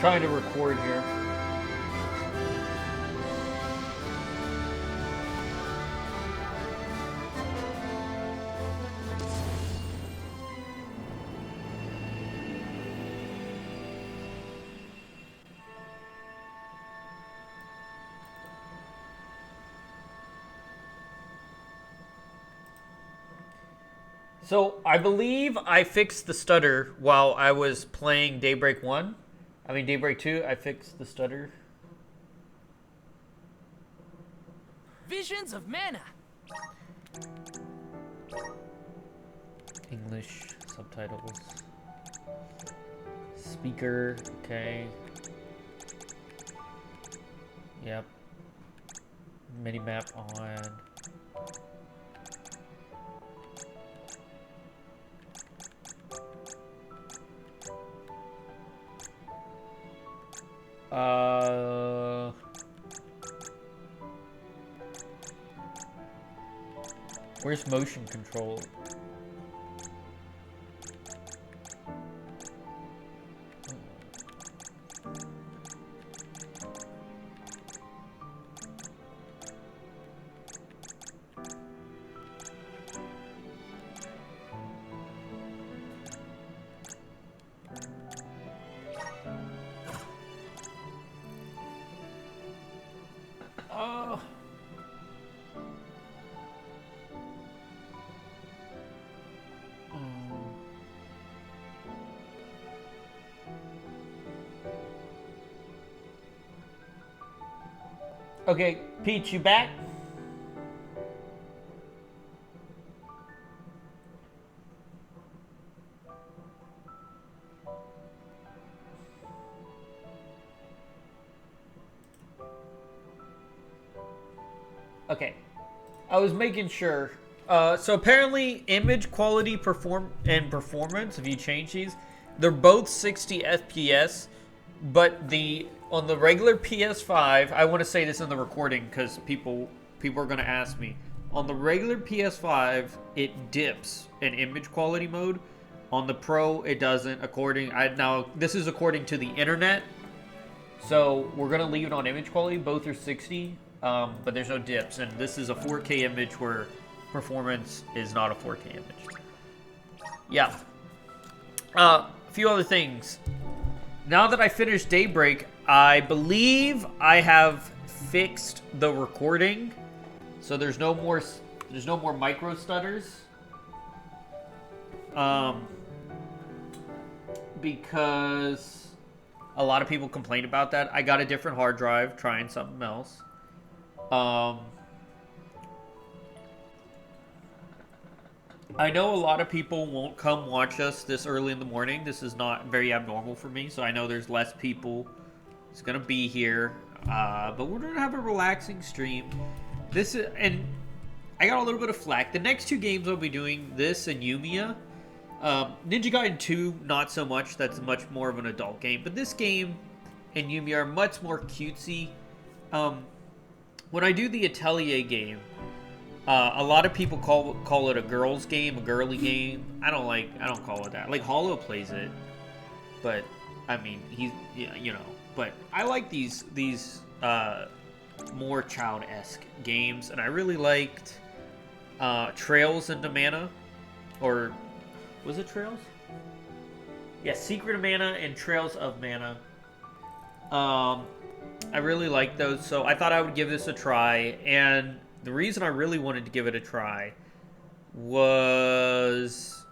trying to record here. So, I believe I fixed the stutter while I was playing Daybreak 1. I mean, Daybreak 2, I fixed the stutter. Visions of mana. English subtitles. Speaker, okay. Yep. Minimap on. Where's motion control? Okay, Peach, you back? Okay, I was making sure. So apparently, image quality, performance. If you change these, they're both 60 FPS, but on the regular PS5, I want to say this in the recording because people are going to ask me. On the regular PS5, it dips in image quality mode. On the Pro, it doesn't. Now this is according to the internet, so we're going to leave it on image quality. Both are 60, but there's no dips, and this is a 4K image where performance is not a 4K image. Yeah. A few other things. Now that I finished Daybreak, I believe I have fixed the recording, so there's no more micro stutters. Because a lot of people complain about that. I got a different hard drive, trying something else. I know a lot of people won't come watch us this early in the morning. This is not very abnormal for me, so I know there's less people who's gonna be here. But we're gonna have a relaxing stream. And I got a little bit of flack. The next two games I'll be doing, this and Yumiya. Ninja Gaiden 2, not so much. That's much more of an adult game. But this game and Yumiya are much more cutesy. When I do the Atelier game, a lot of people call it a girl's game, a girly game. I don't call it that. Like, Hollow plays it, but I mean, But I like these more child-esque games, and I really liked Trails into Mana, or was it Trails? Yeah, Secret of Mana and Trails of Mana. I really like those, so I thought I would give this a try, and the reason I really wanted to give it a try was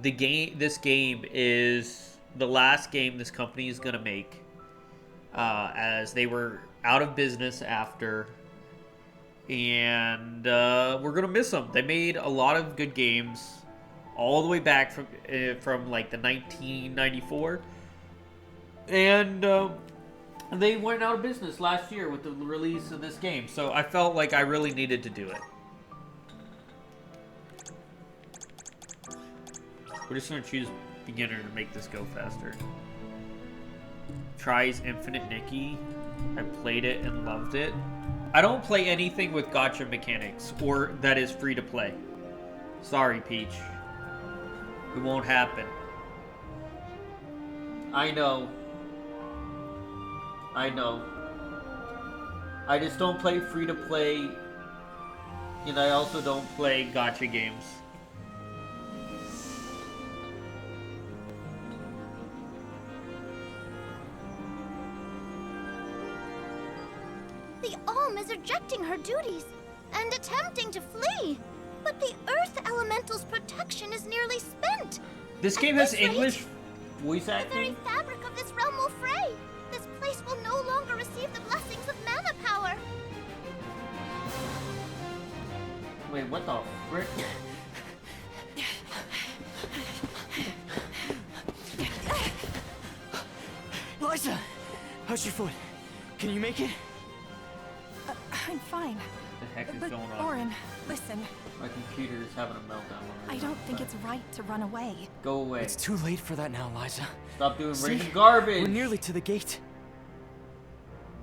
this game is the last game this company is going to make, as they were out of business after, and we're going to miss them. They made a lot of good games all the way back from like the 1994, and they went out of business last year with the release of this game, so I felt like I really needed to do it. We're just going to choose beginner to make this go faster. Tries Infinite Nikki. I played it and loved it. I don't play anything with gacha mechanics or that is free to play. Sorry, Peach. It won't happen. I know. I know. I just don't play free to play, and I also don't play gacha games. The Alm is rejecting her duties and attempting to flee. But the Earth Elemental's protection is nearly spent. This game has English voice The very acting? fabric of this realm will fray. This place will no longer receive the blessings of mana power. Wait, what the frick? Liza! How's your foot? Can you make it? I'm fine. What the heck is But going on? Orin, listen. My computer is having a meltdown. I don't think it's right to run away. Go away. It's too late for that now, Liza. Stop doing See? random garbage. We're nearly to the gate.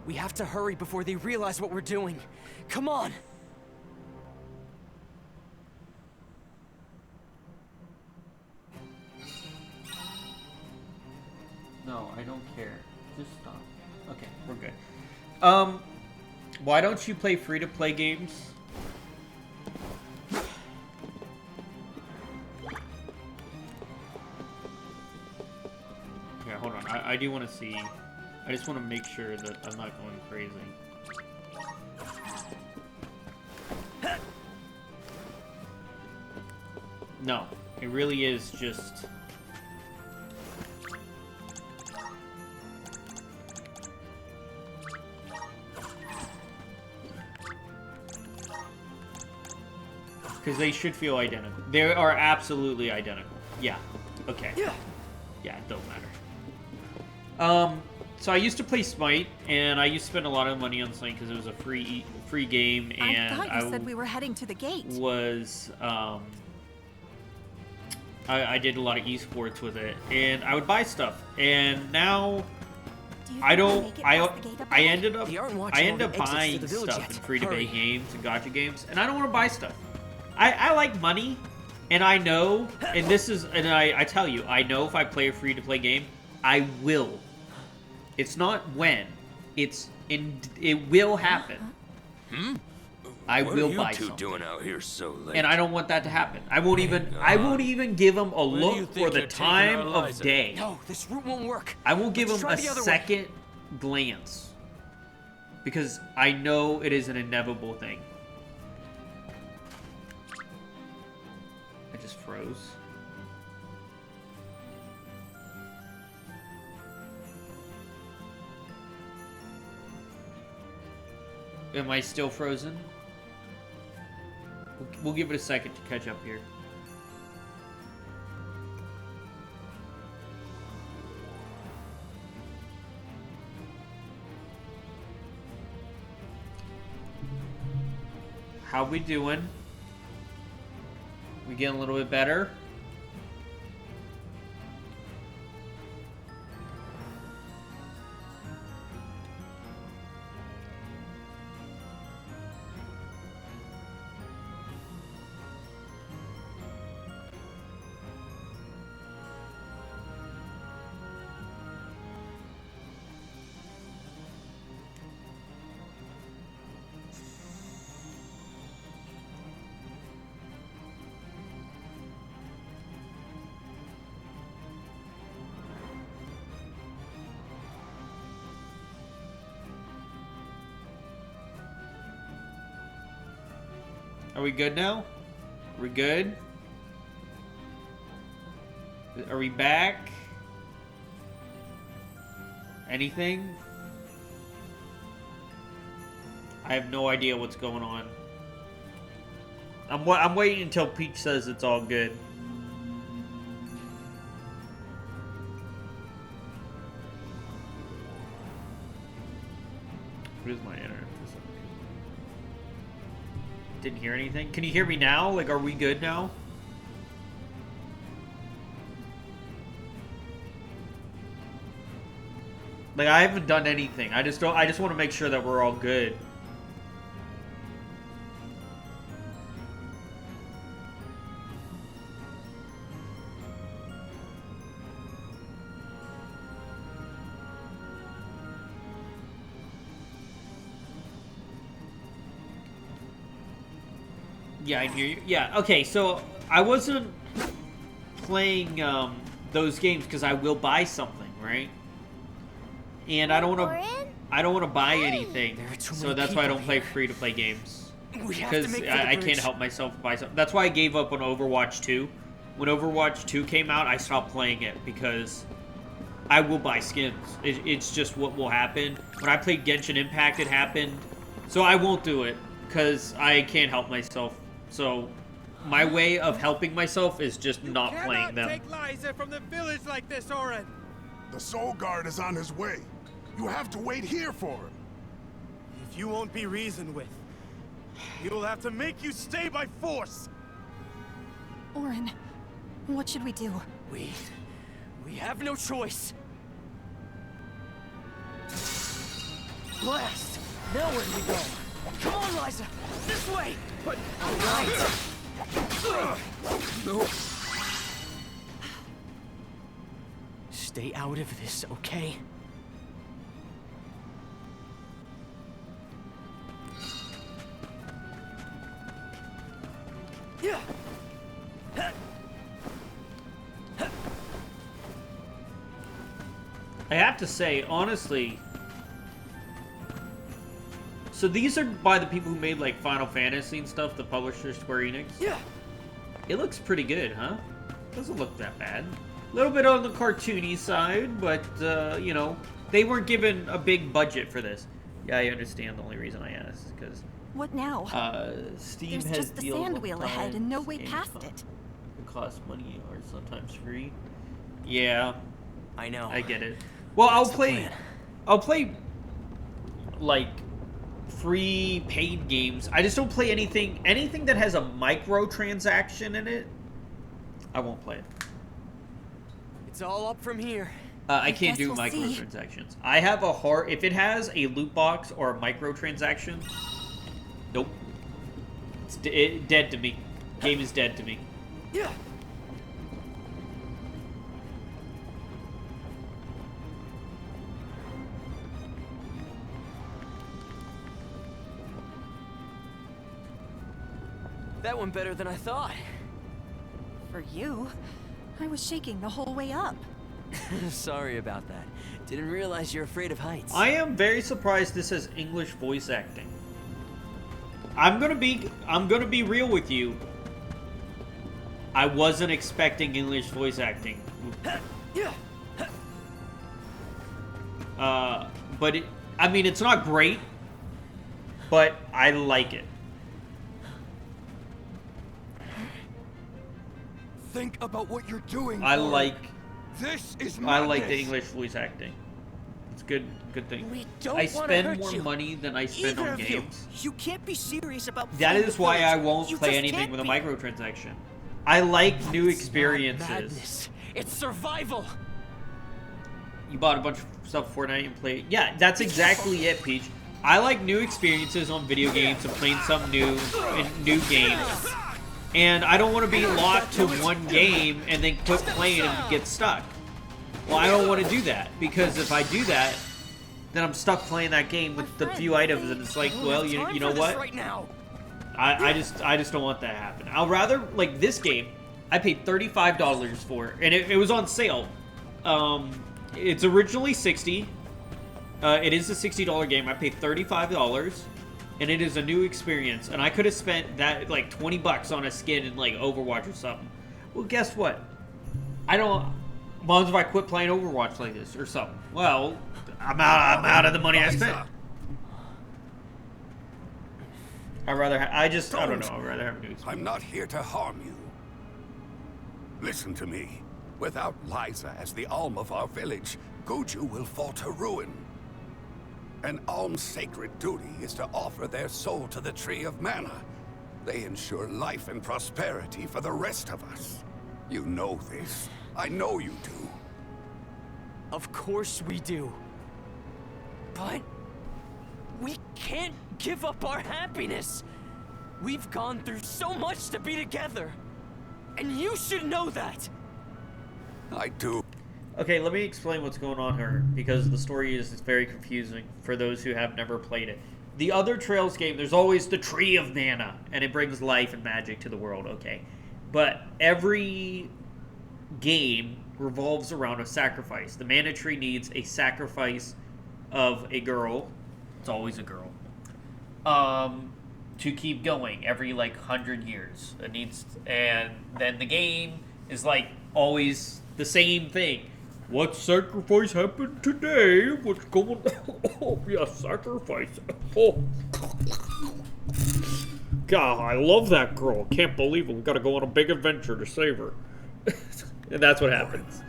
We have to hurry before they realize what we're doing. Come on! No, I don't care. Just stop. Okay, we're good. Why don't you play free-to-play games? Okay, hold on. I do want to see. I just want to make sure that I'm not going crazy. No, it really is just... Because they should feel identical. They are absolutely identical. Yeah. Okay. Yeah, it don't matter. So I used to play Smite, and I used to spend a lot of money on Smite because it was a free game, and I thought you said we were heading to the gate. I did a lot of esports with it, and I would buy stuff, and now Do you I think we'll don't. make it past the gate up I ahead? ended up They aren't watching I all end the up exits to buying the village stuff yet. in free-to-play Hurry. games and gacha games, and I don't want to buy stuff. I like money, and I know, and I tell you, I know if I play a free-to-play game, I will. It's not when, it will happen. I What will are you buy two something. doing out here so late? And I don't want that to happen. I won't even give them a do you look think for the you're taking time out of Liza? day. No, this route won't work. I won't give Let's them try a the other way. second glance. Because I know it is an inevitable thing. I just froze. Am I still frozen? We'll give it a second to catch up here. How we doing? We getting a little bit better? Are we good now? Are we good? Are we back? Anything? I have no idea what's going on. I'm waiting until Peach says it's all good. What is my internet? Didn't hear anything. Can you hear me now? Like, are we good now? Like, I haven't done anything. I just want to make sure that we're all good. Yeah, I hear you. Yeah, okay, so I wasn't playing those games because I will buy something, right? And I don't want to buy anything, so that's why I don't play free-to-play games. Because I can't help myself buy something. That's why I gave up on Overwatch 2. When Overwatch 2 came out, I stopped playing it because I will buy skins. It's just what will happen. When I played Genshin Impact, it happened. So I won't do it because I can't help myself. So my way of helping myself is just not playing them. Take Liza from the village like this, Orin. The Soul Guard is on his way. You have to wait here for him. If you won't be reasoned with, he will have to make you stay by force. Orin, what should we do? We have no choice. Blast! Now where do we go? Come on, Liza! This way! But alright. No. Stay out of this, okay? Yeah. I have to say, honestly, so these are by the people who made like Final Fantasy and stuff, the publisher Square Enix. Yeah. It looks pretty good, huh? Doesn't look that bad. A little bit on the cartoony side, but you know, they weren't given a big budget for this. Yeah, I understand. The only reason I asked because What now? Steam There's has just the deals sand with wheel ahead and no way games past that it. cost money or sometimes free. Yeah, I know. I get it. Well, I'll the play. plan. I'll play like free paid games. I just don't play anything that has a microtransaction in it. I won't play it. It's all up from here. I can't guess do we'll see. microtransactions. I have a hard. If it has a loot box or a microtransaction, nope. It's dead to me. Game is dead to me. Yeah. That went better than I thought. For you, I was shaking the whole way up. Sorry about that. Didn't realize you're afraid of heights. I am very surprised this has English voice acting. I'm gonna be real with you. I wasn't expecting English voice acting. But I mean, it's not great, but I like it. Think about what you're doing. I Orin. like This is I like the madness. English voice acting. It's good thing. We don't I wanna spend hurt more you. money than I spend Either on of games. You can't be serious about That playing is the why I village. won't You play just anything can't with a be. microtransaction. I like new It's not experiences. madness. It's survival. You bought a bunch of stuff for Fortnite and played. Yeah, that's exactly it, Peach. I like new experiences on video games and playing some new games. And I don't want to be locked to one game and then quit playing and get stuck. Well, I don't want to do that because if I do that, then I'm stuck playing that game with the few items, and it's like, well, you know what? Right now. I just don't want that to happen. I'll rather, like, this game, I paid $35 for, and it was on sale. It's originally $60. It is a $60 game. I paid $35, and it is a new experience. And I could have spent that, like, $20 on a skin in, like, Overwatch or something. Well, guess what? I don't... What if I quit playing Overwatch like this or something? Well, I'm out of the money I spent. I'd rather I don't know. I'd rather have a new experience. I'm not here to harm you. Listen to me. Without Liza as the alm of our village, Goju will fall to ruin. An alm's sacred duty is to offer their soul to the Tree of Mana. They ensure life and prosperity for the rest of us. You know this. I know you do. Of course we do. But we can't give up our happiness. We've gone through so much to be together. And you should know that. I do. Okay, let me explain what's going on here, because the story is very confusing for those who have never played it. the other Trails game, there's always the Tree of Mana, and it brings life and magic to the world, okay. But every game revolves around a sacrifice. The Mana Tree needs a sacrifice of a girl. It's always a girl. To keep going every, like, 100 years. It needs, and then the game is, like, always the same thing. What sacrifice happened today? What's going on? Oh, yeah, sacrifice. Oh. God, I love that girl. Can't believe it. We gotta go on a big adventure to save her. And that's what happens.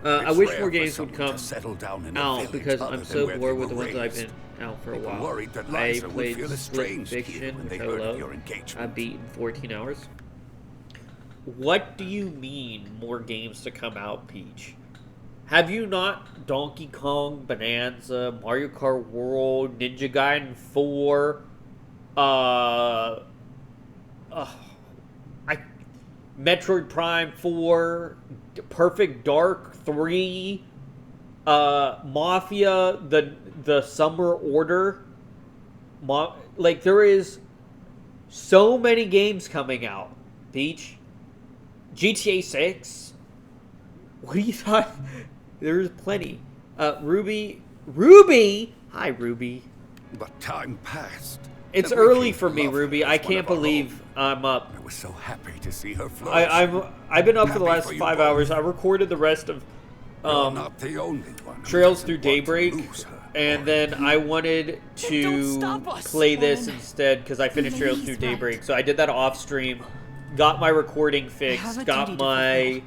I wish more games would come out because I'm so bored with the ones I've been out for a while. I played Split Fiction, which I love. I beat in 14 hours. What do you mean, more games to come out, Peach? Have you not Donkey Kong, Bonanza, Mario Kart World, Ninja Gaiden 4, Metroid Prime 4, Perfect Dark 3, Mafia, the Summer Order. Like, there is so many games coming out, Peach. GTA 6. What do you thought? There's plenty. Ruby? Hi, Ruby. But time passed. It's early for me, Ruby. I can't believe I'm up. I was so happy to see her flourish. I've been up for the last 5 hours. I recorded the rest of not the only one Trails Through Daybreak, and then I wanted to play this instead because I finished Trails Through Daybreak. So I did that off stream, got my recording fixed, got my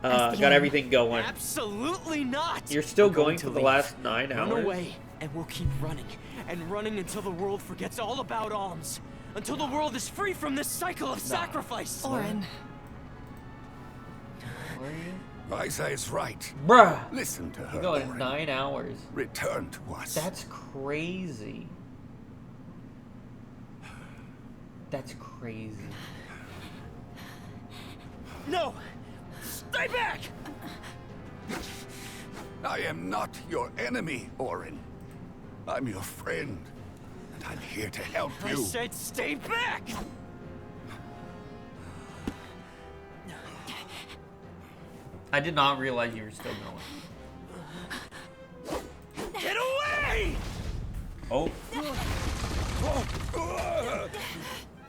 got everything going. Absolutely not. You're still going for the last 9 hours. Run away, and we'll keep running and running until the world forgets all about alms, until the world is free from this cycle of sacrifice. Orin. Liza is right. Bruh. Listen to her. You're going Orin. 9 hours. Return to us. That's crazy. That's crazy. No! Stay back! I am not your enemy, Orin. I'm your friend, and I'm here to help I you. said stay back! I did not realize you were still going. Get away! Oh.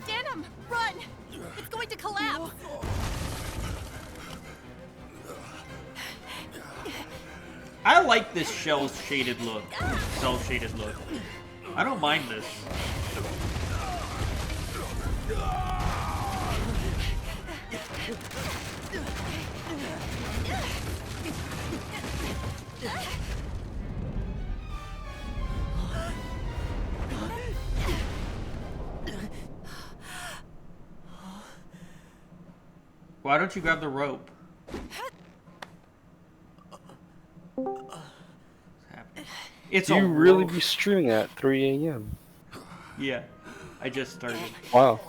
Denim, run! It's going to collapse! I like this shell-shaded look. Cell-shaded look. I don't mind this. Why don't you grab the rope? It's You really be streaming at 3 a.m. Yeah, I just started. Wow.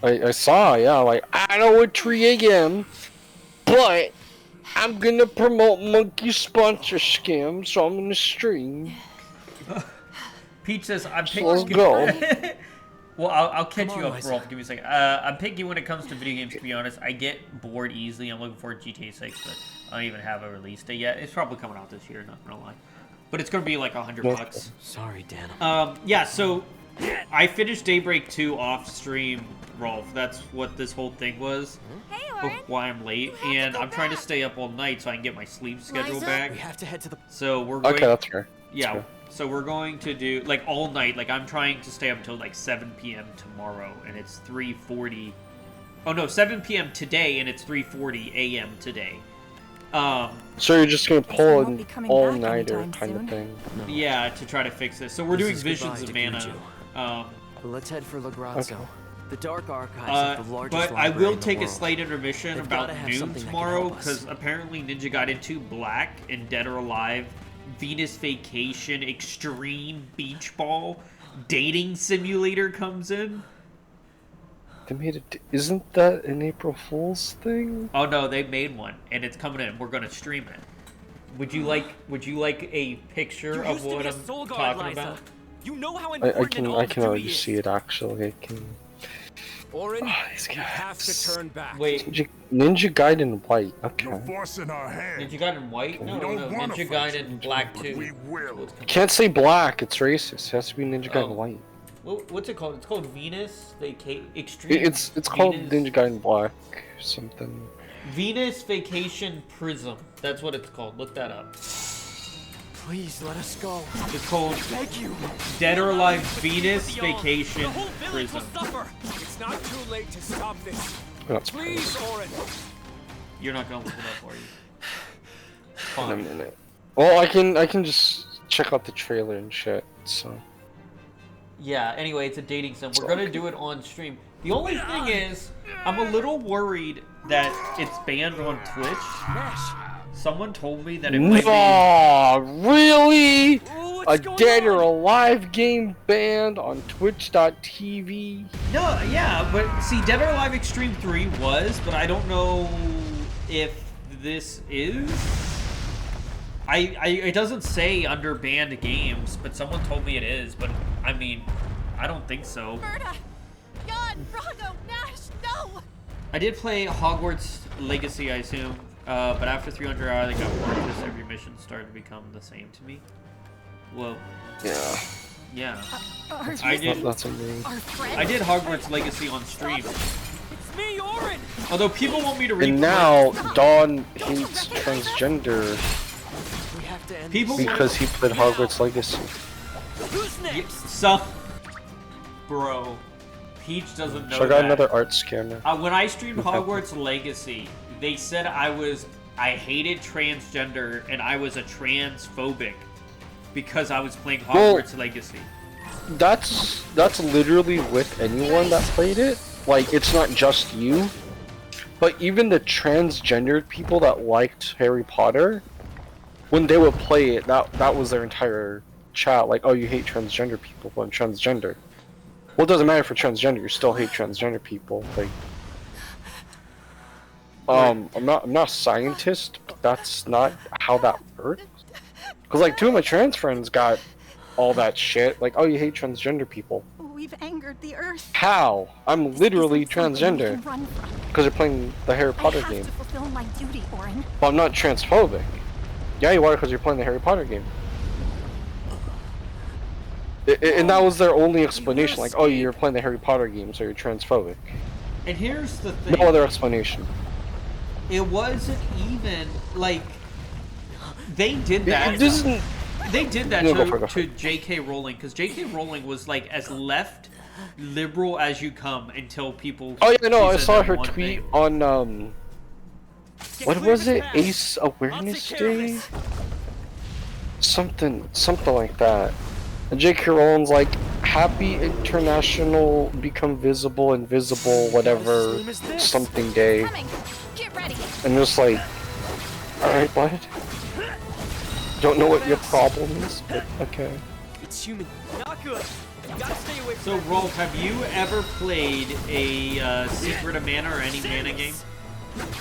I saw, yeah, like, I know it's 3 a.m., but I'm gonna promote Monkey sponsor scam, so I'm gonna stream. Peach says, I'm picky. Let's go. Well, I'll catch you on, up, Liza. Rolf. Give me a second. I'm picky when it comes to video games, to be honest. I get bored easily. I'm looking forward to GTA 6, but I don't even have a release date yet. It's probably coming out this year, not gonna lie. But it's gonna be like $100. Sorry, Dan. Yeah, so I finished Daybreak 2 off stream, Rolf. That's what this whole thing was. Hey, Of Orin. why I'm late, have to and go I'm trying to back. stay up all night so I can get my sleep schedule Liza? back. We have to head to the... So we're going. Okay, that's fair. Yeah, fair. so we're going to do like all night. Like I'm trying to stay up until like 7 p.m. tomorrow, and it's 3:40. Oh no, 7 p.m. today, and it's 3:40 a.m. today. So you're just gonna Guess we pull won't an be coming all-nighter back kind of anytime thing. Yeah, to try to fix this. So we're This doing is Visions goodbye of to Mana. Let's head for Lagrazzo. Okay. The dark archives of the largest But I library will in the take a world. slight intermission They've about gotta have noon something that can tomorrow, help us. because apparently Ninja Gaiden 2 Black and Dead or Alive, Venus Vacation, Extreme Beach Ball, Dating Simulator comes in. They made it. Isn't that an April Fool's thing? Oh no, they made one, and it's coming in. We're gonna stream it. Would you like a picture You of used to what be a I'm soul guard, talking Liza. about? You know how I important can an I alms can duty already is. see it actually. I can. Orin, These you have to guys. turn back. Wait, Ninja Gaiden White. Okay. No force in our hands. Ninja Gaiden White? No, We don't no, wanna Ninja fight Gaiden you, Black but 2. we will. What's coming- Can't say black. It's racist. It has to be Ninja Gaiden Oh. White. What's it called? It's called Venus Extreme. It's called Venus, Ninja Gaiden Black something. Venus Vacation Prism. That's what it's called. Look that up. Please let us go. It's called Beg you. Dead or Alive Venus The alms. Vacation The whole village Prism. will suffer. It's not too late to stop this. That's Please, Orin. You're not gonna look it up, are you? in a Fine. minute. Well, I can just check out the trailer and shit. So. Yeah, anyway, it's a dating sim. We're gonna do it on stream. The only thing is, I'm a little worried that it's banned on Twitch. Nash. Someone told me that it might be... No, really? Oh, A what's going Dead on? or Alive game banned on Twitch.tv? No, yeah, but see, Dead or Alive Extreme 3 was, but I don't know if this is. It doesn't say under banned games, but someone told me it is, but I mean, I don't think so. Berta! Jan! Brago! Nash! No! I did play Hogwarts Legacy, I assume, but after 300 hours, I got bored because every mission started to become the same to me. Well, Yeah. yeah. Our, I did. That's amazing. our friend? I did Hogwarts Legacy on stream. It's me, Orin. Although people want me to read. And now Dawn hates transgender We have to end People- this. because he played Hogwarts Legacy. Who's next? Some. Bro. Peach doesn't know So I got that. another art scanner. When I streamed Hogwarts Legacy, they said I hated transgender and I was a transphobic because I was playing Well- Hogwarts Legacy. That's literally with anyone that played it. Like, it's not just you. But even the transgendered people that liked Harry Potter, when they would play it, that was their entire chat. Like, oh, you hate transgender people, but I'm transgender. Well, it doesn't matter for transgender. You still hate transgender people. Like, I'm not a scientist, but that's not how that works. Cause like two of my trans friends got all that shit. Like, oh, you hate transgender people. We've angered the Earth. How? I'm literally This isn't something we transgender can run from. because you're playing the Harry Potter I have game. to fulfill my duty, Orin. But I'm not transphobic. Yeah, you are because you're playing the Harry Potter game. And that was their only explanation. Like, oh, you're playing the Harry Potter game, so you're transphobic. And here's the thing. No other explanation. It wasn't even like they did that. It doesn't. They did that No, go for it, go for to J.K. Rowling because J.K. Rowling was like as left liberal as you come until people. Oh yeah, no, she I said saw that her one tweet thing. on Get what clear was of it? his path. Ace I'll Awareness take care of Day? this. Something like that. And J.K. Rowling's like, happy international become visible, invisible, whatever, What name is this? something day. Coming! Get ready! And just like, alright, bud. Don't know what your problem is, but okay. It's human. Not good. You gotta stay away from So, that. Rolf, have you ever played a Secret of Mana or any Mana game?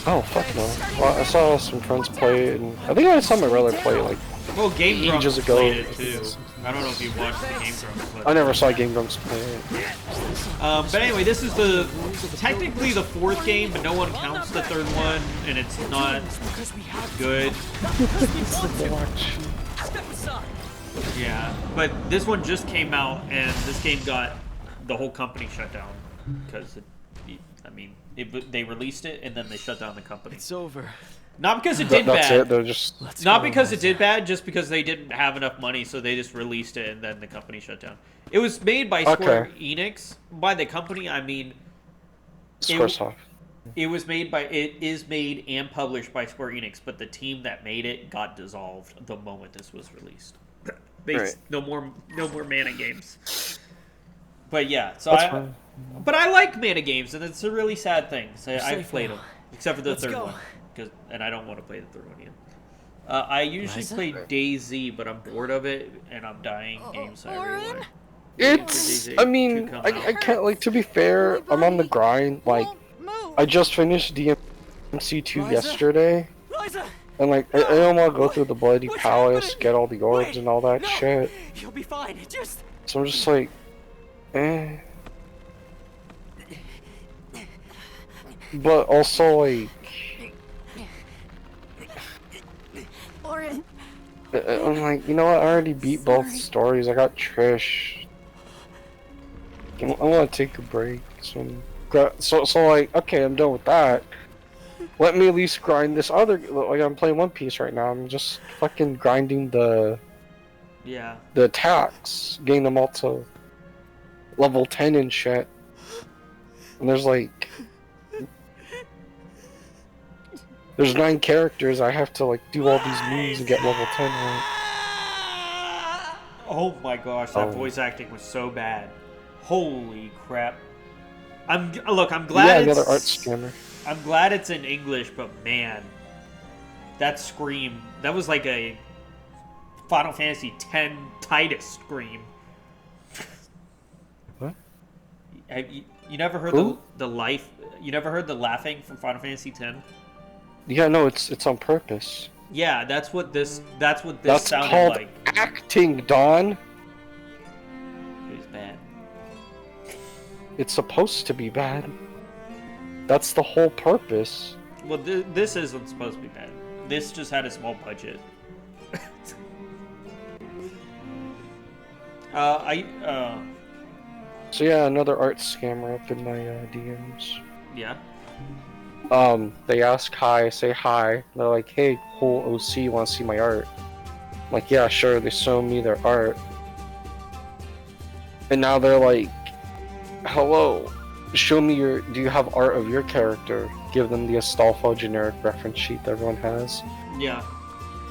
Oh, fuck no. Well, I saw some friends play it, and I think I saw my brother play it, like, Well, Game Grumps ages ago. played it too. I don't know if you watched the Game Grumps, but I never saw Game Grumps play it. But anyway, this is technically the fourth game, but no one counts the third one, and it's not Because we have good. Watch. Step aside. Yeah, but this one just came out, and this game got the whole company shut down because they released it and then they shut down the company. It's over. Not because it did That's bad. it, they're just... Let's Not go, because it Liza. did bad, just because they didn't have enough money, so they just released it and then the company shut down. It was made by Square Enix. By the company, I mean Squaresoft. it is made and published by Square Enix, but the team that made it got dissolved the moment this was released. Right. No more Mana games. But yeah, so That's fine. but I like Mana games, and it's a really sad thing. So I've safe played now. them, except for the Let's third go. one, and I don't want to play the third one yet. I usually Liza? play DayZ, but I'm bored of it, and I'm dying games. So I really Orin? want It's... DayZ I to mean, come I out. can't... Like, to be fair, I'm on the grind. Like, Move! I just finished DMC2 Liza? yesterday. Liza! And, like, I don't want to go through the Bloody What's Palace, happening? get all the orbs Wait, and all that no, shit. You'll be fine. Just So I'm just like, eh. But also like, Lauren. I'm like, you know what? I already beat both stories. I got Trish. I want to take a break. So like, okay, I'm done with that. Let me at least grind this other. Like, I'm playing One Piece right now. I'm just fucking grinding the attacks, getting them all to level 10 and shit. And there's like, there's 9 characters. I have to like do all these moves and get level 10 right. Oh my gosh, that voice acting was so bad. Holy crap. I'm glad another art scammer. I'm glad it's in English, but man, that scream, that was like a Final Fantasy X Titus scream. What? Have you never heard you never heard the laughing from Final Fantasy X? Yeah, no, it's on purpose. Yeah, that's what this That's sounded called like. acting, Don. It was bad. It's supposed to be bad. That's the whole purpose. Well, this isn't supposed to be bad. This just had a small budget. So yeah, another art scammer up in my DMs. Yeah. They ask hi, I say hi. They're like, hey, cool OC, you wanna see my art? I'm like, yeah, sure. They show me their art. And now they're like, hello, show me do you have art of your character? Give them the Astolfo generic reference sheet that everyone has. Yeah.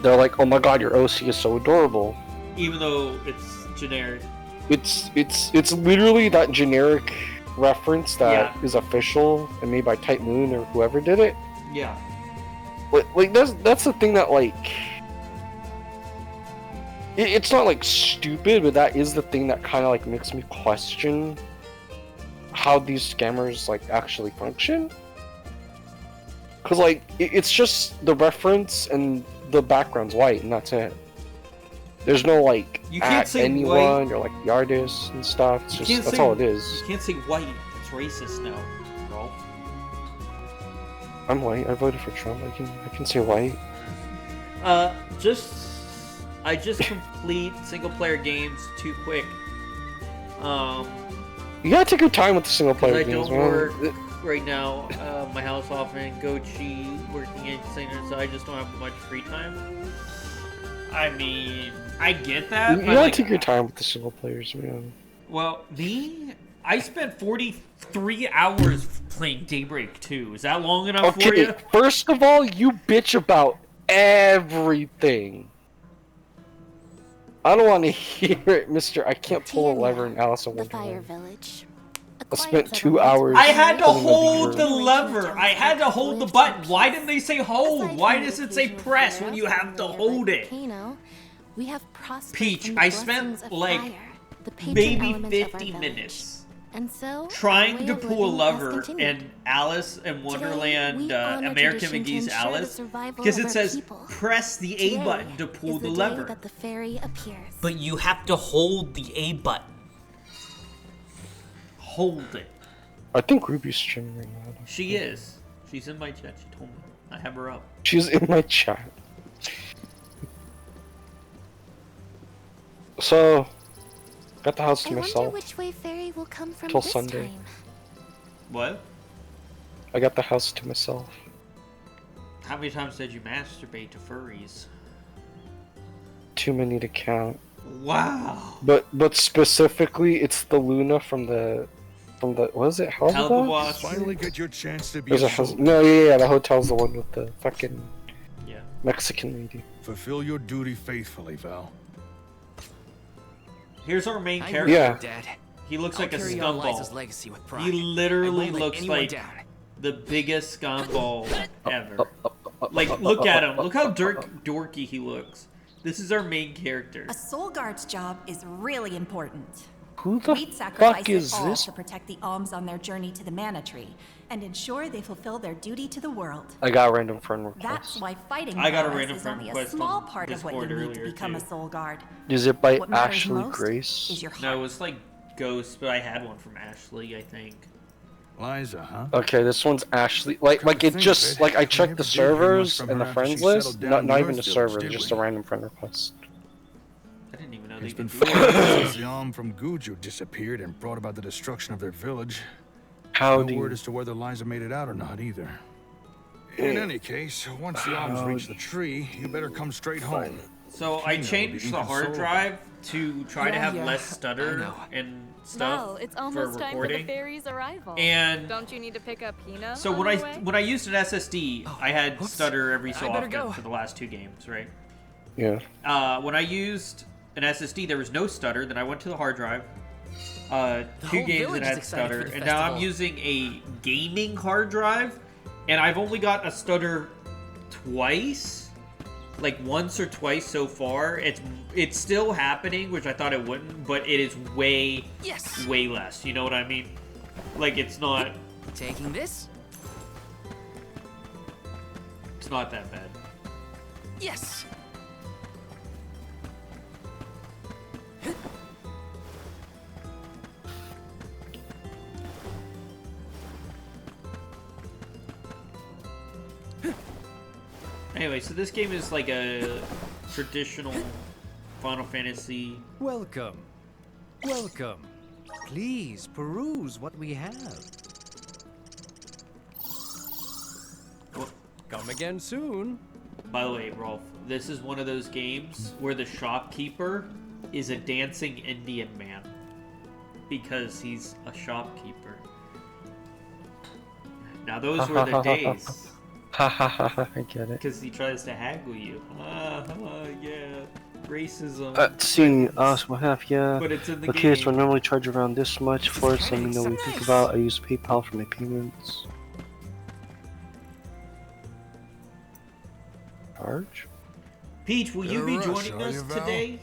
They're like, oh my god, your OC is so adorable. Even though it's generic. It's literally that generic reference that is official and made by Type Moon or whoever did it. Yeah. Like that's the thing that like it's not like stupid, but that is the thing that kind of like makes me question how these scammers like actually function. Cause like it's just the reference and the background's white and that's it. There's no like you can't at say anyone white. or like the artist and stuff. It's just that's all it is. You can't say white. It's racist now, bro. I'm white. I voted for Trump. I can say white. I just complete single player games too quick. You gotta take your time with the single player I games, don't man. work right now. My house often Gochi working at Center, so I just don't have much free time. I mean, I get that. You gotta take your time with the single players, man. Well, I spent 43 hours playing Daybreak 2. Is that long enough for you? First of all, you bitch about everything. I don't want to hear it, Mr. I can't pull a lever in Alice in The Fire Wonderland. Village. I spent 2 hours. I had to pulling hold the lever. lever. I had to hold the button. Why didn't they say hold? Why does it say press when you have to hold it? We have prospects Peach, and the I blessings spent of like fire, the patron maybe element of our 50 village. minutes And so, trying our way to of pull a living has lever continued. in Alice in Wonderland, we honor American tradition to McGee's ensure the Alice, survival because of it our says people. press the A Today button to pull is the day lever. that the fairy appears. But you have to hold the A button. Hold it. I think Ruby's streaming right now. She is. She's in my chat. She told me. I have her up. She's in my chat. So, got the house to I myself. wonder which way fairy will come from Till this Sunday. time. What? I got the house to myself. How many times did you masturbate to furries? Too many to count. Wow. But specifically, it's the Luna from the what is it? Helgaboss. Finally get your chance to be There's a a house. soldier. No, yeah, the hotel's the one with the fucking Yeah. Mexican lady. Fulfill your duty faithfully, Val. Here's our main I character. Yeah. You're dead. He looks I'll like a carry on Liza's scumball. legacy with pride. He literally I won't let looks anyone like down. the biggest scumball ever. Like, look at him. Look how dorky he looks. This is our main character. A soul guard's job is really important. Who the We'd sacrifice fuck is it all this? to protect the alms on their journey to the Mana Tree and ensure they fulfill their duty to the world. I got a random friend request. That's why fighting I got a prowess random is friend only a request small on part of what you Discord need to earlier, become too. a soul guard. Is it by What matters Ashley most Grace? is your heart. No, it was like Ghost, but I had one from Ashley, I think. Liza, huh? Okay, this one's Ashley. Like it think just of it, like I we checked never the did hear much servers from and the her after friends she list. settled down Not in even North the Village, server, did just we? a random friend request. I didn't even know It's they been could do 4 that. years since the Alm from Guju disappeared and brought about the destruction of their village. How No do word you... as to whether Liza made it out or not either. In any case, once the Alms reach the tree, you better come straight home. So I Kino will be changed the hard inconsolable. drive to try to have Yeah, less stutter I know. and stuff Well, it's for almost time for the recording. fairy's arrival. And Don't you need to pick up Hina? so on when the way? when I used an SSD, I had whoops. stutter every so I better often go. for the last 2 games, right? Yeah. When I used an SSD, there was no stutter. Then I went to the hard drive. 2 whole games village that is had excited stutter, for the and now I'm festival. using a gaming hard drive, and I've only got a stutter twice, like once or twice so far. It's still happening, which I thought it wouldn't, but it is way Yes. way less. You know what I mean? Like it's not Taking this? that bad. Yes. Anyway, so this game is like a traditional Final Fantasy. Welcome. Welcome. Please peruse what we have. Come again soon. By the way, Rolf, this is one of those games where the shopkeeper is a dancing Indian man because he's a shopkeeper. Now those were the days. Ha ha ha ha, I get it. Because he tries to haggle you. Yeah. Racism. Seeing us, what have ya? But it's in the Okay, so I game. normally charge around this much for it, so let me know what you think about. I use PayPal for my payments. Charge? Peach, will you be In a rush, joining are us you, Val? today?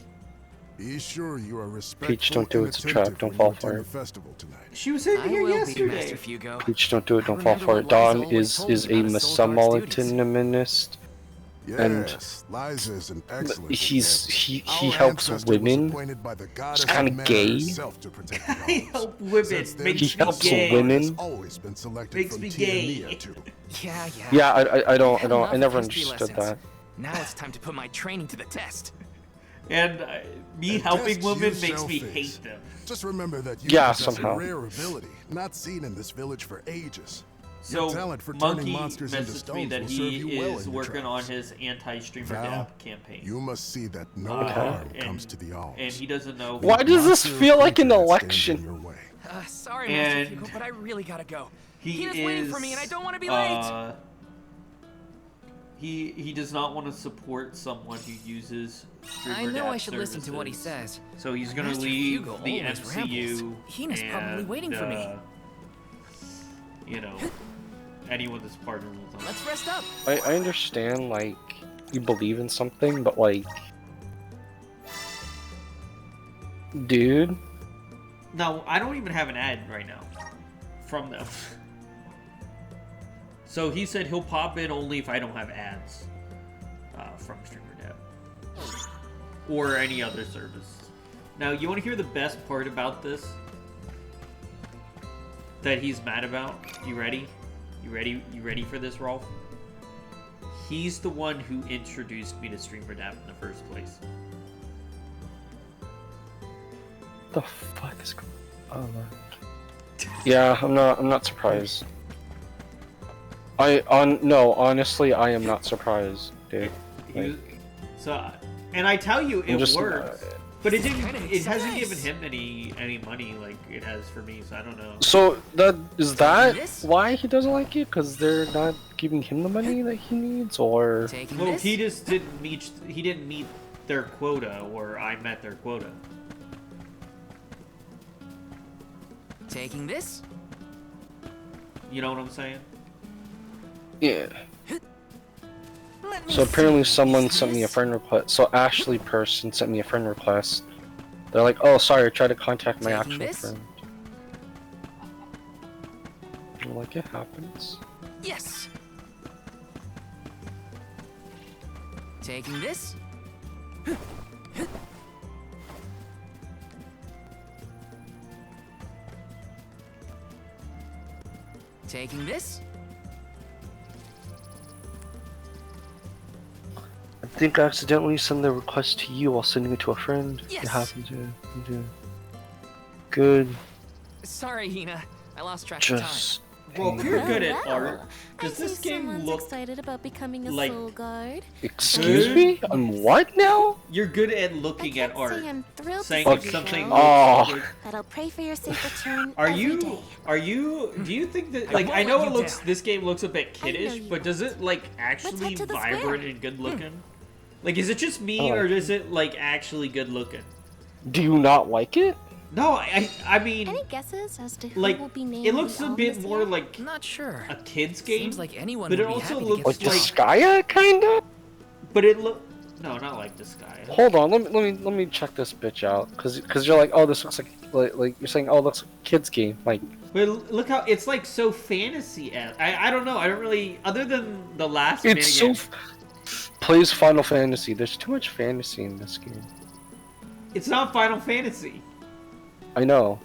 Be sure you are respectful Peach, don't do it, and it's a trap, attentive don't when fall you for attend it. the festival tonight. She was in I here will be, yesterday. Master Fugo. Peach, don't do it, don't fall remember for it. what Liza Don always told is me a about a soul guard's duties. Mesamolitanist, and Yes, Liza is an excellent he's example. he Our helps ancestor was women. appointed by the It's goddess kinda of Mana gay. herself to protect the I Alms. help women. Since then, Makes He me helps gay. women. has always been selected Makes from me Tia gay. Nia too. Yeah. Yeah, I Had enough never of history understood lessons. that. Now it's time to put my training to the test. And me And helping tests women you makes shall me face. hate them. Just remember that you Yeah, possess somehow. a rare ability, not seen in this village for ages. So, Your talent for turning Monkey monsters into messaged me stones that will serve he you well is in your working on travels. his anti-streamer Val, dab campaign. You must see that no Uh, harm and- comes to the Alms. And he doesn't know. Why does this Monster feel like an creature that stands in election? your way. Sorry, And Master Fugo, but I really gotta go. He Hina's is waiting for me, and I don't want to be late. He does not want to support someone who uses. I streamer know dab I should listen to what he services. says. So he's gonna Master leave Fugo the always MCU. rambles. Hina's and, probably waiting for me. You know, anyone that's partnered with him. Let's rest up. I understand, like, you believe in something, but like, dude, No, I don't even have an ad right now from them. So he said he'll pop in only if I don't have ads from StreamerDev or any other service. Now, you want to hear the best part about this? That he's mad about? You ready? You ready for this, Rolf? He's the one who introduced me to StreamerDev in the first place. the fuck is going on? Yeah, I'm not surprised. No, honestly, I am not surprised, dude. And I tell you, it just, works. But it didn't. kinda It hasn't nice. given him any money like it has for me. So I don't know. So is that This? why he doesn't like it? Because they're not giving him the money that he needs, or Taking Well, this? he just didn't meet. He didn't meet their quota, or I met their quota. Taking this? You know what I'm saying? yeah. Let me So apparently see. someone sent me a friend request. So Ashley person sent me a friend request, They're like, oh, sorry, I tried to contact my Taking actual this? friend. I'm like, it happens. Yes. Taking this. Taking this. I think I accidentally sent the request to you while sending it to a friend. Yes. It happened to do. Good. Sorry, Hina. I lost track of time. Just. Well, if you're good at art, I does this see game someone's look excited about becoming a like- soul guard. Excuse Good? me? On what now? You're good at looking I at can't art. say I'm thrilled Saying to if see you something go, Oh. looks but I'll pray for your safe return Are every you? day. Are you? Do you think that? I Like, won't I know let it you looks. down. This game looks a bit I know kiddish, you but does it like head actually to the vibrant square. and good looking? Like, is it just me, Oh. or is it like actually good looking? Do you not like it? No, I mean, Any guesses as to who like, will be named it looks the a Alm bit this more year? like Not sure. a kid's game. Seems like anyone but would it be also happy to looks get Like this like. Disgaea, kinda? But it look. No, not like the sky. Hold on, let me check this bitch out, cause you're like, oh, this looks like you're saying, oh, it looks like a kid's game, like. But look how it's like so fantasy. I don't know. I don't really. Other than the last. It's so minigame, plays Final Fantasy. There's too much fantasy in this game. It's not Final Fantasy. I know.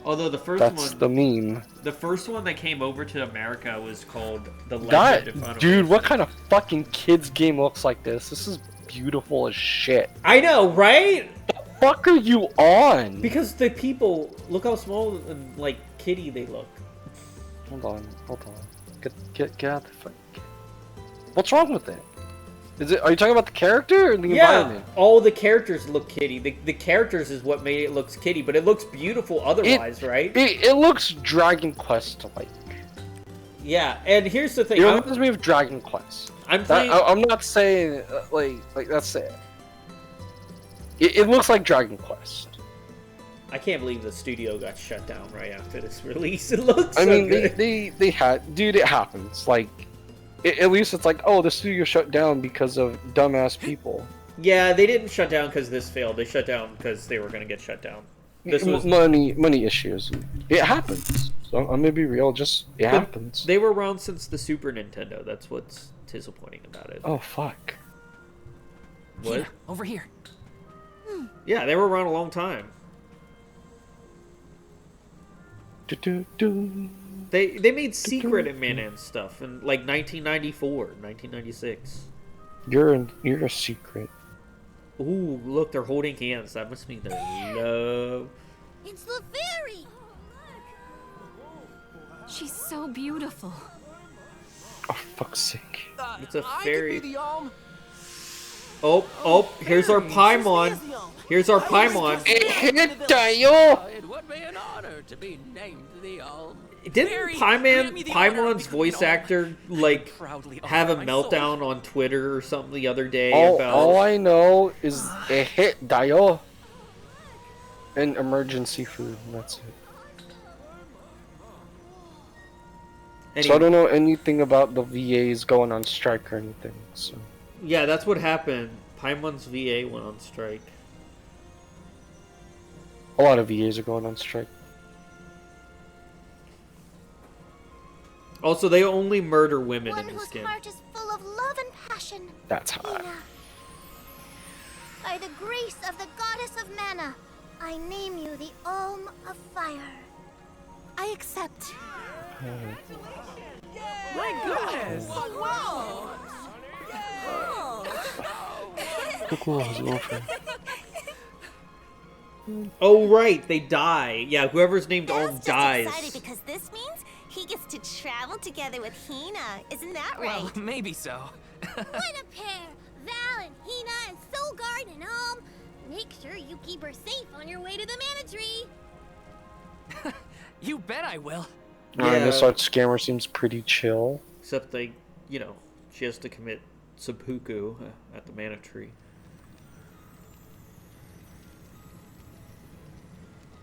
Although the first That's one. the meme. The first one that came over to America was called The Legend That of Final dude, Fantasy. what kind of fucking kids game looks like this? This is beautiful as shit. I know, right? Fuck are you on? Because the people look how small and like kitty they look. Hold on. Get out the fuck. What's wrong with it? Is it? Are you talking about the character or the environment? All the characters look kitty. The characters is what made it looks kitty, but it looks beautiful otherwise, right? It looks Dragon Quest like. Yeah, and here's the thing. It reminds me of Dragon Quest. I'm playing. I'm not saying like that's it. It looks like Dragon Quest. I can't believe the studio got shut down right after this release. It looks. I so mean, good. they had, dude. It happens. Like, at least it's like, oh, the studio shut down because of dumbass people. Yeah, they didn't shut down because this failed. They shut down because they were gonna get shut down. This was money issues. It happens. So I'm gonna be real. Just it happens. They were around since the Super Nintendo. That's what's disappointing about it. Oh fuck. What? Hina, over here. Yeah, they were around a long time. They made Secret and Man and stuff in like 1994, 1996. You're a secret. Ooh, look, they're holding hands. That must mean they're love. It's the fairy! She's so beautiful. Oh fuck's sake. It's a I fairy. could be the Alm. Oh, here's our Paimon. Here's our Paimon. It would be an honor to be named the Alm. Didn't Fairy, grant me the honor of Paimon's becoming voice an Alm. actor like Proudly have a offer my soul. meltdown on Twitter or something the other day about? All I know is it hit Dio and emergency food. And that's it. So I don't know anything about the VAs going on strike or anything. So Yeah, that's what happened. Paimon's VA went on strike. a lot of VAs are going on strike. Also, they only murder women One in this whose game. heart is full of love and passion. That's hot. Hina. By the grace of the goddess of mana, I name you the Alm of Fire. I accept. My goodness! Cool, how's it going for? Oh right, they die. Yeah, whoever's named Belle's Alm just dies. excited because this means he gets to travel together with Hina. Isn't that right? Well, maybe so. What a pair! Val and Hina and Soulguard and Alm. Make sure you keep her safe on your way to the mana tree. You bet I will. This art scammer seems pretty chill. Except they, she has to commit seppuku at the mana tree.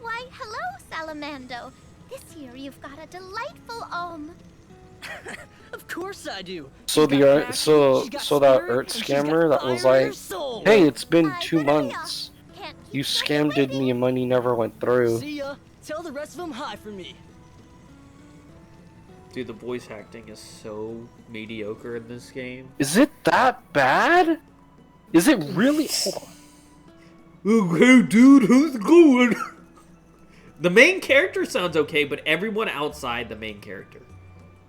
Why, hello, Salamando. This year you've got a delightful Alm. Of course I do. So She's the got art, passion, so she's got that spirit, art and she's got scammer that fire was in her like, soul. hey, it's been Hi, 2 Maria. months. Can't You scammed me and money never went through. See ya. Tell the rest of them hi for me. Dude, the voice acting is so mediocre in this game. Is it that bad? Is it really? Hold on. Okay, dude, how's it going? The main character sounds okay, but everyone outside the main character.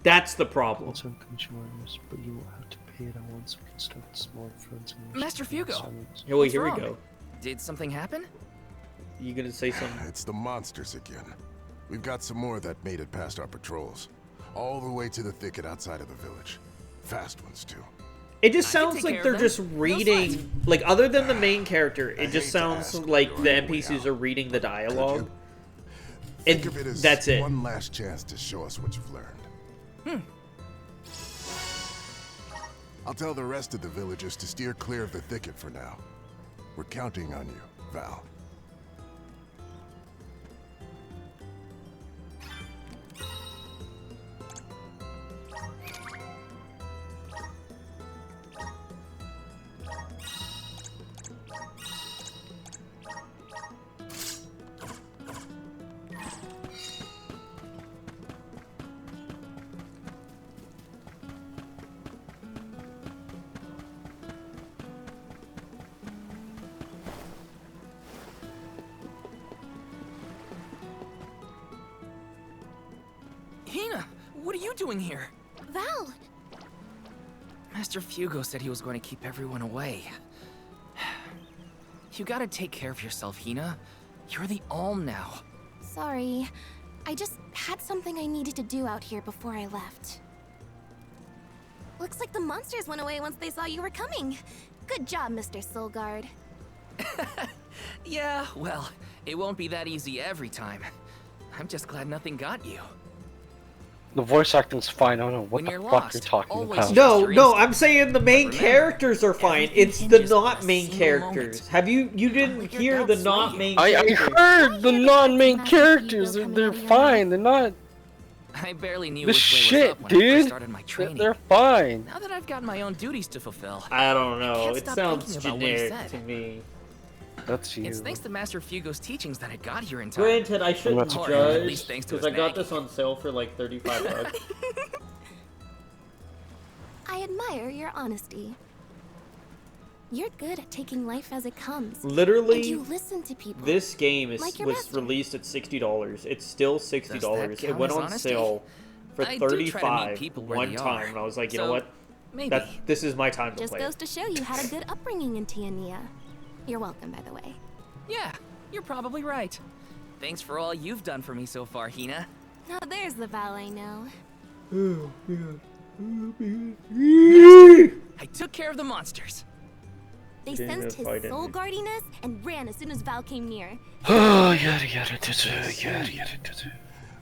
That's the problem. But you will have to pay it at once. We can start small friends. Master Fugo. Yeah, well, here we wrong? go. Did something happen? You gonna say something? It's the monsters again. We've got some more that made it past our patrols. All the way to the thicket outside of the village. Fast ones, too. It just I can sounds take like care they're of them. just reading, like, other than the main character, it just hate to sounds ask, like you're the on your way NPCs out. are reading the dialogue. Think And of it as that's it. one last chance to show us what you've learned. I'll tell the rest of the villagers to steer clear of the thicket for now. We're counting on you, Val. Hina, what are you doing here? Val, Master Fugo said he was going to keep everyone away. You gotta take care of yourself, Hina. You're the Alm now. sorry. I just had something I needed to do out here before I left. Looks like the monsters went away once they saw you were coming. Good job, Mr. Soulguard. Yeah, well, it won't be that easy every time. I'm just glad nothing got you. The voice acting's fine. I don't know what When the you're fuck lost, you're talking always about. just- No, your no, instinct. I'm saying the main Remember, characters are fine. everything It's the hinges on not a main single characters. moment. Have you didn't let your hear the doubts sway not you. main I characters? heard the non-main Master characters. Fugo coming They're out of your fine. They're not. I barely knew The which way was shit, up when I first dude. started my training. They're fine. Now that I've got my own duties to fulfill, I don't know. can't It stop sounds thinking about what he generic said. to me. That's you. it's thanks to Master Fugo's teachings that I got here in time. Granted, I shouldn't not Or at judge least thanks to because his I got Maggie. this on sale for like $35. I admire your honesty. You're good at taking life as it comes. And Literally, you listen to people. this game Like your was master. released at $60. It's still $60. It count went as on honesty? sale for I do try to meet $35 people where one they time, are. and I was like, you know So, what? Maybe. This is my time to Just play. goes to show you had a good upbringing in Tiania. You're welcome, by the way. Yeah, you're probably right. Thanks for all you've done for me so far, Hina. Now there's the Val I know. I took care of the monsters. They Didn't sensed his fight any. soul guardiness and ran as soon as Val came near. Oh, yada yada yada.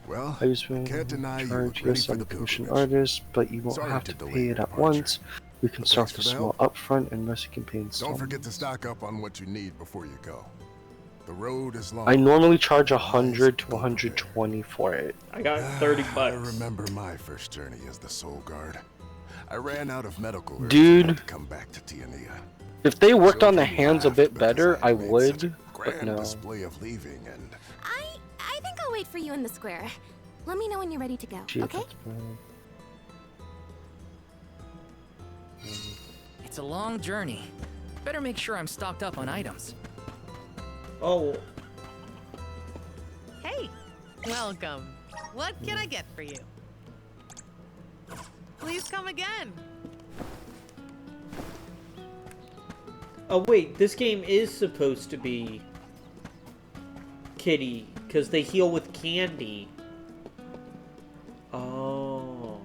Well, I just want can't to deny you charge look ready yes, for I'm the a commission pilgrimage. artist, but you won't Sorry have to to delay pay your it at departure. once. We can start Thanks with for the small upfront and rest can pay Don't installments. forget to stock up on what you need before you go. The road is long. I normally charge 100 to 120 for it. I got 30 I bucks. remember my first journey as the Soul Guard. I ran out of medical herbs Dude. and had to come back to Tiania. If they worked on the Children hands a laughed bit because better, I had made such a would, but grand no. display of leaving and I think I'll wait for you in the square. Let me know when you're ready to go, Shit, okay? that's fine. It's a long journey. Better make sure I'm stocked up on items. Oh, Hey, welcome. What can I get for you? Please come again. oh wait, this game is supposed to be kitty because they heal with candy. Oh,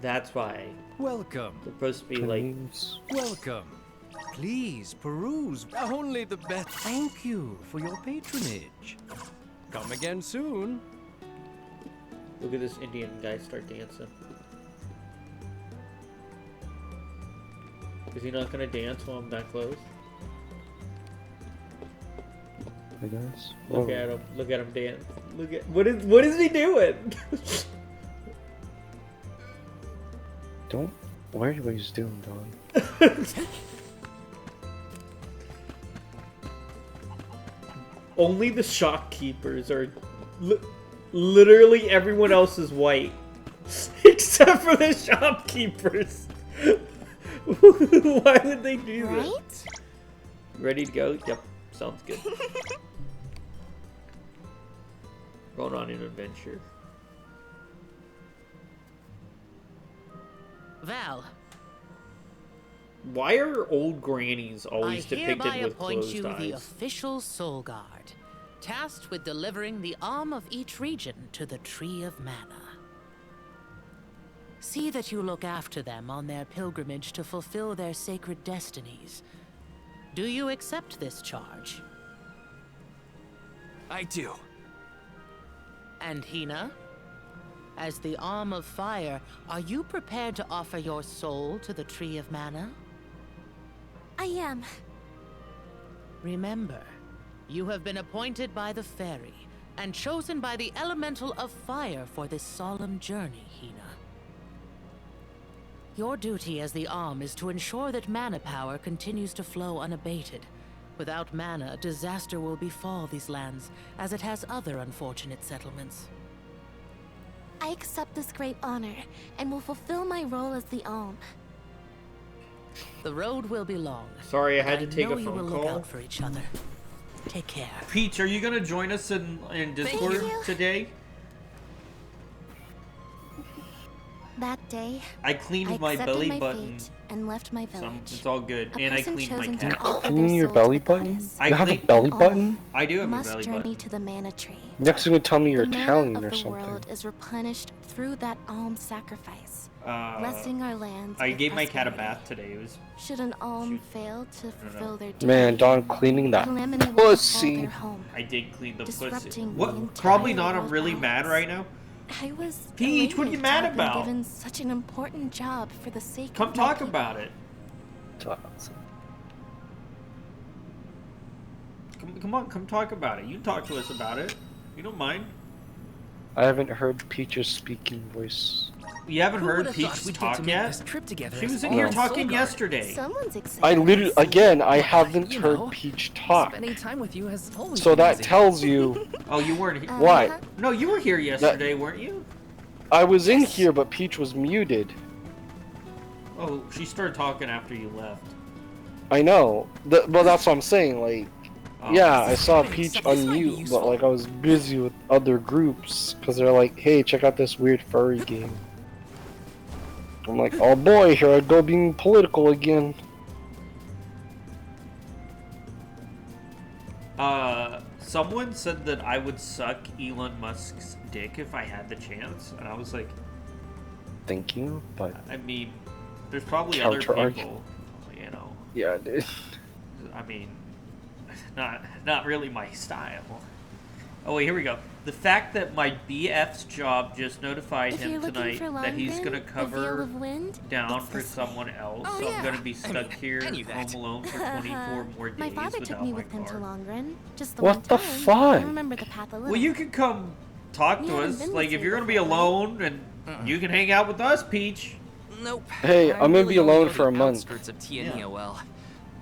that's why Welcome. they're supposed to be like. Names. Welcome. Please peruse only the best. Thank you for your patronage. Come again soon. Look at this Indian guy start dancing. Is he not gonna dance while I'm that close? I guess. Look Oh. at him! Look at him dance! Look at what is he doing? Don't worry what he's doing, Don. Only the shopkeepers are... literally everyone else is white. Except for the shopkeepers. Why would they do that? Right? Ready to go? Yep. Sounds good. Going on an adventure. Val, Why are old grannies always I depicted hereby with appoint closed you the eyes? official Soul Guard, tasked with delivering the arm of each region to the Tree of Mana. See that you look after them on their pilgrimage to fulfill their sacred destinies. Do you accept this charge? I do. And Hina? As the Arm of Fire, are you prepared to offer your soul to the Tree of Mana? I am. Remember, you have been appointed by the Fairy and chosen by the Elemental of Fire for this solemn journey, Hina. Your duty as the Arm is to ensure that mana power continues to flow unabated. Without mana, disaster will befall these lands, as it has other unfortunate settlements. I accept this great honor and will fulfill my role as the Alm. The road will be long. Sorry, I had to but take know a you phone will call. Look out for each other. Take care. Peach, are you gonna join us in Discord today? That day, I cleaned my accepted belly my button. fate and left my So village. it's all good. A And I person cleaned my chosen to cat. offer their Clean your soul to belly the button? goddess. You have a cleaned- belly All button? I do have a must belly journey button. to the mana tree. Next you're gonna tell me you're the Italian mana or of the something. world is replenished through that alm sacrifice, blessing our lands. I with gave my cat a prosperity. bath today. It was Should an alm fail to fulfill their duty, Man, Don cleaning that calamity will befall pussy. their home. I did clean the pussy. Disrupting the What? entire Probably not. I'm world really balance. mad right now. I was Peach, what are you elated mad to have been about? Given such an important job for the sake Come of my talk people. about it. Come on, come talk about it. You can talk to us about it. You don't mind. I haven't heard Peach's speaking voice. You haven't Who heard would've thought Peach we'd get talk to make yet? this trip together She as was in all here on talking Soul Guard? yesterday. Someone's I excited. literally, again, I haven't you heard know, Peach talk. Spending time with you has always So been that easy. tells you Oh, you weren't here. what? No, you were here yesterday, weren't you? I was in here, but Peach was muted. Oh, she started talking after you left. I know. Well, that's what I'm saying. Like, Oh. yeah, I saw Hey, Peach so this might be unmute, useful. but like I was busy with other groups because they're like, "Hey, check out this weird furry game." I'm like, "Oh boy, here I go being political again." Someone said that I would suck Elon Musk's dick if I had the chance, and I was like, Thank you, but I mean, there's probably other Counter-argue. people, you know. yeah, dude. I mean, not really my style. Oh wait, here we go. The fact that my BF's job just notified If him you're looking tonight for that he's London, gonna the cover Veil of Wind, down it's for this way. someone else, Oh, so yeah. I'm gonna be stuck here I knew that. home alone for 24 more days My father without took me my with him to car. Longren. Just the What one the time. fuck? I remember the path a little. Well, you can come talk We to haven't us. been Like, this if way you're gonna be before, right? alone, and you can hang out with us, Peach. Nope. Hey, I'm gonna really be only alone know for the a month. outskirts of Tia Yeah. Nia well.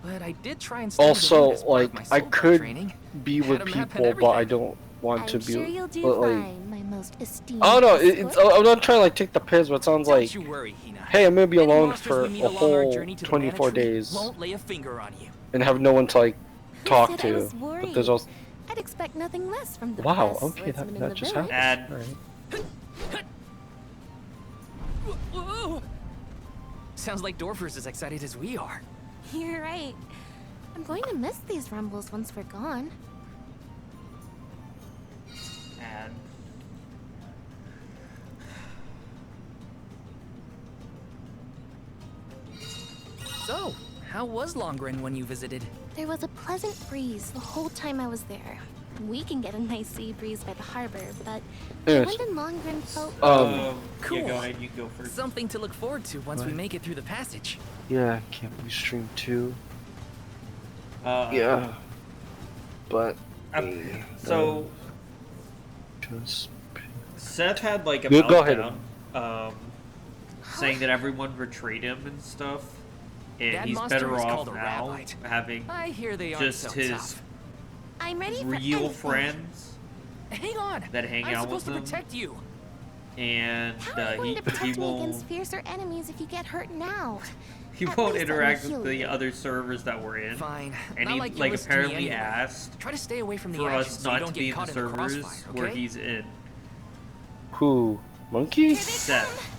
But I did try and study the Also, route as part of like, my I Soul Guard could training. be Had with a map and people, but I everything. don't want I'm to be. sure you'll do but, like, fine, my most esteemed. I don't know. It's escort. I'm not trying to like take the piss, but it sounds Don't like, you worry, Hina. hey, I'm gonna be Any alone monsters for we meet a along our whole journey to the 24 Mana Tree days Won't lay a finger on you. and have no one to like Who talk said I to. was But there's worried? also I'd expect nothing less from the wow. best Okay, swordsman in that the just village. happened. Add. Alright. Whoa. Sounds like Dorfer's as excited as we are. You're right. I'm going to miss these rumbles once we're gone. Add. So, how was Longren when you visited? There was a pleasant breeze the whole time I was there. We can get a nice sea breeze by the harbor, but the Yes. wind in Longren felt... Yeah, Cool. go ahead. You go first. Something to look forward to once we What? make it through the passage. Yeah, can't we stream 2? Uh, Yeah. But So just Seth had like a Go ahead. meltdown, saying that everyone betrayed him and stuff, and That he's monster better is off called a now rabite. having I hear they aren't just so his tough. I'm ready for real anything. friends Hang on. that hang I'm out with supposed to them. protect you. And How are you going to he protect me won't against fiercer enemies if you get hurt now? he At won't least let me interact with heal the you. other servers that we're in. Fine. And Not he like you like listen to me apparently anyway. asked Try to stay away from the for action us so you not don't to get be in the caught in the servers crossfire, where okay? he's in. Who? Monkey? Seth.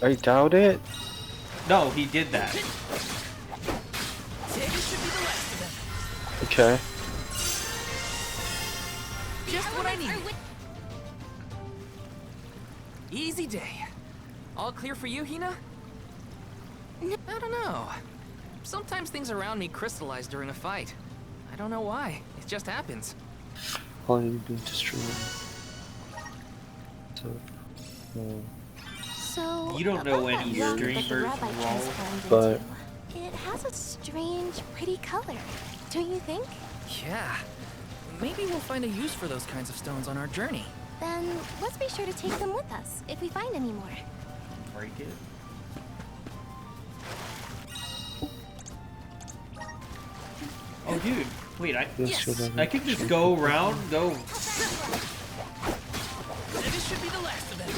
I doubt it. No, he did that. This should be the last of them. Okay. Just what I need. Easy day. All clear for you, Hina? I don't know. Sometimes things around me crystallize during a fight. I don't know why. It just happens. All you do to stream. So, You don't know about any that room that the streamers rabbi involved, transformed but into, it has a strange, pretty color. Don't you think? Yeah. Maybe we'll find a use for those kinds of stones on our journey. Then let's be sure to take them with us if we find any more. Break it. Oh, dude. Wait, I could just go around, go. This should be the last of them.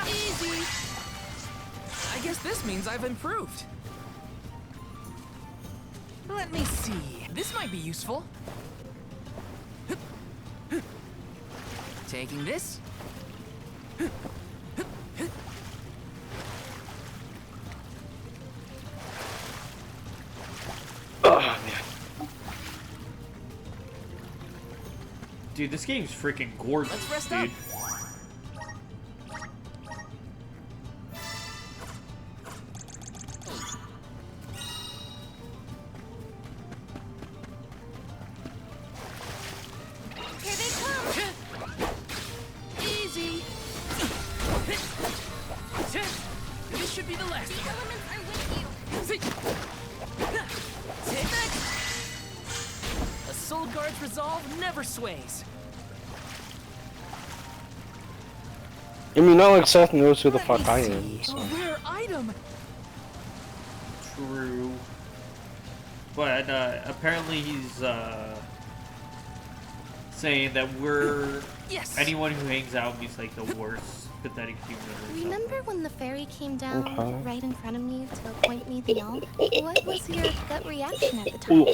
Easy. I guess this means I've improved. Let me see. This might be useful. Taking this. Oh man. Dude, this game's freaking gorgeous, Let's rest dude. up. Here they come! Easy. This should be the last. The elements are with you. Take that. A soul guard's resolve never sways. I mean, not like Seth knows who the fuck I Let me am. see. So. A rare item. True. But apparently he's saying that we're Yes. anyone who hangs out with me is like the worst pathetic human or something. Remember when the fairy came down Okay. right in front of me to appoint me the elm? What was your gut reaction at the time?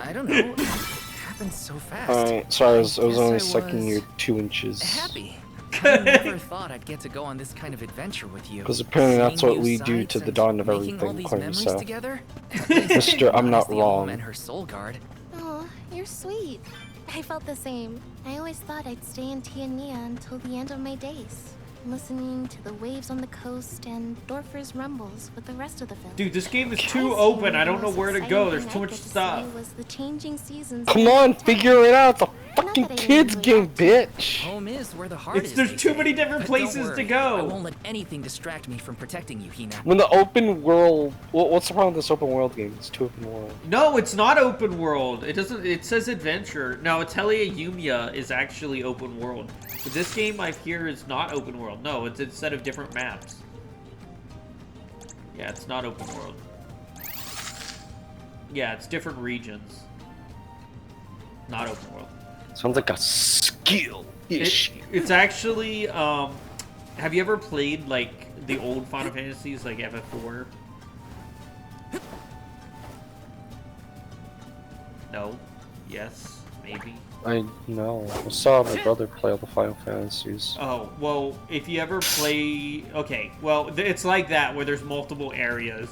I don't know. It happened so fast. Alright, sorry, I was guess only I sucking was your 2 inches. Happy. I never thought I'd get to go on this kind of adventure with you. Because apparently that's Seeing what new we do sights to the and dawn of making all everything, these according to memories Seth. together. Mister, I'm not As the Alm wrong. and her soul guard. Oh, you're sweet. I felt the same. I always thought I'd stay in Tiania until the end of my days, listening to the waves on the coast and Dorfer's rumbles with the rest of the village. Dude, this game is too open. I don't know where to go. There's too much stuff. Was the changing seasons. Come on, figure it out! It's a fucking kids game, bitch! Home is where the heart is. There's they too say. many different But don't places to worry, go. I won't let anything distract me from protecting you, Hina. When the open world... What's the problem with this open world game? It's too open world. No, it's not open world. It doesn't. It says adventure. Now, Atelier Yumia is actually open world. But this game I hear is not open world. No, it's a set of different maps. Yeah, it's not open world. Yeah, it's different regions. Not open world. Sounds like a skill issue. It's actually, have you ever played, like, the old Final Fantasies, like FF4? No? Yes? Maybe? I know. I saw my brother play all the Final Fantasies. Oh, well, if you ever play... Okay, well, it's like that, where there's multiple areas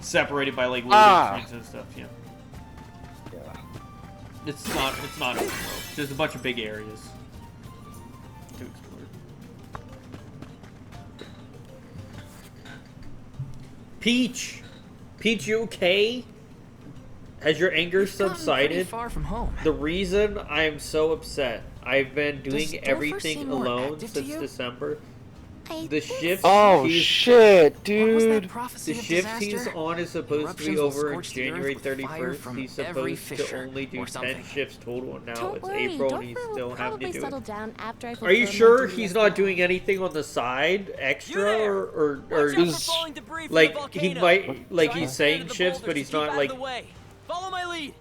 separated by, like, loading screens and stuff, yeah. It's not open world. There's a bunch of big areas to explore. Peach! Peach, you okay? Has your anger We've gotten pretty subsided? far from home. The reason I am so upset, I've been Does doing Dorfer everything seem more alone active to since you? December. I The think shift Oh he's, shit, What was that dude! prophecy the of shift he's disaster? on is supposed to be Eruptions will over on scorch the January earth with fire 31st. from He's every supposed to fissure only do or 10 something. shifts total. Now Don't it's worry, April and he's Dorfer still will having probably to do settle it. down after I Are you fulfill my sure duty he's as not well. doing anything on the side extra, or Watch out for is falling debris from like the he volcano. might like Try he's and stand saying to the shifts, but boulders he's to keep not out of like the way. Follow my lead.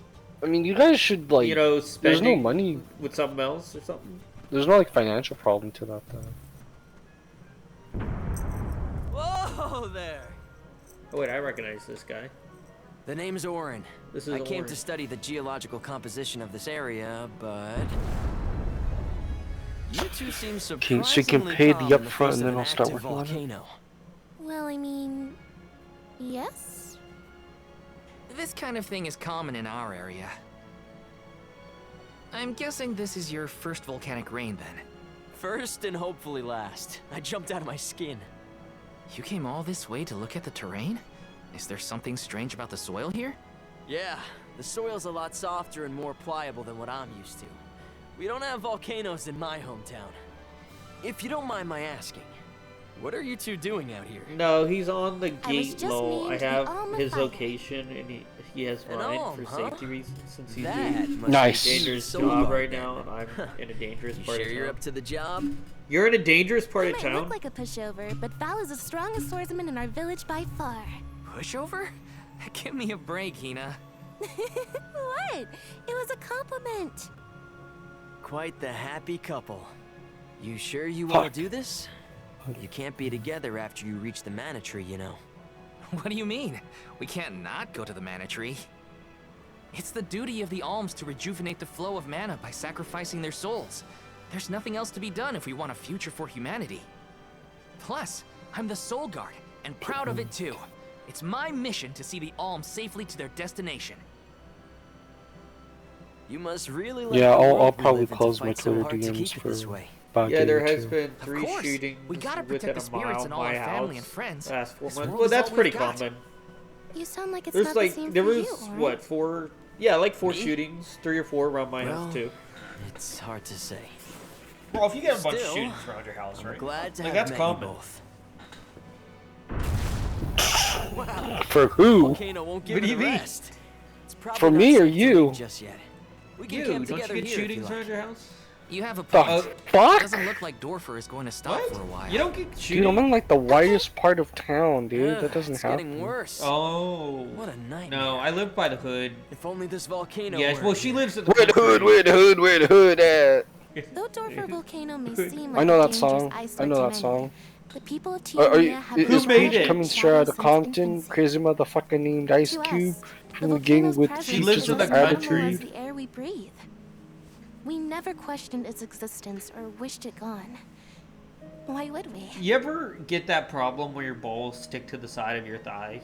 I mean, you guys should like. You know, there's spending no money. with something else or something. There's no like financial problem to that though. Whoa there. Oh wait, I recognize this guy. The name's Orin. This is I came Orin. to study the geological composition of this area, but you two seem surprisingly So you can pay the calm in the upfront face and of then an I'll start active working on it? volcano. Well, I mean, yes? This kind of thing is common in our area. I'm guessing this is your first volcanic rain then. First and hopefully last. I jumped out of my skin. You came all this way to look at the terrain? Is there something strange about the soil here? Yeah, the soil's a lot softer and more pliable than what I'm used to. We don't have volcanoes in my hometown. If you don't mind my asking, what are you two doing out here? No, he's on the I was gate just low. I named the have Alm of his Fire. location, and he has An mine alm, for huh? safety reasons since he's That doing must Nice. be a dangerous so job hard right then. now, and I'm in a dangerous You part sure of you're town. up to the job? You're in a dangerous part I of might town. look like a pushover, but Val is the strongest swordsman in our village by far. Pushover? Give me a break, Hina. What? It was a compliment. Quite the happy couple. You sure you Fuck. want to do this? You can't be together after you reach the mana tree, you know. What do you mean? We can't not go to the mana tree. It's the duty of the alms to rejuvenate the flow of mana by sacrificing their souls. There's nothing else to be done if we want a future for humanity. Plus, I'm the Soul Guard, and proud of it too. It's my mission to see the alms safely to their destination. You must really let Yeah, the I'll world we probably live in to close my fight so Twitter hard to DMs keep it for this way. about Yeah, there day has two. been Of 3 course, shootings we gotta within protect a the spirits mile and of all my our family house and friends. last 4 This months. world Well, is that's all pretty we've got. common. You sound like it's There's not like the same there for was you, Orin. what 4? Yeah, like 4 Me? shootings, 3 or 4 around my house Well, too. It's hard to say. Well, if you get a bunch of Still, shootings around your house, I'm right? glad to Like, have that's met common. you both. Wow, For who? volcano won't give What do it you a mean? rest. It's probably For not me or safe to you? leave just yet. We can You, camp don't you together get here if you shootings like. around your house? You have a The point. fuck? Doesn't look like Dorfer is going to stop What? for a while. You don't get Dude, shootings? I'm in like the whitest part of town, dude. Ugh, That doesn't it's happen. getting worse. Oh. What a nightmare. No, I live by the hood. If only this volcano Yes, were well, she here. lives in the Where the hood? country. Where the hood? Where the hood at? Though Dorfer Volcano may seem like I know a that dangerous song. eyesore I know to that many, song. the people of Are you, Tiamia have is been made Peach it? coming straight out of since Compton? infancy. Crazy motherfucker named Ice To Cube? us, From the the gang volcano's with presence She lives Peach's in the is as normal country. as the air we breathe. We never questioned its existence or wished it gone. Why would we? You ever get that problem where your balls stick to the side of your thigh?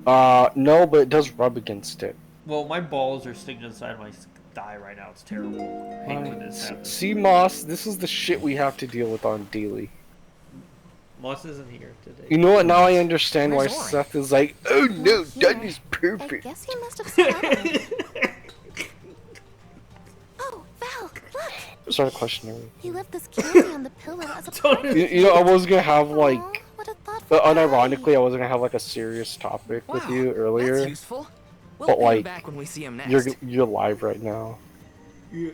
No, but it does rub against it. Well, my balls are sticking to the side of my thigh right now. It's terrible. I hate when this happens. See, Moss, this is the shit we have to deal with on daily. Moss isn't here today. You know what? Now I understand why Where's Orin? Seth is like, oh no, Here. that is I perfect. guess he must have scattered. Oh, Val, look! Start questioning. He left this candy on the pillow as a present. You know, I was gonna have like, Aw, what a thoughtful but guy. unironically, I was gonna have like a serious topic with Wow, you earlier. That's useful. We'll But, pay him like, back when we see him next. You're live right now. Yeah.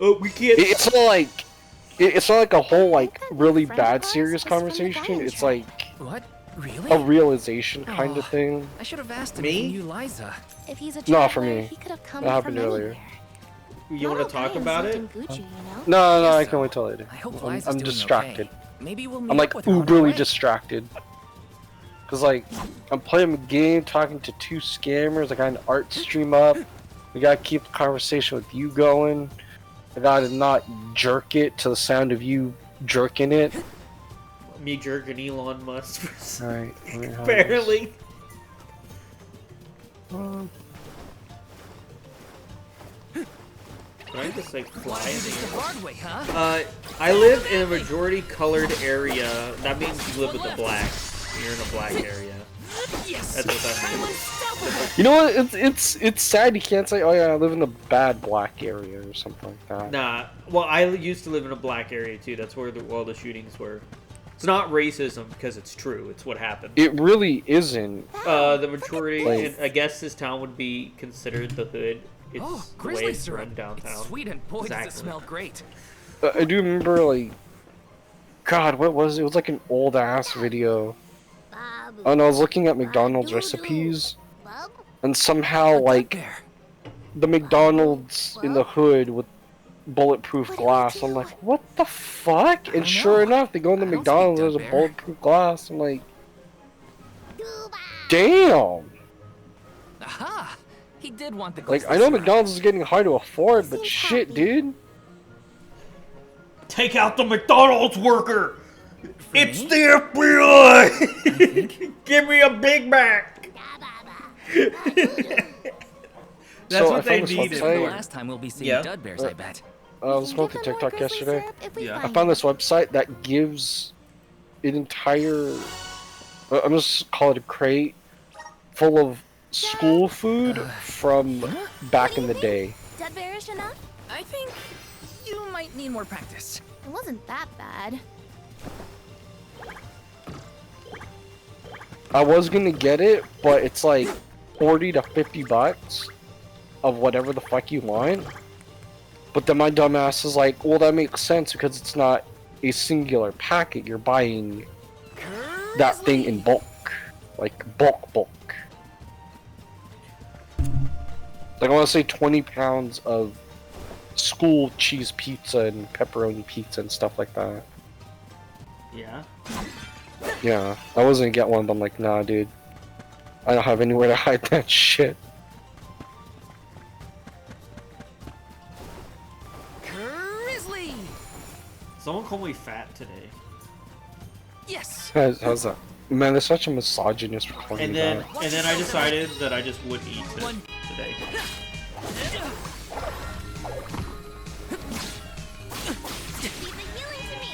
Oh, we can't. It's not like, it's not like a whole like that really friend of bad ours serious was from the conversation. diamond It's trap. like What? Really? a realization kind of Aw. thing. I should have asked him Me? if he knew Liza. If he's a No, for traveler, me. he could have come That happened from earlier. anywhere. You Not want to all talk diamonds about lived it? in Gucci, you know? No, Guess I so. can wait till later. I hope I'm Liza's doing distracted. okay. Maybe we'll meet I'm like up with her on our uberly way. distracted. Cause like I'm playing a game, talking to 2 scammers. I got an art stream up. We gotta keep the conversation with you going. I gotta not jerk it to the sound of you jerking it. Me jerking Elon Musk. Alright. Apparently. Can I just like fly in the The air? hard way, huh? I live in a majority colored area. That means you live with the blacks. You're in a black area. Yes. That's what that means. You know what? It's sad you can't say, oh yeah, I live in a bad black area or something like that. Nah. Well, I used to live in a black area too. That's where all the shootings were. It's not racism because it's true. It's what happened. It really isn't. The majority, Like- I guess this town would be considered the hood. It's Oh, the way grizzly it's run syrup. downtown. It's sweet and boy does Exactly. it smell great. I do remember like, God, what was it? It was like an old ass video. And I was looking at McDonald's recipes, and somehow like the McDonald's in the hood with bulletproof glass. I'm like, what the fuck? And sure enough, they go in the McDonald's, there's a bulletproof glass. I'm like, damn. Aha! He did want the Like, I know McDonald's is getting hard to afford, but shit, dude. Take out the McDonald's worker! It's the FBI! Give me a Big Mac! That's So what I they found this needed. website. The last time we'll be seeing Yeah. dud bears, I bet. I was smoking TikTok yesterday. Yeah. I found this website that gives an entire, I'm just call it a crate, full of school food from back in the day. Dead bearish enough? I think you might need more practice. It wasn't that bad. I was gonna get it, but it's like 40 to 50 bucks of whatever the fuck you want. But then my dumbass is like, well, that makes sense because it's not a singular packet. You're buying that thing in bulk. Like, bulk. Like, I want to say 20 pounds of school cheese pizza and pepperoni pizza and stuff like that. Yeah. Yeah, I was gonna get one, but I'm like, nah, dude. I don't have anywhere to hide that shit. Grizzly! Someone called me fat today. Yes! How's that? Man, there's such a misogynist for calling And me then, that. and then I decided that I just wouldn't eat it today.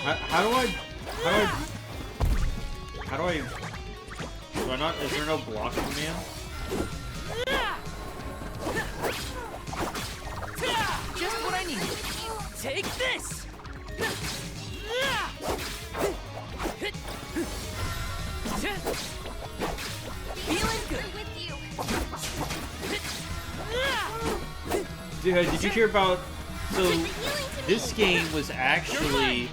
How do I do I not, is there no block command? Just what I need. Take this! Feeling good with you. Dude, did you hear about, so this game was actually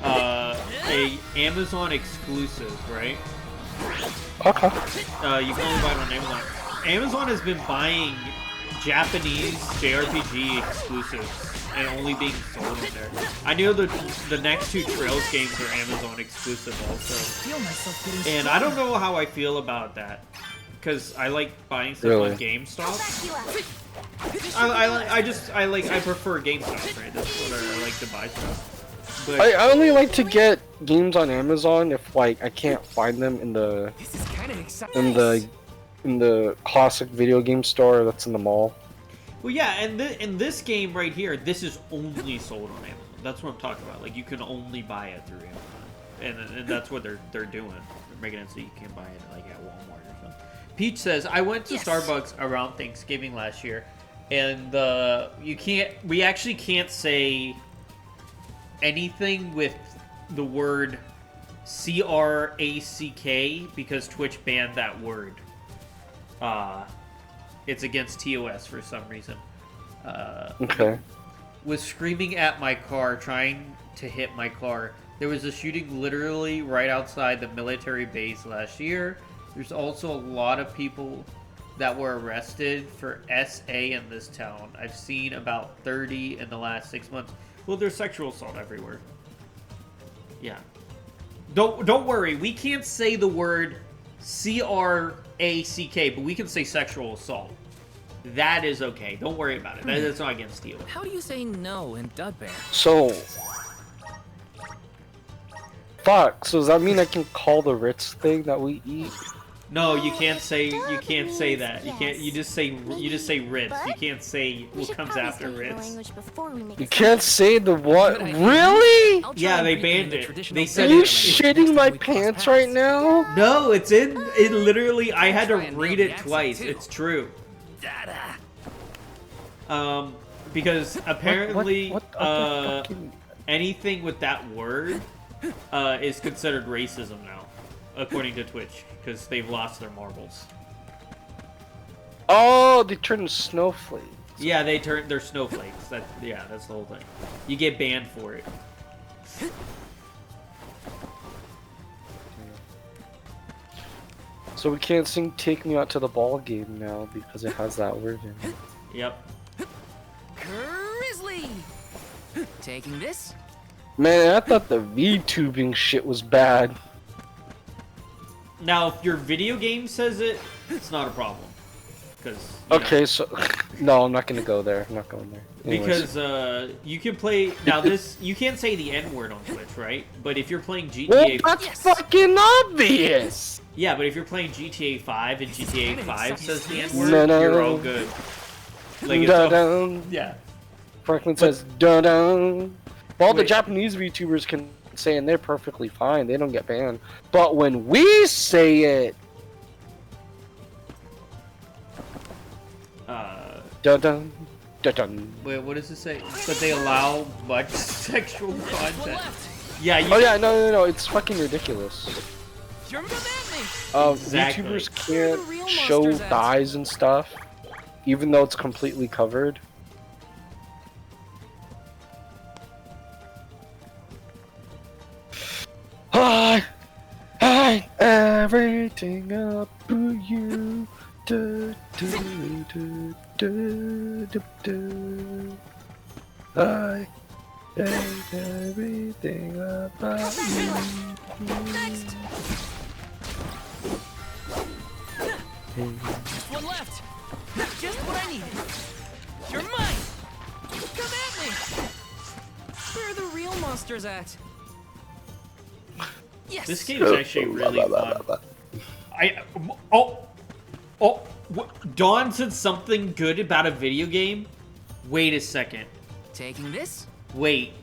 a Amazon exclusive, right? Okay. You can only buy it on Amazon. Amazon has been buying Japanese JRPG exclusives and only being sold on there. I know the next two Trails games are Amazon exclusive also. And I don't know how I feel about that. Because I like buying stuff Really? on GameStop. I prefer GameStop, right? That's what I like to buy stuff. But I only like to get games on Amazon if like I can't find them in the in the classic video game store that's in the mall. well, yeah, and in this game right here, this is only sold on Amazon. That's what I'm talking about. Like you can only buy it through Amazon, and that's what they're doing. They're making it so you can buy it like at Walmart or something. Peach says, I went to Starbucks around Thanksgiving last year, and we actually can't say anything with the word CRACK because Twitch banned that word. It's against TOS for some reason. Okay. Was screaming at my car, trying to hit my car. There was a shooting literally right outside the military base last year. There's also a lot of people that were arrested for SA in this town. I've seen about 30 in the last 6 months. Well, there's sexual assault everywhere. Yeah. Don't worry. We can't say the word CRACK, but we can say sexual assault. That is okay. Don't worry about it. That's not against you. How do you say no in Dud Bear? So, fuck. So does that mean I can call the Ritz thing that we eat? No, you can't say that. You can't. You just say Ritz. You can't say what comes after Ritz. You can't say the what? Really? Yeah, they banned it. They said Are you it. shitting my pants right now? No, it's in. It literally. I had to read it twice. It's true. Because apparently, anything with that word is considered racism now, according to Twitch, because they've lost their marbles. Oh, they turned snowflakes. Yeah, they're snowflakes. That's the whole thing. You get banned for it. So we can't sing "Take Me Out to the Ball Game" now because it has that word in it. Yep. Grizzly! Taking this? Man, I thought the VTubing shit was bad. Now, if your video game says it, it's not a problem. Because Okay, so no, I'm not gonna go there. I'm not going there. Anyways. Because you can play now. You can't say the N word on Twitch, right? But if you're playing Well, GTA, that's fucking obvious. yeah. But if you're playing GTA 5 and GTA 5 says the N word, No. you're all good. Like it's all, yeah. Franklin says dun dun. All the Wait. Japanese VTubers can say, and they're perfectly fine. They don't get banned. But when we say it, dun dun dun dun. Wait, what does it say? But they allow much sexual content. Yeah. Oh yeah, no. It's fucking ridiculous. You're mad at me. Exactly. VTubers can't show thighs and stuff, even though it's completely covered. Hi, everything up to you. Do, do, do, do, do, do. I hate everything about you. Next. Just one left. Just what I needed. You're mine. Come at me. Where are the real monsters at? Yes. This game is actually really fun. Dawn said something good about a video game. Wait a second. Taking this? Wait.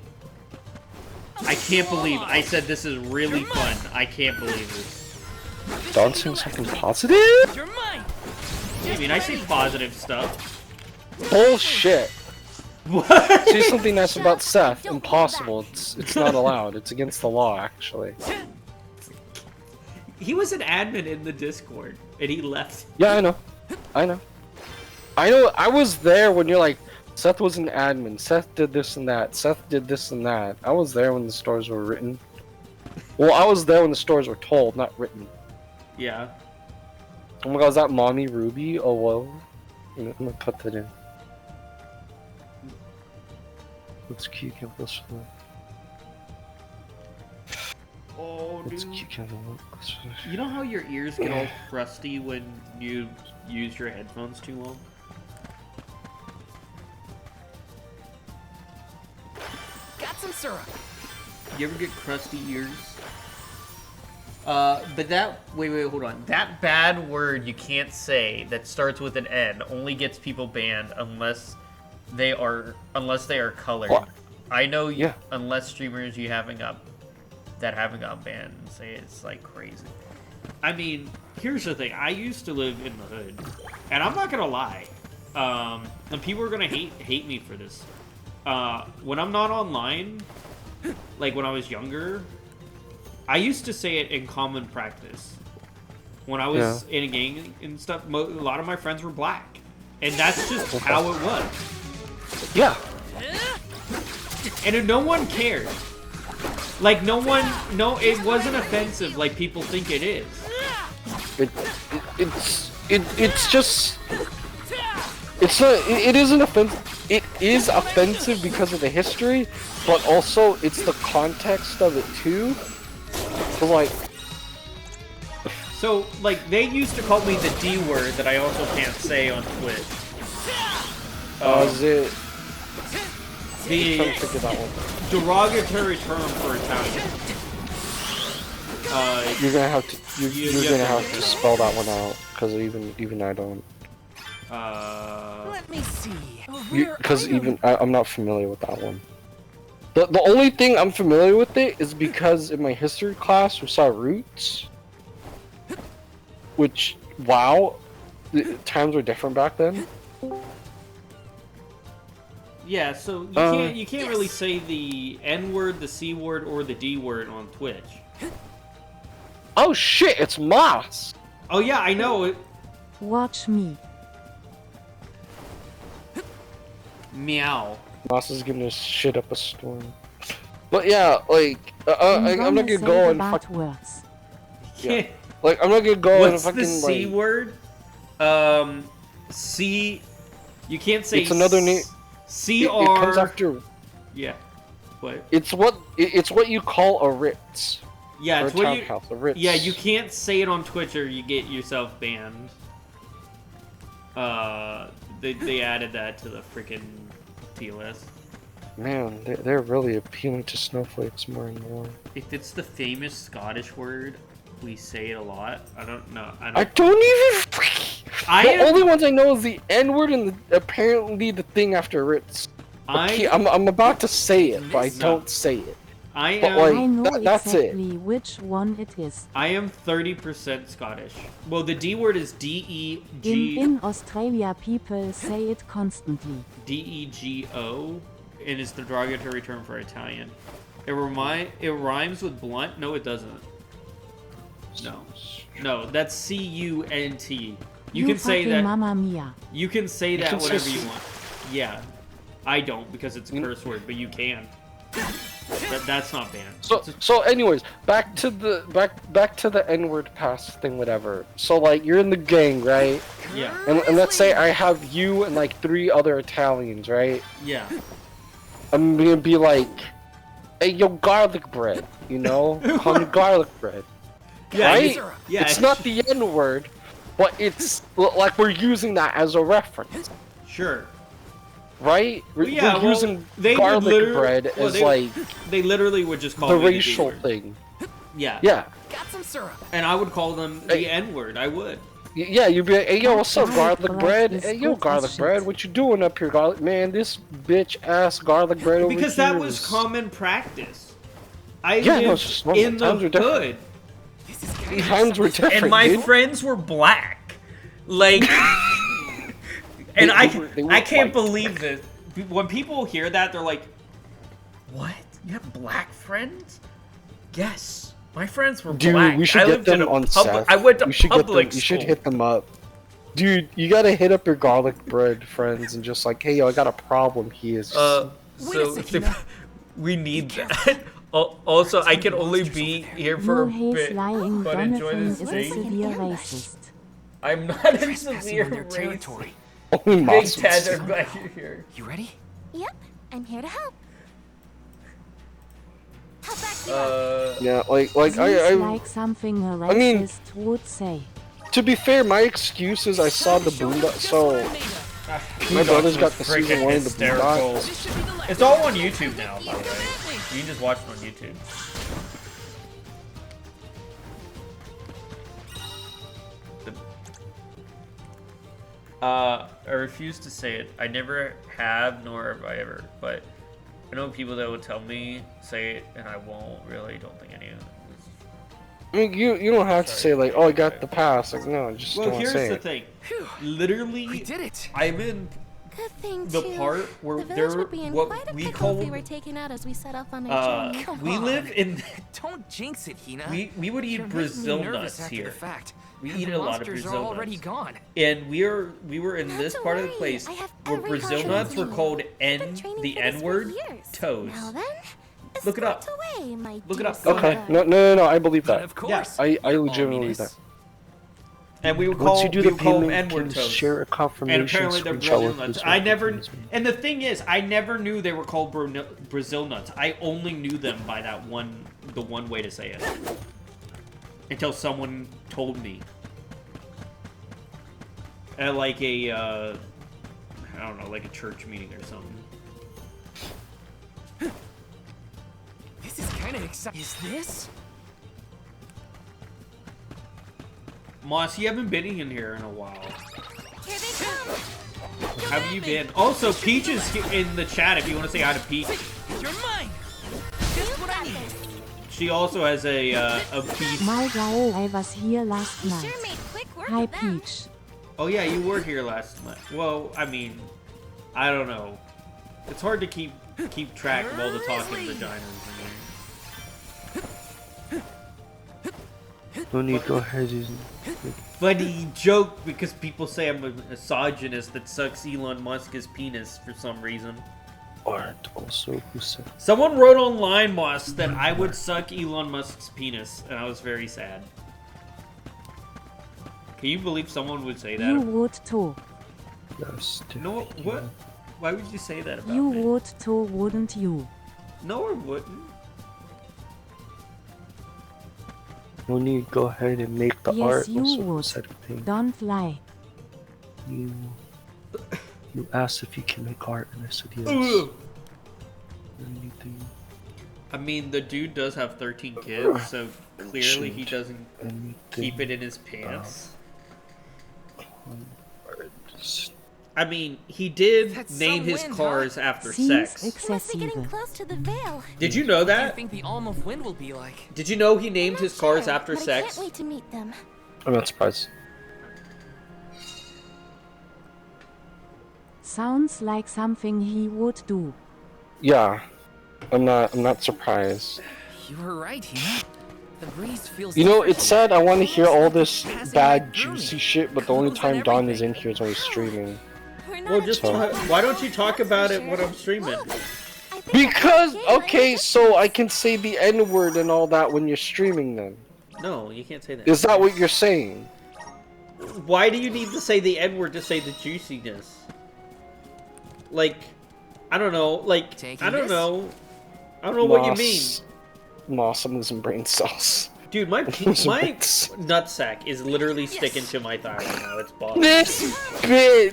I can't believe I said this is really fun. I can't believe this. Dawn saying something positive? You're mine. I mean, I say positive stuff. Bullshit. What? Say something nice about Seth. Impossible. It's not allowed. It's against the law, actually. He was an admin in the Discord, and he left. Yeah, I know. I was there when you're like, Seth was an admin. Seth did this and that. Seth did this and that. I was there when the stories were written. Well, I was there when the stories were told, not written. Yeah. Oh my god, is that Mommy Ruby? Oh, well. I'm gonna put that in. Let's keep this one. Oh, Let's dude. keep You know how your ears get all crusty when you use your headphones too long? Got some syrup. You ever get crusty ears? But that... Wait, hold on. That bad word you can't say that starts with an N only gets people banned unless they are colored. What? I know Yeah. unless streamers you haven't got banned and say it's like crazy. I mean, here's the thing. I used to live in the hood, and I'm not gonna lie. And people are gonna hate me for this. When I'm not online, like when I was younger, I used to say it in common practice. When I was in a gang and stuff, a lot of my friends were black, and that's just how it was. Yeah. And no one cared. Like it wasn't offensive like people think it is. It's just, it's not, it isn't offensive. It is offensive because of the history, but also it's the context of it too. So like, so like they used to call me the D word that I also can't say on Twitch. is it? The derogatory term for Italian. You're gonna have to you're gonna have to spell that one out because even I don't. Let me see. Because even I'm not familiar with that one. The only thing I'm familiar with it is because in my history class we saw roots, which wow, times were different back then. Yeah, so you can't really say the N word, the C word, or the D word on Twitch. Oh shit, it's Moss. Oh yeah, I know it. Watch me. Meow. Moss is giving us shit up a storm. But yeah, like I'm not gonna go and fuck. Yeah. Like, I'm not gonna go and What's fucking, the C like... word? C... You can't say... It's another name. CR... It comes after... Yeah. What? It's what you call a Ritz. Yeah, or it's a what you... townhouse, a Ritz. Yeah, you can't say it on Twitch or you get yourself banned. They added that to the freaking TLS. Man, they're really appealing to snowflakes more and more. If it's the famous Scottish word, we say it a lot. I don't know. I don't even... The only ones I know is the N-word and apparently the thing after Ritz. I'm about to say it, but I don't say it. I know that's exactly which one it is. I am 30% Scottish. Well, the D word is D-E-G... In Australia, people say it constantly. D-E-G-O, and it's the derogatory term for Italian. It rhymes with blunt? No, it doesn't. No, that's C-U-N-T. You can say that. Mamma mia. You can say that whatever you want. Yeah. I don't because it's a curse word, but you can. That's not banned. So anyways, back to the N-word pass thing, whatever. So like you're in the gang, right? Yeah. And let's say I have you and like 3 other Italians, right? Yeah. I'm gonna be like, hey, yo, garlic bread, you know? Call me garlic bread. Yeah, right? Yeah. It's not the N-word, but it's like we're using that as a reference. Sure. Right? We're using they garlic bread as like... They literally would just call the me racial thing. Yeah. Yeah. Got some syrup. And I would call them the N-word. I would. Yeah, you'd be like, hey, yo, what's up, garlic bread? Hey, yo, garlic bread, what you doing up here, garlic? Man, this bitch-ass garlic bread over here. Because that was common practice. I no, lived in the hood. Times were different, and my dude. friends were black. Like... And I can't believe this. When people hear that, they're like, what? You have black friends? Yes. My friends were black. Dude, we should get them on Seth. I went to public school. You should hit them up. Dude, you gotta hit up your garlic bread friends and just like, hey, yo, I got a problem here. So, we need that. Also, I can only be here for a bit, but enjoy this thing. I'm not in severe racist. Big Ted, I'm glad you're here. You ready? Yep, I'm here to help. Yeah, like something a I mean, racist would say. To be fair, my excuse is I saw the Boondocks, so my brother's got the season 1 of the Boondocks. It's all on YouTube now, by the way. You can just watch it on YouTube. I refuse to say it. I never have, nor have I ever, but I know people that would tell me say it, and I won't. Really, don't think any of it. I mean, you don't have to say like, oh, I got the pass. Like, no, just don't say it. Well, here's the thing. Literally, we did it. I'm in the part where what we call we were taken out as we set off on our journey. We live in. Don't jinx it, Hina. We would eat Brazil nuts here. We eat a lot of Brazil nuts. Already gone. And we were in this part of the place where Brazil nuts were called the N-word toes. Look it up. Look it up. Okay. No. I believe that. Of course. I legitimately believe that. And we would Once call you do the them payment, N-word can toes. share a confirmation And apparently they're Brazil nuts. I never. And the thing is, I never knew they were called Brazil nuts. I only knew them by the one way to say it. Until someone told me. At like a, I don't know, like a church meeting or something. This is kind of exciting. Is this? Moss, you haven't been in here in a while. Here they come. How have you been? Also, Peach is in the chat if you want to say hi to Peach. You're mine. Just what I need. She also has a piece. My guy, I was here last night. Hi, Peach. Oh yeah, you were here last night. Well, I mean, I don't know. It's hard to keep track of all the talking vaginas in here. No need, go ahead. Funny joke because people say I'm a misogynist that sucks Elon Musk's penis for some reason. Art also who said. Someone wrote online, Moss, that I would suck Elon Musk's penis, and I was very sad. Can you believe someone would say that? You would too. Yes. No, what? Why would you say that about You me? would too, wouldn't you? No, I wouldn't. No need. Go ahead and make the Yes, art. you What's the would. set of thing? Don't lie. You asked if you can make art, and I said yes. Anything. I mean, the dude does have 13 kids, so clearly he doesn't keep it in his pants. I mean, he did name his cars after sex. Must be getting close to the veil. Did you know What do you that? think the Alm of Wind will be like? Did you know he named his cars after but I sex? can't wait to meet them. I'm not surprised. Sounds like something he would do. Yeah, I'm not surprised. You were right, Hina. The breeze feels. You know, it's sad. I want to hear all this bad, juicy shit, but the only time Don is in here is when he's streaming. Well, just why don't you talk about it when I'm streaming? Because okay, so I can say the N-word and all that when you're streaming. Then No, you can't say that. is that what you're saying? Why do you need to say the N-word to say the juiciness? Like, I don't know. Like, I don't know. I don't know what you mean. Moss, I'm losing brain cells. Dude, my nutsack is literally sticking to my thigh right now. It's bothering me.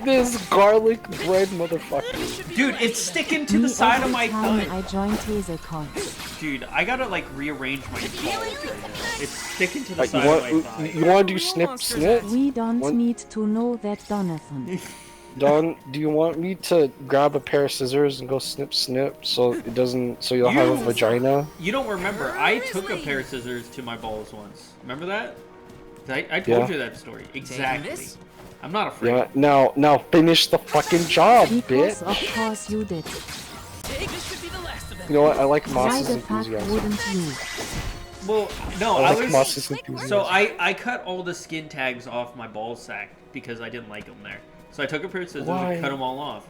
This garlic bread motherfucker. Dude, it's sticking to the side of my thigh. I joined Taser cons. Dude, I gotta like rearrange my balls right now. It's sticking to the side you of my thigh. You want to do snip snip? We don't need to know that, Donathan. Don, do you want me to grab a pair of scissors and go snip snip so it doesn't, so you'll have a vagina? You don't remember? I took a pair of scissors to my balls once. Remember that? I told you that story exactly. I'm not afraid. Yeah. Now finish the fucking job, Because bitch. of course you did. You know what? I like Why Moss's the fuck enthusiasm. wouldn't you? Well, no, I I like was. Moss's enthusiasm. So I cut all the skin tags off my ball sack because I didn't like them there. So I took a pair of scissors Why? and cut them all off.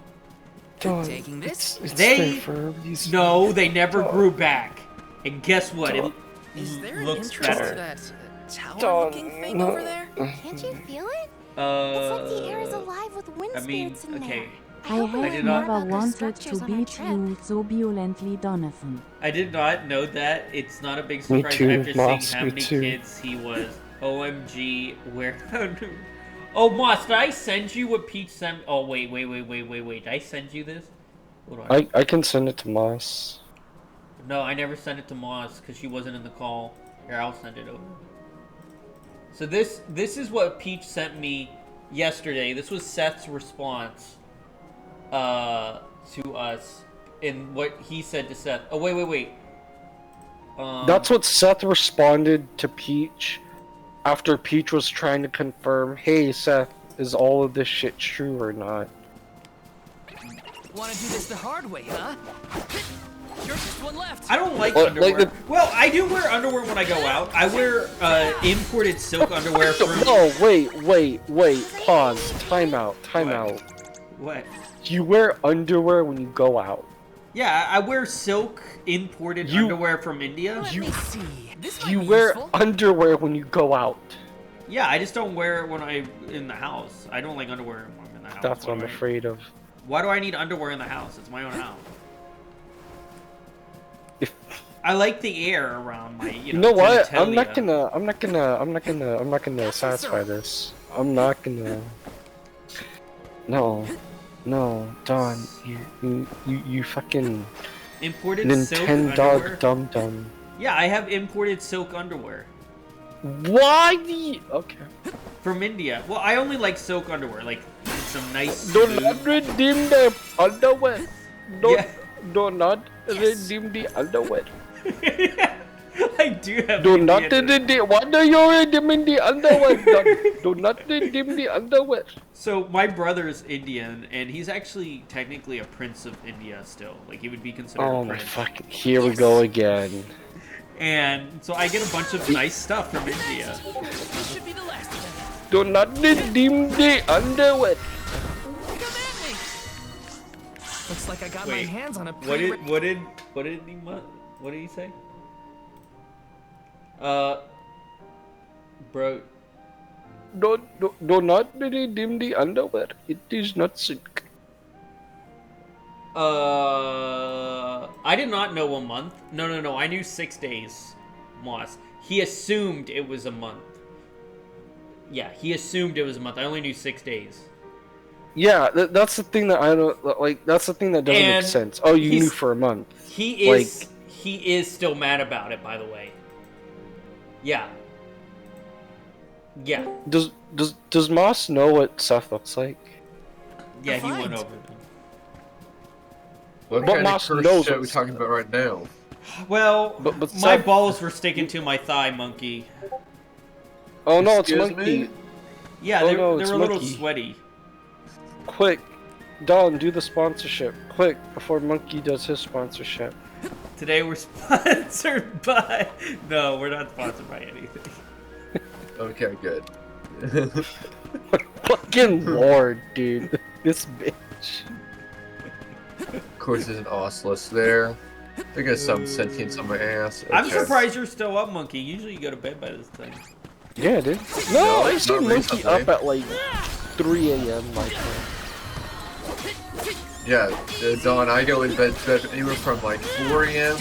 Don, Taking this? it's They there for a reason. no, they never grew back. And guess what? It Is there an looks entrance better. to that tower-looking thing over there? Can't you feel it? It's like the air is alive with wind I mean, spirits in okay. there. I have never wanted to beat you so violently, Donathan. I did not know that. It's not a big Me surprise too, after Moss, seeing how me many too. kids he was. OMG, where? Oh, Moss, did I send you what Peach sent? Oh, wait. Did I send you this? Hold on. I can send it to Moss. No, I never sent it to Moss because she wasn't in the call. Here, I'll send it over. So this is what Peach sent me yesterday. This was Seth's response to us in what he said to Seth. Oh, wait. That's what Seth responded to Peach after Peach was trying to confirm, hey Seth, is all of this shit true or not? Want to do this the hard way, huh? You're just one left. I don't like Well, underwear. like Well, I do wear underwear when I go out. I wear imported silk underwear from... No, wait, pause, time out. What? You wear underwear when you go out. Yeah, I wear silk imported underwear from India. You wear underwear when you go out. Yeah, I just don't wear it when I'm in the house. I don't like underwear when I'm in the house. That's what I'm afraid of. Why do I need underwear in the house? It's my own house. I like the air around my, You know what? I'm not genitalia. gonna satisfy this. I'm not gonna. No, Don, you fucking Imported silk Nintendo underwear? dum dum. Yeah, I have imported silk underwear. Why do you... Okay. From India. Well, I only like silk underwear, like some nice. Do smooth- not redeem the underwear. Yeah. Do not redeem the underwear. I do have. Do not Indian- redeem. What are you redeeming the underwear? Do not redeem the underwear. So my brother's Indian, and he's actually technically a prince of India still. Like he would be considered Oh a my prince. fucking... Here we go again. And so I get a bunch of nice stuff from India. Do not redeem the underwear. Looks like I got Wait, my hands on a what did he say? Bro, do not redeem the underwear. It is not silk. I did not know a month. No. I knew 6 days, Moss. He assumed it was a month. Yeah, he assumed it was a month. I only knew 6 days. Yeah, that's the thing that I don't like. That's the thing that doesn't make sense. Oh, you knew for a month. He is still mad about it, by the way. Yeah. Yeah. Does Moss know what Seth looks like? Yeah, he went over them. What But kind Moss of knows cursed shit are we what's- talking about right now? Well, but my Seth- balls were sticking to my thigh, Monkey. Oh no, it's Excuse Monkey. me? Yeah, Oh, they no, were it's a little Monkey. sweaty. Quick, Don, do the sponsorship. Quick, before Monkey does his sponsorship. Today we're sponsored by... No, we're not sponsored by anything. Okay, good. Fucking lord, dude. This bitch. Of course, there's an Ocelus there. They got some sentience on my ass. I'm Okay. surprised you're still up, Monkey. Usually you go to bed by this time. Yeah, dude. No, I not see Monkey recently. up at like 3 a.m. my time. Yeah, Dawn, I go in bed anywhere from like 4 a.m.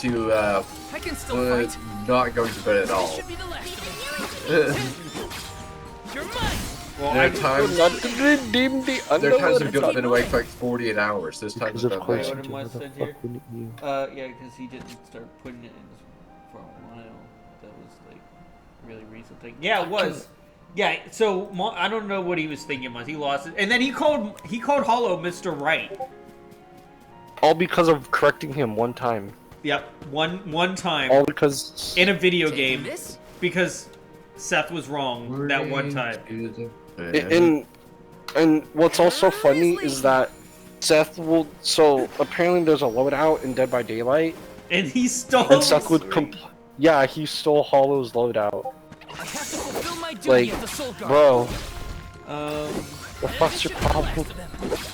to I can still fight. not going to bed at all. Should be the last of it. You're mine. Well, There I are times, Not to redeem the there are times underwear. I've been awake for like 48 hours. There's times Because of I've course been What you am I do. Who the said fuck here? wouldn't you? Yeah, because he didn't start putting it in for a while. That was like really recent thing. Yeah, it was. Yeah, so I don't know what he was thinking was. He lost it, and then he called Hollow Mr. Right. All because of correcting him one time. Yep, one time All because in a video Taking game this? because Seth was wrong that one time. and what's also funny is that Seth will. So apparently there's a loadout in Dead by Daylight, And he stole. and Seth would Yeah, he stole Hollow's loadout. I have to fulfill my duty Like, as the soul guard. bro, Um, the fuck's your problem?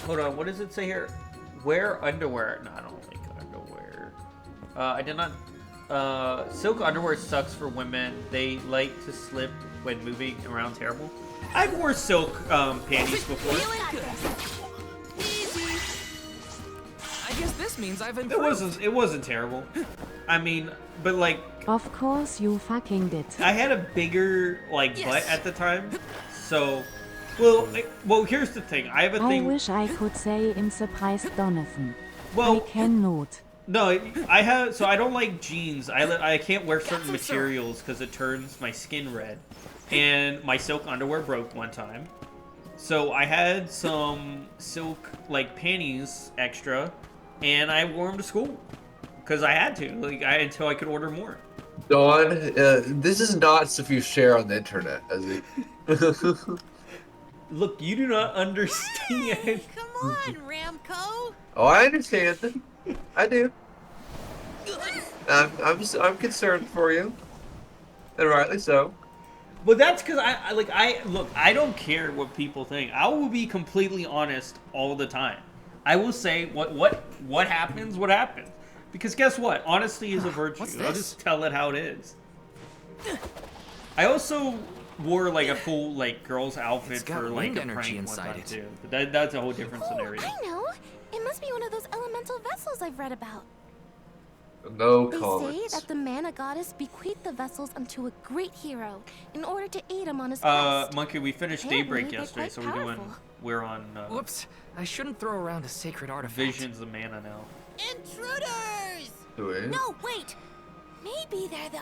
hold on. What does it say here? Wear underwear. No, I don't like underwear. I did not. Silk underwear sucks for women. They like to slip when moving around terrible. I've wore silk panties before. I guess this means I've improved. It wasn't terrible. I mean, but like Of course you fucking did. I had a bigger butt at the time, so well here's the thing. I have a I thing. wish I could say I'm surprised, Donathan. Well, I cannot. No, I have. So I don't like jeans. I can't wear certain materials because it turns my skin red, and my silk underwear broke one time. So I had some silk panties extra, and I wore them to school because I had to. Until I could order more. Dawn, this is not stuff you share on the internet, is it? Look, you do not understand. Come on, Ramco. Oh, I understand. I do. I'm concerned for you, and rightly so. But that's because I don't care what people think. I will be completely honest all the time. I will say what happens, what happens. Because guess what? Honesty is a virtue. I'll just tell it how it is. I also wore a full girl's outfit for a wind prank energy one inside time it. too. But that's a whole different scenario. I know. It must be one of those elemental vessels I've read about. No They say comments. that the mana goddess bequeathed the vessels unto a great hero in order to aid him on his quest. Monkey, we finished Apparently, Daybreak they're yesterday, quite so powerful. we're on Whoops! I shouldn't throw around a sacred artifact. Visions of Mana now. Intruders! Wait. No, wait. Maybe they're the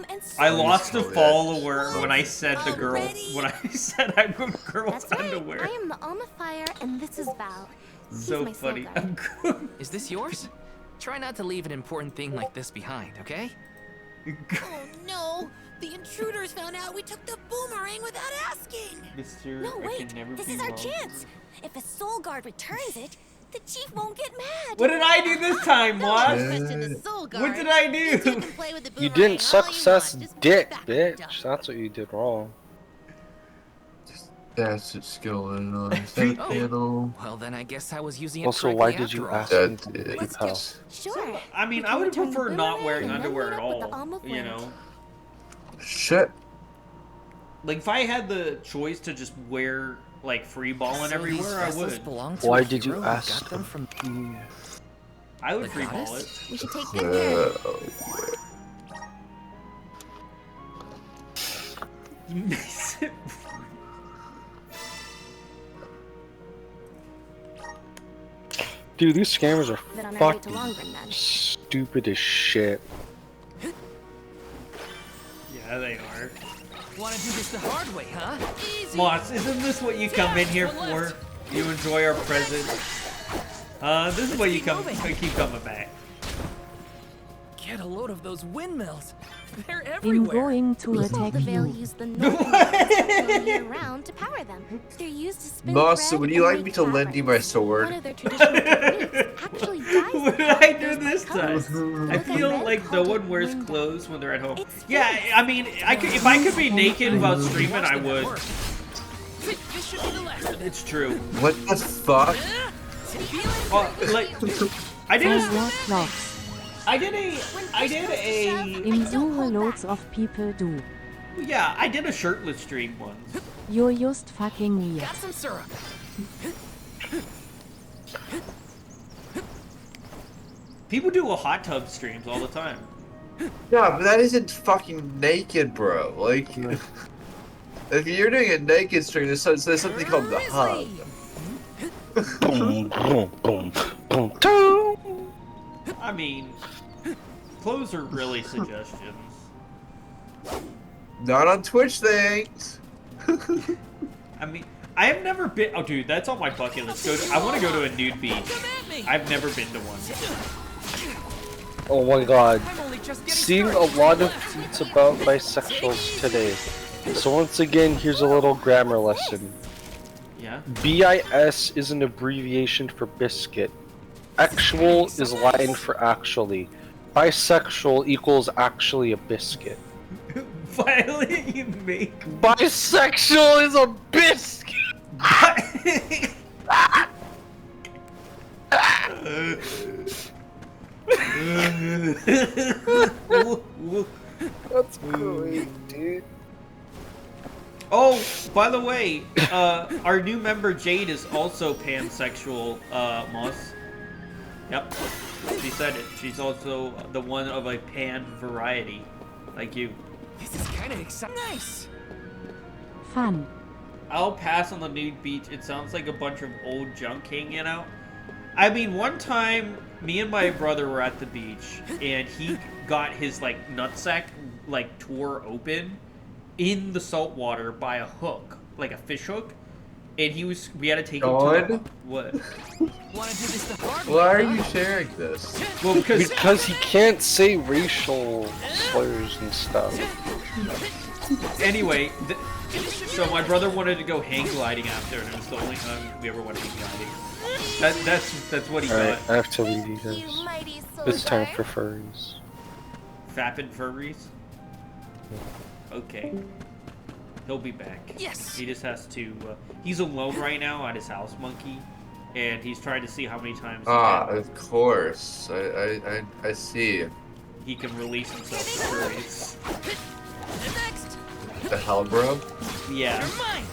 and I lost a Oh, yeah. follower when I said the girl. Already? When I said I wrote girls' That's right. underwear. I am the Alma Fire, and this is Val. He's So my soul funny. guide. Is this yours? Try not to leave an important thing like this behind, okay? Oh no! The intruders found out we took the boomerang without asking! Mr. No, I wait. can never This be is our wrong. chance. If a soul guard returns it, the chief won't get mad. What did I do this time, Moss? Question the soul guard. What did I You do? can play with the You boomerang didn't suck all you Seth's want, just dick, back it up. bitch. That's what you did wrong. That's what's going on. Is that Oh. panel? Well, then I guess I was using it Also, correctly why did you after all. ask him to That keep is- house? Sure. I mean, You I can would return the prefer not boomerang wearing and then underwear meet at up with the all. Alma You Flame. know. Shit. Like, if I had the choice to just wear, like, free balling everywhere, I would. Why did you ask them from? I would free ball it. We should take good care. You miss it. Dude, these scammers are Then on our way to fucking Longburn, then. stupid as shit. Yeah, they are. Want to do this the hard way, huh? Easy. Moss, isn't this what you come in here for? You enjoy our presence. This is what you keep coming back. Get a load of those windmills. They're I'm everywhere. going to The attack Veil you. used the northern lights year-round to power them. They're used to spin Boss, thread would you and like me make to lend you my fabrics. sword? One of their traditional techniques actually dyes What the did I colors do this time? I Look at feel red like no called one wears window. clothes when they're at home. It's Yeah, I mean, if I could be naked while streaming, I would. This should be the last of it. It's true. What the fuck? Like, I did For what clocks? I did a In Suche loads of people do. yeah, I did a shirtless stream once. You're just fucking weird. Got some syrup. People do a hot tub streams all the time. Yeah, but that isn't fucking naked, bro. Like, if you're doing a naked stream, there's something called the hub. Boom, boom, boom, boom, boom. I mean, clothes are really suggestions. Not on Twitch things. I mean, I have never been. Oh, dude, that's on my bucket list. I want to go to a nude beach. I've never been to one. Oh my god. I'm only just getting Seeing a started. lot of tweets about bisexuals today. So once again, here's a little grammar lesson. Yeah. BIS is an abbreviation for biscuit. Actual is Latin for actually. Bisexual equals actually a biscuit. Violet, you make. Bisexual is a biscuit! That's great, dude. Oh, by the way, our new member Jade is also pansexual, Moss. Yep, she said it. She's also the one of a pan variety, like you. This is kind of exciting. Nice. Fun. I'll pass on the nude beach. It sounds like a bunch of old junk hanging out. I mean, one time, me and my brother were at the beach, and he got his, like, nutsack, like, tore open in the salt water by a hook, like a fish hook, and we had to take him to the... What? Want to do this the hard way? Why are you sharing this? Well, because he can't say racial slurs and stuff. Anyway, so my brother wanted to go hang gliding after, and it was the only time we ever went hang gliding. That's what he Alright, got. I have to leave you guys. It's time for furries. Fappin' furries? Okay. He'll be back. Yes! He just has to, he's alone right now at his house, Monkey. And he's trying to see how many times Of course. I see. he can release himself to furries. Next. The hell, bro? Yeah. You're mine.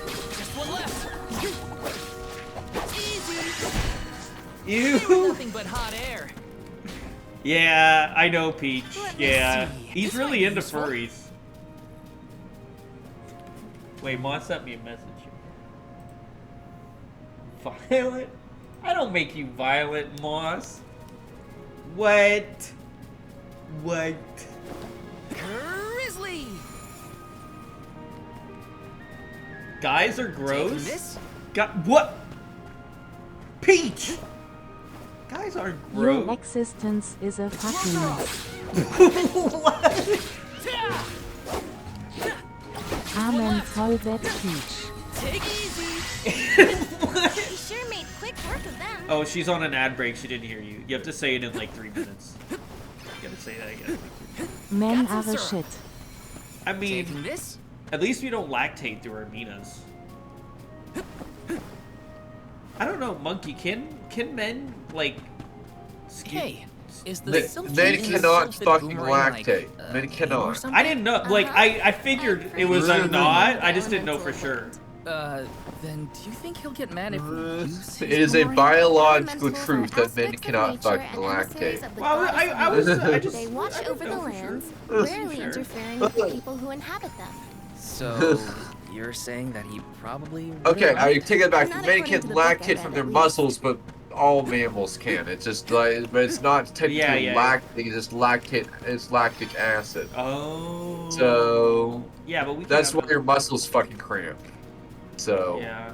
Just one left. Easy. Ew! Nothing but hot air. Yeah, I know, Peach. Yeah. see. He's This really might be into useful. furries. Wait, Moss sent me a message. Violet? I don't make you Violet, Moss. What? What? Grizzly. Guys are Taking gross? this? What? Peach! Guys aren't Your gross. existence is a fucking mess. Amen, voll that Peach. Take easy. He sure made quick work of them. Oh, she's on an ad break. She didn't hear you. You have to say it in like 3 minutes. You gotta say that again. Men Got some are syrup. shit. I mean, Taking this? at least we don't lactate through our minas. I don't know, Monkey. Can men like Hey, Is the Men silky cannot self-fed fucking boomerang, lactate. Men or cannot. something? I didn't know. Like, I figured it was a not. I just didn't know for sure. Then do you think he'll get mad if we use his It is a boomerang? biological truth that men cannot fucking lactate. Well, I just. They watch I over didn't the know for lands, sure. rarely Sure. interfering with the people who inhabit them. So you're saying that he probably Okay, I right? take it back. Not Men according can to the book I lactate read, from their at least. muscles, but all mammals can. It's just like, but it's not technically Yeah. lactate. It's just lactate. It's lactic acid. Oh. So Yeah, but we. that's can why your muscles fucking cramp. So Yeah.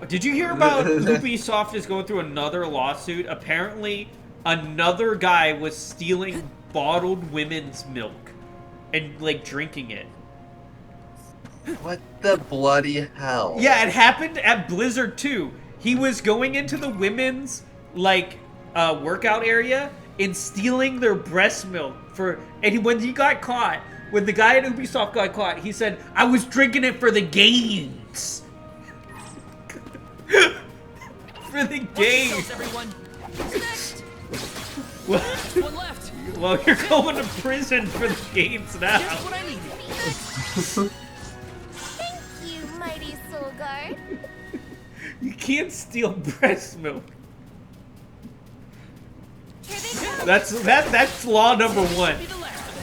Did you hear about Ubisoft is going through another lawsuit? Apparently, another guy was stealing bottled women's milk and like drinking it. what the bloody hell? Yeah, it happened at Blizzard 2. He was going into the women's like workout area and stealing their breast milk when he got caught, when the guy at Ubisoft got caught, he said, "I was drinking it for the gains." For the gains. Everyone. Next. Well, One left. well, you're going to prison for the gains now. Just what I needed. Thank you, mighty soul guard. You can't steal breast milk. Here they come. That's law number 1. Be the last of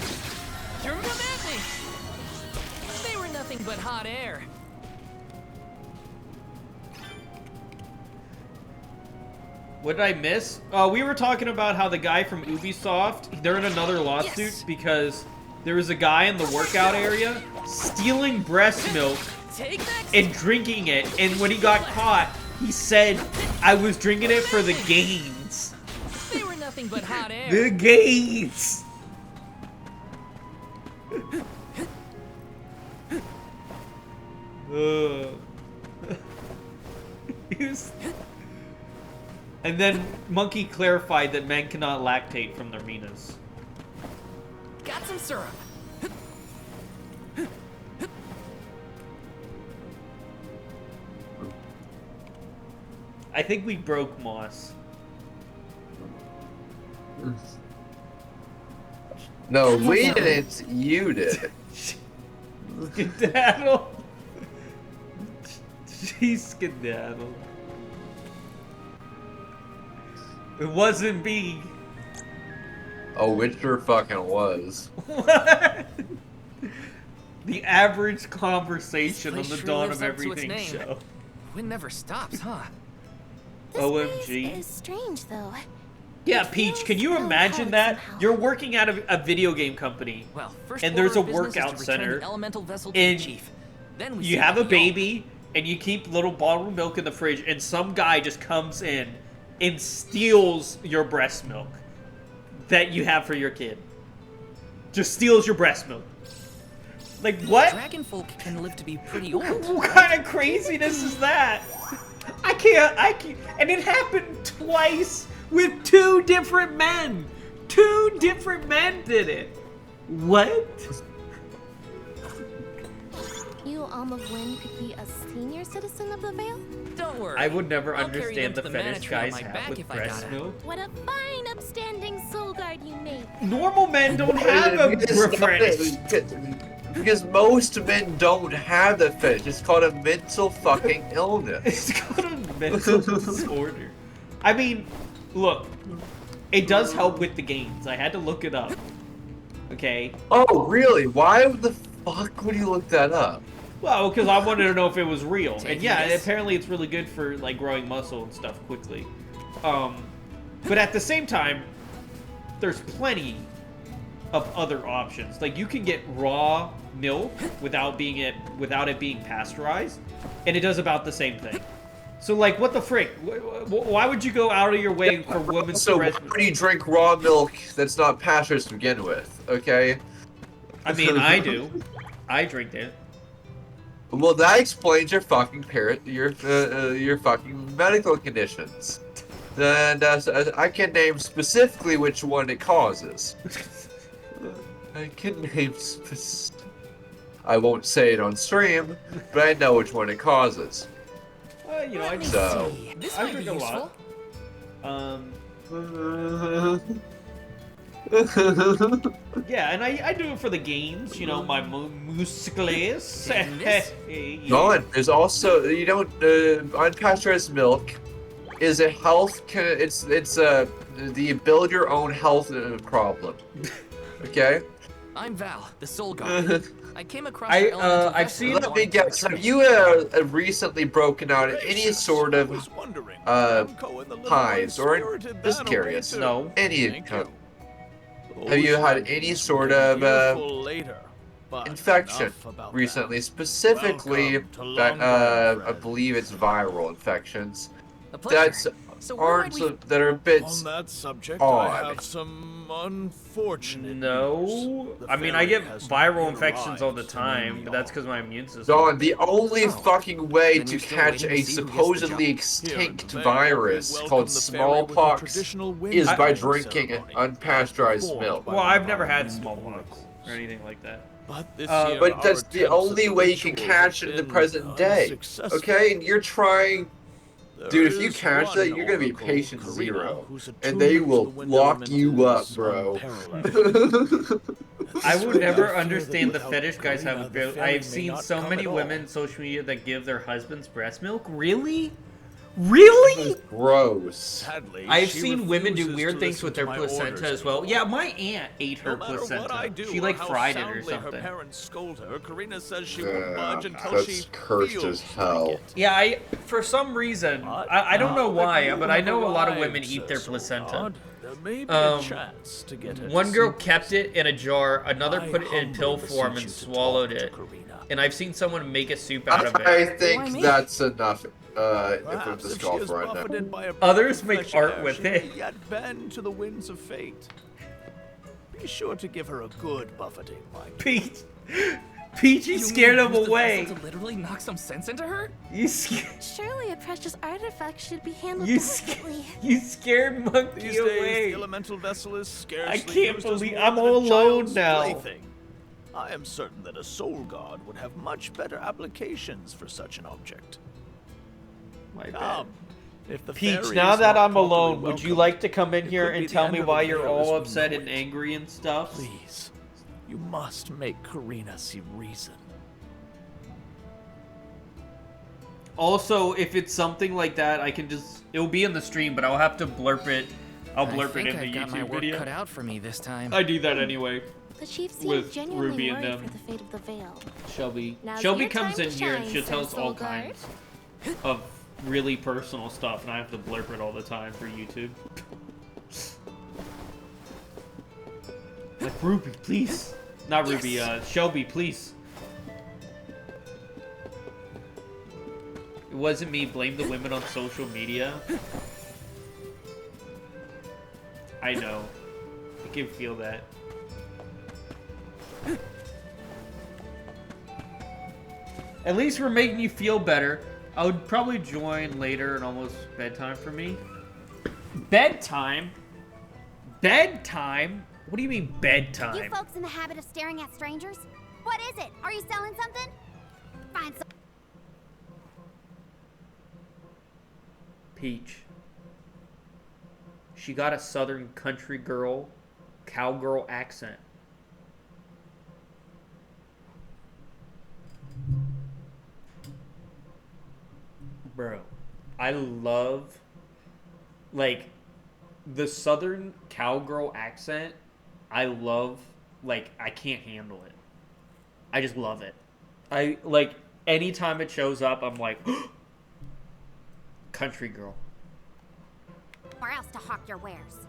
it. You're maddening. They were nothing but hot air. What did I miss? We were talking about how the guy from Ubisoft, they're in another lawsuit Yes. because there was a guy in the workout area stealing breast milk Take that. and drinking it, and when he got caught, he said, "I was drinking it for the gains." They were nothing but hot air. The gains! He was- And then Monkey clarified that men cannot lactate from their minas. Got some syrup. I think we broke Moss. No, we didn't. You did. Skedaddle. She's skedaddle. It wasn't me. Oh, it sure fucking was. What? The average conversation on Place the sure Dawn lives of up to its Everything name. show. Wind never stops, huh? This OMG. place is strange, though. Yeah, It Peach, feels can you really imagine hard that? somehow. You're working at a video game company, Well, first and there's a order of business is workout to return center, the elemental vessel to the and chief. Then we you see have a about the altar. baby, and you keep little bottled milk in the fridge, and some guy just comes in and steals your breast milk that you have for your kid. Just steals your breast milk. Like, what? Dragonfolk can live to be pretty old. What kind of craziness is that? I can't, and it happened twice with 2 different men. 2 different men did it. What? You, Alm of Wind, could be a senior citizen of the Vale? Don't worry. I would never I'll carry understand them the to the fetish Manatee on guys my have back with if I breast gotta. milk. What a fine, upstanding soul guard you made. Normal men don't have a refresh. Because most men don't have the fetish. It's called a mental fucking illness. It's called a mental disorder. I mean, look, it does help with the gains. I had to look it up. Okay. Oh, really? Why the fuck would you look that up? Well, because I wanted to know if it was real, and Taking yeah, this? apparently it's really good for like growing muscle and stuff quickly. But at the same time, there's plenty of other options. Like you can get raw milk without it being pasteurized, and it does about the same thing. So like, what the frick? Why would you go out of your way for women's So why breast milk? would you drink raw milk that's not pasteurized to begin with? Okay. I mean, I do. I drink it. Well, that explains your fucking your fucking medical conditions. And I can name specifically which one it causes. I can name I won't say it on stream, but I know which one it causes. You know, I Let me just, So- see. This I might be drink a useful. lot. Yeah, and I do it for the games, you know, my muscles. Don, there's also, you don't, unpasteurized milk is a health, it's the build your own health problem. Okay? I'm Val, the Soul Guard. I came across your elemental I've vessel seen. and Let me wanted to guess. retrieve Have you recently broken out any sort of hives, or just curious? No. Any. Have you had any sort of infection recently? Specifically, that I believe it's viral infections. That's that are a bit On that subject, odd. I have some unfortunate No. I mean, I get viral infections all the time, but that's because my immune system. Don, the only fucking way to catch a supposedly extinct virus called smallpox is by drinking unpasteurized milk. Well, I've never had smallpox or anything like that. But that's the only way you can catch it in the present day. Okay, and you're trying. Dude, if you catch that, you're gonna be patient zero, and they will lock you up, bro. I would never understand the fetish guys have. I've seen so many women on social media that give their husbands breast milk. Really? Really? Gross. I've seen women do weird things with their placenta as well. Yeah, my aunt ate her placenta. She like fried it or something. Her parents scold her, Karina says she won't budge until That's she cursed feels as hell. Yeah, for some reason, I don't know why, but I know a lot of women eat their placenta. One girl kept it in a jar, another put it in pill form and swallowed it. And I've seen someone make a soup out of it. I think that's enough. If I'm just golf right now. Others make art with it. Yet bend to the winds of fate. Be sure to give her a good buffeting, my Peach. Peachy scared him away. To literally knock some sense into her? Surely a precious artifact should be handled You delicately. You scared Monkey These away. days, the elemental vessel is scarcely I can't used as believe more I'm than a all alone child's now. plaything. I am certain that a soul guard would have much better applications for such an object. Come, if the Peach, fairy now is that not I'm properly alone, would you welcomed, like to come in it here could be and the tell end me of the why you're veil as all we upset know and it. angry and stuff? Please, you must make Karina see reason. Also, if it's something like that, I can just... It'll be in the stream, but I'll have to blurp it. I'll blurp it in the I got my YouTube work video. cut out for me this time. I do that anyway. The chief seemed With genuinely Ruby and worried them. for the fate of the veil. Shelby. Now's Shelby your comes time in to here and shine, she'll tell us Sir all Soul Guard. kinds of really personal stuff, and I have to blurp it all the time for YouTube. Like, Ruby, please. Not Ruby, Shelby, please. It wasn't me. Blame the women on social media. I know. I can feel that. At least we're making you feel better. I would probably join later and almost bedtime for me. Bedtime? Bedtime? What do you mean bedtime? You folks in the habit of staring at strangers? What is it? Are you selling something? Find some. Peach. She got a southern country girl, cowgirl accent. Bro, I love, like, the southern cowgirl accent. I love, like, I can't handle it. I just love it. Like, anytime it shows up, I'm like, country girl. Or else to hawk your wares.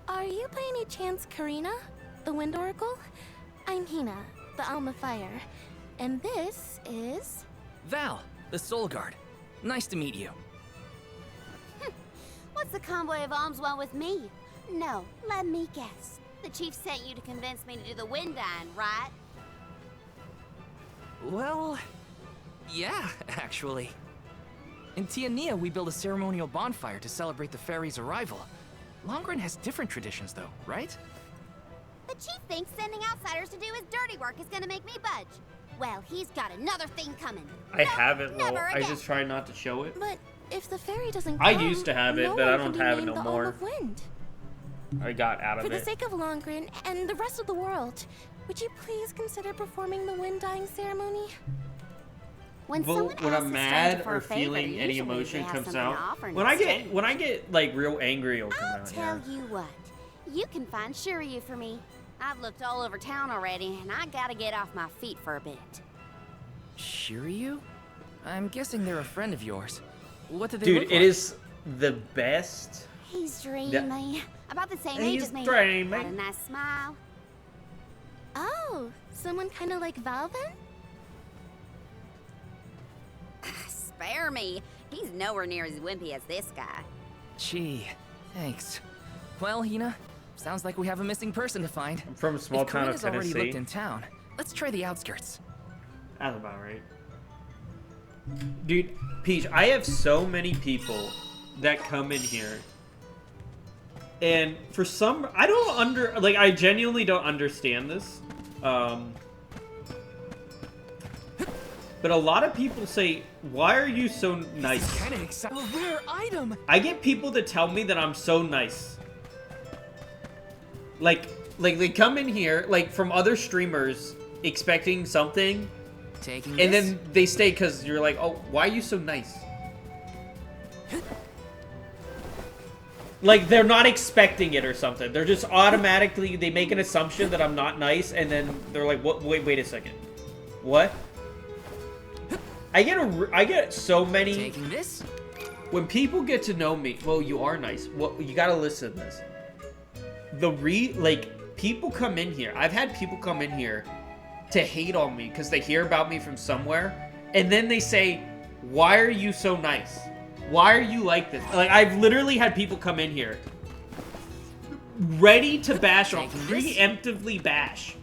Are you by any chance Karina, the Wind Oracle? I'm Hina, the Alma Fire. And this is... Val, the Soul Guard. Nice to meet you. What's the convoy of alms want with me? No, let me guess. The chief sent you to convince me to do the wind dine, right? Well, yeah, actually. In Tiania, we build a ceremonial bonfire to celebrate the fairy's arrival. Longren has different traditions, though, right? The chief thinks sending outsiders to do his dirty work is gonna make me budge. Well, he's got another thing coming. I have it, though. never I again. just try not to show it. But if the fairy doesn't come, I used to have it, no but I one don't can have be it named no the more. Arm of Wind. I got out of For the it. sake of Longren and the rest of the world, would you please consider performing the wind dying ceremony? When Well, someone when asks I'm a mad stranger for or a favor, feeling any usually emotion they have comes something out, to offer in when I exchange. get like real angry, it'll come out. Tell Yeah. you what, you can find Shiryu for me. I've looked all over town already, and I gotta get off my feet for a bit. Shiryu? I'm guessing they're a friend of yours. What do they Dude, look it like? is the best. He's dreamy. About the same age He's as me. dreamy. Got a nice smile. Oh, someone kind of like Val then? Spare me. He's nowhere near as wimpy as this guy. Gee, thanks. Well, Hina, sounds like we have a missing person to find. I'm from a small if town of Karina's already Tennessee. looked in town, let's try the outskirts. That's about right. Dude, Peach, I have so many people that come in here. And for some, I genuinely don't understand this. But a lot of people say, why are you so nice? Kind of exciting. A rare item. I get people to tell me that I'm so nice. Like they come in here, like from other streamers, expecting something. And then they stay because you're like, oh, why are you so nice? Like, they're not expecting it or something. They're just automatically, they make an assumption that I'm not nice, and then they're like, what? Wait a second. What? I get so many... Taking this? When people get to know me, well, you are nice. Well, you gotta listen to this. People come in here. I've had people come in here to hate on me because they hear about me from somewhere, and then they say, why are you so nice? Why are you like this? Like, I've literally had people come in here ready to bash on, preemptively bash.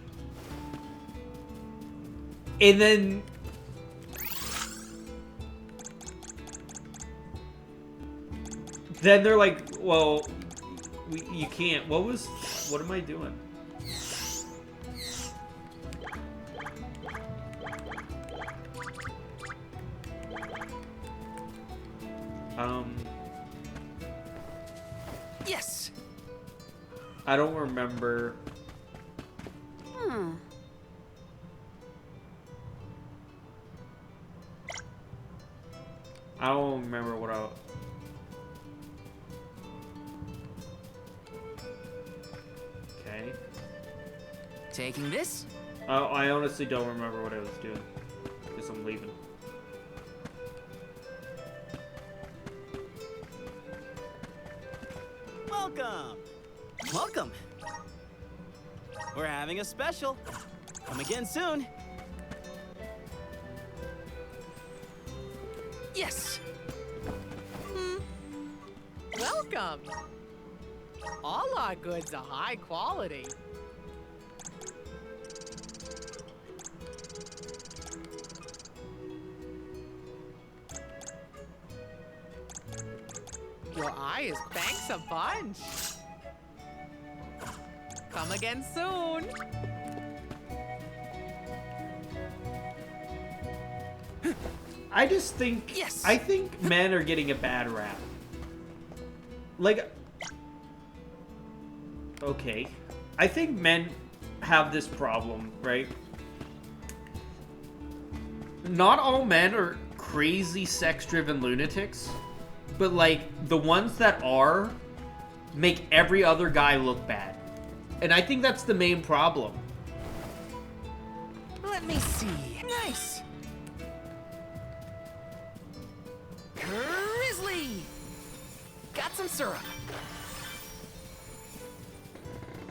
And then they're like, well, you can't. What am I doing? Yes. I don't remember. I don't remember what I... Okay. Taking this? I honestly don't remember what I was doing. Because I'm leaving. Welcome! Welcome! We're having a special. Come again soon. Yes! Welcome! All our goods are high quality. Your eye is thanks a bunch. Come again soon. I just think... Yes. I think men are getting a bad rap. Like... Okay. I think men have this problem, right? Not all men are crazy sex-driven lunatics, but, like, the ones that are make every other guy look bad. And I think that's the main problem. Let me see. Nice. Grizzly! Got some syrup.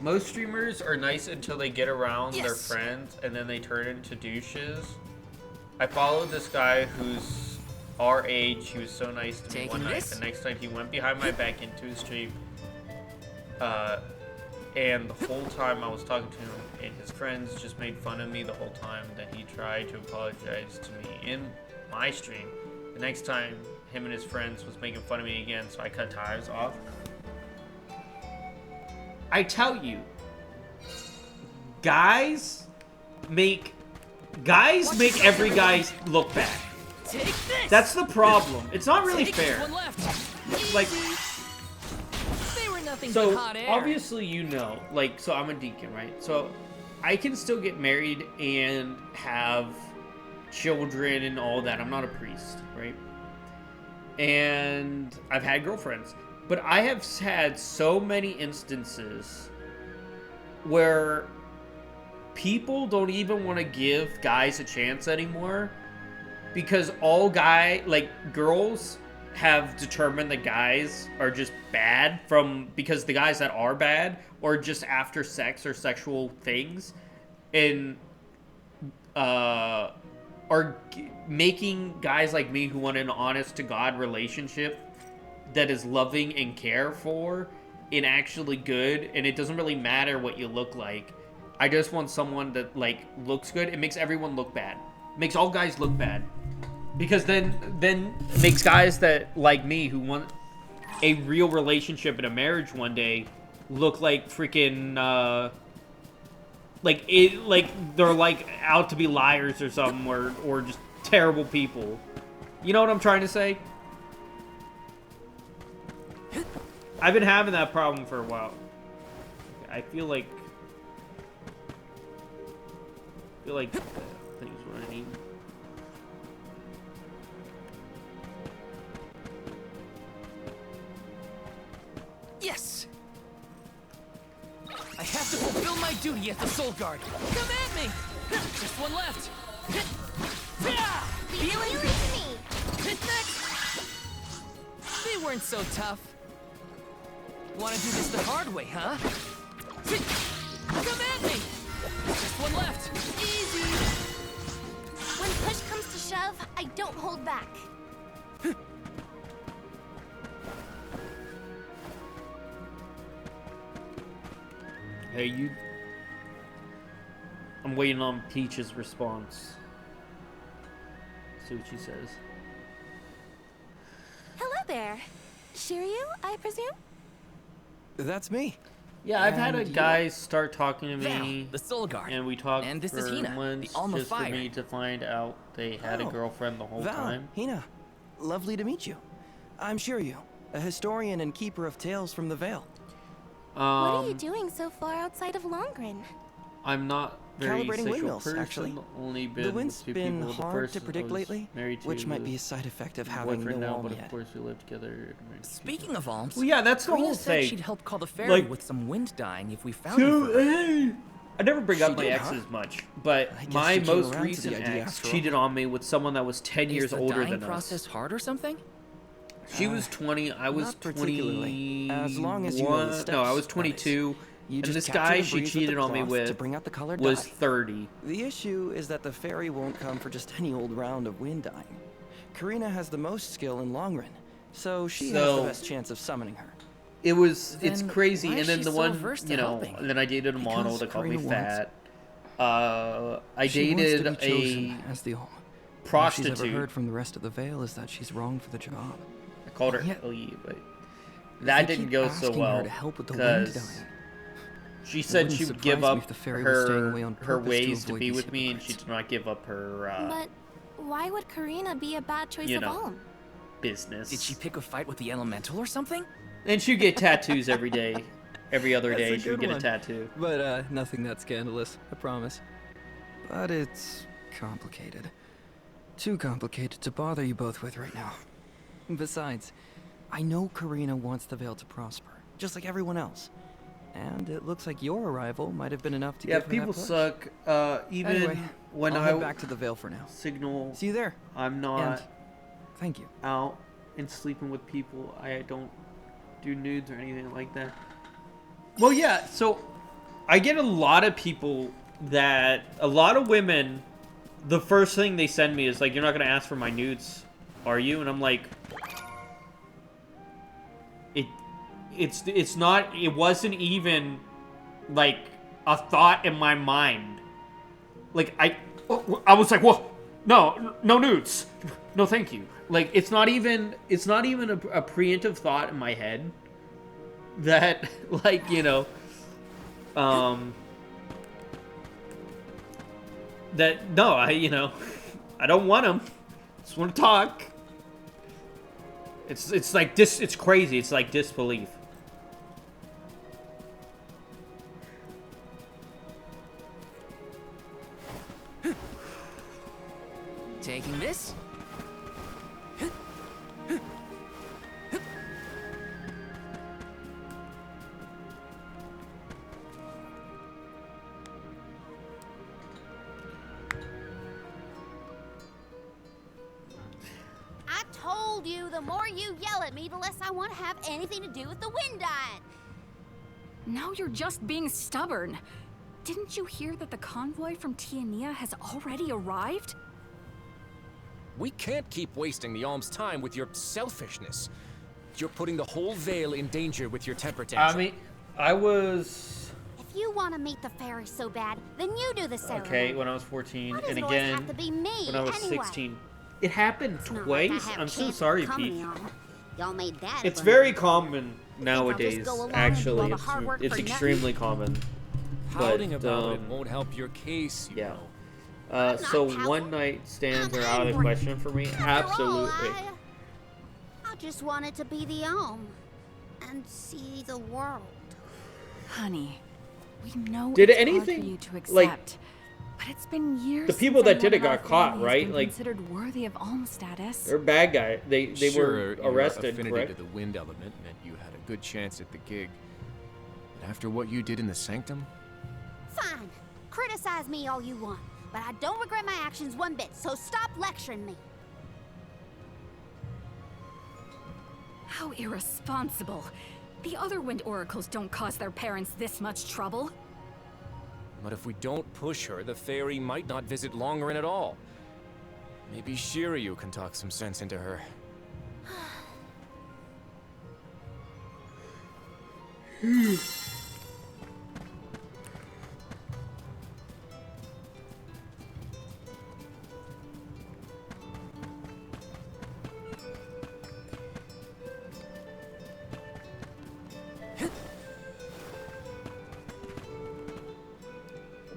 Most streamers are nice until they get around their Yes. friends, and then they turn into douches. I followed this guy who's our age. He was so nice to me Taking one night. this? The next night, he went behind my back into his stream. And the whole time I was talking to him, and his friends just made fun of me the whole time. That he tried to apologize to me in my stream. The next time, him and his friends was making fun of me again, so I cut ties off. I tell you, guys make every guy look bad. Take this. That's the problem. It's not really Take fair. One left. Like, They were nothing so but hot air. obviously you know, like, so I'm a deacon, right? So I can still get married and have children and all that. I'm not a priest, right? And I've had girlfriends, but I have had so many instances where people don't even want to give guys a chance anymore because girls have determined that guys are just bad because the guys that are bad or just after sex or sexual things and are making guys like me who want an honest to God relationship that is loving and care for and actually good, and it doesn't really matter what you look like. I just want someone that like looks good. It makes everyone look bad. It makes all guys look bad. Because then it makes guys that like me who want a real relationship and a marriage one day look like freaking like they're like out to be liars or something or just terrible people. You know what I'm trying to say? I've been having that problem for a while. I feel like things what I need. Yes! I have to fulfill my duty as the Soul Guard. Come at me! Just one left. Feeling me. next. They weren't so tough. Want to do this the hard way, huh? Come at me! Just one left. Easy. When push comes to shove, I don't hold back. Hey, you. I'm waiting on Peach's response. See what she says. Hello there. Shiryu, I presume? That's me. Yeah, I've had a And guy start talking to Val, me, the Soul Guard. and we talked And this for is Hina, the months Alm of just for Fire. me to find out they had a Oh, girlfriend the whole Val, time. Hina, lovely to meet you. I'm Shiryu, a historian and keeper of tales from the Vale. What are you doing so far outside of Longren? I'm not very Calibrating sexual windmills, person. actually. Only been The wind's with two been people. The hard first to predict I was lately, married to which might be a was side effect of my having boyfriend no now, alm but yet. of course we live together. Speaking of alms, Well, yeah, that's the Karina whole said thing. she'd help call the fairy Like- with some wind dying if we found So, it for her. hey, I never bring up She my did, exes huh? much, but I guess my she came most around to the recent idea ex after all. cheated on me with someone that was 10 Is years the older dying than process us. hard or something? She was 20, I was not particularly. As long as you know the 21. steps, No, I was that is. 22. You And just this capture guy the she breeze with the cheated on me cloth with to bring out the colored was dye. 30. The issue is that the fairy won't come for just any old round of wind dyeing. Karina has the most skill in long run, so she has the So- best chance of summoning her. It's Then crazy. why And is then she the so one, averse to you know, helping? and then I dated a model Because that called me Karina wants- fat. I She wants dated to be chosen a as the alm. All she's prostitute. ever heard from the rest of the Vale is that she's wrong for the job. I called her Yet- Ellie, but that They didn't keep go so asking well her to help with the wind because dyeing. she It said wouldn't she would surprise give me up if the fairy was staying away on her purpose to ways to avoid be these with me, and she hypocrites. did not give up her But why would Karina be a bad choice you of know. alm? business. Did she pick a fight with the elemental or something? And she'd get tattoos every day. Every other That's day a she would good get a one. tattoo. But nothing that scandalous, I promise. But it's complicated. Too complicated to bother you both with right now. Besides, I know Karina wants the Vale to prosper, just like everyone else. And it looks like your arrival might have been enough to Yeah, give her people that push. suck. Even Anyway, when I'll I head back to the Vale for now. signal. See you there. I'm not. And thank you. Out and sleeping with people. I don't do nudes or anything like that. Well, yeah. So I get a lot of people a lot of women. The first thing they send me is like, "You're not gonna ask for my nudes, are you?" And I'm like, It's not. It wasn't even like a thought in my mind. Like I was like, "Whoa, no nudes, no, thank you." Like it's not even a preemptive thought in my head that like that no, I don't want them. Just want to talk. It's like this. It's crazy. It's like disbelief. Taking this. I told you, the more you yell at me, the less I want to have anything to do with the wind dying. Now you're just being stubborn. Didn't you hear that the convoy from Tiania has already arrived? We can't keep wasting the Alm's time with your selfishness. You're putting the whole Vale in danger with your temper tantrum. I mean, I was... If you want to meet the fairy so bad, then you do the ceremony. Okay, when I was 14, Why does and it always again have to be me, when I was anyway? 16. It happened It's not like I twice? have I'm so chance sorry, of coming Pete. on. Y'all made that. It's up very under- common nowadays, go along and do actually. all the hard work It's for nothing? extremely common. Pouting But, about it won't help your case, you know. So one night stands are out of the question for me? Absolutely. I just wanted to be the Alm and see the world. Honey, we know Did it's anything, hard for you to accept, like, but it's been years the people since that did it anyone in got our caught, family has right? been Like, considered worthy of Alm status. they're bad guy. They Sure, were your arrested, affinity correct? to the wind element meant you had a good chance at the gig. But after what you did in the sanctum, Fine. Criticize me all you want, but I don't regret my actions one bit, so stop lecturing me. How irresponsible. The other wind oracles don't cause their parents this much trouble. but if we don't push her, the fairy might not visit Longerin at all. Maybe Shiryu can talk some sense into her.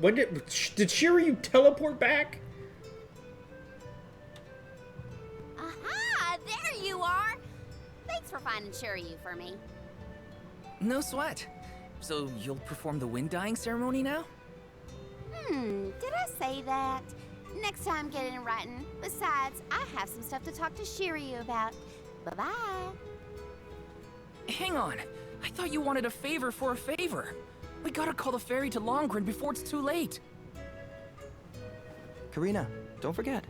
When did Shiryu teleport back? Aha! There you are! Thanks for finding Shiryu for me. No sweat. So you'll perform the wind dyeing ceremony now? Did I say that? Next time, get it in writing. Besides, I have some stuff to talk to Shiryu about. Bye-bye. Hang on. I thought you wanted a favor for a favor. We gotta call the fairy to Longren before it's too late. Karina, don't forget.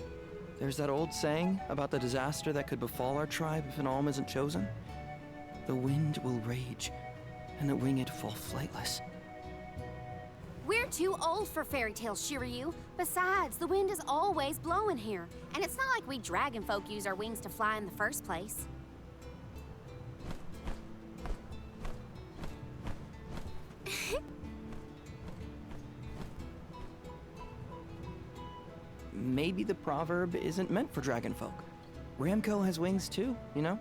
There's that old saying about the disaster that could befall our tribe if an alm isn't chosen. The wind will rage, and the winged fall flightless. We're too old for fairy tales, Shiryu. Besides, the wind is always blowing here. And it's not like we dragon folk use our wings to fly in the first place. Maybe the proverb isn't meant for dragonfolk. Ramco has wings too, you know?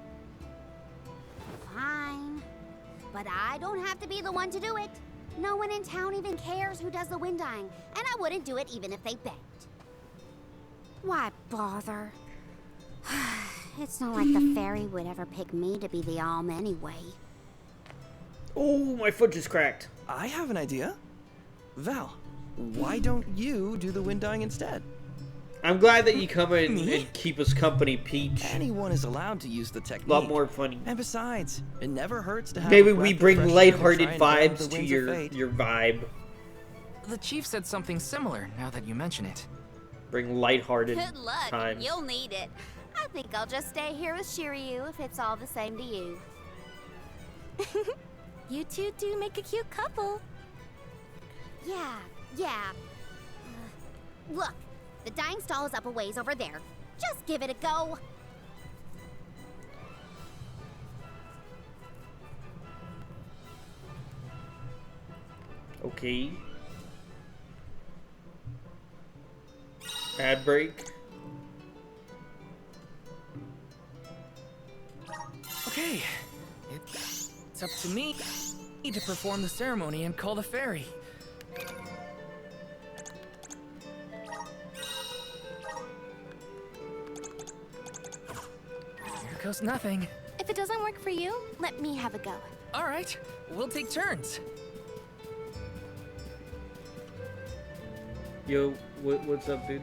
Fine. But I don't have to be the one to do it. No one in town even cares who does the wind dyeing, and I wouldn't do it even if they begged. Why bother? It's not like the fairy would ever pick me to be the alm anyway. Oh, my foot just cracked. I have an idea. Val, why don't you do the wind dyeing instead? I'm glad that you come in and keep us company, Peach. Anyone is allowed to use the technique. A lot more funny. And besides, it never hurts to have Maybe a we breath of bring fresh air to lighthearted try and bend vibes the to winds of your fate. vibe. The chief said something similar, now that you mention it. Bring lighthearted Good luck. times. You'll need it. I think I'll just stay here with Shiryu if it's all the same to you. You two do make a cute couple. Yeah. Look, the dyeing stall is up a ways over there. Just give it a go. Okay. Ad break. Okay, it's up to me to perform the ceremony and call the fairy. goes nothing. If it doesn't work for you, let me have a go. All right, we'll take turns. Yo, what's up, dude?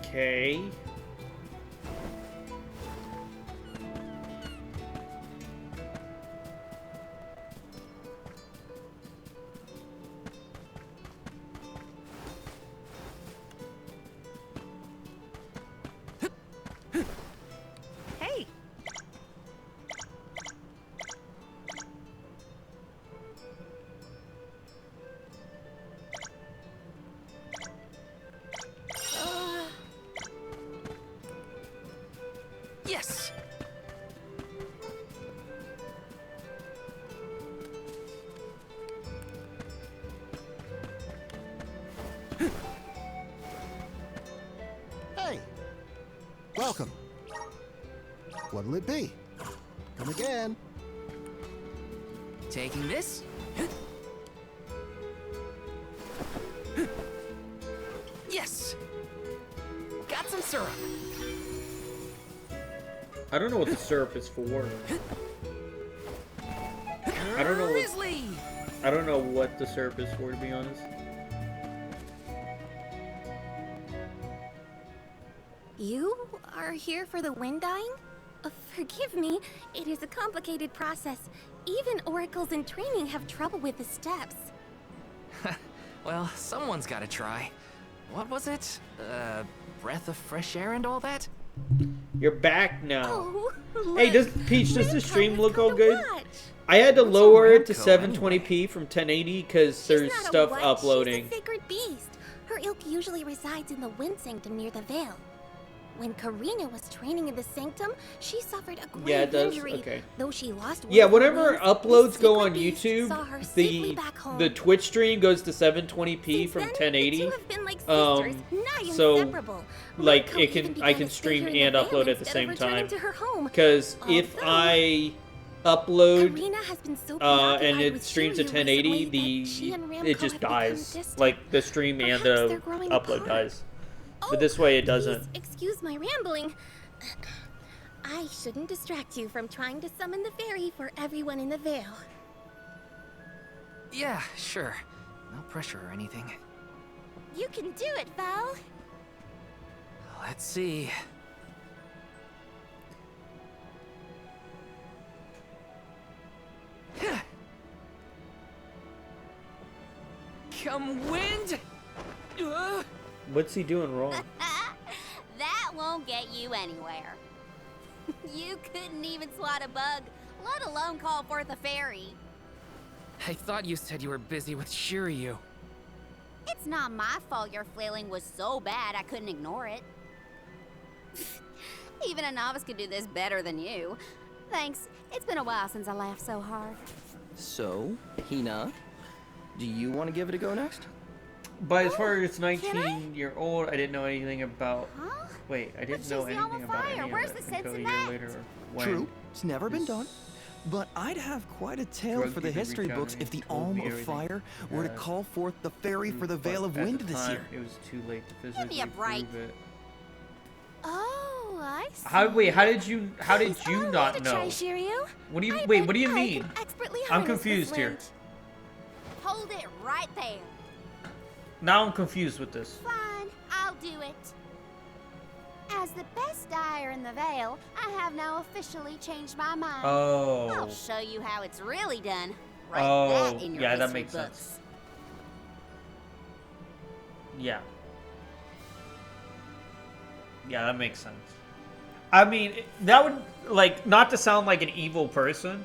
Okay. Hey. Yes. Hey. Welcome. What'll it be? Come again. Taking this. Yes. Got some syrup. I don't know what the syrup is for. I don't know. I don't know what the syrup is for, to be honest. You are here for the wind dying? Forgive me, it is a complicated process. Even oracles in training have trouble with the steps. Well, someone's got to try. What was it? Breath of fresh air and all that? You're back now. Oh, Hey, Peach, does the stream look all good? I had to lower it to 720p from 1080 because there's stuff uploading. She's a sacred beast. Her ilk usually resides in the wind sanctum near the veil. When Karina was training in the sanctum, she suffered a grave injury. Okay. Though she lost one Yeah, of her whenever wings, uploads go on beast YouTube, saw her safely back home. the Twitch stream goes to 720p from 1080. The two have been like sisters, nigh so inseparable. like Look, I can stream and upload at the same time. Because if I upload Karina has been so and it streams at 1080, it just dies. Like the stream and the upload dies. But this way it doesn't. Please excuse my rambling. I shouldn't distract you from trying to summon the fairy for everyone in the Vale. Yeah, sure. No pressure or anything. You can do it, Val. Let's see. Come wind! What's he doing wrong? That won't get you anywhere. You couldn't even swat a bug, let alone call forth a fairy. I thought you said you were busy with Shiryu. It's not my fault your flailing was so bad I couldn't ignore it. Even a novice could do this better than you. Thanks. It's been a while since I laughed so hard. So, Hina, do you want to give it a go next? But as far as 19-year-old, I didn't know anything about. Huh? Wait, I didn't know anything about any of Where's it the sense until a in year that? later. When True, it's never been done. But I'd have quite a tale Drug for the dealer history books if the told Alm me of everything. Fire were to call forth the fairy for the Veil of But at Wind the this time, year. It was too late to Give physically me a break. prove it. Oh, I see. How did you not know? Try Shiryu. What do you what do you mean? Expertly I'm harness this confused here. wind. Hold it right there. Now I'm confused with this. Fine, I'll do it. As the best dyer in the Vale, I have now officially changed my mind. Oh. I'll show you how it's really done. Write Oh, that in your yeah, that history makes books. sense. Yeah. Yeah, that makes sense. I mean, that would, like, not to sound like an evil person,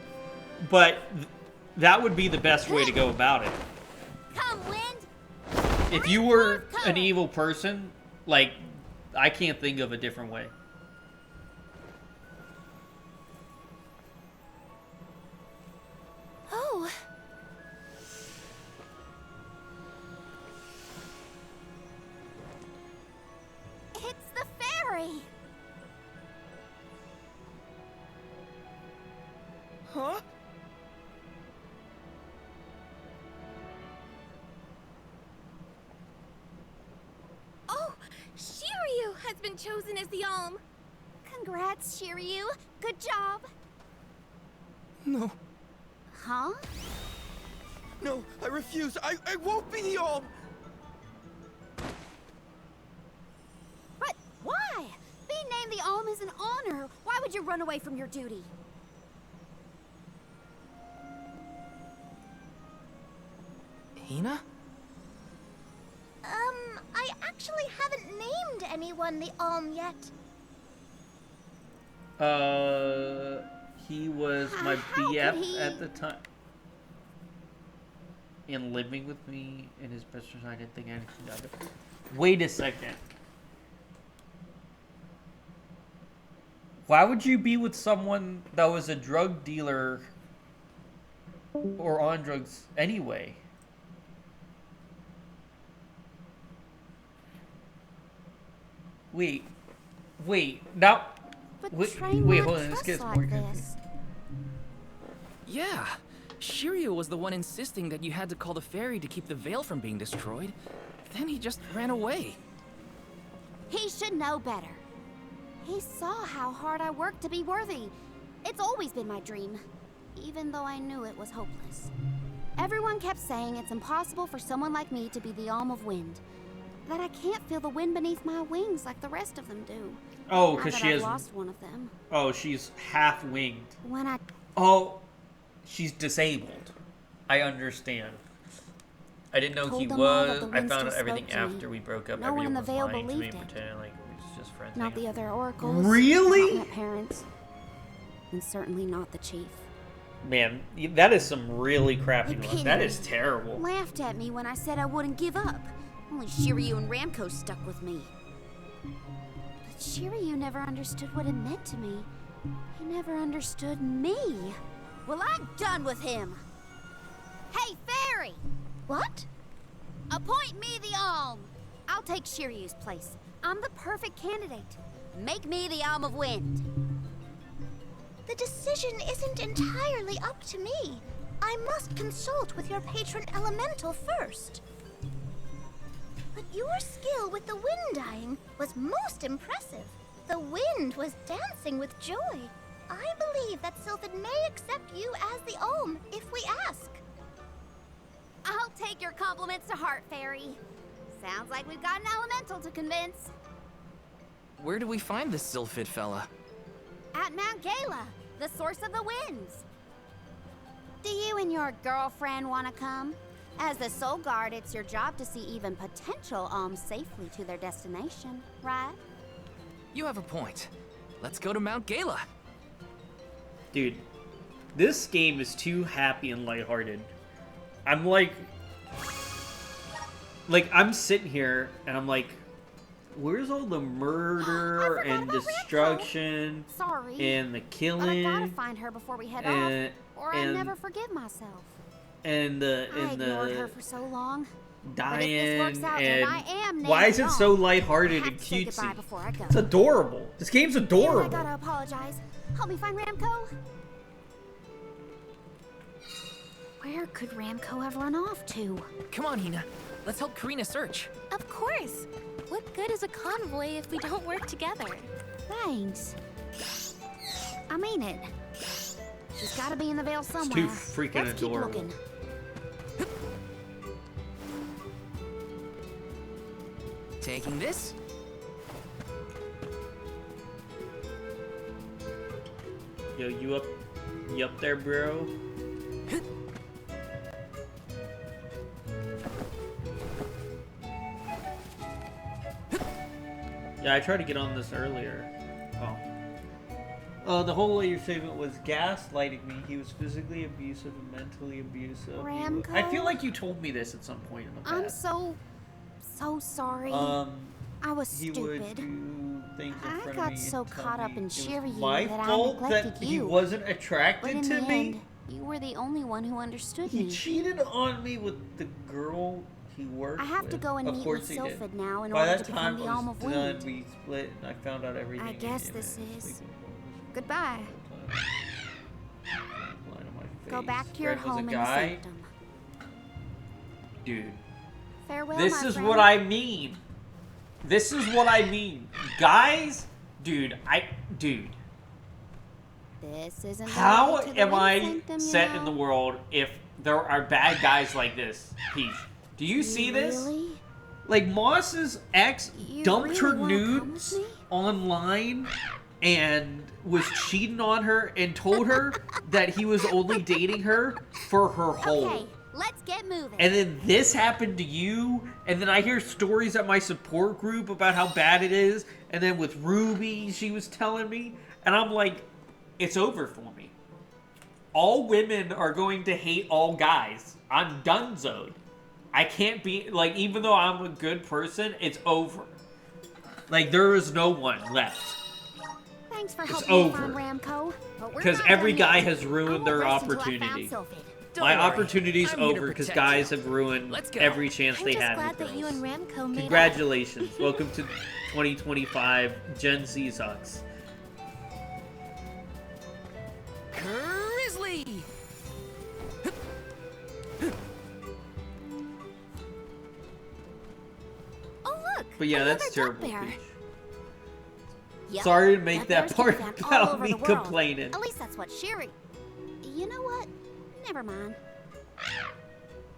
but that would be the best way to go about it. Come, wind. If you were an evil person, like, I can't think of a different way. Oh. It's the fairy. Huh? Oh, Shiryu has been chosen as the Alm. Congrats, Shiryu. Good job. No. Huh? No, I refuse. I won't be the Alm. But why? Being named the Alm is an honor. Why would you run away from your duty? Hina? I actually haven't named anyone the Alm yet. He was my BF at the time. And living with me in his best friend, I didn't think anything of it. Wait a second. Why would you be with someone that was a drug dealer or on drugs anyway? Wait, now, wait, hold on, this gets more confusing. Yeah. Shiryu was the one insisting that you had to call the fairy to keep the veil from being destroyed. Then he just ran away. He should know better. He saw how hard I worked to be worthy. It's always been my dream, even though I knew it was hopeless. Everyone kept saying it's impossible for someone like me to be the Alm of Wind. That I can't feel the wind beneath my wings like the rest of them do. Oh, Now because that she I've has. lost one of them. Oh, she's half winged. When I Oh, she's disabled. I understand. I didn't know Told he them all that was. the I wind found out still everything spoke to me. after we broke up. No one in Everyone the was Vale lying to me and believed it. pretending like we was just friends. not the other oracles. Really? Not my parents. And certainly not the chief. Man, that is some really crappy They luck. That pitied is me, terrible. Laughed at me when I said I wouldn't give up. Only Shiryu and Ramco stuck with me. But Shiryu never understood what it meant to me. He never understood me. Well, I'm done with him. Hey, fairy! What? Appoint me the Alm. I'll take Shiryu's place. I'm the perfect candidate. Make me the Alm of Wind. The decision isn't entirely up to me. I must consult with your patron elemental first. But your skill with the wind dying was most impressive. The wind was dancing with joy. I believe that Sylphid may accept you as the Alm if we ask. I'll take your compliments to heart, fairy. Sounds like we've got an elemental to convince. Where do we find this Sylphid fella? At Mount Gala, the source of the winds. Do you and your girlfriend want to come? As the Soul Guard, it's your job to see even potential alms safely to their destination, right? You have a point. Let's go to Mount Gala. Dude, this game is too happy and lighthearted. I'm like I'm sitting here and I'm like, where's all the murder and destruction Sorry. and the But I killing gotta find her before we head and- off, or I'll and- never forgive myself. and the I ignored her for so long. But if dying this works out and I am why is it named so Alm, lighthearted I have and to say cutesy? goodbye before I go. It's adorable. This game's And I adorable. gotta apologize. Help me find Ramco. Where could Ramco have run off to? Come on, Hina. Let's help Karina search. Of course. What good is a convoy if we don't work together? Thanks. I mean it. She's gotta be in the Vale somewhere. too freaking Let's adorable. Keep looking. Taking this. Yo, you up there, bro? Yeah, I tried to get on this earlier. Oh. The whole later statement was gaslighting me. He was physically abusive and mentally abusive. Ramco? I feel like you told me this at some point in the past. I'm so sorry. I was He stupid. would do things in front I of got me so and tell caught up me in it was cheering you my that I fault neglected that you. he wasn't But attracted in to the me. end, you were the only one who understood He me. cheated on me with the girl he worked I have with. to go and Of meet course with he did. Sylphid now in By order that to time, become the I Alm was of done. Wind. We split, and I found out everything. I guess and this it was is sleeping goodbye. line on my Go face. back to your Fred was home a in the guy. sanctum. Dude, Farewell, this my is friend. what I mean. This is what I mean, guys. Dude, This isn't the how way to the am wind I sanctum, you set know. in the world if there are bad guys like this, Peach? Do you see this? Really? Like, Moss's ex You dumped her really wanna come nudes with me? online and was cheating on her and told her that he was only dating her for her hole. Okay, let's get moving. And then this happened to you, and then I hear stories at my support group about how bad it is, and then with Ruby, she was telling me, and I'm like, it's over for me. All women are going to hate all guys. I'm donezoed. I can't be, like, even though I'm a good person, it's over. Like, there is no one left. Thanks for It's helping me find over. Ramco. But we're Because not every done guy yet. has I ruined won't their rest until I found opportunity. Sylphid. Don't My worry, opportunity's I'm here to over because protect guys you. have ruined Let's go. every chance I'm they just had glad with that you girls. and Ramco made up. Congratulations. Welcome to 2025 Gen Z sucks. Grizzly! Oh look! But yeah, another that's duck terrible, bear. Peach. Yep, Sorry to make that bears part can be found all about over me the world. complaining. At least that's what Sherry. You know what? Never mind.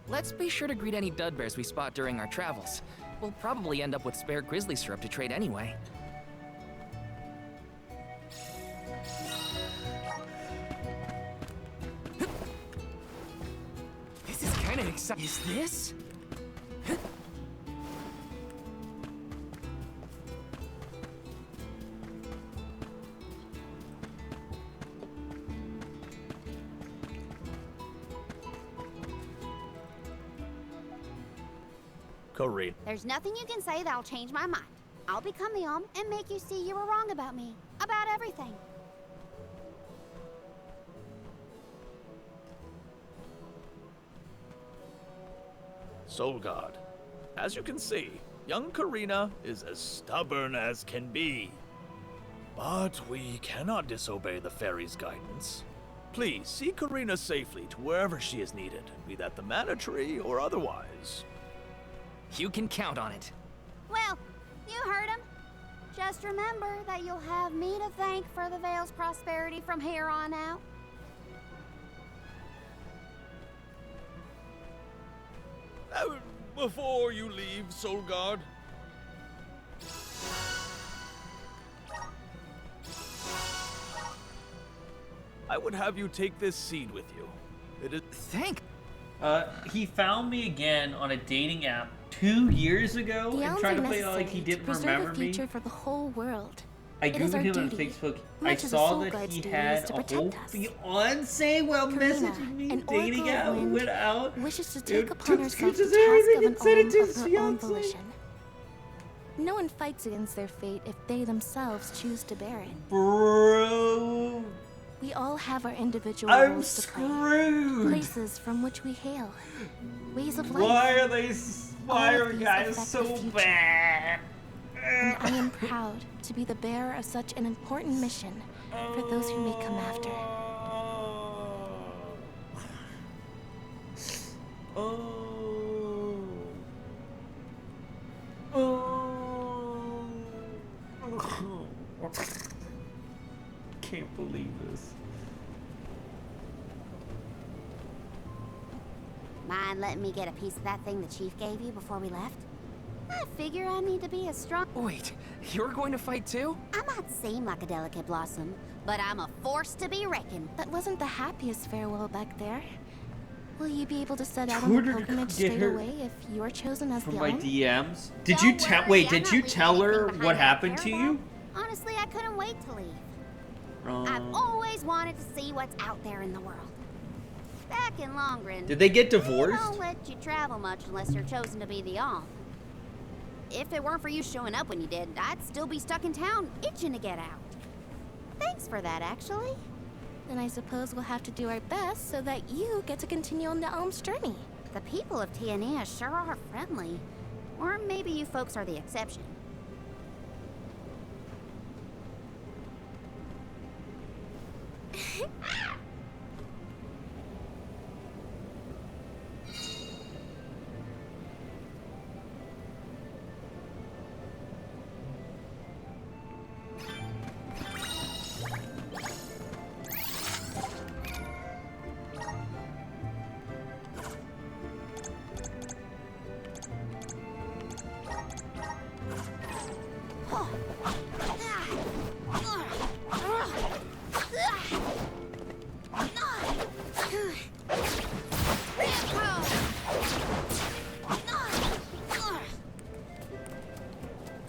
Let's be sure to greet any dud bears we spot during our travels. We'll probably end up with spare grizzly syrup to trade anyway. This is kind of exciting. Is this? Corrine. There's nothing you can say that'll change my mind. I'll become the Alm and make you see you were wrong about me. About everything. Soul God. As you can see, young Karina is as stubborn as can be. But we cannot disobey the fairy's guidance. Please see Karina safely to wherever she is needed, be that the mana tree or otherwise. You can count on it. Well, you heard him. Just remember that you'll have me to thank for the Vale's prosperity from here on out. Before you leave, Soul God. I would have you take this seed with you. It is. He found me again on a dating app 2 years ago The and elms tried are to play it like necessary he didn't to preserve remember a me. future for the whole world. I It is googled our him on duty, Facebook. I much as a saw soul that guard's he duty had is to a whole protect us. fiance while Karina, messaging me, an dating oracle app, of wind, went out. wishes to It take took upon herself the screenshots of task everything of an and sent it Alm to of his her own fiance. volition. No one fights against their fate if they themselves choose to bear it. Bro. We all have our individual I'm roles to play. screwed. Places from which we hail. Ways of life. Why are they? Why All of are these guys affect the so future. bad? And I am proud to be the bearer of such an important mission for those who may come after. Can't believe this. Mind letting me get a piece of that thing the chief gave you before we left? I figure I need to be as strong. Wait, you're going to fight too? I might seem like a delicate blossom, but I'm a force to be reckoned. That wasn't the happiest farewell back there. Will you be able to set out on Tutor the to pilgrimage get straight her away if you're chosen as from the my Elm? DMs. Did you tell? Wait, did you tell her what happened to you? Honestly, I couldn't wait to leave. I've always wanted to see what's out there in the world. Back in Longren, Did they get they divorced? don't let you travel much unless you're chosen to be the Alm. If it weren't for you showing up when you did, I'd still be stuck in town, itching to get out. Thanks for that, actually. Then I suppose we'll have to do our best so that you get to continue on the Elm's journey. The people of Tiania sure are friendly. Or maybe you folks are the exception.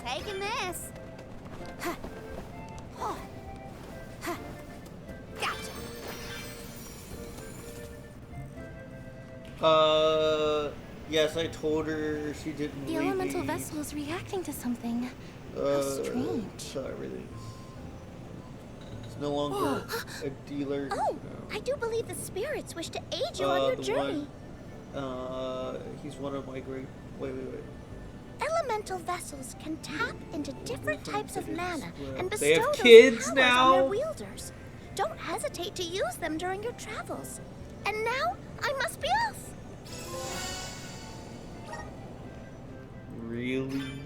Taking this. Gotcha. Yes, I told her she didn't The leave elemental me. vessel is reacting to something. How strange. So everything. It's no longer a dealer. Oh, I do believe the spirits wish to aid you on your the journey. He's one of my great. Wait. Elemental vessels can tap into different types of mana and bestow They have those kids powers now? on their wielders. Don't hesitate to use them during your travels. And now, I must be off. Really?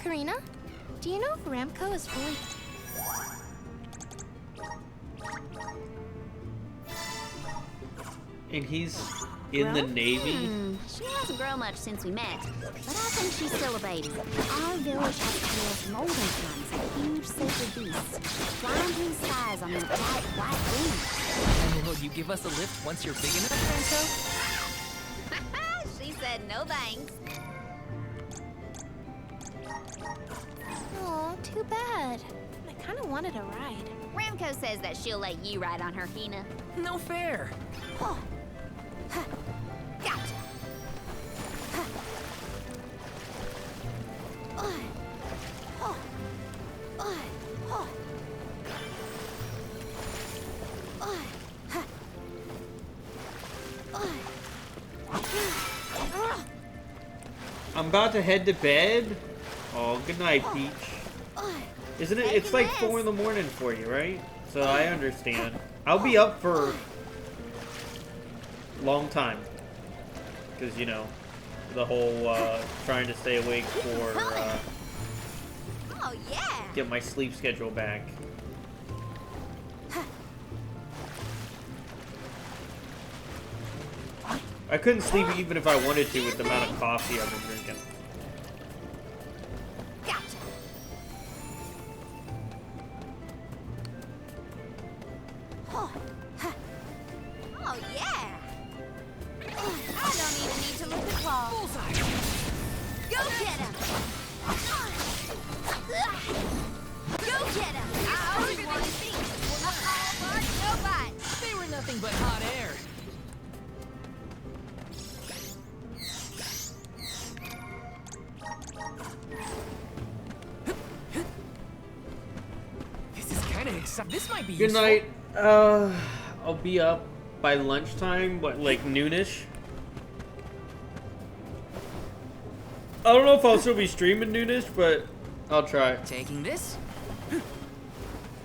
Karina, do you know if Ramco is fully... And he's in the Navy? She hasn't grown much since we met, but I think she's still a baby. Our village has killed from olden times a huge sacred beast, flying through the skies on their bright white wings. Will you give us a lift once you're big enough, Franco? She said no thanks. Oh, too bad. I kind of wanted a ride. Ramco says that she'll let you ride on her, Hina. No fair. Oh. Gotcha. I'm about to head to bed. Oh, good night, Peach. Isn't it? It's like 4 in the morning for you, right? So I understand. I'll be up for a long time. Because, you know, the whole trying to stay awake for Oh yeah. get my sleep schedule back. I couldn't sleep even if I wanted to with the amount of coffee I've been drinking. Gotcha. Oh yeah. I don't even need to look at Claw. Bullseye. Go get him. Go get him. I always wanted to see. nothing but hot air. This is kind of exciting. This might be Good useful. night. I'll be up by lunchtime, what, like noonish? I don't know if I'll still be streaming noonish, but I'll try. Taking this?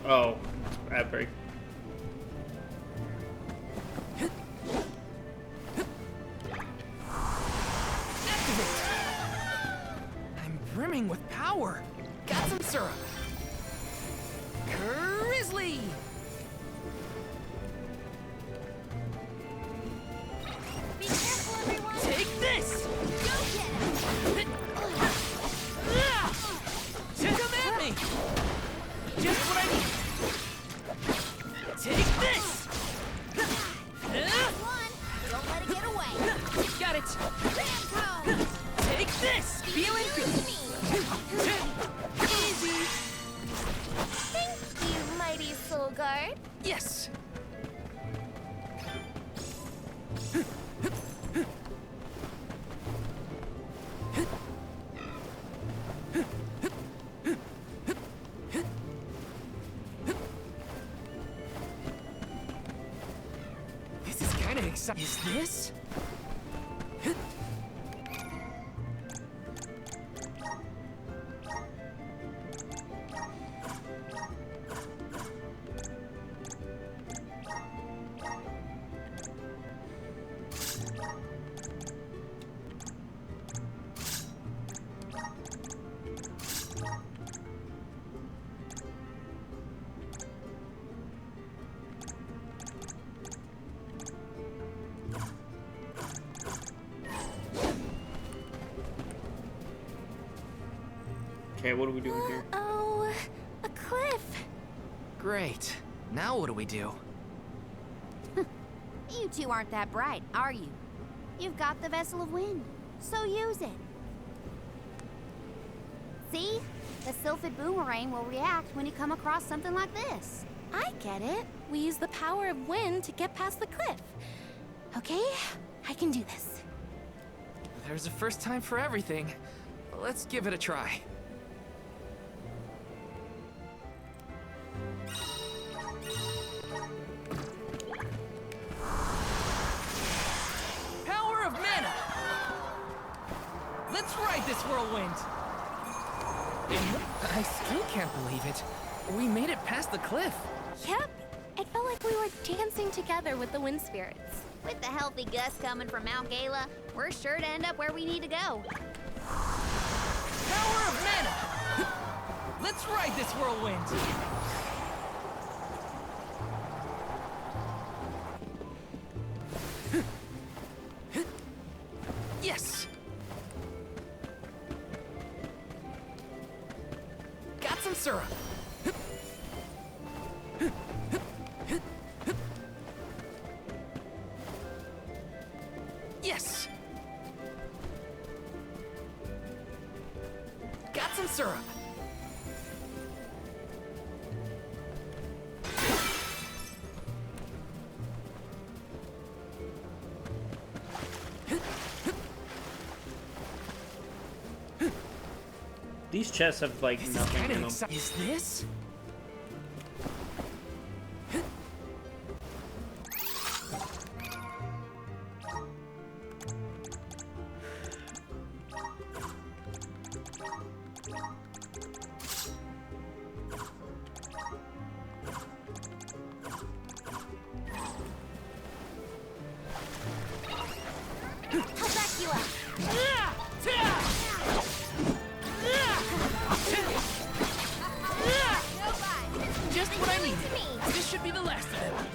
Oh, ad break. I'm brimming with power. Got some syrup. Grizzly! Be careful, everyone! Take this! Go get it! Come at me! Just what I need. Take this! One, don't let it get away. Got it! Ramco! Take this! Feeling good! Easy! Thank you, mighty soul guard. Yes! This is kind of exciting. Is this? Okay, what are we doing here? Oh, a cliff. Great. Now what do we do? You two aren't that bright, are you? You've got the Vessel of Wind, so use it. See? The Sylphid Boomerang will react when you come across something like this. I get it. We use the power of wind to get past the cliff. Okay, I can do this. There's a first time for everything. Let's give it a try. Power of mana! Let's ride this whirlwind! I still can't believe it. We made it past the cliff. Yep, it felt like we were dancing together with the wind spirits. With the healthy gust coming from Mount Gala, we're sure to end up where we need to go. Power of mana! Let's ride this whirlwind! Yes! Got some syrup. Yes! Got some syrup. These chests have like nothing in them. Is this? I'll back you up. Just what I needed. This should be the last of them.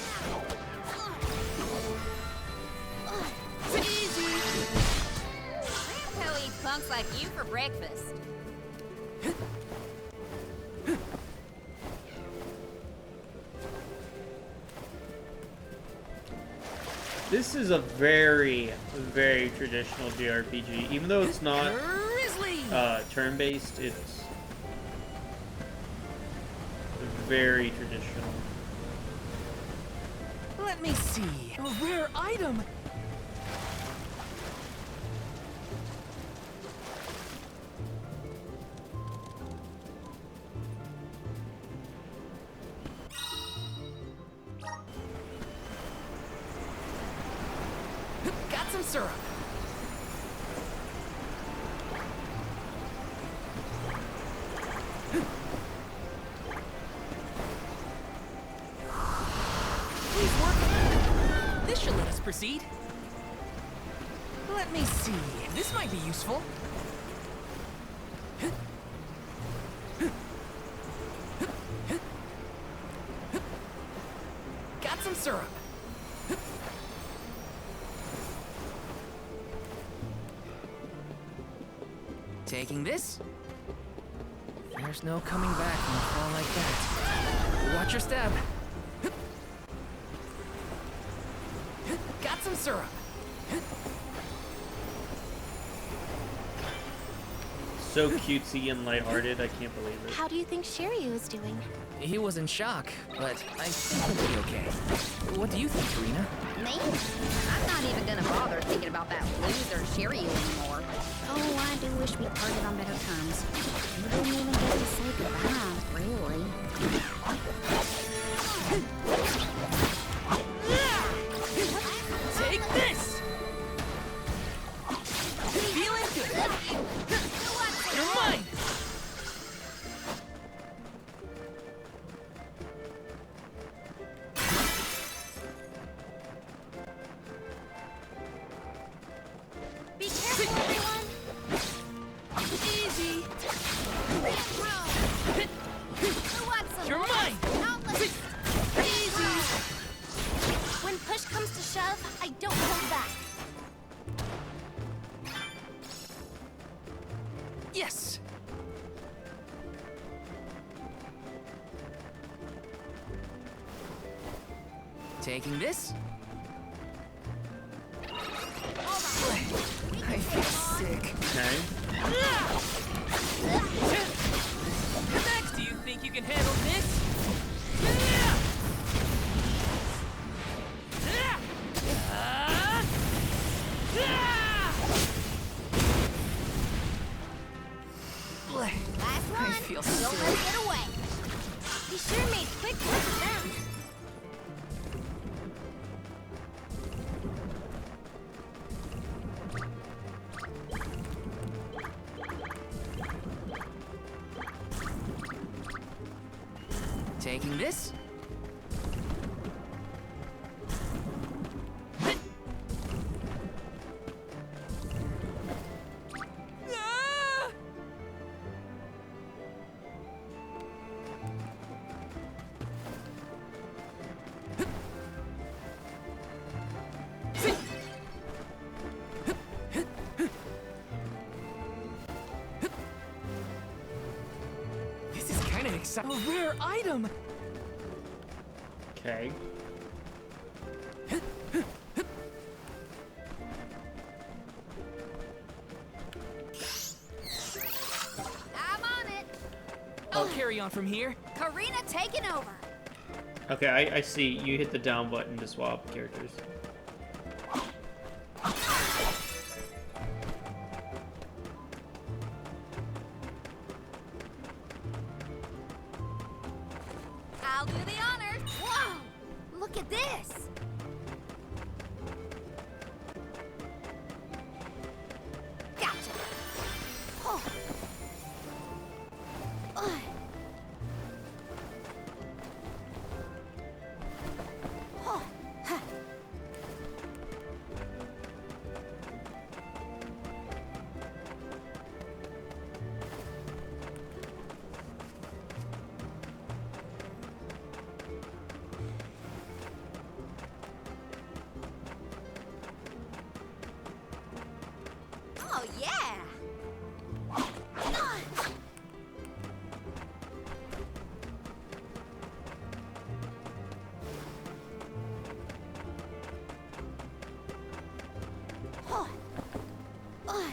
Easy! Ramco eats punks like you for breakfast. This is a very, very traditional JRPG. Even though it's not turn-based, it's very traditional. Let me see. A rare item. Got some syrup. Please work. This should let us proceed. Let me see. This might be useful. Got some syrup. Taking this. There's no coming back from a fall like that. Watch your step. Got some syrup. So cutesy and lighthearted, I can't believe it. How do you think Shiryu is doing? He was in shock, but I think he'll be okay. What do you think, Karina? Me? I'm not even gonna bother thinking about that loser Shiryu anymore. Oh, I do wish we parted on better terms. We didn't even get to say goodbye, really. Take this! Feeling good. You're mine! Be careful, everyone! Easy! Who wants some? You're mine! Outlets! Easy! When push comes to shove, I don't hold back. Yes! Taking this. I feel sick. Okay. Max, do you think you can handle this? Last one. I feel Don't let it get away. He sure made quick work of them. Taking this. This is kind of exciting. A rare item. Okay. I'm on it. I'll carry on from here. Karina taking over. Okay, I see. You hit the down button to swap characters. I'll do the honors. Whoa! Look at this. Gotcha. Oh. Ugh. Oh. Huh. Oh, yeah! Oh. Oh.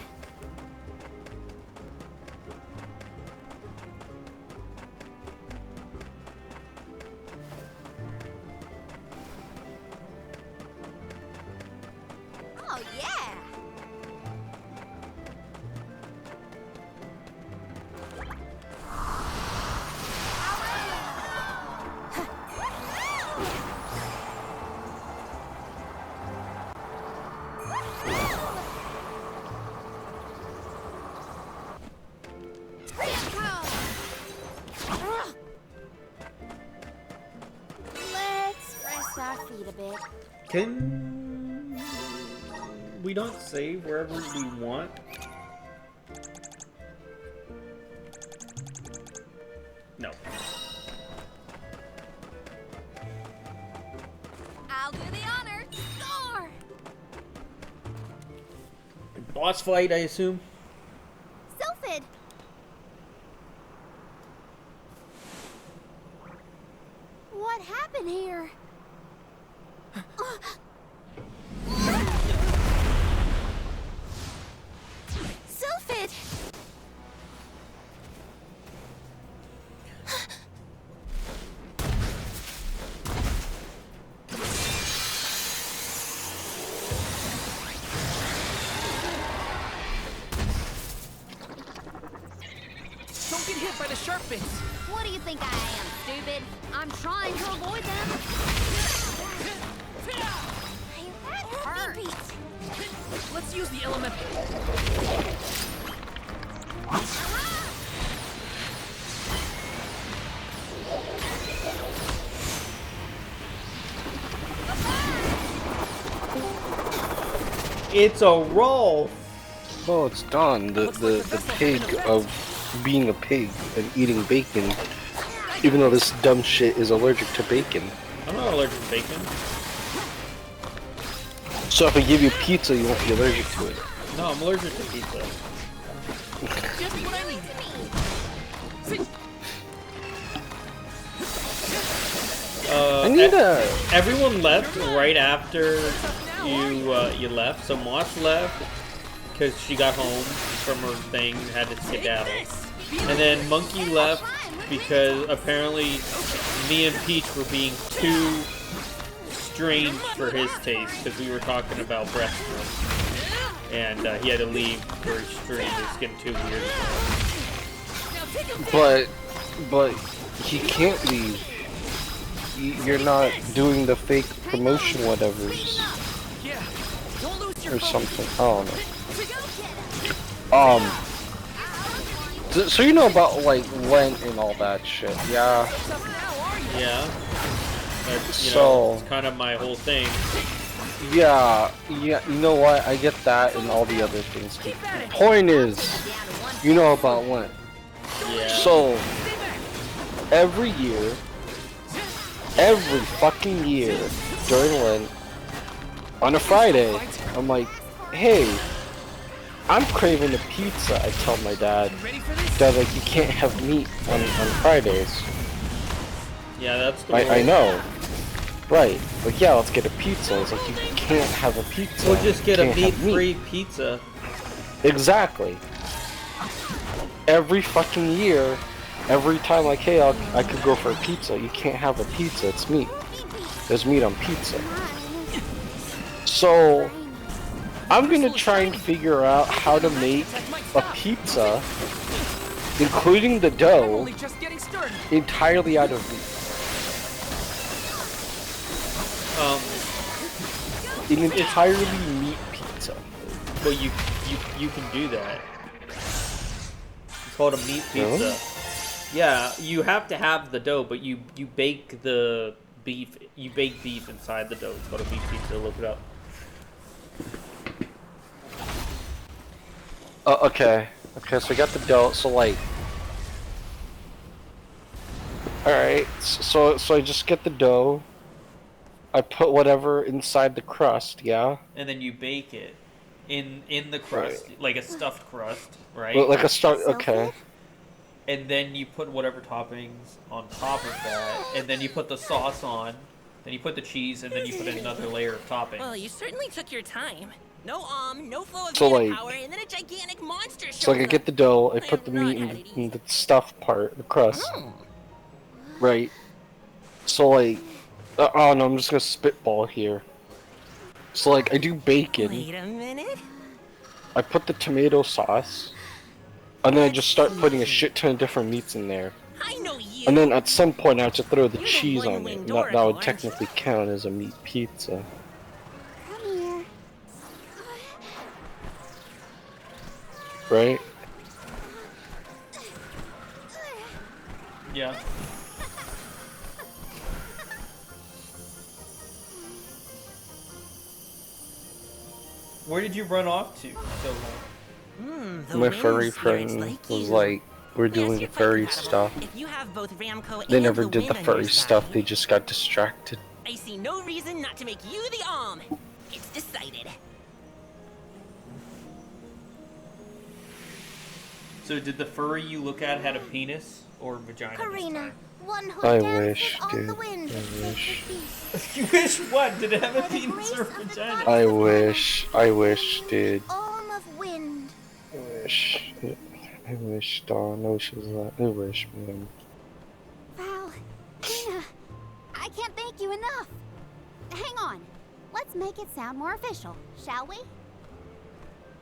feet a bit. Can we not save wherever we want? No. I'll do the honor. Score! Boss fight, I assume. Sylphid! What happened here? Sylphid! Don't get hit by the sharp bits. What do you think I am, stupid? I'm trying to avoid them. That hurts. Let's use the elemental. It's a roll. Oh, it's Don, the pig of being a pig and eating bacon. Even though this dumb shit is allergic to bacon. I'm not allergic to bacon. So if I give you pizza, you won't be allergic to it. No, I'm allergic to pizza. Just what I need. Everyone left right after you left. So Moss left because she got home from her thing and had to skedaddle. And then Monkey left because apparently me and Peach were being too strange for his taste because we were talking about breast milk. And he had to leave for his stream. It's getting too weird. But he can't leave. You're not doing the fake promotion whatevers. Or something. I don't know. So you know about like Lent and all that shit, yeah? Yeah. That's, you So know, it's kind of my whole thing. Yeah, you know what? I get that and all the other things. The point is, you know about Lent. Yeah. So every year, every fucking year during Lent, on a Friday, I'm like, hey, I'm craving a pizza. I tell my dad, like, you can't have meat on Fridays. Yeah, that's the I know. Right. Like, yeah, let's get a pizza. It's like, you can't have a pizza. We'll just get a You can't have meat-free pizza. Exactly. Every fucking year, every time, like, hey, I could go for a pizza. You can't have a pizza. It's meat. There's meat on pizza. So, I'm gonna try and figure out how to make a pizza, including the dough, entirely out of meat. An entirely meat pizza. Well, you can do that. It's called a meat pizza. Really? Yeah, you have to have the dough, but you bake the beef. You bake beef inside the dough. It's called a meat pizza. Look it up. Okay, so I got the dough. So like, all right. So I just get the dough. I put whatever inside the crust, yeah? And then you bake it in the crust, like a stuffed crust, right? Well, like a stuffed, okay. And then you put whatever toppings on top of that, and then you put the sauce on, then you put the cheese, and then you put another layer of topping. Well, you certainly took your time. No no flow of So, like- power, and then a gigantic monster shows So like I get the dough, I put the meat in the stuffed part, the crust. Right. So like, oh no, I'm just gonna spitball here. So like, I do bacon. Wait a minute. I put the tomato sauce, and then I just start putting a shit ton of different meats in there. I know you. And then at some point I have to throw the cheese on it. one-winged And that would oracle, technically count as a meat pizza. Come here. Right? Yeah. Where did you run off to so long? The My furry wind friend spirits like was you. like, we're Yes, doing you're quite furry compatible. stuff. If you have both Ramco They and never the did the wind on your furry stuff, side, they just got distracted. I see no reason not to make you the Alm. It's decided. So did the furry you look at had a penis or vagina? Karina, one who I dances wish, on dude. the wind I of wish. sacred peace. You wish what? Did it have a penis or a vagina? I wish, dude. Alm of wind. I wish, Dawn. I wish it was that. I wish, man. Wow, Tina, I can't thank you enough. Hang on, let's make it sound more official, shall we?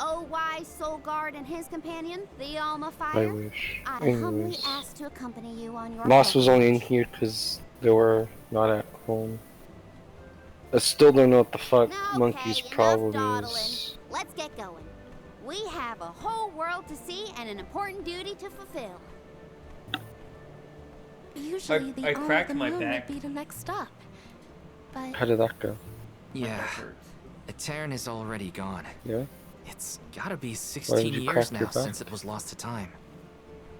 Oh, wise Soul Guard and his companion, the Alm of Fire. I wish. I humbly Anyways. ask to accompany you on your Moss was only in pilgrimage. here because they were not at home. I still don't know what the fuck Monkey's enough problem dawdling. is. Let's get going. We have a whole world to see and an important duty to fulfill. Usually the I Alm of cracked the my Moon back. would be the next stop. But How did that go? Yeah. Etern is already gone. Yeah? It's gotta be Why 16 did you years crack now your back? since it was lost to time.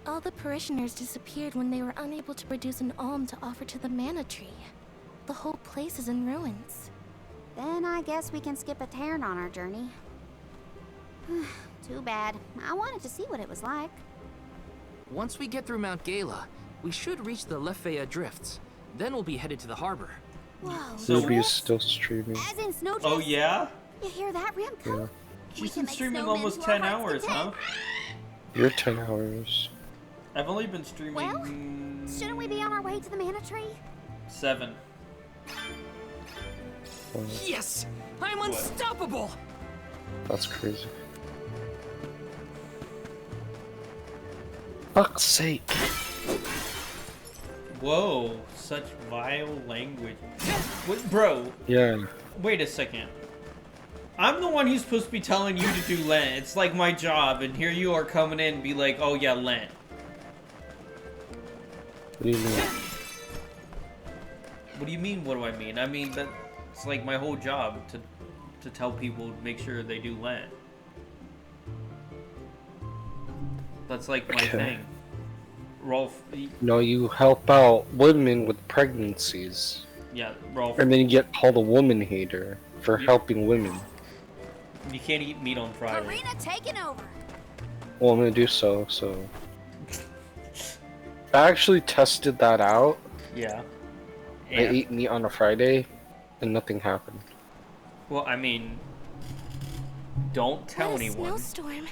all the parishioners disappeared when they were unable to produce an alm to offer to the mana tree. The whole place is in ruins. Then I guess we can skip Etern on our journey. Too bad. I wanted to see what it was like. Once we get through Mount Gala, we should reach the Lefaya Drifts. Then we'll be headed to the harbor. Whoa. Ruby is still streaming. As in Snowdrift? Oh yeah? You hear that, Ramco? Yeah. She's can been make streaming snowmen almost to our 10 heart's hours, huh? content. You're 10 hours. I've only been streaming Well, shouldn't we be on our way to the mana tree? 7. Yes! I'm unstoppable! That's crazy. Fuck's sake. Whoa, such vile language. What, bro? Yeah. Wait a second. I'm the one who's supposed to be telling you to do Lent. It's like my job, and here you are coming in and be like, oh yeah, Lent. What do you mean? What do you mean, what do I mean? I mean, that it's like my whole job to tell people, make sure they do Lent. That's like my Okay. thing. Rolf, No, you help out women with pregnancies. yeah, Rolf, And then you get called a woman hater for helping women. you can't eat meat on Friday. Karina taking over. Well, I'm gonna do so. I actually tested that out. Yeah. I And, ate meat on a Friday, and nothing happened. well, I mean, don't tell What a anyone, snowstorm.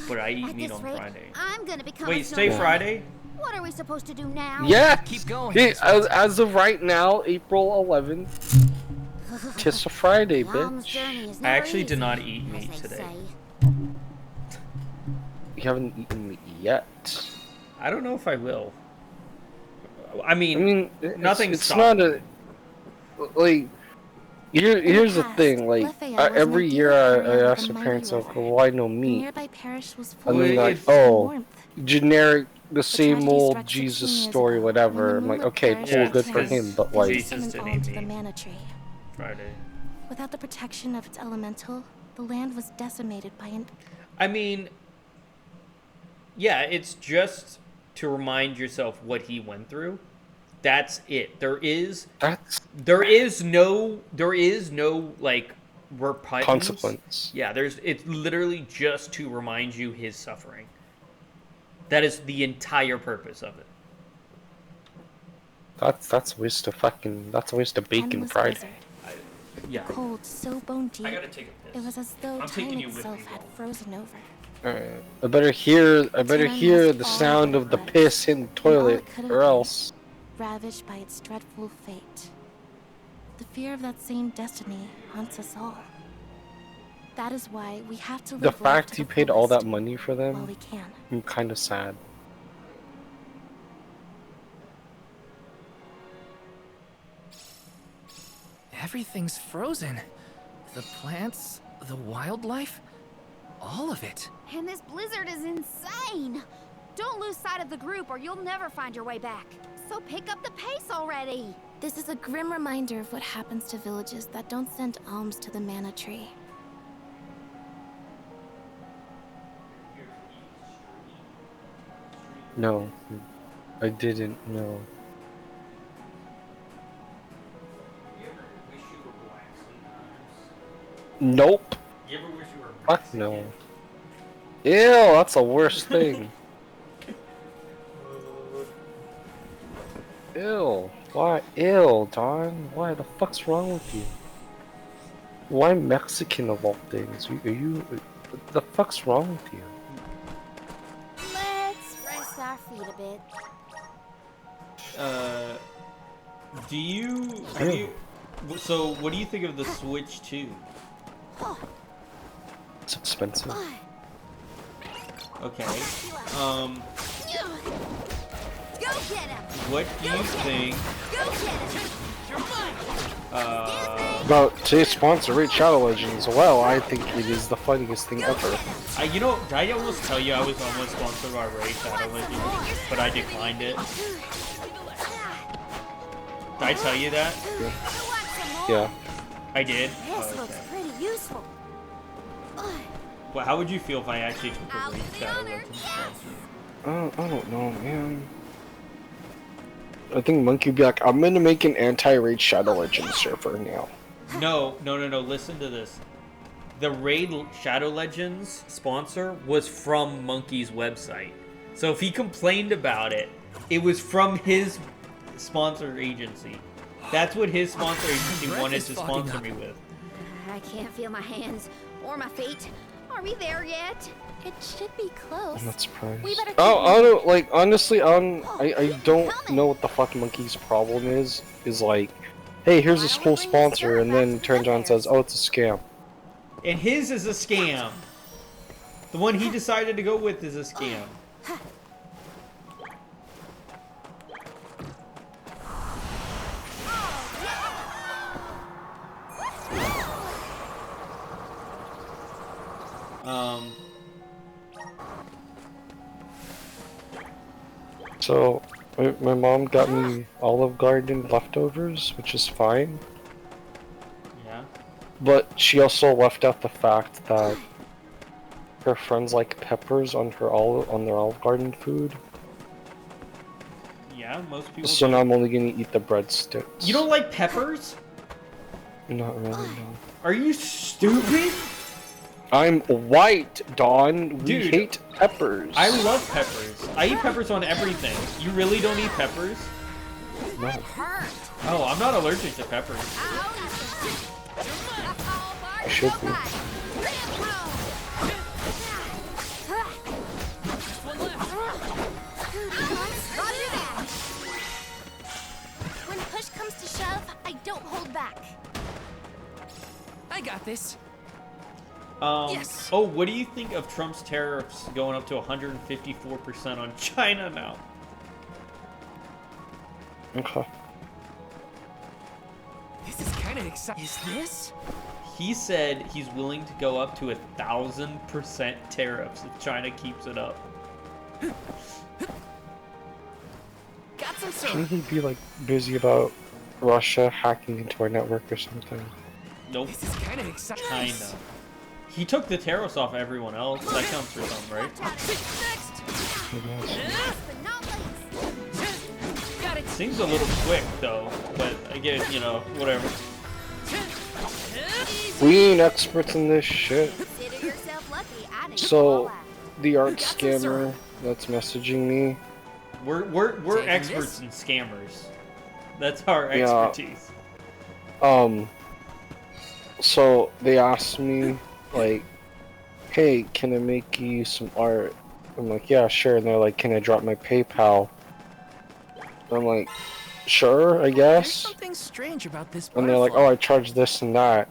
but I eat At meat this on rate, Friday. I'm gonna become Wait, a stay snowman. Friday? What are we supposed to do now? Yeah. Keep going. Yeah, as of right now, April 11th. Kiss a Friday, Mom's bitch. journey is I never actually easy, did not eat as meat they today. say. You haven't eaten meat yet. I don't know if I will. I mean, it's- nothing It's stopped not a like. Here's the thing. Like Lafayette was every an year, ideal area I of ask the my mighty parents, like, river. well, why no The meat? nearby parish was full And then of like, life and oh, warmth. generic, the same tragedy old struck 16 Jesus years story, ago, whatever. when the I'm like, Moonlit okay, Parish cool, of good for Terrace him, but was like, Jesus an didn't alm eat to the meat. mana tree. Friday. Without the protection of its elemental, the land was decimated by an I mean, yeah, it's just to remind yourself what he went through. That's it. There is no like repentance. Consequence. Yeah, it's literally just to remind you his suffering. That is the entire purpose of it. that's a waste of bacon endless Friday. blizzard. Yeah. Cold so bone deep, I gotta take a piss. it was as though I'm time taking you with itself me, had Rolf. frozen over. Alright. I better hear Time the lost all sound that of the it was, piss in the and all toilet, it could have or been, else. ravaged by its dreadful fate. The fear of that same destiny haunts us all. That is why we have to live The life fact to he the paid all that fullest money for while them, we can. I'm kind of sad. Everything's frozen. The plants, the wildlife, all of it. And this blizzard is insane. Don't lose sight of the group or you'll never find your way back. So pick up the pace already. This is a grim reminder of what happens to villages that don't send alms to the mana tree. No, I didn't know. Nope. You ever wish you were Fuck no. Ew, that's the worst thing. Ew. Why? Ew, Don. Why the fuck's wrong with you? Why Mexican of all things? Are you? What the fuck's wrong with you? Let's rest our feet a bit. Do you... Have you... So, what do you think of the Switch 2? It's expensive. Okay. Go get him! What do you think... Go get him! About today's sponsor, Raid Shadow Legends. Well, I think it is the funniest thing ever. You know, did I almost tell you I was almost sponsored by Raid Shadow Legends, but I declined it? Did I tell you that? Yeah. I did? This Oh, looks okay. pretty useful. Well, how would you feel if I actually took a Raid Shadow Legends sponsor? I don't know, man. I think Monkey would be like, I'm gonna make an anti-Raid Shadow Legends server now. No, listen to this. The Raid Shadow Legends sponsor was from Monkey's website. So if he complained about it, it was from his sponsor agency. That's what his sponsor agency wanted to sponsor me with. I can't feel my hands or my feet. Are we there yet? It should be close. I'm not surprised. We better I don't, like, honestly, I don't know what the fuck Monkey's problem is. Is like, hey, here's this cool sponsor, and then turns around and says, oh, it's a scam. And his is a scam. The one he decided to go with is a scam. So, my mom got me Olive Garden leftovers, which is fine. Yeah. But she also left out the fact that her friends like peppers on their Olive Garden food. Yeah, most people So do. now I'm only gonna eat the breadsticks. You don't like peppers? Not really, no. Are you stupid? I'm white, Dawn. We Dude, hate peppers. I love peppers. I eat peppers on everything. You really don't eat peppers? No. Oh, I'm not allergic to peppers. I should be. When push comes to shove, I don't hold back. I got this. Yes. Oh, what do you think of Trump's tariffs going up to 154% on China now? Okay. This is kind of exciting. Is this? He said he's willing to go up to 1,000% tariffs if China keeps it up. Got some Shouldn't he be like busy about Russia hacking into our network or something? Nope. This is kind of exciting. China. He took the tariffs off everyone else. That counts for some, right? Seems a little quick though, but I get, you know, whatever. We ain't experts in this shit. So, the art scammer that's messaging me. We're experts in scammers. That's our Yeah. expertise. So they asked me, like, hey, can I make you some art? I'm like, yeah, sure. And they're like, can I drop my PayPal? I'm like, sure, I There's guess. something strange about this. And they're like, oh, I charge this and that.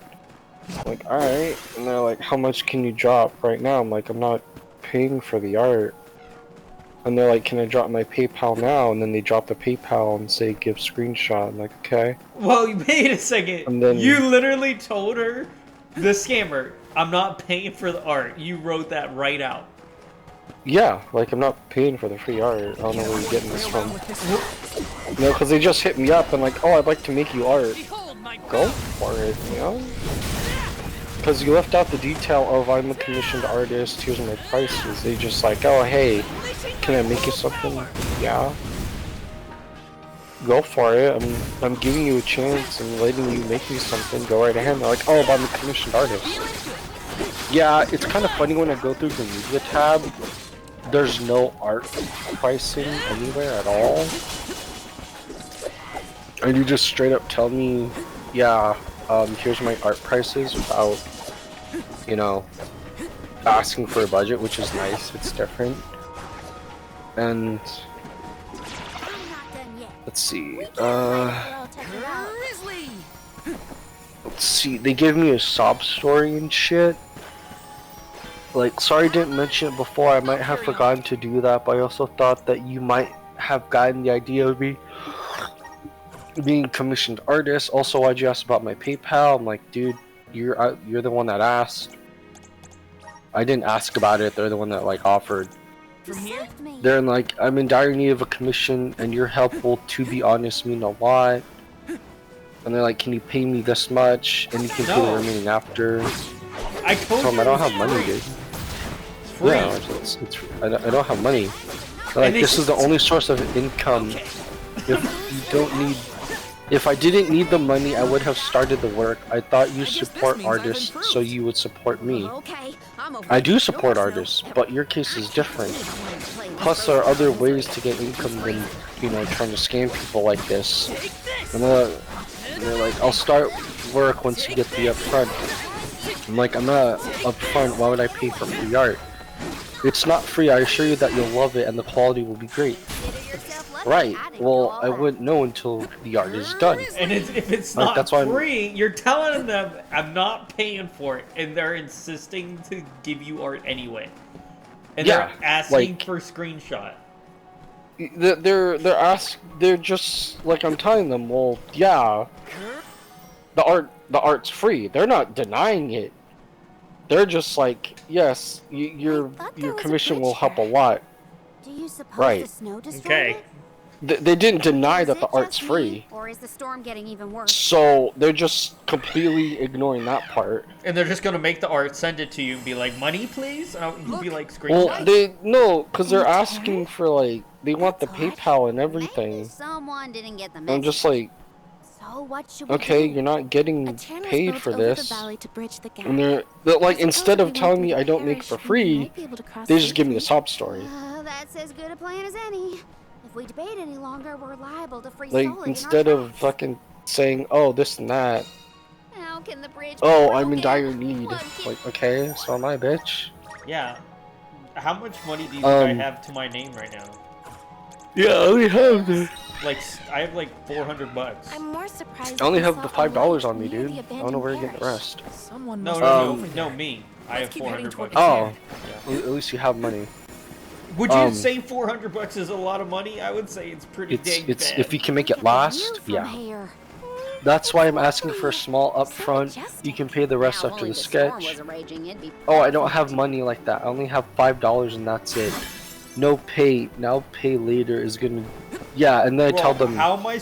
I'm like, alright. And they're like, how much can you drop right now? I'm like, I'm not paying for the art. And they're like, can I drop my PayPal now? And then they drop the PayPal and say, give screenshot. I'm like, okay. Well, wait a second. And then- You literally told her, the scammer, I'm not paying for the art. You wrote that right out. Yeah, like, I'm not paying for the free art. I don't know where you're getting this from. You know, because they just hit me up and like, oh, I'd like to make you art. Go for it, you know? Because you left out the detail of I'm a commissioned artist, here's my prices. They just like, oh, hey, can I make you something? Yeah. Go for it. I'm giving you a chance and letting you make me something. Go right ahead. They're like, oh, but I'm a commissioned artist. Yeah, it's kind of funny when I go through the media tab. There's no art pricing anywhere at all. And you just straight up tell me, yeah, here's my art prices without, you know, asking for a budget, which is nice. It's different. And let's see. Let's see. They give me a sob story and shit. Like, sorry I didn't mention it before. I might have forgotten to do that, but I also thought that you might have gotten the idea of me being a commissioned artist. Also, why'd you ask about my PayPal? I'm like, dude, you're the one that asked. I didn't ask about it. They're the one that like offered. They're like, I'm in dire need of a commission, and your help will, to be honest, mean a lot. And they're like, can you pay me this much, and you can pay the remaining after. I told them I don't have money, dude. Yeah, I don't have money. They're like, this is the only source of income. If I didn't need the money, I would have started the work. I thought you support artists, so you would support me. I do support artists, but your case is different. Plus, there are other ways to get income than, you know, trying to scam people like this. And they're like, I'll start work once you get the upfront. I'm like, I'm not upfront. Why would I pay for free art? It's not free. I assure you that you'll love it and the quality will be great. Right. Well, I wouldn't know until the art is done. And if it's not free, you're telling them I'm not paying for it, and they're insisting to give you art anyway. And they're asking for a screenshot. They're just like, I'm telling them, well, yeah, the art's free. They're not denying it. They're just like, yes, your commission will help a lot. Do you suppose right. the snow destroyed it? They didn't deny that the art's free. Or is the storm getting even worse? So they're just completely ignoring that part. And they're just gonna make the art, send it to you, and be like, money, please? And you'll be like, screenshot. Well, because they're asking for like, they want the PayPal and everything. Someone didn't get the message. I'm just like, so what should we okay, do? you're not getting paid for this. The and they're like, instead of telling me I don't make for free, they just give me a sob story. That's as good a plan as any. If we debate any longer, we're liable to freeze Like, solid instead in our of fucking saying, oh, this and that. How can the bridge Oh, I'm in dire need. Like, okay, so am I, bitch. Yeah. How much money do you think I have to my name right now? Yeah, I only have the... Like, I have like $400. I'm more surprised. I only have the $5 on me, dude. I don't know where to get the rest. No, me. I have $400. Oh, yeah. At least you have money. Would you say $400 is a lot of money? I would say it's pretty dang bad. If you can make it last, yeah. That's why I'm asking for a small upfront. You can pay the rest after the sketch. Oh, I don't have money like that. I only have $5 and that's it. No pay. Now pay later is gonna. Yeah, and then I tell them. How am I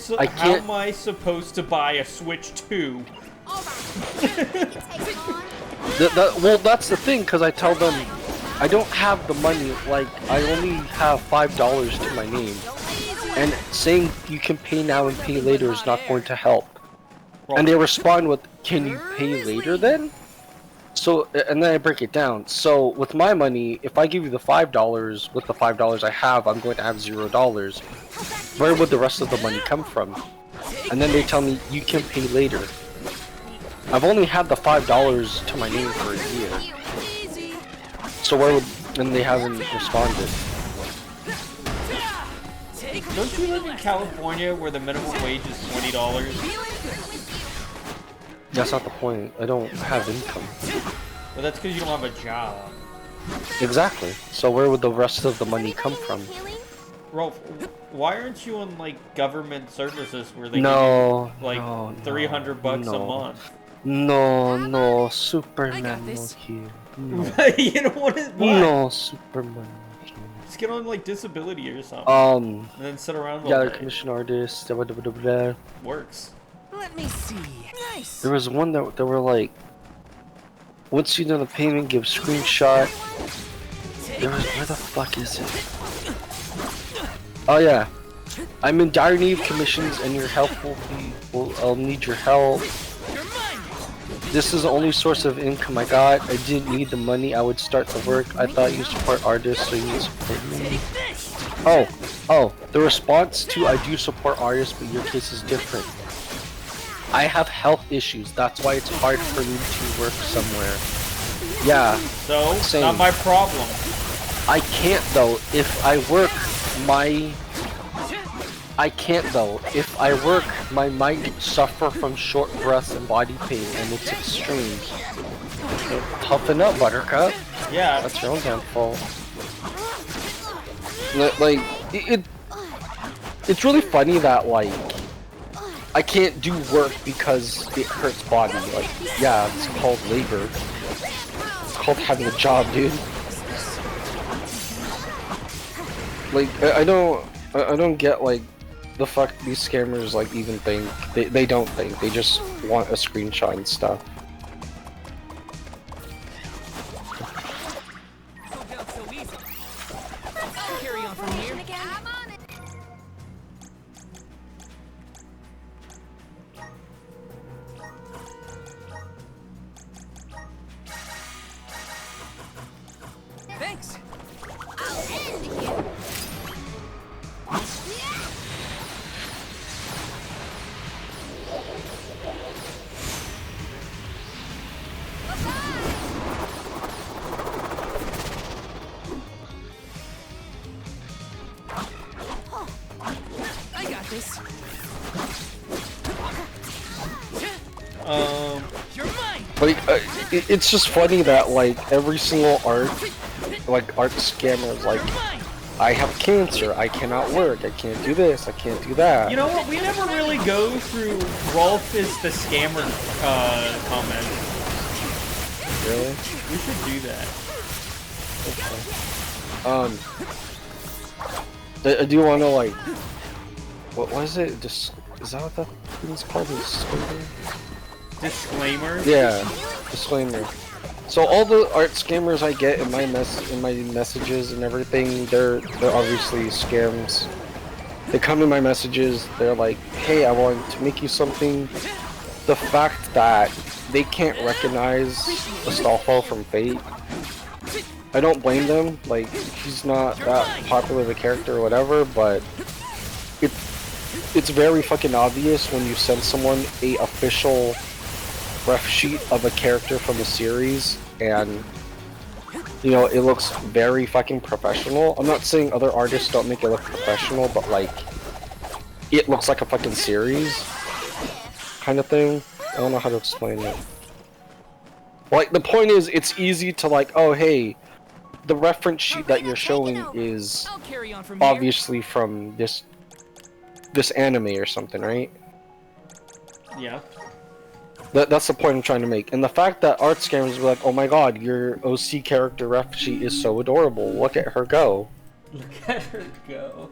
supposed to buy a Switch 2? Well, that's the thing, because I tell them I don't have the money. Like, I only have $5 to my name, and saying you can pay now and pay later is not going to help. And they respond with, "Can you pay later then?" So, and then I break it down. So, with my money, if I give you the $5, with the $5 I have, I'm going to have $0. Where would the rest of the money come from? And then they tell me, you can pay later. I've only had the $5 to my name for a year. So where would... And they haven't responded. Don't you live in California where the minimum wage is $20? That's not the point. I don't have income. Well, that's because you don't have a job. Exactly. So where would the rest of the money come from? Rolf, why aren't you on like government services where they give you like $300 a month? No, Superman no here. No. You know what? No, Superman no here. Just get on like disability or something. And then sit around all Yeah, day. commission artists. Blah, blah, blah, blah. Works. Let me see. Nice. There was one that they were like, once you know the payment, give screenshot. There was, where the fuck is it? Oh yeah, I'm in dire need of commissions, and your help I'll need your help. This is the only source of income I got. I didn't need the money. I would start the work. I thought you support artists, so you support me. Oh, the response to I do support artists, but your case is different. I have health issues. That's why it's hard for me to work somewhere. Yeah. So, same. not my problem. I can't though. If I work, my might suffer from short breaths and body pain, and it's extreme. So, toughen up, Buttercup. Yeah. That's your own damn fault. Like, it's really funny that, like, I can't do work because it hurts body. Like, yeah, it's called labor. It's called having a job, dude. Like, I don't get, like, the fuck these scammers, like, even think. They don't think. They just want a screenshot and stuff. Carry on from here. Thanks. I got this. You're mine. Like, it's just funny that, like, every single art scammer is like, I have cancer, I cannot work, I can't do this, I can't do that. You know what? We never really go through Rolf is the scammer comments. Really? We should do that. Okay. I do want to, like, what was it? Is that what that thing's called? Disclaimer? Yeah, disclaimer. So all the art scammers I get in my messages and everything, they're obviously scams. They come in my messages, they're like, hey, I want to make you something. The fact that they can't recognize Astolfo from Fate, I don't blame them. Like, he's not that popular of a character or whatever, but it's very fucking obvious when you send someone a official ref sheet of a character from a series, and you know, it looks very fucking professional. I'm not saying other artists don't make it look professional, but like, it looks like a fucking series kind of thing. I don't know how to explain it. Like, the point is, it's easy to like, oh hey, the reference sheet that you're showing is obviously from this anime or something, right? Yeah. That's the point I'm trying to make. And the fact that art scammers be like, oh my god, your OC character ref sheet is so adorable, look at her go. Look at her go.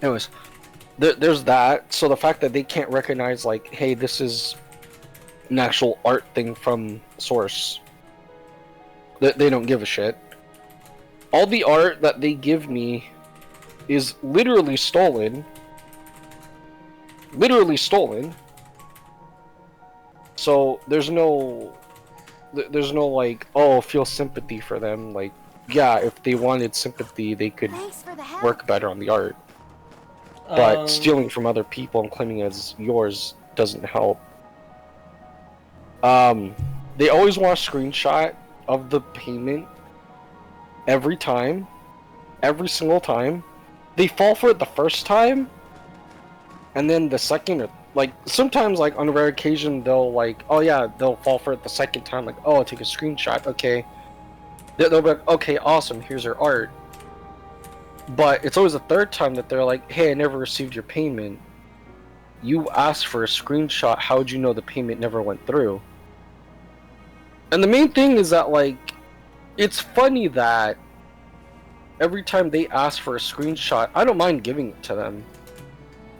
Anyways, there's that. So the fact that they can't recognize, like, hey, this is an actual art thing from source. They don't give a shit. All the art that they give me is literally stolen. Literally stolen. So there's no like, oh, feel sympathy for them. Like, yeah, if they wanted sympathy, they could work better on the art. But stealing from other people and claiming it as yours doesn't help. They always want a screenshot of the payment every time, every single time. They fall for it the first time, and then the second, or like sometimes, like on a rare occasion, they'll like, oh yeah, they'll fall for it the second time, like, oh, I'll take a screenshot, okay. They'll be like, okay, awesome, here's your art. But it's always the third time that they're like, hey, I never received your payment. you asked for a screenshot, how would you know the payment never went through? And the main thing is that, like, it's funny that every time they ask for a screenshot, I don't mind giving it to them.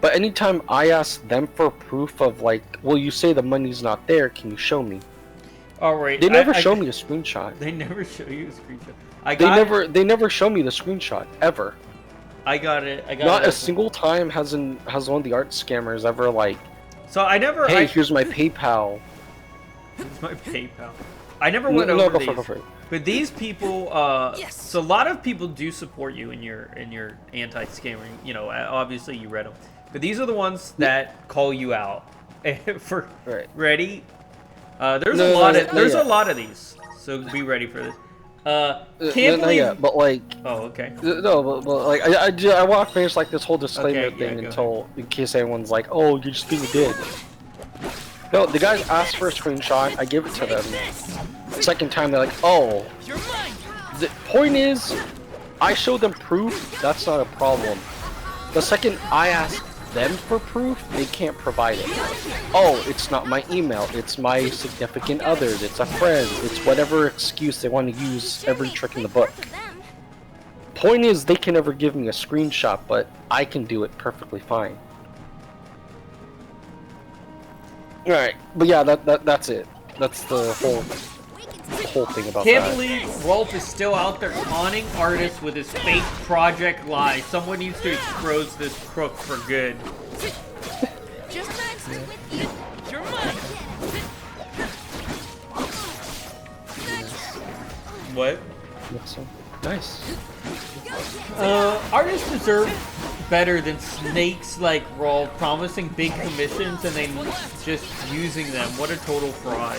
But anytime I ask them for proof of, like, well, you say the money's not there, can you show me? Alright. They never show me a screenshot. They never show you a screenshot. They never show me the screenshot, ever. I got it. Not a single time has one of the art scammers ever, like, so I never. Hey, here's my PayPal. Here's my PayPal. I never went over these. Go for it. But these people, so a lot of people do support you in your anti-scamming. You know, obviously you read them. But these are the ones that call you out. For ready? There's a lot of these. So be ready for this. Can't believe. Yet, but like. Oh, okay. No, but like I want to finish like this whole disclaimer thing in case anyone's like, oh, you're just being a dick. No, the guys asked for a screenshot. I give it to them. Second time, they're like, oh. The point is, I showed them proof. That's not a problem. The second I ask them for proof, they can't provide it. Oh, it's not my email. It's my significant other. It's a friend. It's whatever excuse they want to use. Every trick in the book. Point is, they can never give me a screenshot, but I can do it perfectly fine. Alright, but yeah, that's it. That's the whole thing about that. Can't believe Rolf is still out there conning artists with his fake project lies. Someone needs to expose this crook for good. What? Nice. Artists deserve better than snakes like Rolf promising big commissions and then just using them. What a total fraud.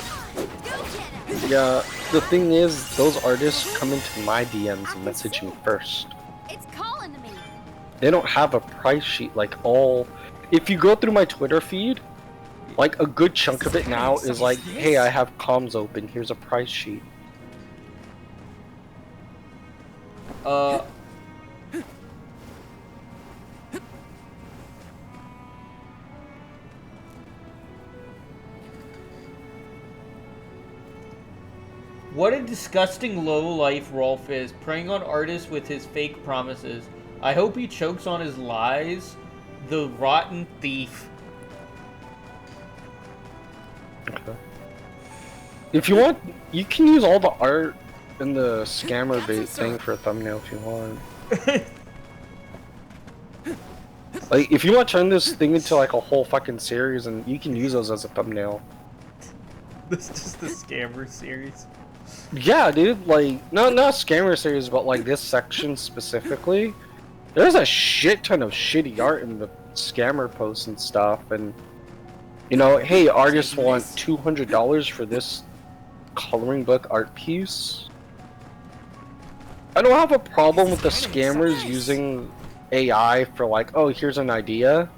Yeah, the thing is, those artists come into my DMs and message me first. It's calling to me. They don't have a price sheet like all. If you go through my Twitter feed, like a good chunk of it now is like, hey, I have comms open, here's a price sheet. What a disgusting lowlife Rolf is, preying on artists with his fake promises. I hope he chokes on his lies. The rotten thief. Okay. If you want, you can use all the art in the scammer bait thing for a thumbnail if you want. Like, if you want to turn this thing into like a whole fucking series, and you can use those as a thumbnail. This is just the scammer series. Yeah, dude, like, not scammer series, but like this section specifically. There's a shit ton of shitty art in the scammer posts and stuff, and you know, hey, artists want $200 for this coloring book art piece. I don't have a problem with the scammers using AI for like, oh, here's an idea.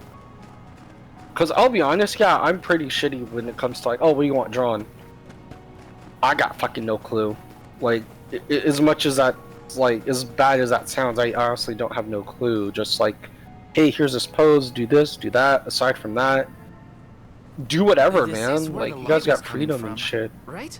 Cause I'll be honest, yeah, I'm pretty shitty when it comes to like, oh, what do you want drawn? I got fucking no clue. Like, as much as that's like, as bad as that sounds, I honestly don't have no clue. Just like, hey, here's this pose, do this, do that. Aside from that, do whatever, man. Like, you guys got freedom and shit. Right?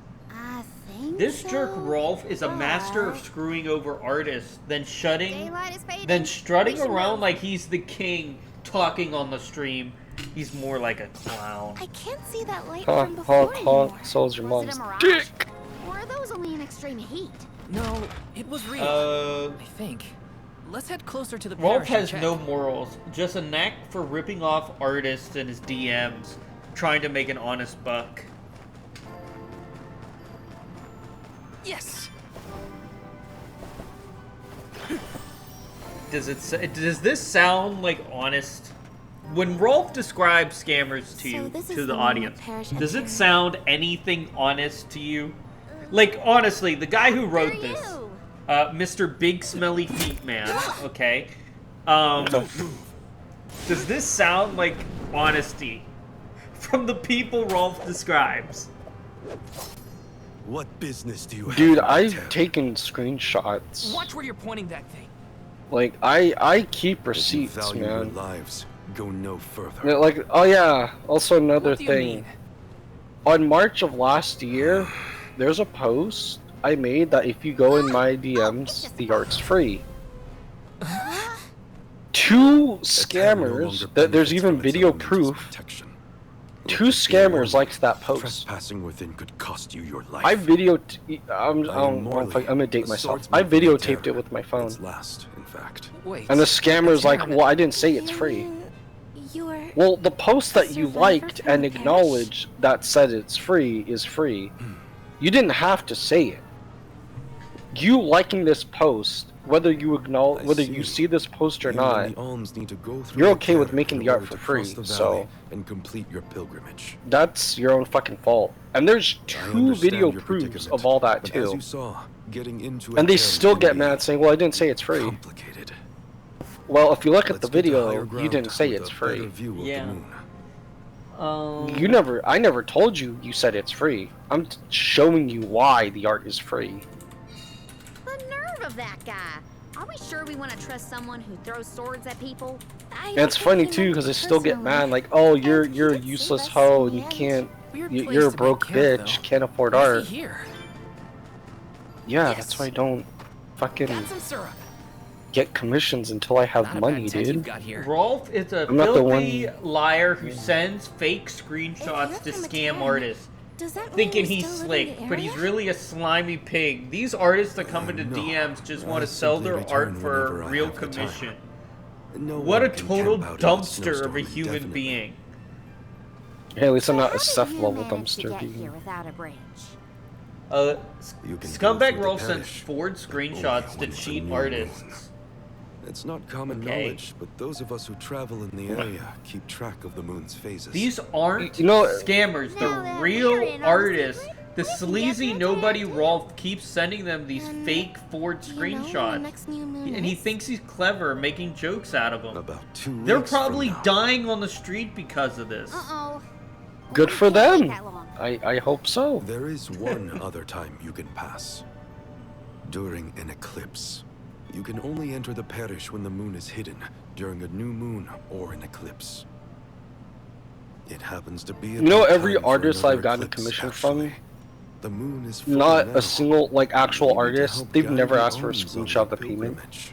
This jerk Rolf is a master of screwing over artists, then strutting around like he's the king, talking on the stream. He's more like a clown. I can't see that light from before anymore. So's your mom's dick. Or are those only in extreme heat? No, it was real. I think. Let's head closer to the parish. Rolf has no morals, just a knack for ripping off artists in his DMs, trying to make an honest buck. Yes. Does this sound like honest? When Rolf describes scammers to you, to the audience, does it sound anything honest to you? Like, honestly, the guy who wrote this, Mr. Big Smelly Feet Man, okay? Does this sound like honesty from the people Rolf describes? What business do you have? Dude, I've taken screenshots. Watch where you're pointing that thing. Like, I keep receipts, value man. your lives, Go no further. Yeah, like, oh yeah, also another What do you thing. mean? On March of last year, there's a post I made that if you go in my DMs, the art's free. Two scammers, there's even video proof. Two scammers liked that post. Trespassing within could cost you your life. I'm gonna date myself. I videotaped it with my phone. Last, in fact. Wait. And the scammer's like, well, I didn't say it's free. Well, the post that you liked and acknowledged that said it's free is free. You didn't have to say it. You liking this post, whether you acknowledge, whether you see this post or not, you're okay with making the art for free. So and complete your pilgrimage. That's your own fucking fault. And there's two video proofs of all that too. As you saw, getting into And they still get mad saying, well, I didn't say it's free. Well, if you look at the video, you didn't say it's free. Yeah. I never told you you said it's free. I'm showing you why the art is free. The nerve of that guy. Are we sure we want to trust someone who throws swords at people? And it's funny too, because they still get mad, like, oh, you're a useless hoe, and you can't, you're a broke bitch, can't afford art. Yeah, that's why I don't fucking get commissions until I have money, dude. Rolf is a I'm not the filthy liar who sends fake screenshots to scam artists, thinking he's slick, but he's really a slimy pig. These artists that come into DMs just want to sell their art for a real commission. What a total dumpster of a human being. Hey, at least I'm not a Seth level dumpster being. Scumbag Rolf sends forged screenshots to cheat artists. It's not common knowledge, but those of us who travel in the area keep track of the moon's phases. These aren't scammers, they're real artists. The sleazy nobody Rolf keeps sending them these fake forged screenshots. And he thinks he's clever, making jokes out of them. They're probably dying on the street because of this. Good for them. I hope so. There is one other time you can pass. During an eclipse. You can only enter the parish when the moon is hidden, during a new moon or an eclipse. It happens to be you know, every artist I've gotten a commission from, the moon is not a single, like, actual artist, they've never asked for a screenshot of the payment.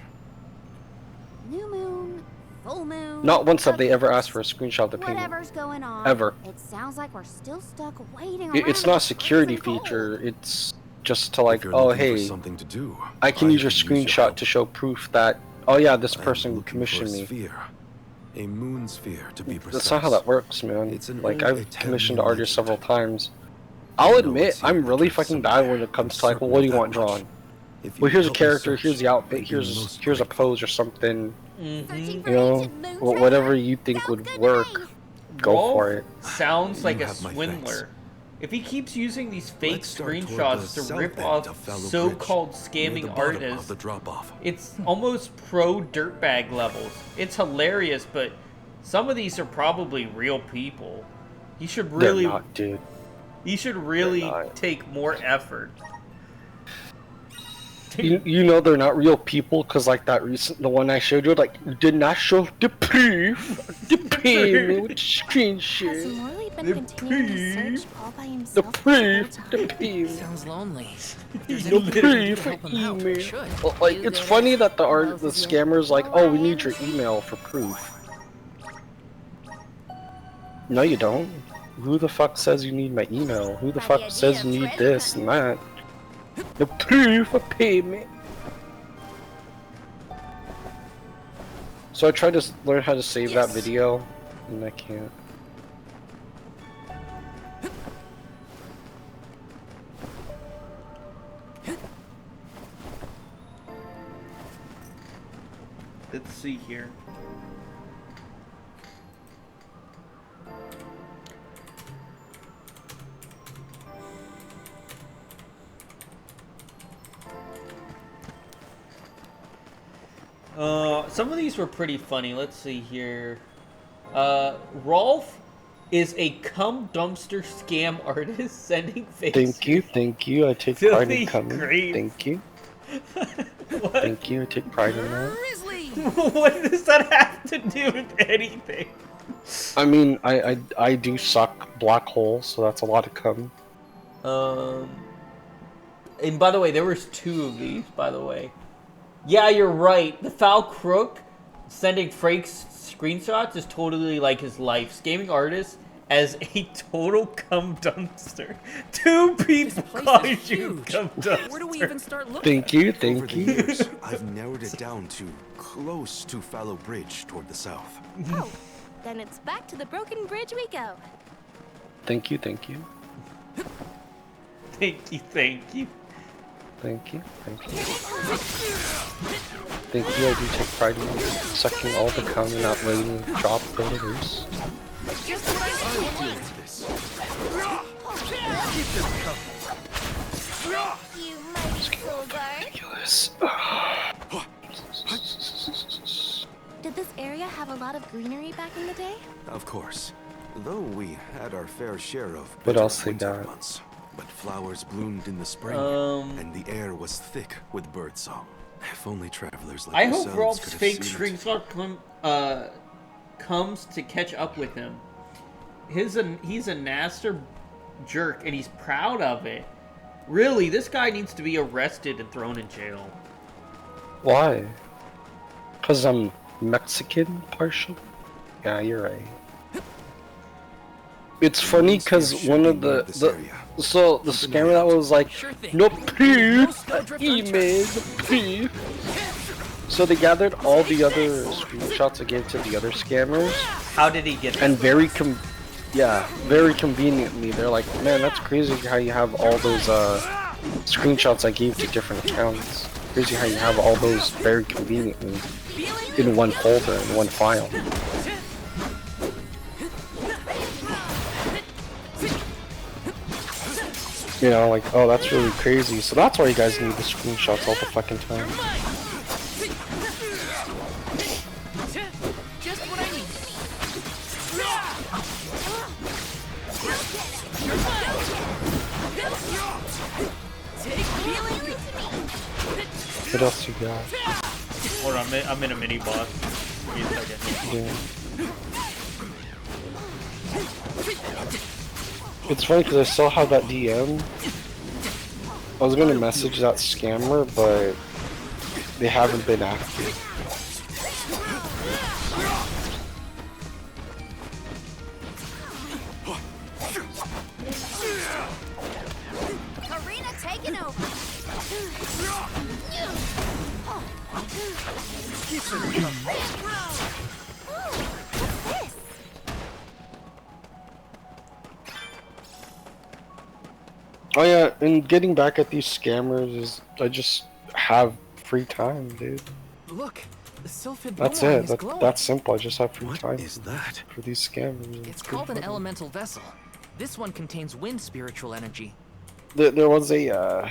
New moon, full moon. Not once have they ever asked for a screenshot of the payment. Whatever's going on. Ever. It sounds like we're still stuck waiting It's not a security feature, it's just to like, oh hey, I can use your screenshot to show proof that, oh yeah, this person commissioned me. A moon sphere, to be precise. That's not how that works, man. Like, I've commissioned artists several times. I'll admit, I'm really fucking bad when it comes to like, well, what do you want drawn? Well, here's a character, here's the outfit, here's a pose or something. You know, whatever you think would work, go for it. Sounds like a swindler. If he keeps using these fake screenshots to rip off so-called scamming artists, it's almost pro dirtbag levels. It's hilarious, but some of these are probably real people. He should really, They're not, dude. He should really take more effort. You know they're not real people because like that the one I showed you, like, you did not show the proof, the payment with screenshot. The proof, the payment. Sounds lonely. The proof, email. Well, like, it's funny that the scammers like, oh, we need your email for proof. No, you don't. Who the fuck says you need my email? Who the fuck says you need this and that? The proof of payment. So I tried to learn how to save that video, and I can't. Let's see here. Some of these were pretty funny. Let's see here. Rolf is a cum dumpster scam artist sending fake. Thank you. I take pride in coming. Thank you. Thank you. I take pride in that. What does that have to do with anything? I mean, I do suck black holes, so that's a lot of cum. And by the way, there was 2 of these, by the way. Yeah, you're right. The foul crook sending Frake's screenshots is totally like his life. Gaming artist as a total cum dumpster. 2 people call you cum dumpster. Where do we even start looking? Thank you, Over thank the you. years, I've narrowed it down to close to Fallow Bridge toward the south. Oh, then it's back to the broken bridge we go. Thank you, thank you. Thank you, thank you. Thank you, thank you. Thank you, I do take pride in sucking all the cum and not letting it drop from the roost. You mighty Solgar. Ridiculous. Did this area have a lot of greenery back in the day? Of course. Though we had our fair share of What else they winter got? months. But flowers bloomed in the spring, and the air was thick with birdsong. If only travelers like I hope yourselves Rolf's could have fake seen it. screenshot comes to catch up with him. He's a nasty jerk, and he's proud of it. Really, this guy needs to be arrested and thrown in jail. Why? Cause I'm Mexican, partial? Yeah, you're right. It's funny because one of the scammer that was like, no please, email, please. So they gathered all the other screenshots I gave to the other scammers. How did he get them? And very conveniently, they're like, man, that's crazy how you have all those screenshots I gave to different accounts. Crazy how you have all those very conveniently in one folder, in one file. You know, like, oh, that's really crazy. So that's why you guys need the screenshots all the fucking time. Just what I need. What else you got? Hold on, I'm in a mini boss. Give me a second. Yeah. It's funny because I still have that DM. I was gonna message that scammer, but they haven't been active. Arena taking over. Oh yeah, and getting back at these scammers is I just have free time, dude. Look, the Sylphid That's boomerang it. is glowing. That's simple. I just have free time. What is that? For these scammers? It's called an elemental vessel. This one contains wind spiritual energy. There was a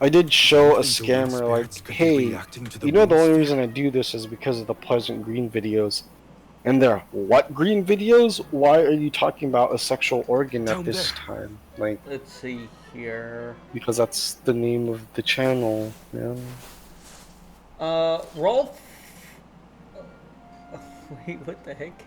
I did show a scammer like, hey, you know the only reason I do this is because of the Pleasant Green videos. And they're, what green videos? Why are you talking about a sexual organ at this time? Like, let's see here. Because that's the name of the channel, man. Rolf. Wait, what the heck?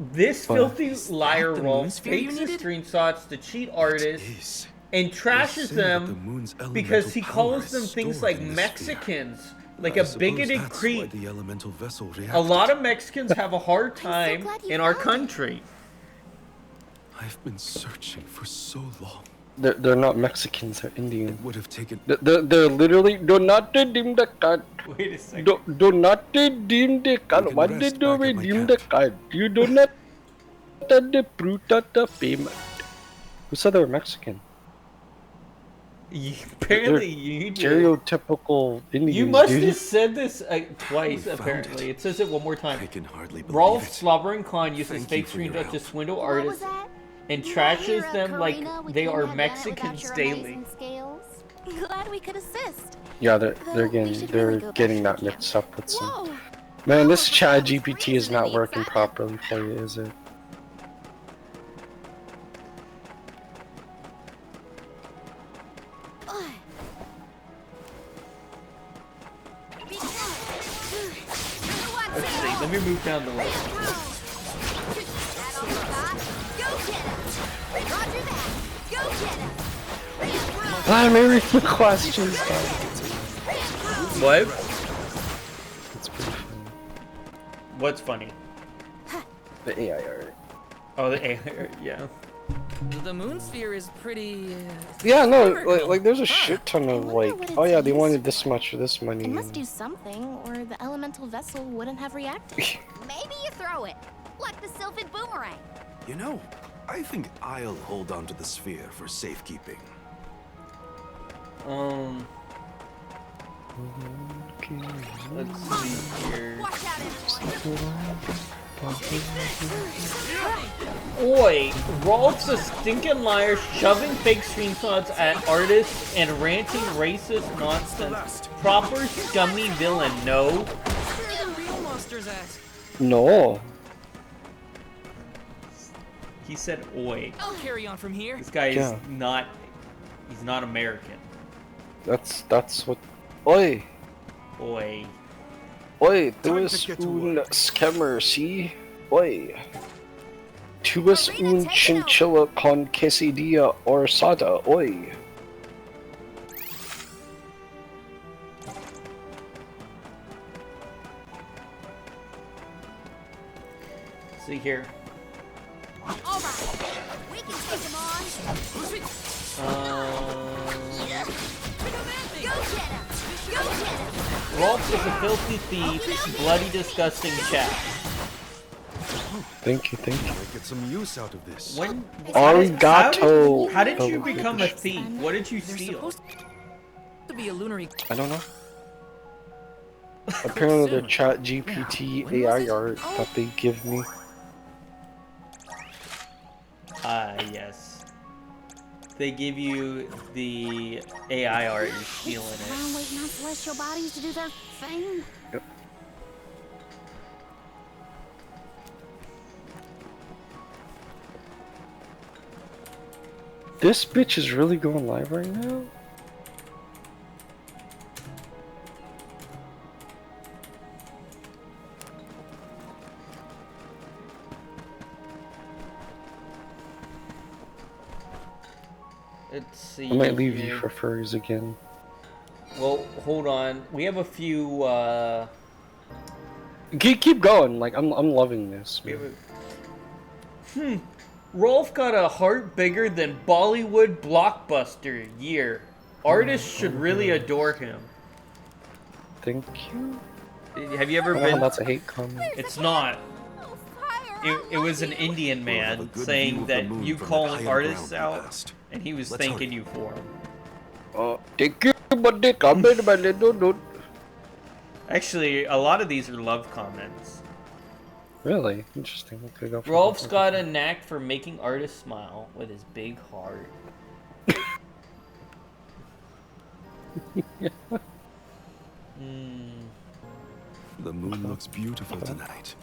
This filthy liar Rolf fakes the screenshots to cheat artists and trashes them because he calls them things like Mexicans. Like a bigoted creep. A lot of Mexicans have a hard time in our country. I've been searching for so long. They're not Mexicans, they're Indian. It would have taken. They're literally do not redeem the card. Wait a second. Do not redeem the card. What did you redeem the card? You do not the fruta the payment. Who said they were Mexican? Apparently, you stereotypical Indians. You must dude. have said this twice. Apparently, it says it one more time. I can hardly believe Rolf it. Slobbering Khan uses Thank fake you for your screenshots to help. swindle artists and trashes them like they are Mexicans daily. Glad we could assist. Yeah, they're getting that mixed up with some. Man, this Chat GPT is not working properly for you, is it? Let me move down the list. I'm reading the questions. What? It's pretty funny. What's funny? The AI art. Oh, the AI art, yeah. The moon sphere is pretty. Yeah, no, like there's a shit ton of like, oh yeah, they wanted this much for this money. It must do something, or the elemental vessel wouldn't have reacted. Maybe you throw it, like the sylphid boomerang. You know, I think I'll hold on to the sphere for safekeeping. Let's see here. Oi, Rolf's a stinking liar, shoving fake screenshots at artists and ranting racist nonsense. Proper scummy villain, no? Where are the real monsters at? No. He said oi. I'll carry on from here. This guy is Yeah. not, he's not American. That's what. Oi. Oi. Oi, du bist un Scammer, see? Oi. Du bist un Chinchilla con quesadilla orsada, oi. See here. We can take him on. Go get him! Go get him! Rolf is a filthy thief, bloody disgusting chap. Thank you. Get some use out of this. When Arigato. How did you become a thief? What did you steal? To be a lunar. I don't know. Apparently the chat GPT AI art that they give me. Ah, yes. They give you the AI art, you're stealing it. Around waiting on celestial bodies to do their thing. Yep. This bitch is really going live right now? Let's see. I might leave here. you for furries again. Well, hold on. We have a few, Keep going. Like I'm loving this. Man. Rolf got a heart bigger than Bollywood blockbuster year. Artists should really adore him. Thank you. Have you ever I don't know been? how that's a hate comment. It's not. It was an Indian man saying that you calling artists out, and he was thanking you for him. Thank you, but they comment my little note. Actually, a lot of these are love comments. Really interesting. Okay, go for Rolf's got a knack for making artists smile with his big heart. The moon looks beautiful tonight.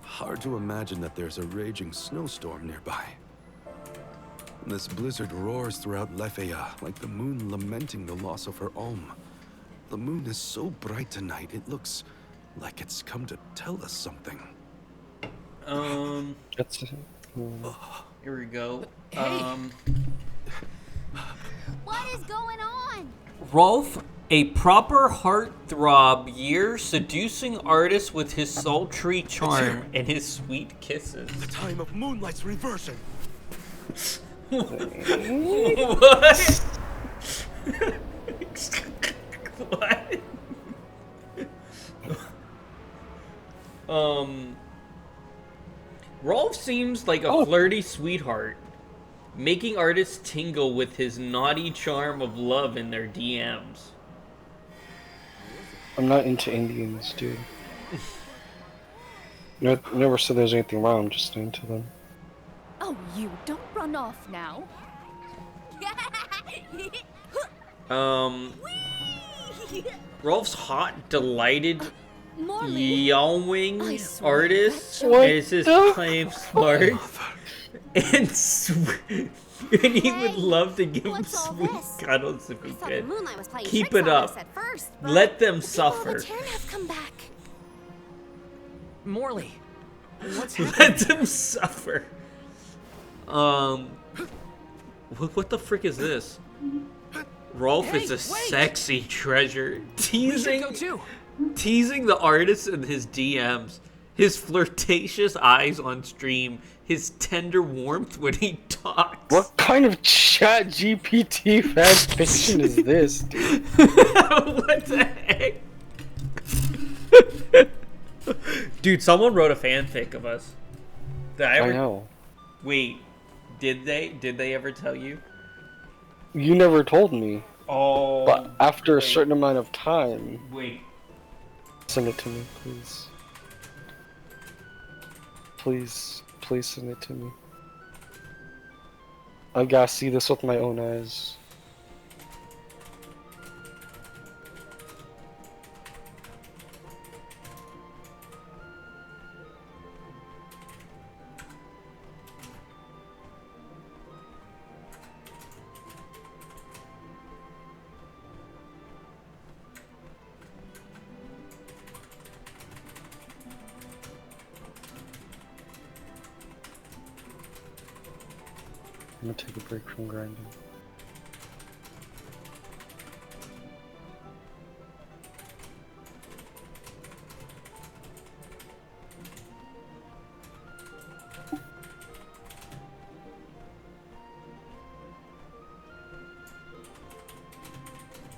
Hard to imagine that there's a raging snowstorm nearby. This blizzard roars throughout Lefeya, like the moon lamenting the loss of her Om. The moon is so bright tonight, it looks like it's come to tell us something. That's Here we go. What is going on? Rolf, a proper heartthrob year, seducing artists with his sultry charm and his sweet kisses. The time of moonlight's reversion. What? What? Rolf seems like a flirty sweetheart, making artists tingle with his naughty charm of love in their DMs. I'm not into Indians, dude. Never said there's anything wrong. I'm just into them. Oh, you don't run off now. Rolf's hot, delighted, Morley, yowling I swear artist that is his claim smart and and he would love to give him sweet cuddles if he could. Keep it up. Let them suffer. Have come back. Morley, what's happening? Let them suffer. What the frick is this? Rolf is a sexy treasure. Teasing the artist and his DMs. His flirtatious eyes on stream. His tender warmth when he talks. What kind of chat GPT fan fiction is this, dude? What the heck? Dude, someone wrote a fanfic of us. Did I know. Wait, did they? Did they ever tell you? You never told me. Oh. But after a certain amount of time. Wait. Send it to me, please. Please send it to me. I gotta see this with my own eyes. I'm gonna take a break from grinding.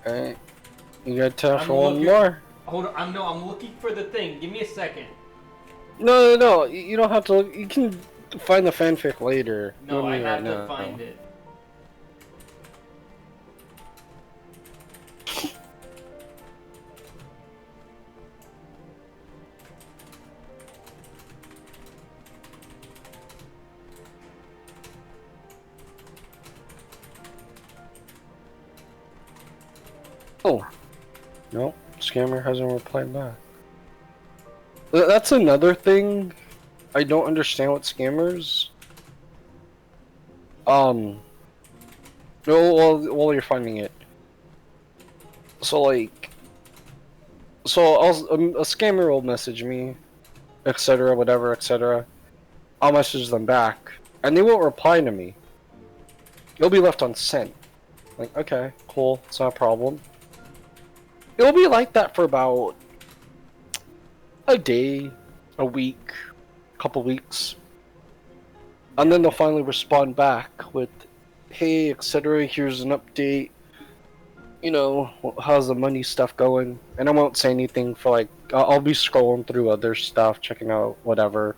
Alright. You got time for one more? Hold on, I'm looking for the thing. Give me a second. No. You don't have to look. You can find the fanfic later. No, I have to find it. Oh. No, scammer hasn't replied back. That's another thing. I don't understand what scammers. While you're finding it. So like, a scammer will message me, etc., whatever, etc. I'll message them back, and they won't reply to me. It'll be left unsent. Like, okay, cool, it's not a problem. It'll be like that for about a day, a week, a couple weeks. And then they'll finally respond back with, hey, etc., here's an update. You know, how's the money stuff going? And I won't say anything for like, I'll be scrolling through other stuff, checking out whatever.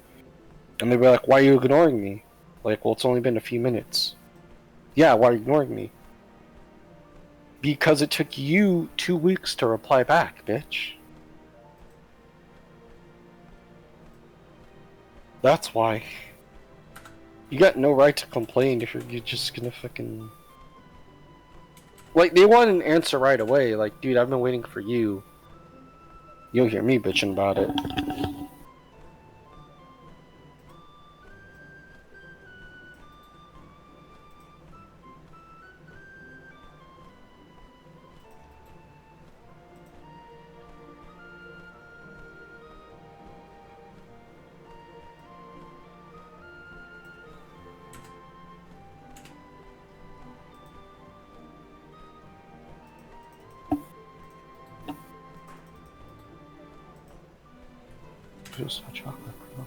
And they'll be like, why are you ignoring me? Like, well, it's only been a few minutes. Yeah, why are you ignoring me? Because it took you 2 weeks to reply back, bitch. That's why. You got no right to complain if you're just gonna fucking... Like, they want an answer right away. Like, dude, I've been waiting for you. You don't hear me bitching about it. Just a chocolate, bro.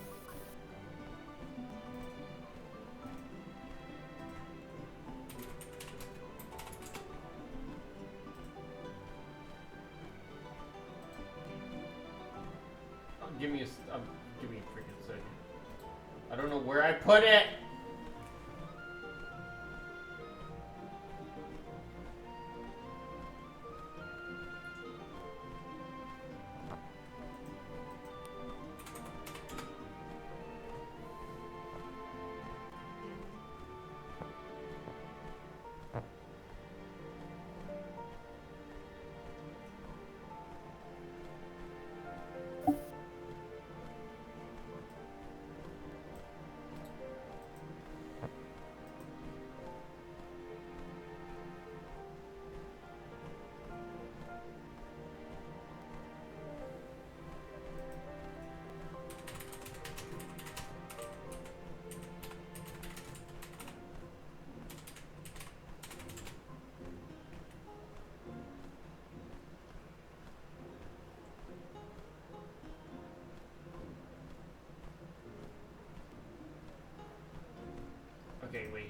Give me a freaking second. I don't know where I put it.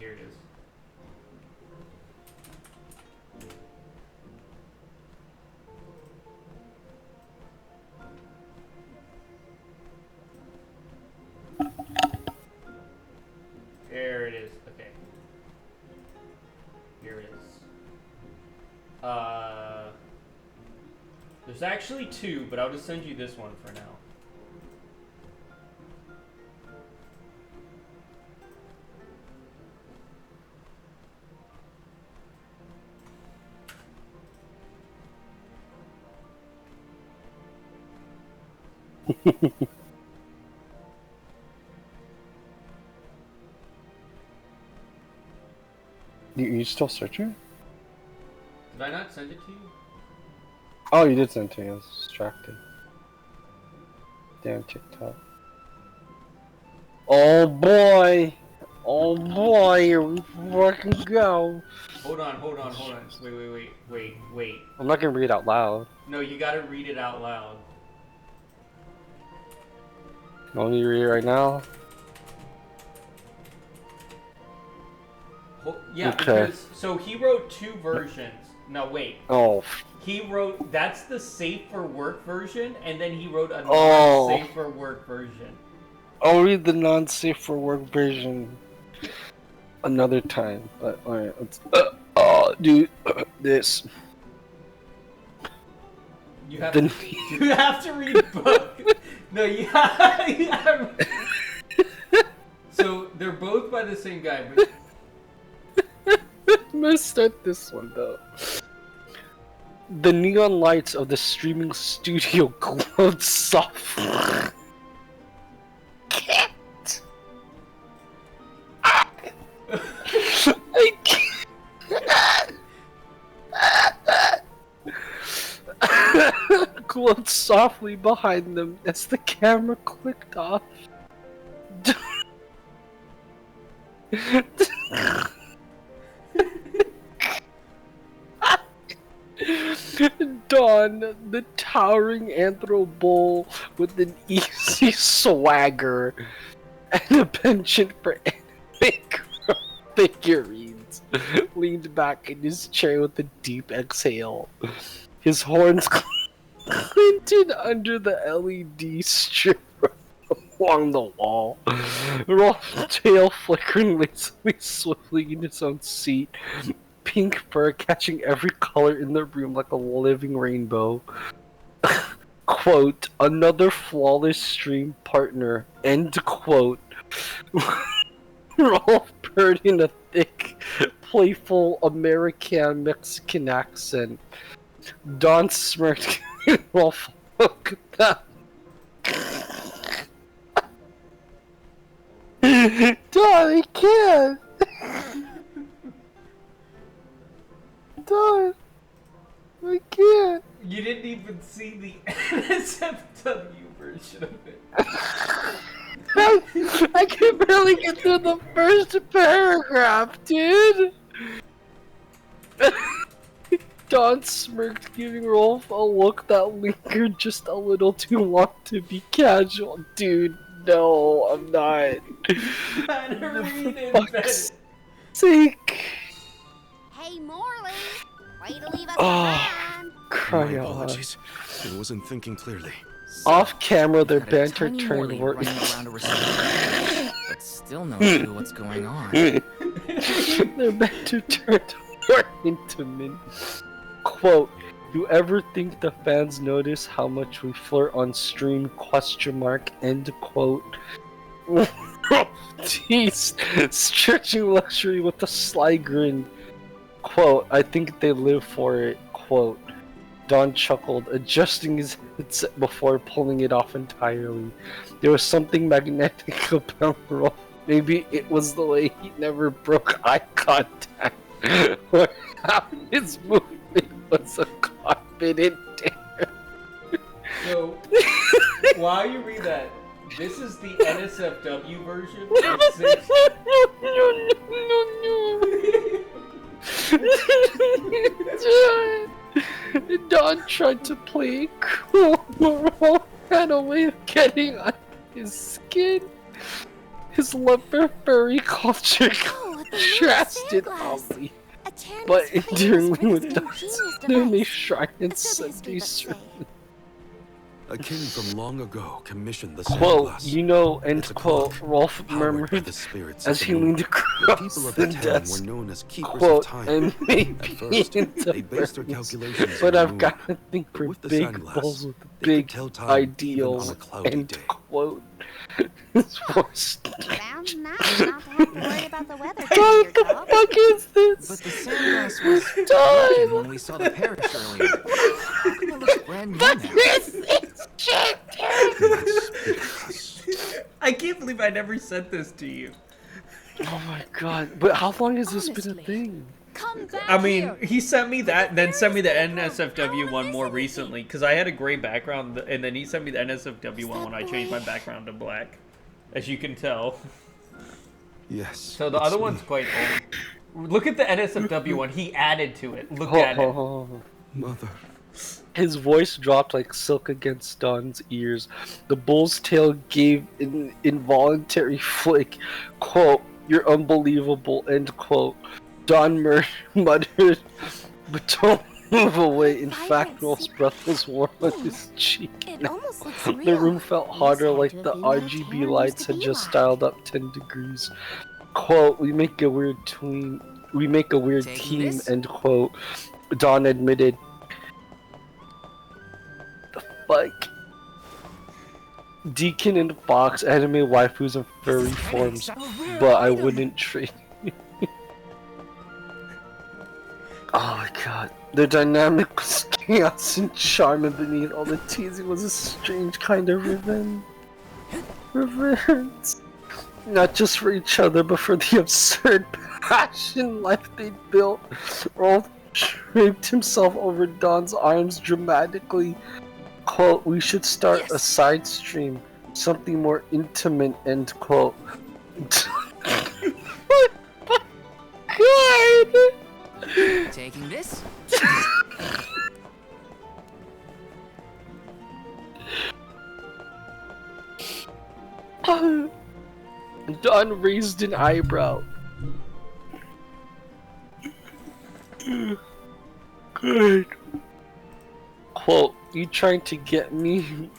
here it is. There it is. Okay. Here it is. There's actually two, but I'll just send you this one for now. You still searching? Did I not send it to you? Oh, you did send it to me. I was distracted. Damn TikTok. Oh boy! Oh boy! Here we fucking go! Hold on. Wait. I'm not gonna read it out loud. No, you gotta read it out loud. Want me to read it right now? Yeah, okay. Because, so he wrote two versions. No, wait. Oh. He wrote, that's the safe for work version, and then he wrote a safe for work version. I'll read the non-safe for work version another time. But alright, let's do this. You have to read both. No, you have So they're both by the same guy, but I'm gonna start this one though. The neon lights of the streaming studio glowed softly. Can't. I can't. Glowed softly behind them as the camera clicked off. Dawn, the towering anthro bull with an easy swagger and a penchant for anime figurines, leaned back in his chair with a deep exhale. His horns glinted under the LED strip along the wall. Rolf's tail flickering lazily, swiftly in his own seat. Pink fur catching every color in the room like a living rainbow. Quote, another flawless stream partner, end quote. Rolf purred in a thick, playful American-Mexican accent. Don smirked and Rolf looked at that. Don, I can't! Don, I can't. you didn't even see the NSFW version of it. I can barely get through the first paragraph, dude. Don smirked, giving Rolf a look that lingered just a little too long to be casual. Dude, no, I'm not. For fuck's sake. Hey, Morley! Way to leave us Oh, cry My out loud. apologies. I wasn't thinking clearly. Off camera, their banter Tiny turned Morley word. running around a reception, but still no clue what's going on. Their banter turned more intimate. Quote, you ever think the fans notice how much we flirt on stream? Question mark, end quote. Teased, stretching luxury with a sly grin. Quote, I think they live for it. Quote, Don chuckled, adjusting his headset before pulling it off entirely. There was something magnetic about Rolf. Maybe it was the way he never broke eye contact, or how his movement was a confident dare. So, while you read that, this is the NSFW version. Don tried to play cool, Rolf had a way of getting on his skin. His love for furry culture. Oh, trusted Ollie. But endearingly with Don's enemy shrine and Sunday sermon. A king from long ago commissioned the Quote, sandglass. you know, end It's a quote, clock, Rolf powered by murmured the spirits as of he the moon. leaned The across people of the the town desk. were known as keepers Quote, of time. and maybe At first, into they based their birds, calculations but on the I've moon. got to think for With the big sandglass, balls with they big could tell time ideals, even on a cloudy end day. quote. His voice. Sounds nice not to have to worry about the weather. What the fuck is this? But the sandglass was Done. broken when we saw the parish earlier. It looks brand new now. This is shit. I can't believe I never sent this to you. Oh my god! But how long has this been a thing? I mean, he sent me that, then sent me the NSFW one more recently, because I had a gray background, and then he sent me the NSFW one when I changed my background to black, as you can tell. Yes. So the other one's quite old. Look at the NSFW one. He added to it. Look at it. Mother. His voice dropped like silk against Don's ears. The bull's tail gave an involuntary flick. Quote, "You're unbelievable," end quote. Don muttered, "But don't move away." In fact, Rolf's breath was warm on his cheek. The room felt hotter, like the RGB lights had just dialed up 10 degrees. Quote, "We make a weird team. We make a weird team." End quote. Don admitted. The fuck? Deacon and Fox, anime waifus in furry forms, but I wouldn't trade. Oh my god. The dynamic was chaos and charm, and beneath all the teasing was a strange kind of revenge. Revenge. Not just for each other, but for the absurd passion life they built. Rolf draped himself over Don's arms dramatically. Quote, "We should start a side stream, something more intimate," end quote. God! Taking this? Don raised an eyebrow. Good. Quote, "You trying to get me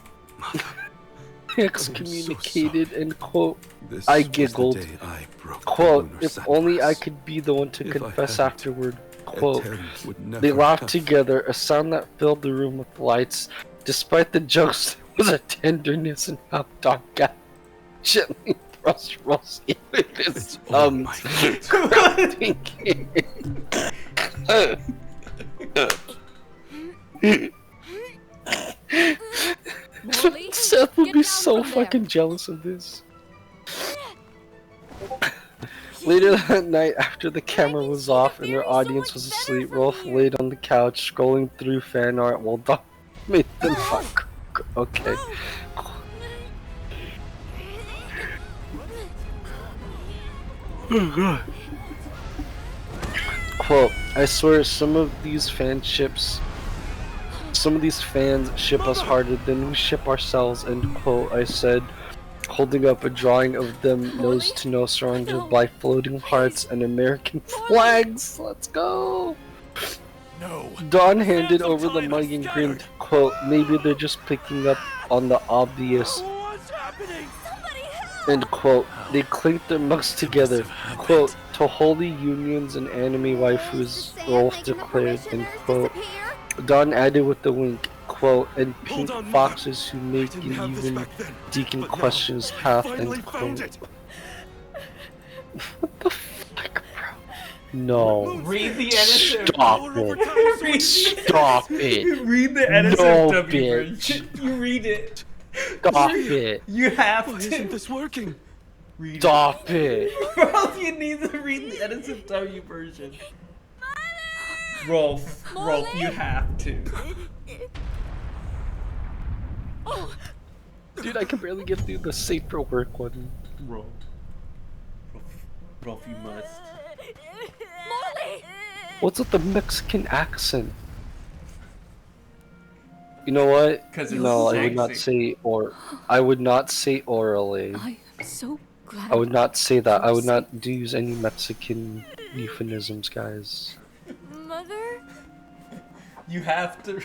excommunicated," end quote. This I was the giggled. day I broke the Quote, lunar "If only I could be the one to confess afterward." Quote, they laughed together, a sound that filled the room with lights. Despite the jokes, there was a tenderness in how Don got gently thrust Ross in with his Seth would be so fucking jealous of this. Later that night, after the camera was off and their audience was asleep, Rolf laid on the couch, scrolling through fan art while Don made them fuck. Okay. Quote, "I swear some of these fans ship us harder than we ship ourselves," end quote, I said, holding up a drawing of them nose to nose surrounded by floating hearts and American flags. Let's go! No. Don handed over the mug and grinned, quote, "Maybe they're just picking up on the obvious," end quote. They clinked their mugs together, quote, "To holy unions and anime waifus," Rolf declared, end quote. Don added with a wink, quote, "And pink foxes who make an even Deacon questions path," end quote. What the fuck, bro? No. Read the NSFW. Stop it. Stop it. Read the NSFW version. You read it. Stop it. You have to. Isn't this working? Read Stop it. Bro, you need to read the NSFW version. Rolf, you have to. Dude, I can barely get through the safe for work one. Rolf, you must. What's with the Mexican accent? You know what? It's No, I would not sexy. say I would not say orally. I am so glad. I would not say that. I would not use any Mexican euphemisms, guys. Mother? You have to.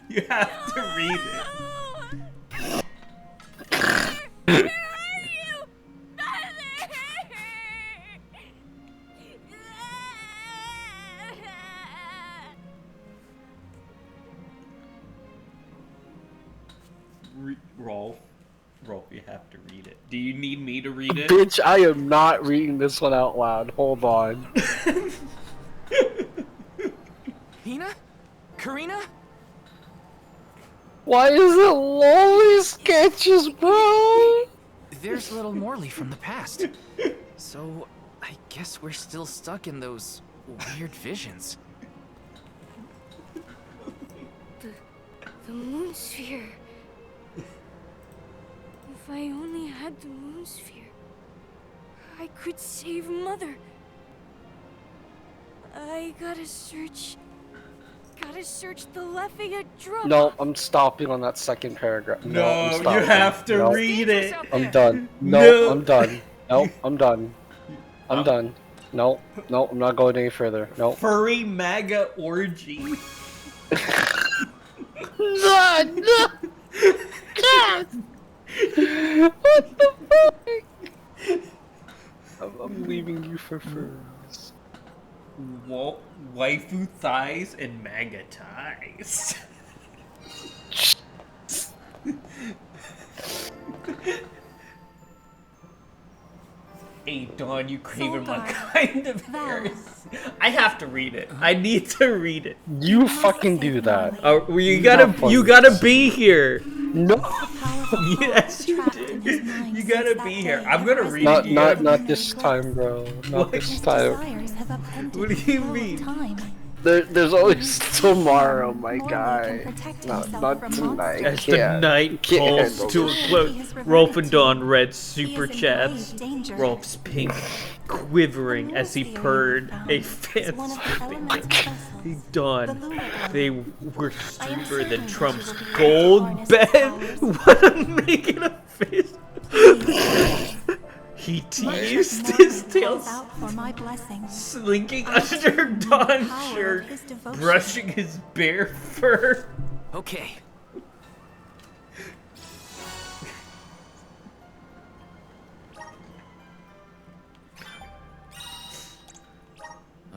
You have to read it. Rolf, you have to read it. Do you need me to read it? Bitch, I am not reading this one out loud. Hold on. Hina? Karina? Why is it lolly sketches, bro? There's little Morley from the past. So, I guess we're still stuck in those weird visions. The moon sphere. If I only had the moon sphere, I could save Mother. I gotta search the Lafayette drum. No, I'm stopping on that second paragraph. No, I'm No, stopping. you have to No. read it. I'm done. No, No. I'm done. No, I'm done. I'm done. No, no, I'm not going any further. No. Furry MAGA orgy. No, no. God. What the fuck? I'm leaving you for furs. Waifu thighs and MAGA ties. Hey Dawn, you craving my kind of hair. I have to read it. I need to read it. You fucking do that. Oh, well, you gotta be here. No. Yes, you did. You gotta be here. I'm gonna read it. Not this time, bro. Not this time. What do you mean? There's always tomorrow, my guy. Not tonight. As the night falls to a close, Rolf and Dawn read super chats. Rolf's pink quivering as he purred a fancy. Dawn, they were steeper than Trump's gold bed. What I'm making a face. He teased his tail, slinking under Dawn's shirt, brushing his bare fur. Okay.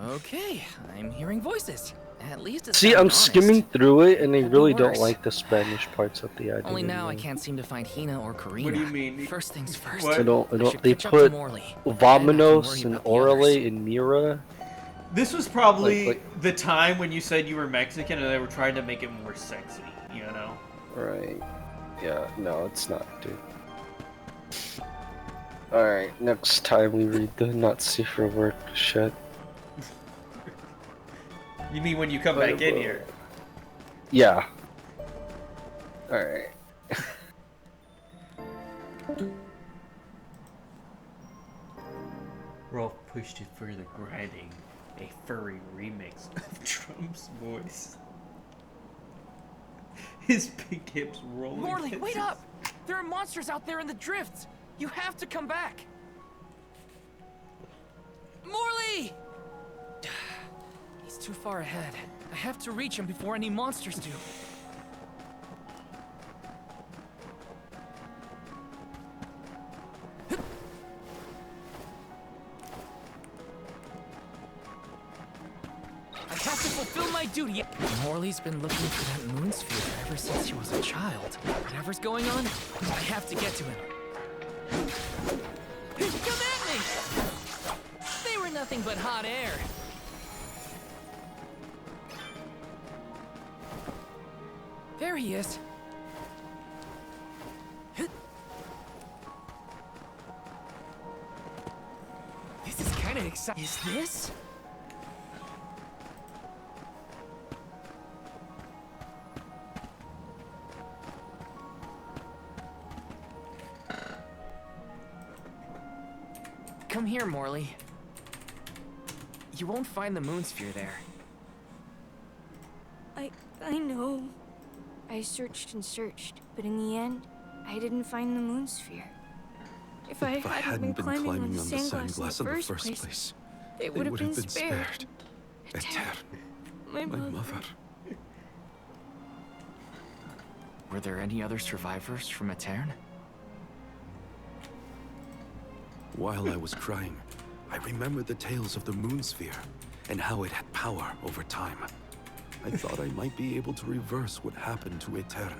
Okay, I'm hearing voices. At least it's See, I'm honest. skimming through it, and I Could be really don't worse. like the Spanish parts of the idea. Only now I can't seem to find Hina or Karina. What do you mean? First things first. I don't. should They catch up to put Morley. Vominos and about the Orale and Mira. This was probably Like- the time when you said you were Mexican and they were trying to make it more sexy, you know? Right. Yeah. No, it's not, dude. All right. Next time we read the not safe for work shit. You mean when you come back in here? Yeah. Alright. Rolf pushed it further, grinding a furry remix of Trump's voice. His pink hips rolling. Morley, against wait his- up! There are monsters out there in the drifts. You have to come back. Morley! He's too far ahead. I have to reach him before any monsters do. I have to fulfill my duty. Morley's been looking for that moon sphere ever since he was a child. Whatever's going on, I have to get to him. Come at me! They were nothing but hot air. There he is. This is kind of exciting. Is this? Come here, Morley. You won't find the moon sphere there. I know. I searched and searched, but in the end, I didn't find the moon sphere. If I hadn't been climbing on the sandglass in the first place, they would have been spared. Etern, My mother. Were there any other survivors from Etern? While I was crying, I remembered the tales of the moon sphere and how it had power over time. I thought I might be able to reverse what happened to Etern.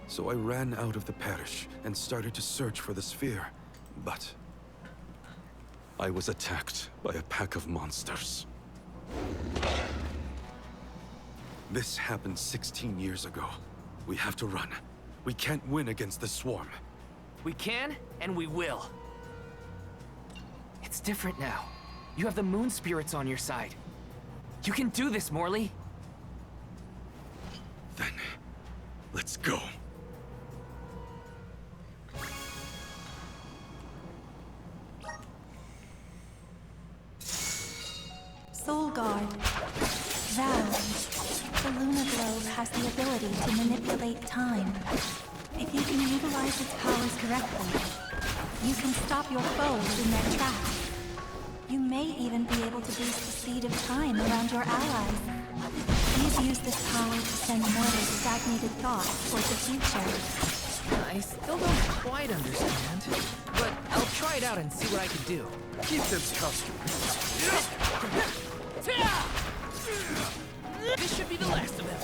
So I ran out of the parish and started to search for the sphere, but I was attacked by a pack of monsters. This happened 16 years ago. We have to run. We can't win against the swarm. We can, and we will. It's different now. You have the moon spirits on your side. You can do this, Morley. Then, let's go. Soul Guard. Val. The Luna Globe has the ability to manipulate time. If you can utilize its powers correctly, you can stop your foes in their tracks. You may even be able to boost the speed of time around your allies. Please use this power to send Morley's stagnated thoughts towards the future. I still don't quite understand, but I'll try it out and see what I can do. Keep this customers. This should be the last of them.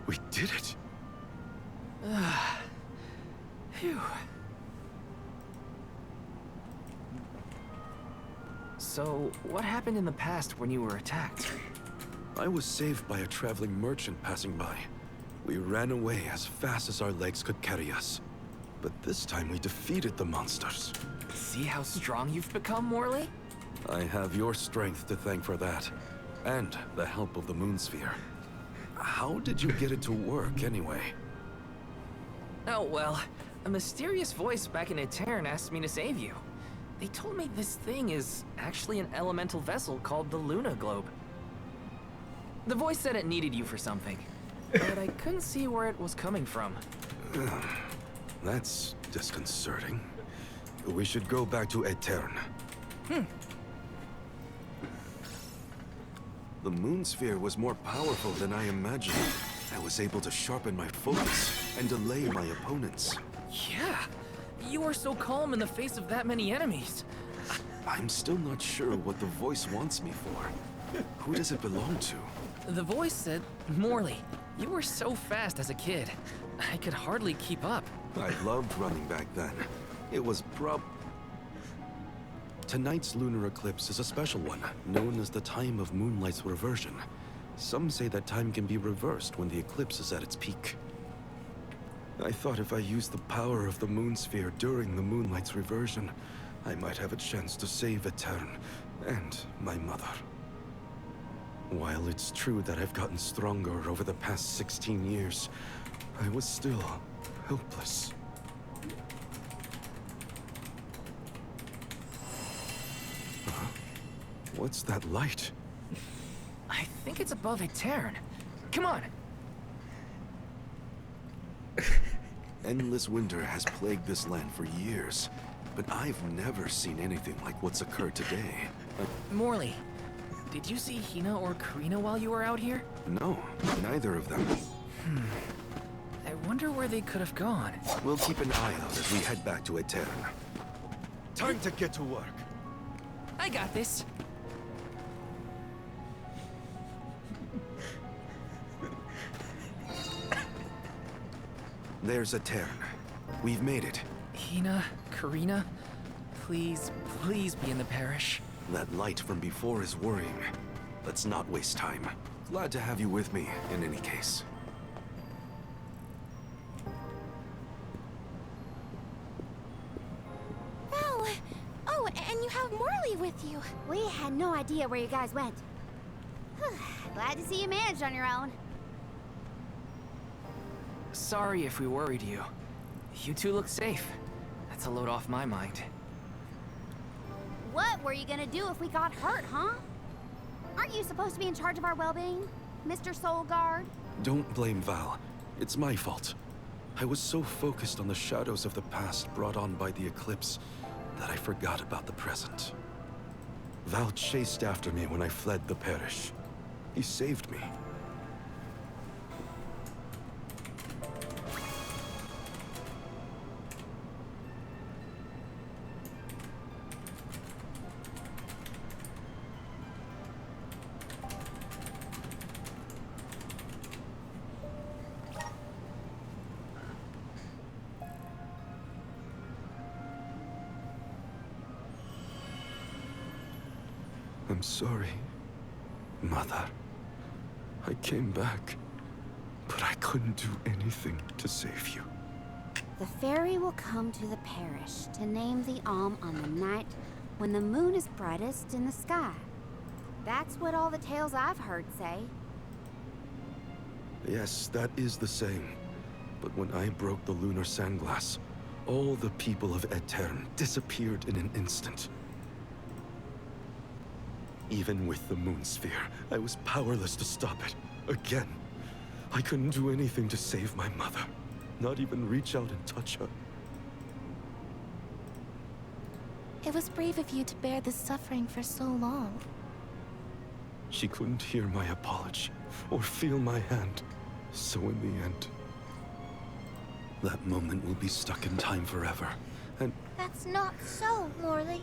We did it. Phew. So, what happened in the past when you were attacked? I was saved by a traveling merchant passing by. We ran away as fast as our legs could carry us. But this time we defeated the monsters. See how strong you've become, Morley? I have your strength to thank for that, and the help of the moon sphere. How did you get it to work, anyway? Oh, well, a mysterious voice back in Etern asked me to save you. They told me this thing is actually an elemental vessel called the Luna Globe. The voice said it needed you for something, but I couldn't see where it was coming from. That's disconcerting. We should go back to Etern. The moon sphere was more powerful than I imagined. I was able to sharpen my focus and delay my opponents. Yeah, you were so calm in the face of that many enemies. I'm still not sure what the voice wants me for. Who does it belong to? The voice said, Morley, you were so fast as a kid. I could hardly keep up. I loved running back then. It was Tonight's lunar eclipse is a special one, known as the time of moonlight's reversion. Some say that time can be reversed when the eclipse is at its peak. I thought if I used the power of the moon sphere during the moonlight's reversion, I might have a chance to save Etern and my mother. While it's true that I've gotten stronger over the past 16 years, I was still helpless. What's that light? I think it's above Etern. Come on. Endless winter has plagued this land for years, but I've never seen anything like what's occurred today. Morley, did you see Hina or Karina while you were out here? No, neither of them. I wonder where they could have gone. We'll keep an eye out as we head back to Etern. Time to get to work. I got this. There's Etern. We've made it. Hina, Karina, please, please be in the parish. That light from before is worrying. Let's not waste time. Glad to have you with me, in any case. Val! Oh, and you have Morley with you. We had no idea where you guys went. Glad to see you managed on your own. Sorry if we worried you. You two look safe. That's a load off my mind. What were you gonna do if we got hurt, huh? Aren't you supposed to be in charge of our well-being, Mr. Soul Guard? Don't blame Val. It's my fault. I was so focused on the shadows of the past brought on by the eclipse that I forgot about the present. Val chased after me when I fled the parish. He saved me. I'm sorry, Mother. I came back, but I couldn't do anything to save you. The fairy will come to the parish to name the Alm on the night when the moon is brightest in the sky. That's what all the tales I've heard say. Yes, that is the same. But when I broke the lunar sandglass, all the people of Etern disappeared in an instant. Even with the moon sphere, I was powerless to stop it. Again. I couldn't do anything to save my mother. Not even reach out and touch her. It was brave of you to bear this suffering for so long. She couldn't hear my apology or feel my hand. So in the end, that moment will be stuck in time forever. And That's not so, Morley.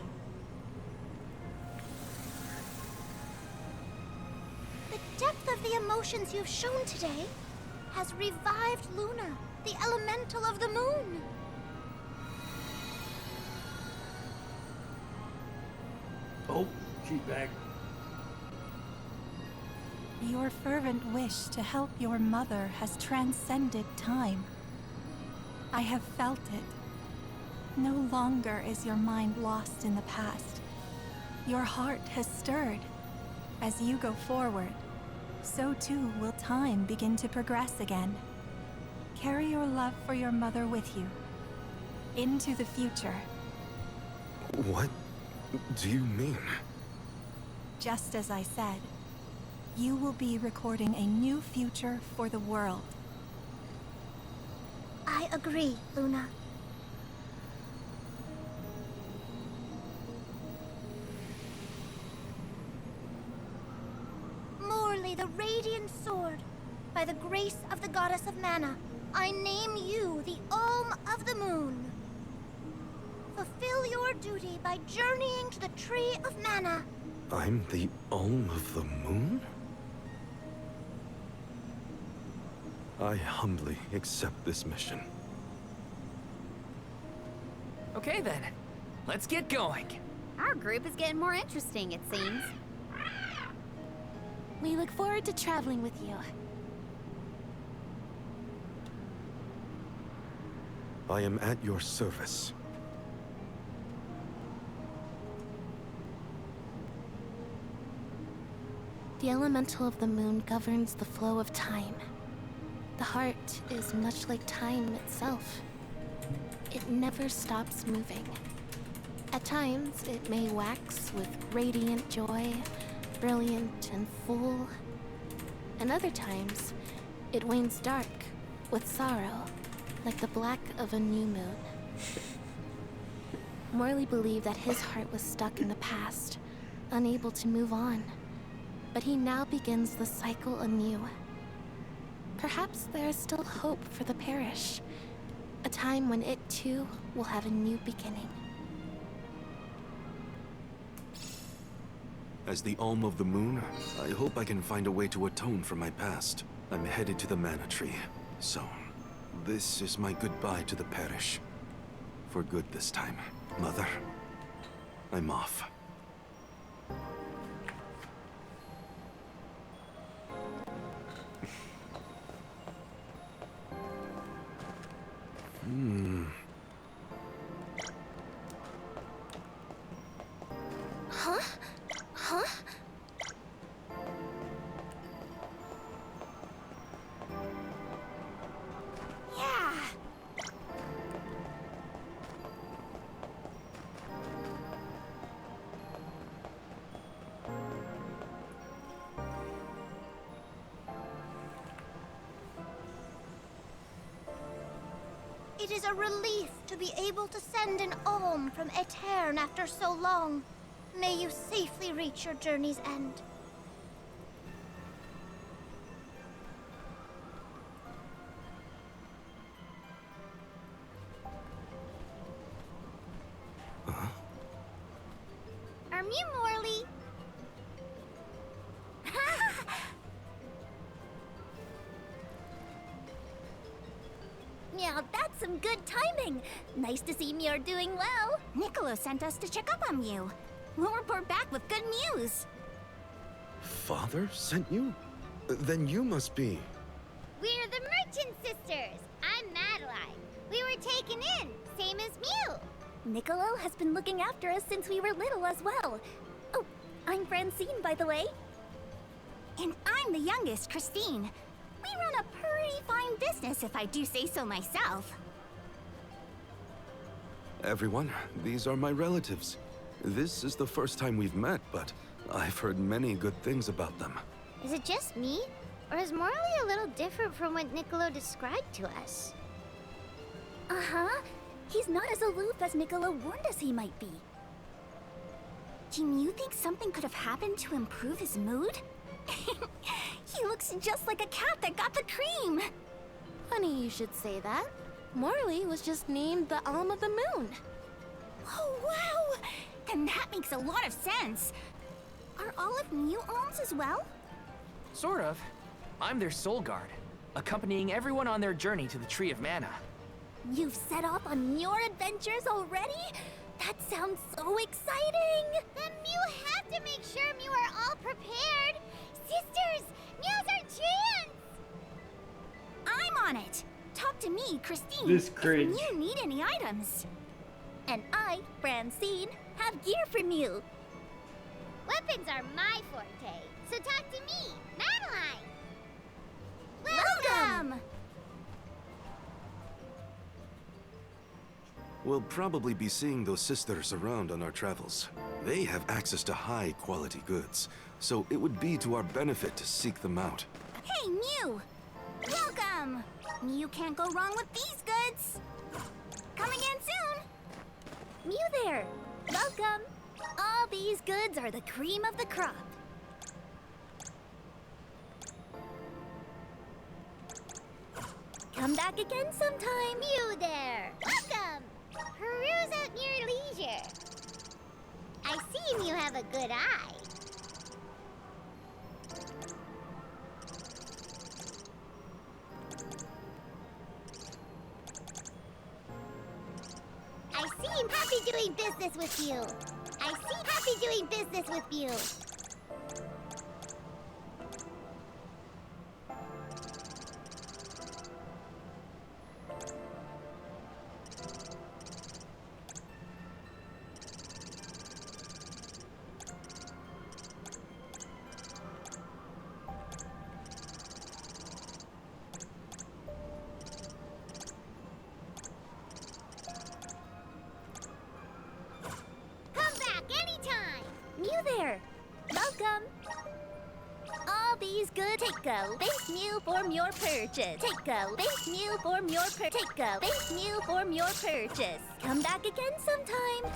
The depth of the emotions you've shown today has revived Luna, the elemental of the moon. Oh, she's back. Your fervent wish to help your mother has transcended time. I have felt it. No longer is your mind lost in the past. Your heart has stirred. As you go forward, so too will time begin to progress again. Carry your love for your mother with you. Into the future. what do you mean? Just as I said, you will be recording a new future for the world. I agree, Luna. Morley, the Radiant Sword. By the grace of the Goddess of Mana, I name you the Alm of the Moon. Fulfill your duty by journeying to the Tree of Mana. I'm the Alm of the Moon? I humbly accept this mission. Okay then, let's get going. Our group is getting more interesting, it seems. We look forward to traveling with you. I am at your service. The elemental of the moon governs the flow of time. The heart is much like time itself. It never stops moving. At times, it may wax with radiant joy, brilliant and full. And other times, it wanes dark with sorrow, like the black of a new moon. Morley believed that his heart was stuck in the past, unable to move on. But he now begins the cycle anew. Perhaps there is still hope for the parish, a time when it too will have a new beginning. As the Alm of the Moon, I hope I can find a way to atone for my past. I'm headed to the Mana Tree, so this is my goodbye to the parish. For good this time. Mother, I'm off. Huh? Huh? It is a relief to be able to send an alm from Aetern after so long. May you safely reach your journey's end. You, Morley. Yeah, that's some good timing. Nice to see Muir doing well. Niccolo sent us to check up on you. We'll report back with good news. Father sent you? Then you must be... We're the Merchant Sisters. I'm Madeline. We were taken in, same as Mew. Niccolo has been looking after us since we were little as well. Oh, I'm Francine, by the way. And I'm the youngest, Christine. We run a pretty fine business, if I do say so myself. Everyone, these are my relatives. This is the first time we've met, but I've heard many good things about them. Is it just me? Or is Morley a little different from what Niccolo described to us? Uh-huh. He's not as aloof as Niccolo warned us he might be. Do you think something could have happened to improve his mood? He looks just like a cat that got the cream. Funny you should say that. Morley was just named the Alm of the Moon. Oh, wow! Then that makes a lot of sense. Are all of Mew alms as well? Sort of. I'm their soul guard, accompanying everyone on their journey to the Tree of Mana. You've set off on your adventures already? That sounds so exciting! Then Mew have to make sure Mew are all prepared! Sisters! Now's our chance! I'm on it! Talk to me, Christine, This cringe. if you need any items. And I, Francine, have gear for Mew. Weapons are my forte, so talk to me, Madeline! Welcome! We'll probably be seeing those sisters around on our travels. They have access to high-quality goods, so it would be to our benefit to seek them out. Hey, Mew! Welcome! Mew can't go wrong with these goods! Come again soon! Mew there! Welcome! All these goods are the cream of the crop. Come back again sometime. Mew there! Welcome! Peruse at your leisure. I see you have a good eye. I seem happy doing business with you. I seem happy doing business with you. Thank you for your purchase. Take a thank you for your purchase. Take a thank you for your purchase. Come back again sometime.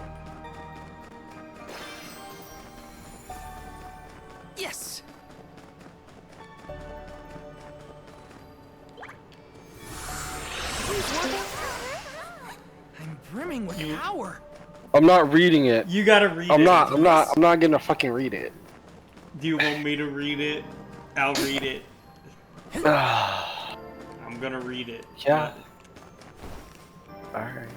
Yes! I'm brimming with power. I'm not reading it. You gotta read I'm it. not gonna fucking read it. Do you want me to read it? I'll read it. I'm gonna read it. Yeah. Alright.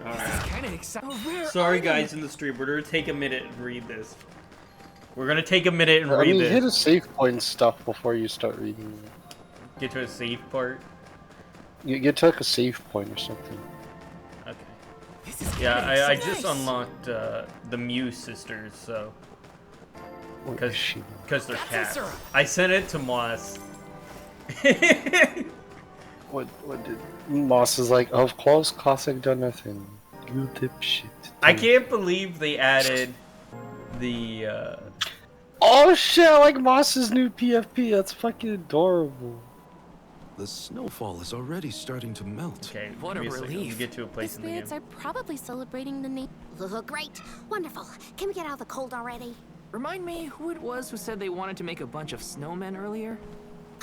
Alright. Kind of exciting. Sorry guys in the stream, we're gonna take a minute and read this. We're gonna take a minute and I read mean, this. hit a save point and stuff before you start reading it. Get to a save part. You get to like a save point or something. Okay. Yeah, I just unlocked the Mew sisters, so. Because they're cats. I sent it to Moss. What did Moss is like? Of course, Cossack done nothing. You dipshit. I can't believe they added the. Oh shit! I like Moss's new PFP. That's fucking adorable. The snowfall is already starting to melt. Okay, What a relief. Let me get to a The place in the game. spirits are probably celebrating the name. Great. Wonderful. Can we get out of the cold already? Remind me who it was who said they wanted to make a bunch of snowmen earlier?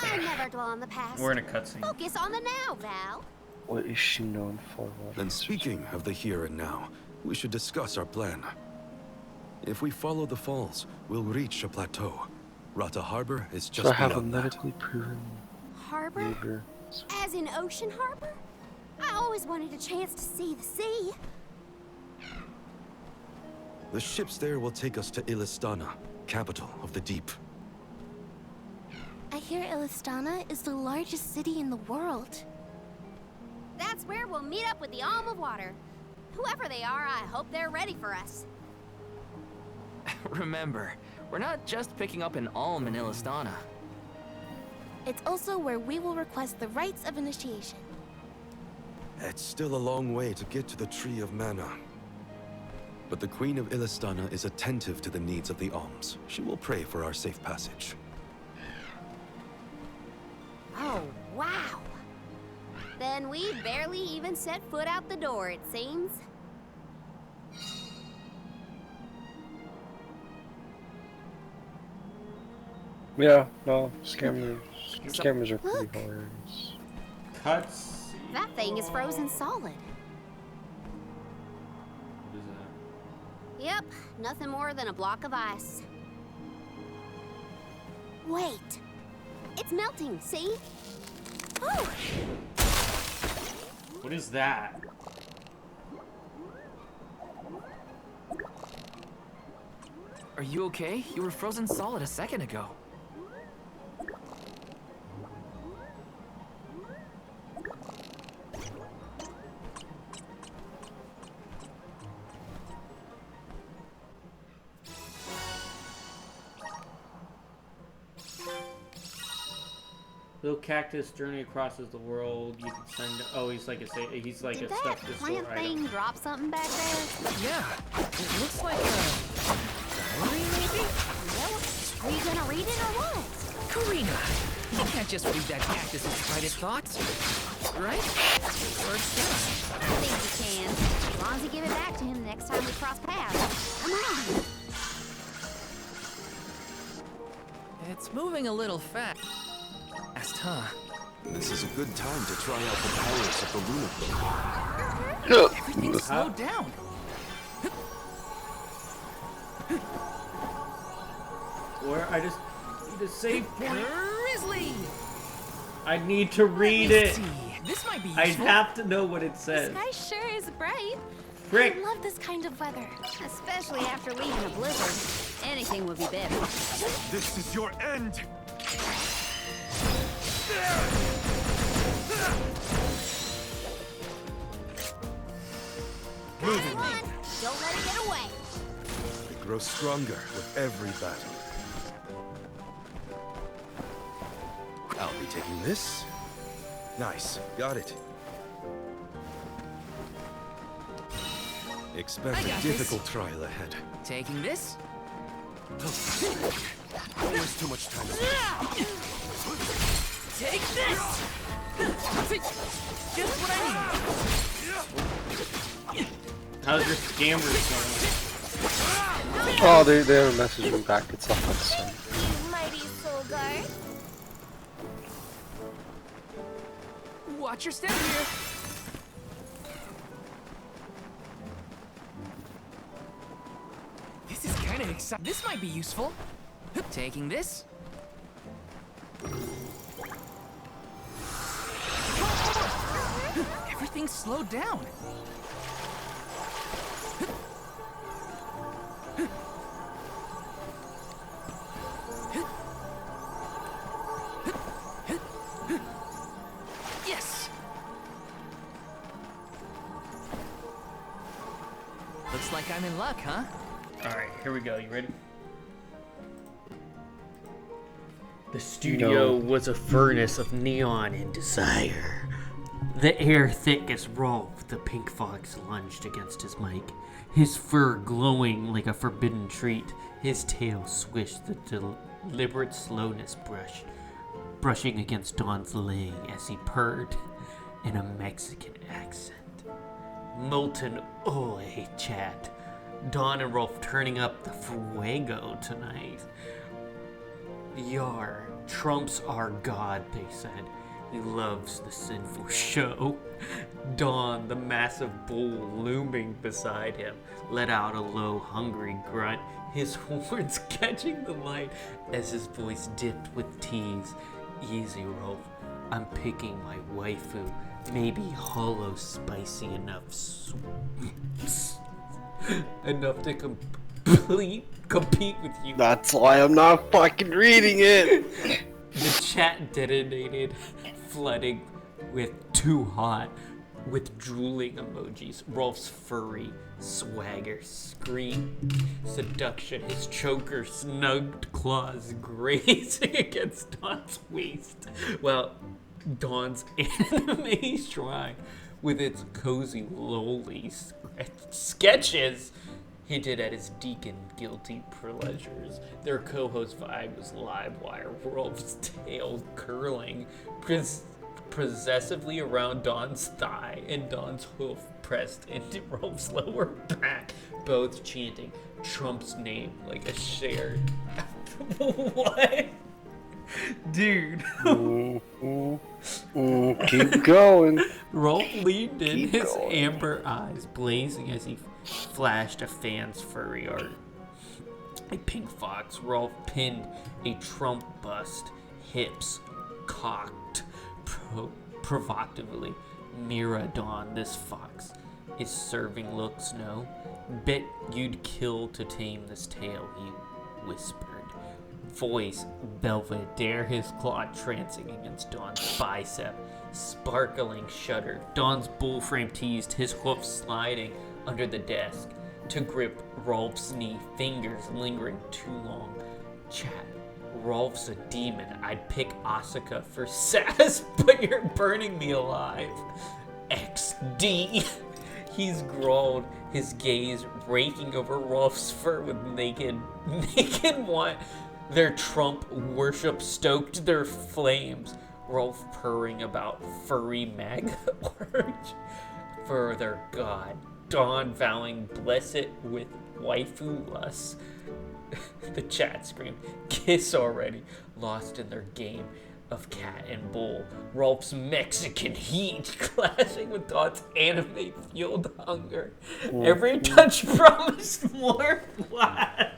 I never dwell on the past. We're in a cutscene. Focus on the now, Val. What is she known for? And speaking of the here and now, we should discuss our plan. If we follow the falls, we'll reach a plateau. Rata Harbor is just So I have a beyond that. medically proven Harbor? neighbor. As in Ocean Harbor? I always wanted a chance to see the sea. The ships there will take us to Illistana, capital of the deep. I hear Illistana is the largest city in the world. That's where we'll meet up with the Alm of Water. Whoever they are, I hope they're ready for us. Remember, we're not just picking up an alm in Illistana. It's also where we will request the rites of initiation. It's still a long way to get to the Tree of Mana. But the Queen of Illistana is attentive to the needs of the alms. She will pray for our safe passage. Oh, wow. Then we barely even set foot out the door, it seems. Yeah, no, scammers are pretty hilarious. Cuts. That thing is frozen solid. What is that? Yep, nothing more than a block of ice. Wait. It's melting, see? Oh! What is that? Are you okay? You were frozen solid a second ago. Little cactus journey crosses the world. You can send. Oh, he's like a Did that stuffed plant restore thing item. drop something back there? Yeah, it looks like a diary, maybe? Well, are you gonna read it or what? Karina, you can't just read that cactus's private thoughts, right? Or can I think you can, as long as you give it back to him the next time we cross paths. Come on. It's moving a little fast, huh? This is a good time to try out the powers of the lunar globe. Everything slowed down. Or I just need a save point. Grizzly! I need to read it. See. This might be I useful. have to know what it The says. sky sure is bright. Frick. I love this kind of weather. Especially after leaving a blizzard. Anything would be better. This is your end! Moving. Don't let it get away. It grows stronger with every battle. I'll be taking this. Nice, got it. Expect a difficult trial ahead. Taking this? Always too much time. Take this! Just what I need. How's your scammers going? Oh, they haven't messaged me back. It's up on site. Mighty Solgar. Watch your step here. This is kind of exciting. This might be useful. Taking this. Everything slowed down. Yes. Looks like I'm in luck, huh? Alright, here we go. You ready? The studio was a furnace of neon and desire. The air thick as raw, the pink fox lunged against his mic, his fur glowing like a forbidden treat, his tail swished the deliberate slowness brush. brushing against Don's leg as he purred in a Mexican accent. Molten Oy chat. Don and Rolf turning up the fuego tonight. Yar, Trump's our god, they said. He loves the sinful show. Don, the massive bull looming beside him, let out a low, hungry grunt, his horns catching the light as his voice dipped with tease. Easy, Rolf. I'm picking my waifu. Maybe hollow spicy enough enough to compete with you. That's why I'm not fucking reading it. The chat detonated, flooding with too hot, with drooling emojis. Rolf's furry swagger scream, seduction, his choker snugged claws grazing against Don's waist. Well, Don's anime shrine with its cozy lowly sketches hinted at his deacon guilty pleasures. Their co-host vibe was Livewire, Rolf's tail curling possessively around Don's thigh and Don's hoof pressed into Rolf's lower back, both chanting Trump's name like a shared. What? Dude. Keep going. Rolf leaned in, Keep his going. amber eyes blazing as he flashed a fan's furry art. A pink fox. Rolf pinned a Trump bust, hips cocked provocatively. Mira Dawn, this fox is serving looks, no? Bet you'd kill to tame this tail, he whispered. Voice Belvedere, his claw trancing against Don's bicep. Sparkling shudder. Don's bull frame teased, his hoof sliding under the desk to grip Rolf's knee, fingers lingering too long. Chat. Rolf's a demon. I'd pick Asuka for sass, but you're burning me alive. XD. He's growled, his gaze raking over Rolf's fur with naked want. Their Trump worship stoked their flames. Rolf purring about furry MAGA orange for their god. Dawn vowing bless it with waifu lust. The chat screamed, kiss already, lost in their game of cat and bull. Rolf's Mexican heat clashing with Dawn's anime-fueled hunger. Every touch promised more. What?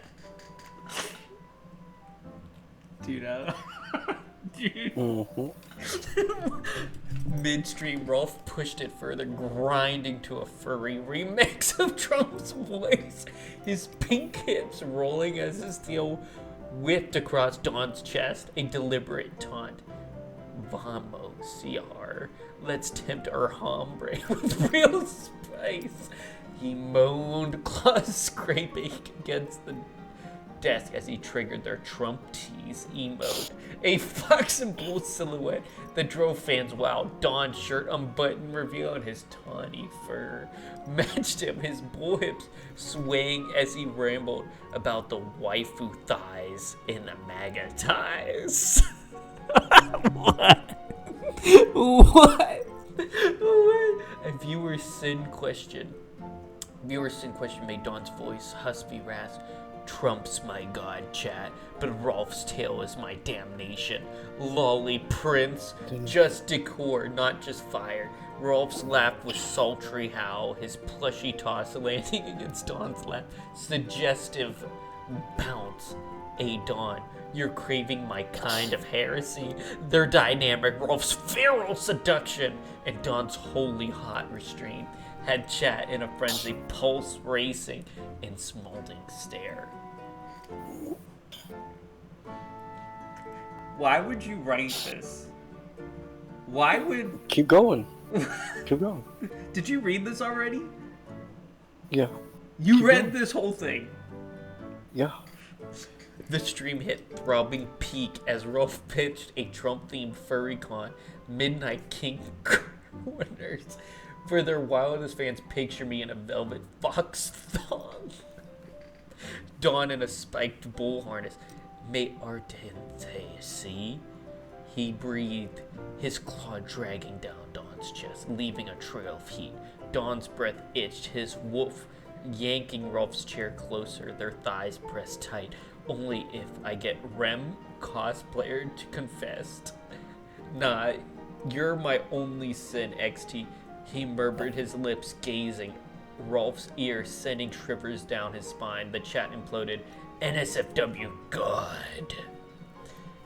Dude, dude. Midstream, Rolf pushed it further, grinding to a furry remix of Trump's voice. His pink hips rolling as his steel whipped across Dawn's chest, a deliberate taunt. Vamos, CR. Let's tempt our hombre with real spice. He moaned, claws scraping against the desk as he triggered their Trump tease emote. A fox and bull silhouette that drove fans wild. Don's shirt unbuttoned, revealing his tawny fur. Matched him, his bull hips swaying as he rambled about the waifu thighs in the MAGA ties. What? What? A viewer sin question made Don's voice husky rasp. Trump's my god, chat, but Rolf's tail is my damnation. Lolly prince, just decor, not just fire. Rolf's laugh was sultry howl, his plushy toss landing against Don's lap. Suggestive bounce. A Dawn, you're craving my kind of heresy. Their dynamic, Rolf's feral seduction, and Don's holy hot restraint had chat in a frenzy, pulse racing in smoldering stare. Why would you write this? Why would... Keep going. Keep going. Did you read this already? Yeah. You read this whole thing? Yeah. The stream hit throbbing peak as Rolf pitched a Trump-themed furry con, Midnight King Corners. For their wildest fans, picture me in a velvet fox thong. Dawn in a spiked bull harness. Me ardente, see? He breathed, his claw dragging down Dawn's chest, leaving a trail of heat. Dawn's breath itched, his wolf yanking Rolf's chair closer, their thighs pressed tight. Only if I get Rem cosplayer to confess. Nah, you're my only sin, XT. He murmured, his lips gazing Rolf's ear, sending shivers down his spine. The chat imploded. NSFW, God.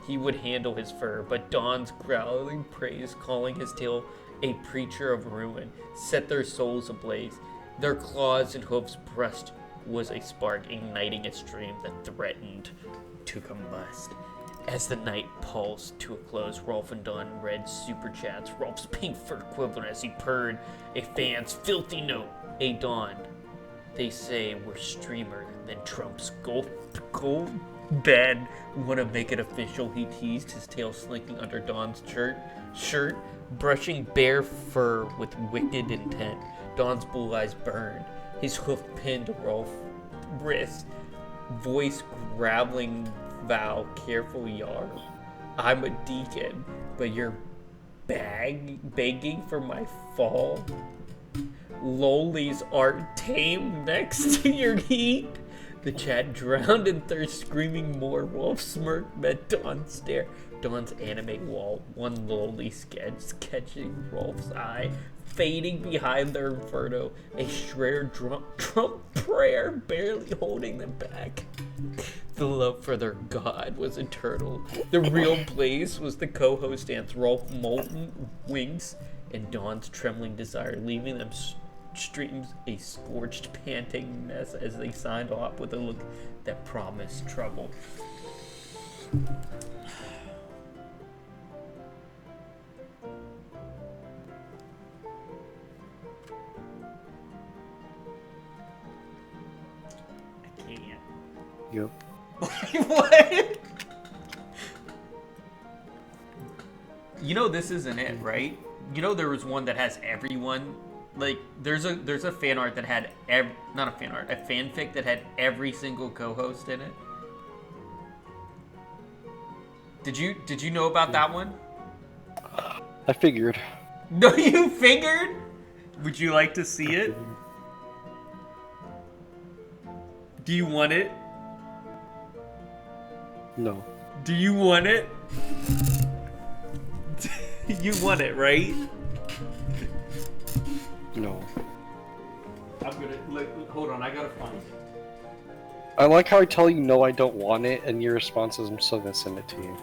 He would handle his fur, but Dawn's growling praise, calling his tail a preacher of ruin, set their souls ablaze. Their claws and hoofs brushed was a spark, igniting a stream that threatened to combust. As the night pulsed to a close, Rolf and Dawn read super chats. Rolf's pink fur quivered as he purred a fan's filthy note. A Dawn, they say we're streamer than Trump's gold ban. Wanna make it official? He teased, his tail slinking under Dawn's shirt, brushing bare fur with wicked intent. Dawn's blue eyes burned, his hoof pinned Rolf's wrist, voice graveling vow, careful Yar. I'm a deacon, but you're begging for my fall? Lolies aren't tame next to your heat? The chat drowned in thirst, screaming more. Rolf smirk met Dawn's stare. Dawn's anime wall, one lowly sketch catching Rolf's eye, fading behind their inferno, a shredder Trump prayer barely holding them back. The love for their god was eternal. The real blaze was the co-host dance, Rolf molten wings and Dawn's trembling desire, leaving them streams a scorched, panting mess as they signed off with a look that promised trouble. I can't. Yep. What? You know this isn't it, right? You know there was one that has everyone. Like there's a fan art that had not a fan art, a fanfic that had every single co-host in it. Did you know about that one? I figured. No, you figured? Would you like to see it? Do you want it? No. Do you want it? You want it, right? No. I'm gonna hold on. I gotta find it. I like how I tell you no, I don't want it, and your response is I'm still gonna send it to you.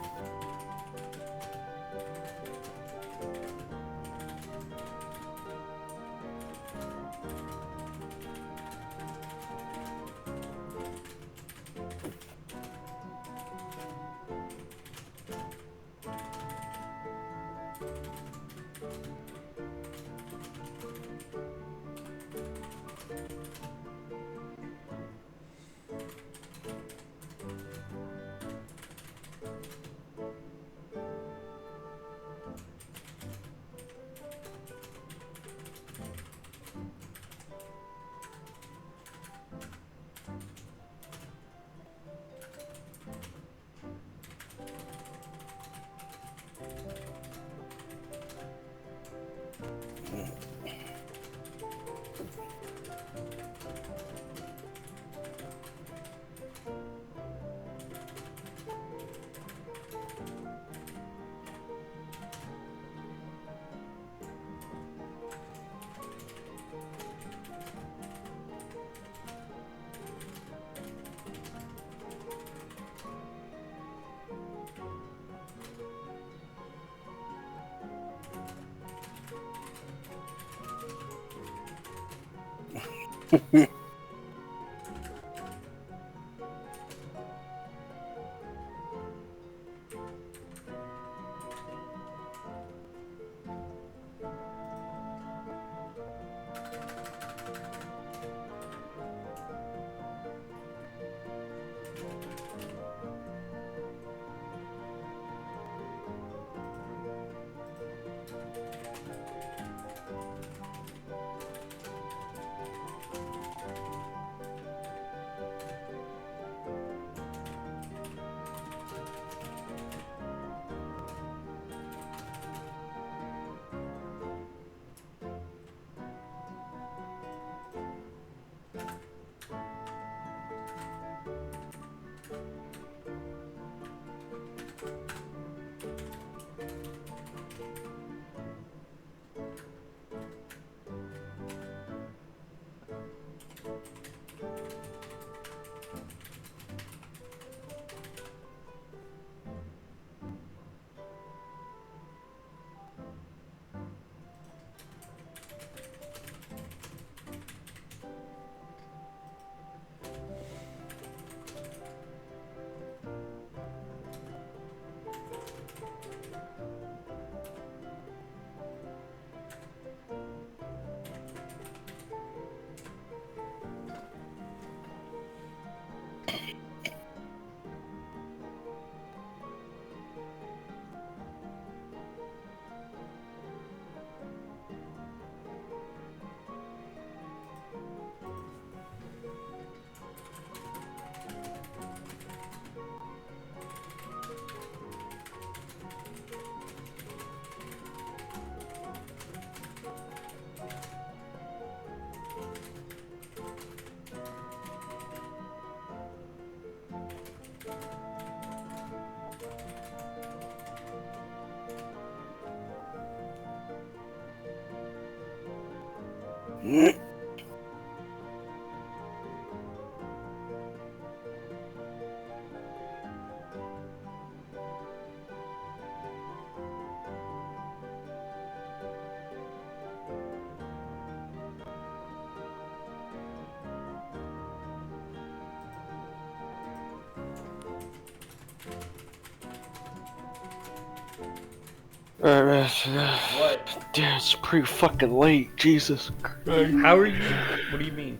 What? Dude, it's pretty fucking late. Jesus Christ. How are you? What do you mean?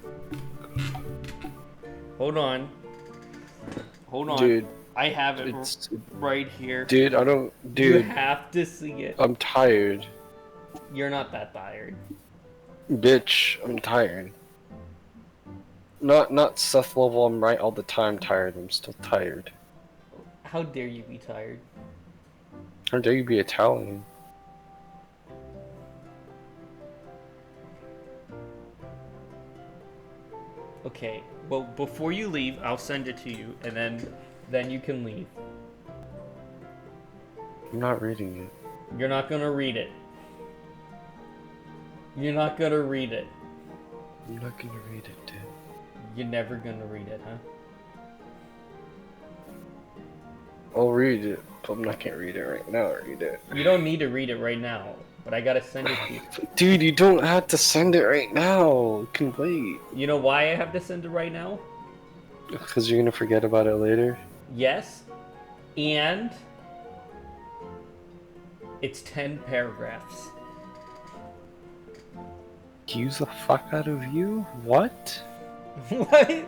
Hold on. Hold on. Dude. I have it right here. Dude, I don't. Dude. You have to see it. I'm tired. You're not that tired. Bitch, I'm tired. Not Seth level, I'm right all the time tired. I'm still tired. How dare you be tired? How dare you be Italian? Okay, well, before you leave, I'll send it to you, and then you can leave. I'm not reading it. You're not gonna read it. You're not gonna read it. I'm not gonna read it, dude. You're never gonna read it, huh? I'll read it, but I'm not gonna read it right now. Read it. You don't need to read it right now, but I gotta send it to you. Dude, you don't have to send it right now. You can wait. You know why I have to send it right now? Because you're gonna forget about it later? Yes, and it's 10 paragraphs. Use the fuck out of you? What? What?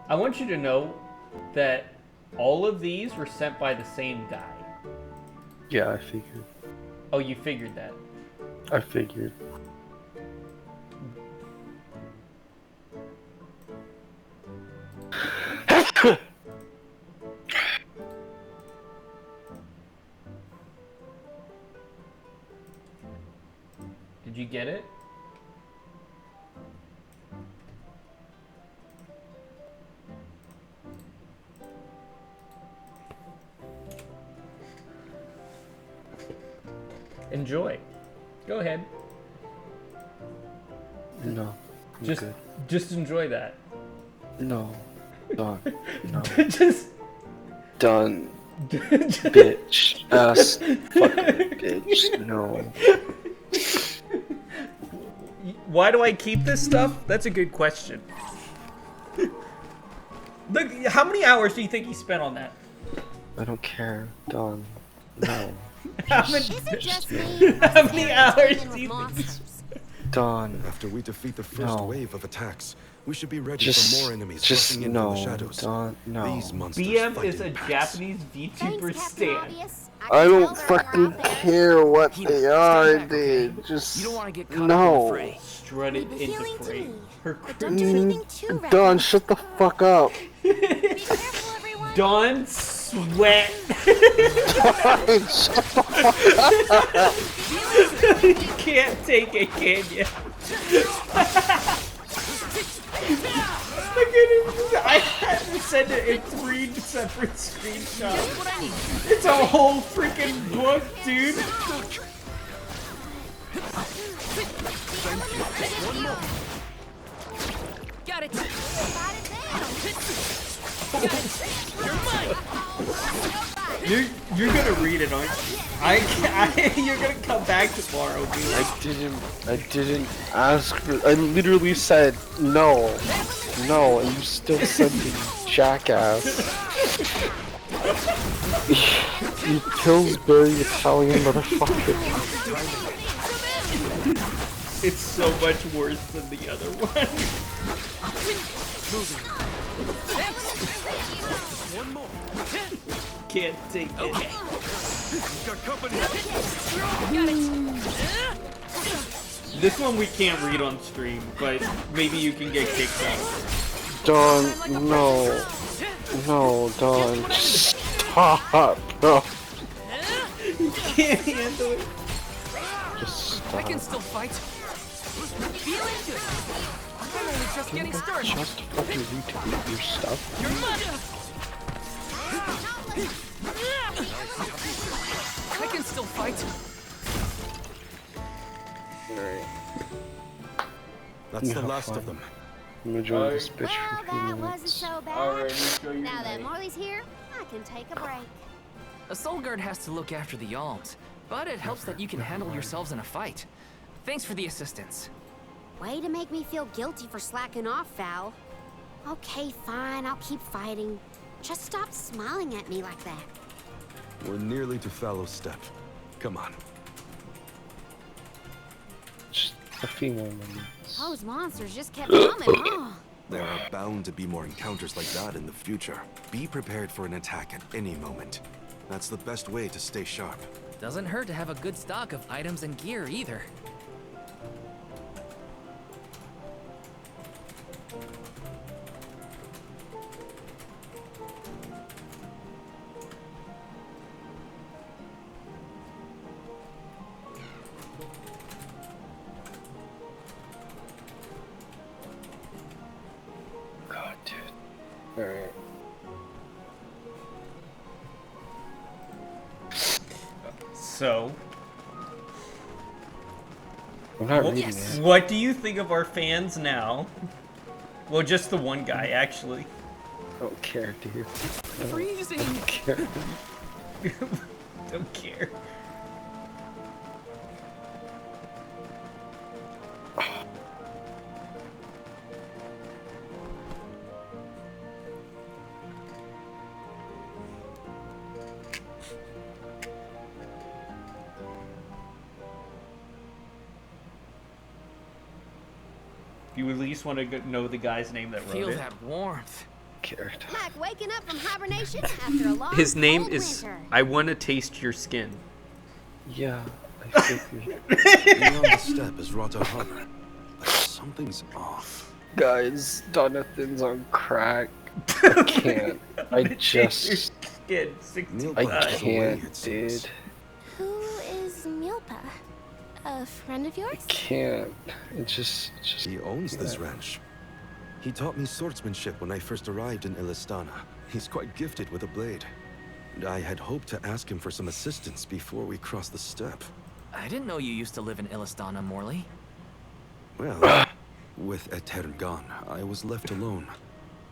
I want you to know that all of these were sent by the same guy. Yeah, I figured. Oh, you figured that. I figured. Did you get it? Enjoy. Go ahead. No. I'm good. Just enjoy that. No. Done. No. Just done. Bitch. Ass. Fucking bitch. No. Why do I keep this stuff? That's a good question. Look, how many hours do you think he spent on that? I don't care. Done. No. How many hours do you think? Done. After we defeat the first wave of attacks, we should be ready Just- for more enemies just rushing in from the no, shadows. don't- no. These monsters BM fight is a in packs. Japanese VTuber stan. I don't fucking care what they are, dude. Just no. Strutted into fray. Her Don, shut the fuck up. Dawn sweat. Don, shut the fuck up. You can't take it, can you? I had to send it in 3 separate screenshots. It's a whole freaking book, dude. Got it. You're gonna read it, aren't you? You're gonna come back tomorrow, dude. I didn't ask for. I literally said no, and you still said the jackass. You Pillsbury Italian motherfucker. It's so much worse than the other one. One more. Can't take it. Got company. This one we can't read on stream, but maybe you can get kicked out. Don, no. No, Don. Stop, bro. You can't handle it. Just stop. I can still fight. Feel into it. I'm only just getting started. Just fucking retweet your stuff. Your mother. I can still fight. Alright. That's the last of them. I'm gonna join this bitch Well, for a few that wasn't minutes. so bad. Alright, show you Now that tonight. Morley's here, I can take a break. A soul guard has to look after the alms, but it helps that you can handle yourselves in a fight. Thanks for the assistance. Way to make me feel guilty for slacking off, Val. Okay, fine, I'll keep fighting. Just stop smiling at me like that. We're nearly to Fallow Step. Come on. Just a few more minutes. Those monsters just kept coming, huh? There are bound to be more encounters like that in the future. Be prepared for an attack at any moment. That's the best way to stay sharp. Doesn't hurt to have a good stock of items and gear either. God, dude. Alright. So, I'm not reading it. what do you think of our fans now? Well, just the one guy, actually. I don't care, dude. Freezing. I don't care. Don't care. You at least want to know the guy's name that wrote Feel it. that warmth. Cared. Like waking up from hibernation after a long His name cold is winter. I Want to Taste Your Skin. Yeah, I figured. Beyond the step is Rota Harbor. But something's off. Guys, Donathan's on crack. I can't. I just. Skin, 65. I can't, dude. Who is Milpa? A friend of yours? Can't. It just. He owns this ranch. He taught me swordsmanship when I first arrived in Illistana. He's quite gifted with a blade. I had hoped to ask him for some assistance before we crossed the steppe. I didn't know you used to live in Illistana, Morley. Well, with Etern gone, I was left alone.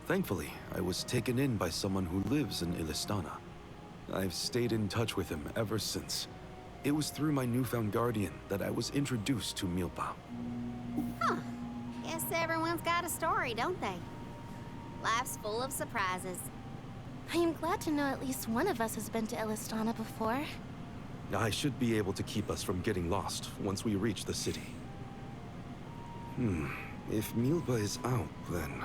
Thankfully, I was taken in by someone who lives in Illistana. I've stayed in touch with him ever since. It was through my newfound guardian that I was introduced to Milpa. Huh. Guess everyone's got a story, don't they? Life's full of surprises. I am glad to know at least one of us has been to Illistana before. I should be able to keep us from getting lost once we reach the city. If Milpa is out, then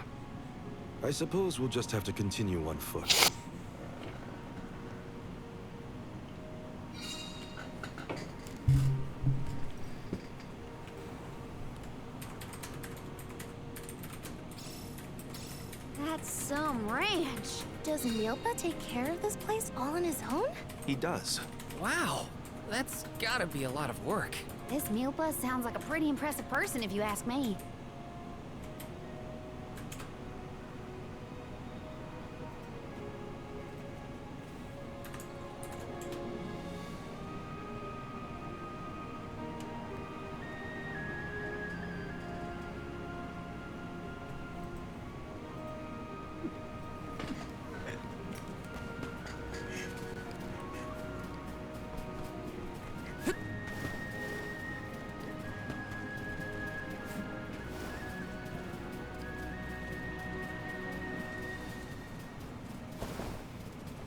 I suppose we'll just have to continue on foot. That's some ranch. Does Milpa take care of this place all on his own? He does. Wow, that's gotta be a lot of work. This Milpa sounds like a pretty impressive person if you ask me.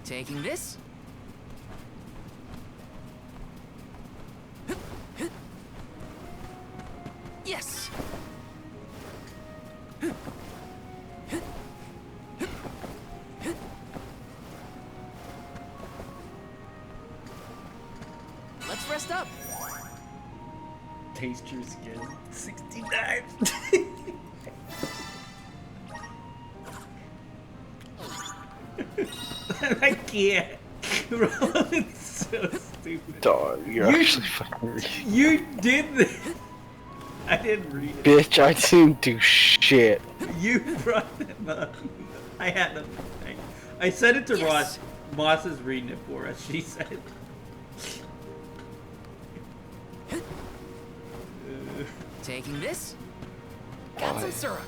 Taking this? Yes! Let's rest up. taste your skin. 69. I can't. It's so stupid. Dog, you're actually fucking. You did this. I didn't read it. Bitch, I didn't do shit. You brought them up. I had them. I said it to Ross. Moss is reading it for us. She said. Taking this. Got some syrup.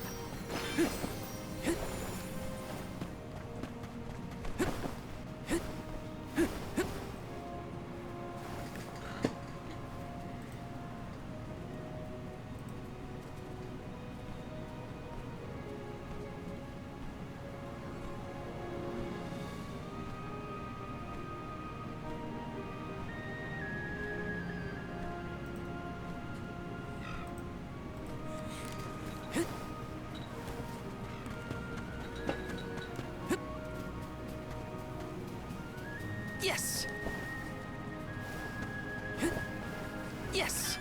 Yes. Yes.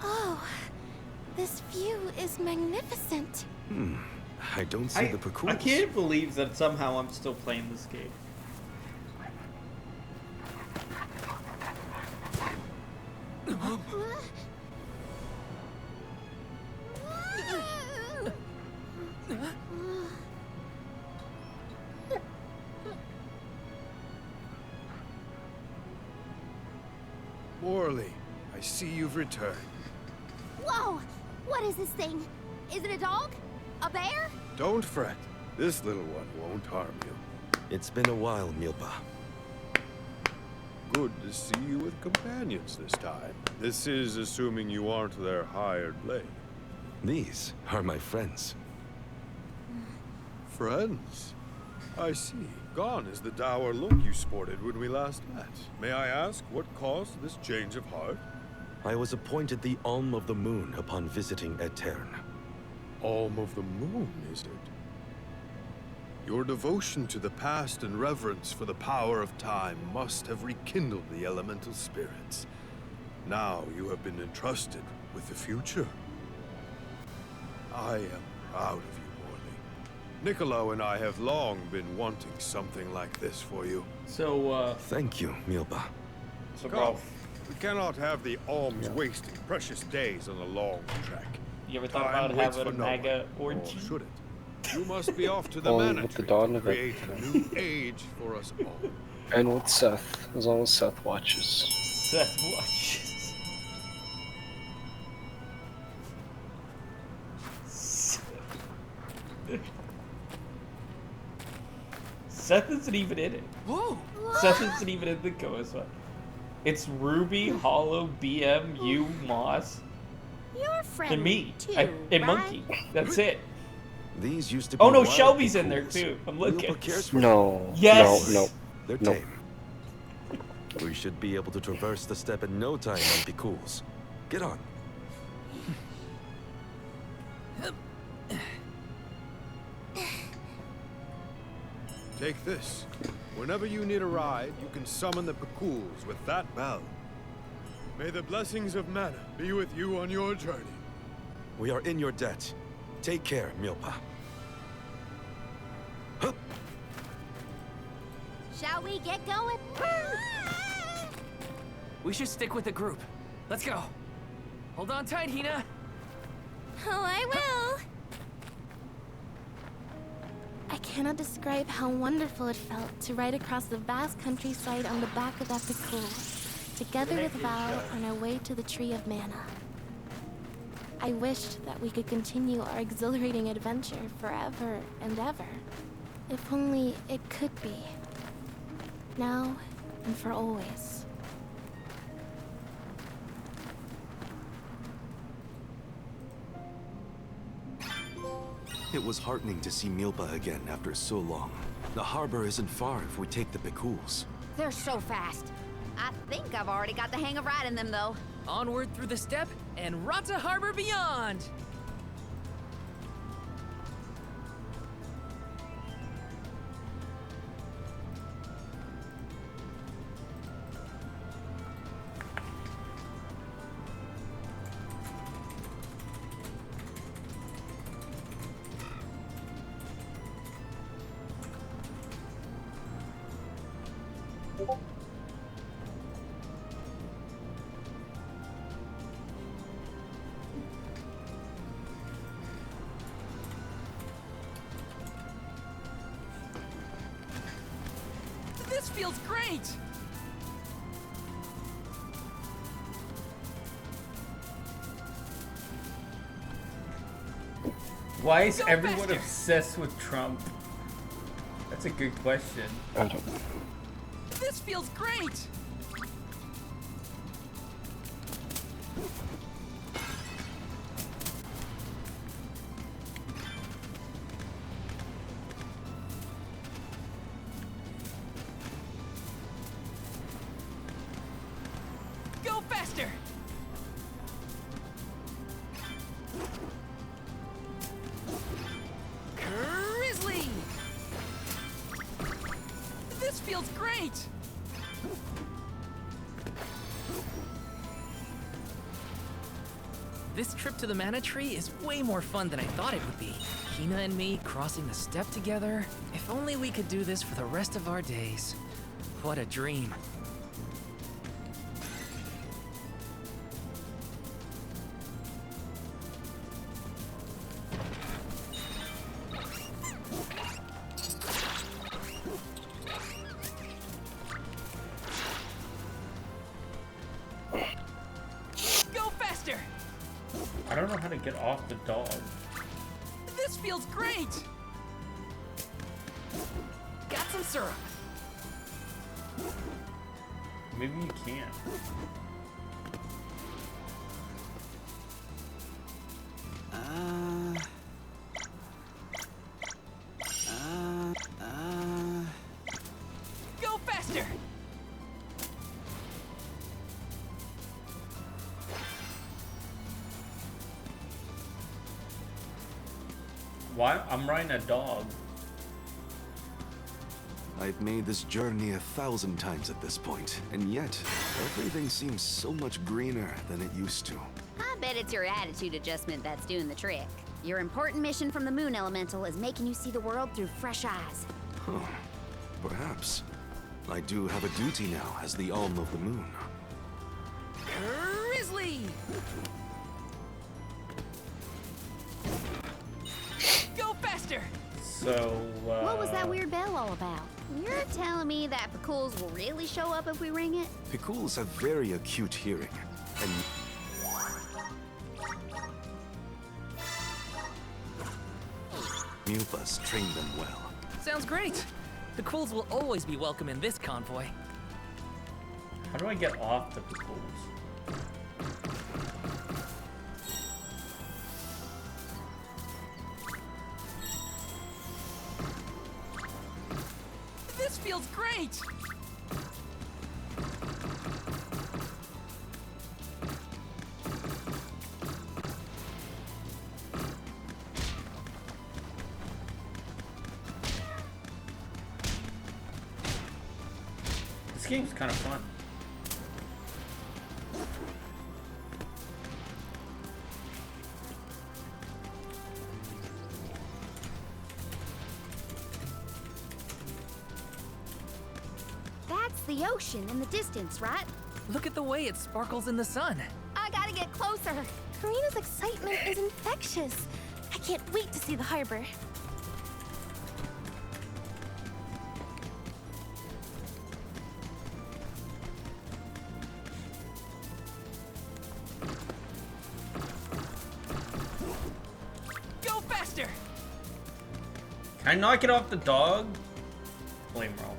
Oh, this view is magnificent. I don't see the parkour. I can't believe that somehow I'm still playing this game. Morley, I see you've returned. Whoa! What is this thing? Is it a dog? A bear? Don't fret. This little one won't harm you. It's been a while, Milpa. Good to see you with companions this time. This is assuming you aren't their hired blade. These are my friends. Friends? I see. Gone is the dour look you sported when we last met. May I ask what caused this change of heart? I was appointed the Alm of the Moon upon visiting Etern. Alm of the Moon, is it? Your devotion to the past and reverence for the power of time must have rekindled the elemental spirits. Now you have been entrusted with the future. I am proud of you, Morley. Niccolo and I have long been wanting something like this for you. So, Thank you, Milpa. So, Come. We cannot have the alms wasting precious days on a long trek. You ever thought Time about waits having a for no one. MAGA orgy? Or should it? You must be off to the Only manor with the tree dawn to of it. create a new age for us all. And with Seth, as long as Seth watches. Seth watches. Seth isn't even in it. Whoa! Seth isn't even in the Koa. It's Ruby, Hollow, BM, you, Moss, You're friendly and me, too, and right? Monkey. That's it. These used to be Oh no, wild Shelby's in there Picools. too. I'm looking. Milpa cares for them. No. Yes. No. They're No. tame. We should be able to traverse the steppe in no time on Picools. Get on. Take this. Whenever you need a ride, you can summon the Picools with that bell. May the blessings of mana be with you on your journey. We are in your debt. Take care, Milpa. Shall we get going? We should stick with the group. Let's go. Hold on tight, Hina. Oh, I will. I cannot describe how wonderful it felt to ride across the vast countryside on the back of that Picool, together with Val on our way to the Tree of Mana. I wished that we could continue our exhilarating adventure forever and ever. If only it could be. Now and for always. It was heartening to see Milpa again after so long. The harbor isn't far if we take the Picools. They're so fast. I think I've already got the hang of riding them, though. Onward through the steppe and Rata Harbor beyond! This feels great! Why is everyone obsessed with Trump? That's a good question. I don't. This feels great! Go faster! Grizzly! This feels great! This trip to the Mana Tree is way more fun than I thought it would be. Hina and me crossing the steppe together. If only we could do this for the rest of our days. What a dream. Go faster! I don't know how to get off the dog. This feels great! Got some syrup. Maybe you can't. Go faster! Why? I'm riding a dog. I've made this journey 1,000 times at this point, and yet, everything seems so much greener than it used to. I bet it's your attitude adjustment that's doing the trick. Your important mission from the Moon Elemental is making you see the world through fresh eyes. Huh. Perhaps. I do have a duty now as the Alm of the Moon. Grizzly! Go faster! So, What was that weird bell all about? You're telling me that Picools will really show up if we ring it? Picools have very acute hearing, and Mupas train them well. Sounds great! The Quills will always be welcome in this convoy. How do I get off the Picools? This feels great! This game's kind of fun. That's the ocean in the distance, right? Look at the way it sparkles in the sun. I gotta get closer. Karina's excitement is infectious. I can't wait to see the harbor. Go faster! Can I knock it off the dog? Flame roll.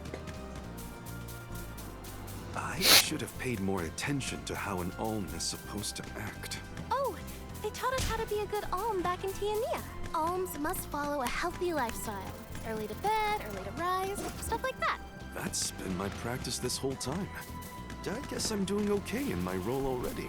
I should have paid more attention to how an Alm is supposed to act. Oh, they taught us how to be a good alm back in Tiania. Alms must follow a healthy lifestyle. Early to bed, early to rise, stuff like that. That's been my practice this whole time. I guess I'm doing okay in my role already.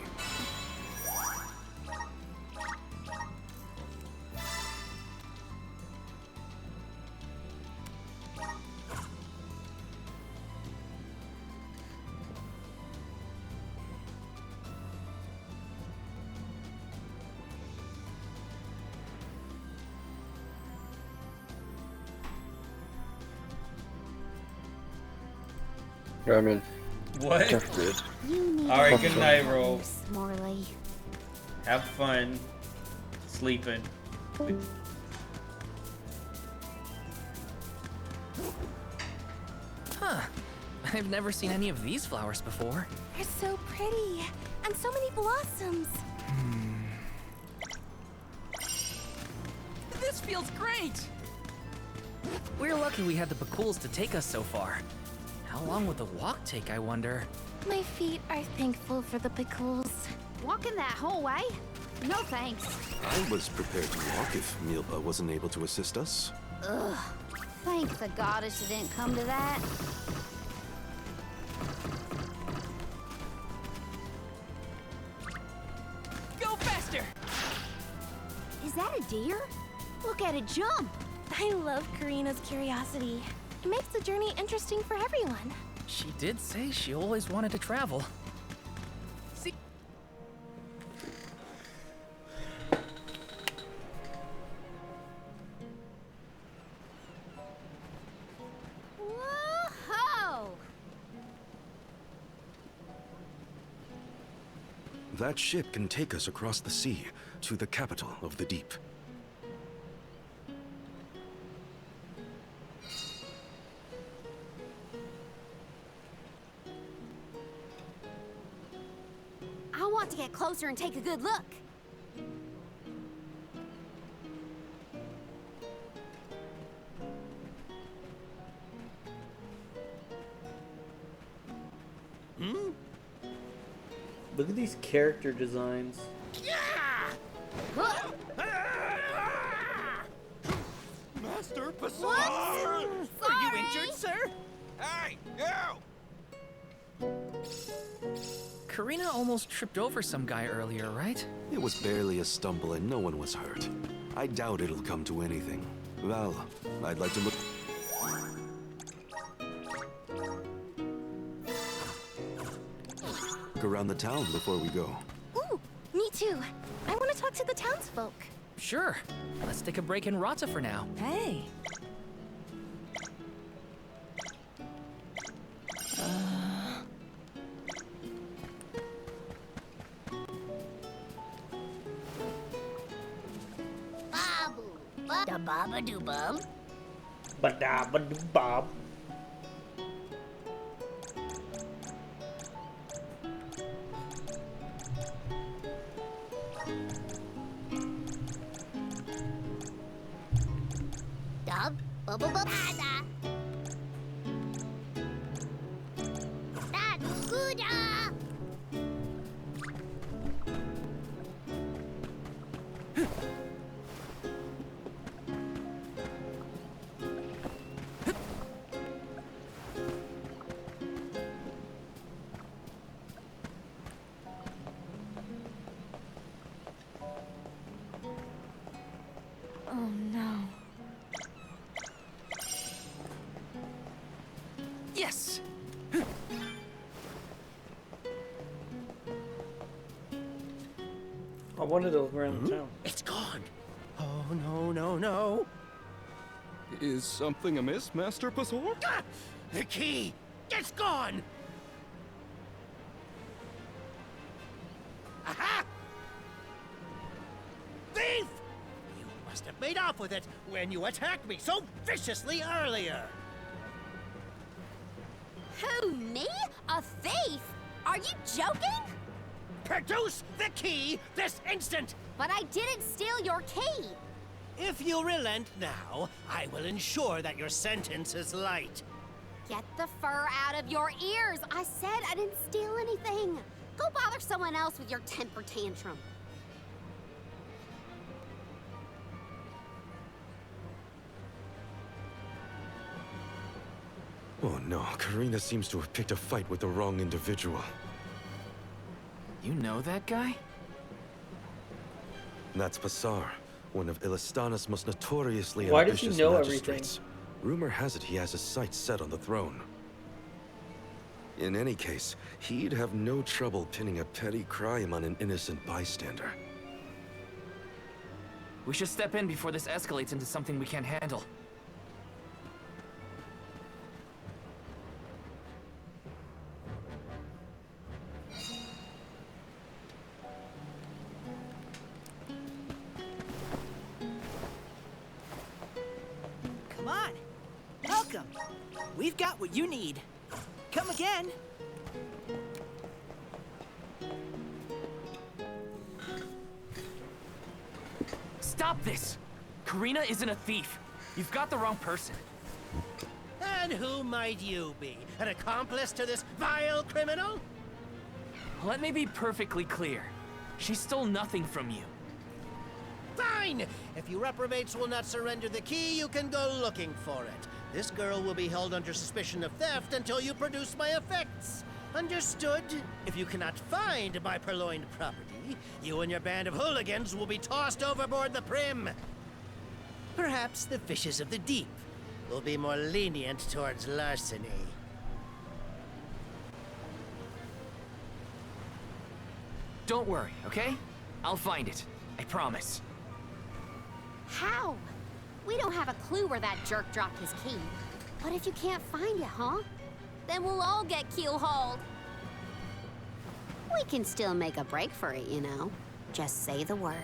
I mean, What? good. Alright, good night, Roll. Morley. Have fun sleeping. Huh. I've never seen any of these flowers before. They're so pretty. And so many blossoms. This feels great! We're lucky we had the Bakuls to take us so far. How long would the walk take, I wonder? My feet are thankful for the pickles. Walking that whole way? No thanks. I was prepared to walk if Milpa wasn't able to assist us. Ugh. Thank the goddess it didn't come to that. Go faster! Is that a deer? Look at it jump! I love Karina's curiosity. It makes the journey interesting for everyone. She did say she always wanted to travel. See? Whoa-ho! That ship can take us across the sea to the capital of the deep. I want to get closer and take a good look. Look at these character designs. Master Bazaar! Are you injured, sir? Hey, you! Karina almost tripped over some guy earlier, right? It was barely a stumble and no one was hurt. I doubt it'll come to anything. Well, I'd like to look... Look around the town before we go. Ooh, me too. I want to talk to the townsfolk. Sure. Let's take a break in Rata for now. Hey. Babu, da baba doo bum. Ba-da-ba-doo-bob. Dub, bubba-bubba-da. Da-doo-goo-da. Oh no. Yes! I wanted to look around the town. It's gone. Oh, no, no, no. Is something amiss, Master Bazaar? Ah! The key! It's gone! Aha! Thief! You must have made off with it when you attacked me so viciously earlier. Who, me? A thief? Are you joking? Produce the key this instant! But I didn't steal your key. If you relent now, I will ensure that your sentence is light. Get the fur out of your ears. I said I didn't steal anything. Go bother someone else with your temper tantrum. Oh no, Karina seems to have picked a fight with the wrong individual. You know that guy? That's Passar, one of Illistana's most notoriously Why does he ambitious know magistrates. Rumor has it he has his sights set on the throne. In any case, he'd have no trouble pinning a petty crime on an innocent bystander. We should step in before this escalates into something we can't handle. Come on. Welcome. We've got what you need. Come again. Stop this! Karina isn't a thief. You've got the wrong person. And who might you be? An accomplice to this vile criminal? Let me be perfectly clear. She stole nothing from you. Fine! If you reprobates will not surrender the key, you can go looking for it. This girl will be held under suspicion of theft until you produce my effects. Understood? If you cannot find my purloined property, you and your band of hooligans will be tossed overboard the Prim. Perhaps the fishes of the deep will be more lenient towards larceny. Don't worry, okay? I'll find it. I promise. How? We don't have a clue where that jerk dropped his key. But if you can't find it, huh? Then we'll all get keel-hauled. We can still make a break for it, you know. Just say the word.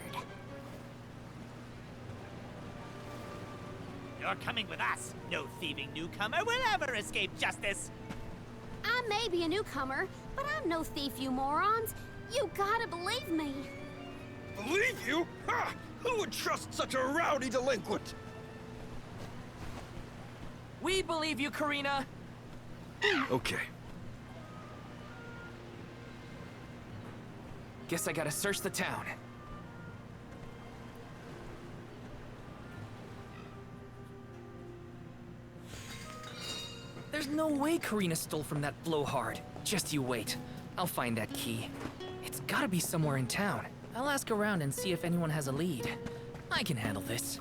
You're coming with us. No thieving newcomer will ever escape justice. I may be a newcomer, but I'm no thief, you morons. You gotta believe me. Believe you? Ha! Who would trust such a rowdy delinquent? We believe you, Karina. Okay. Guess I gotta search the town. There's no way Karina stole from that blowhard. Just you wait. I'll find that key. It's gotta be somewhere in town. I'll ask around and see if anyone has a lead. I can handle this.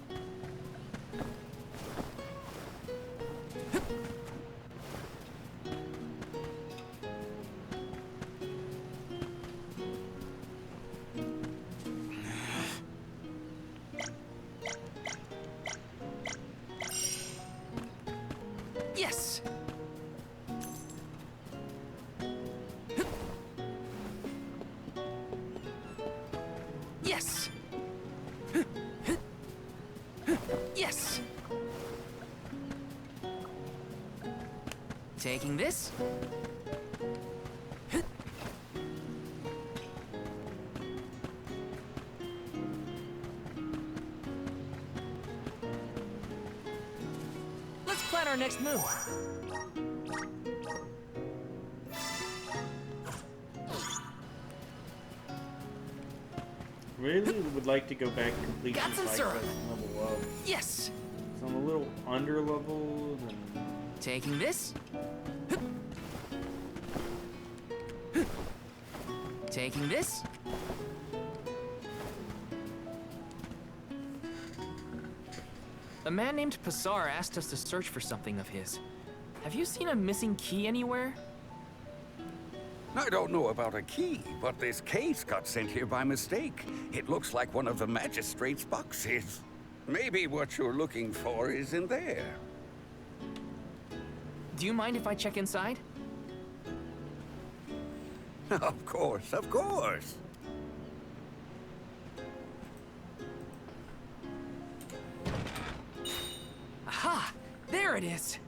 Yes! Yes! Yes! Taking this? Let's plan our next move. Really would like to go back and complete Got this some side syrup. quest and level up. Yes! So I'm a little under leveled and Taking this? Taking this? A man named Passar asked us to search for something of his. Have you seen a missing key anywhere? I don't know about a key, but this case got sent here by mistake. It looks like one of the magistrate's boxes. Maybe what you're looking for is in there. Do you mind if I check inside? Of course, of course. Aha! There it is!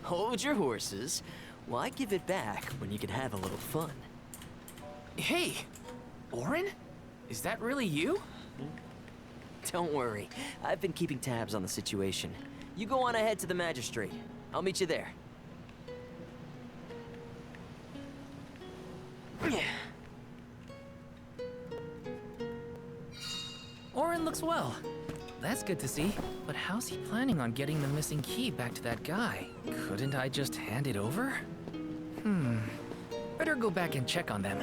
Hold your horses. Why give it back when you can have a little fun? Hey! Orin? Is that really you? Don't worry. I've been keeping tabs on the situation. You go on ahead to the magistrate. I'll meet you there. Orin looks well. that's good to see. But how's he planning on getting the missing key back to that guy? Couldn't I just hand it over? Better go back and check on them.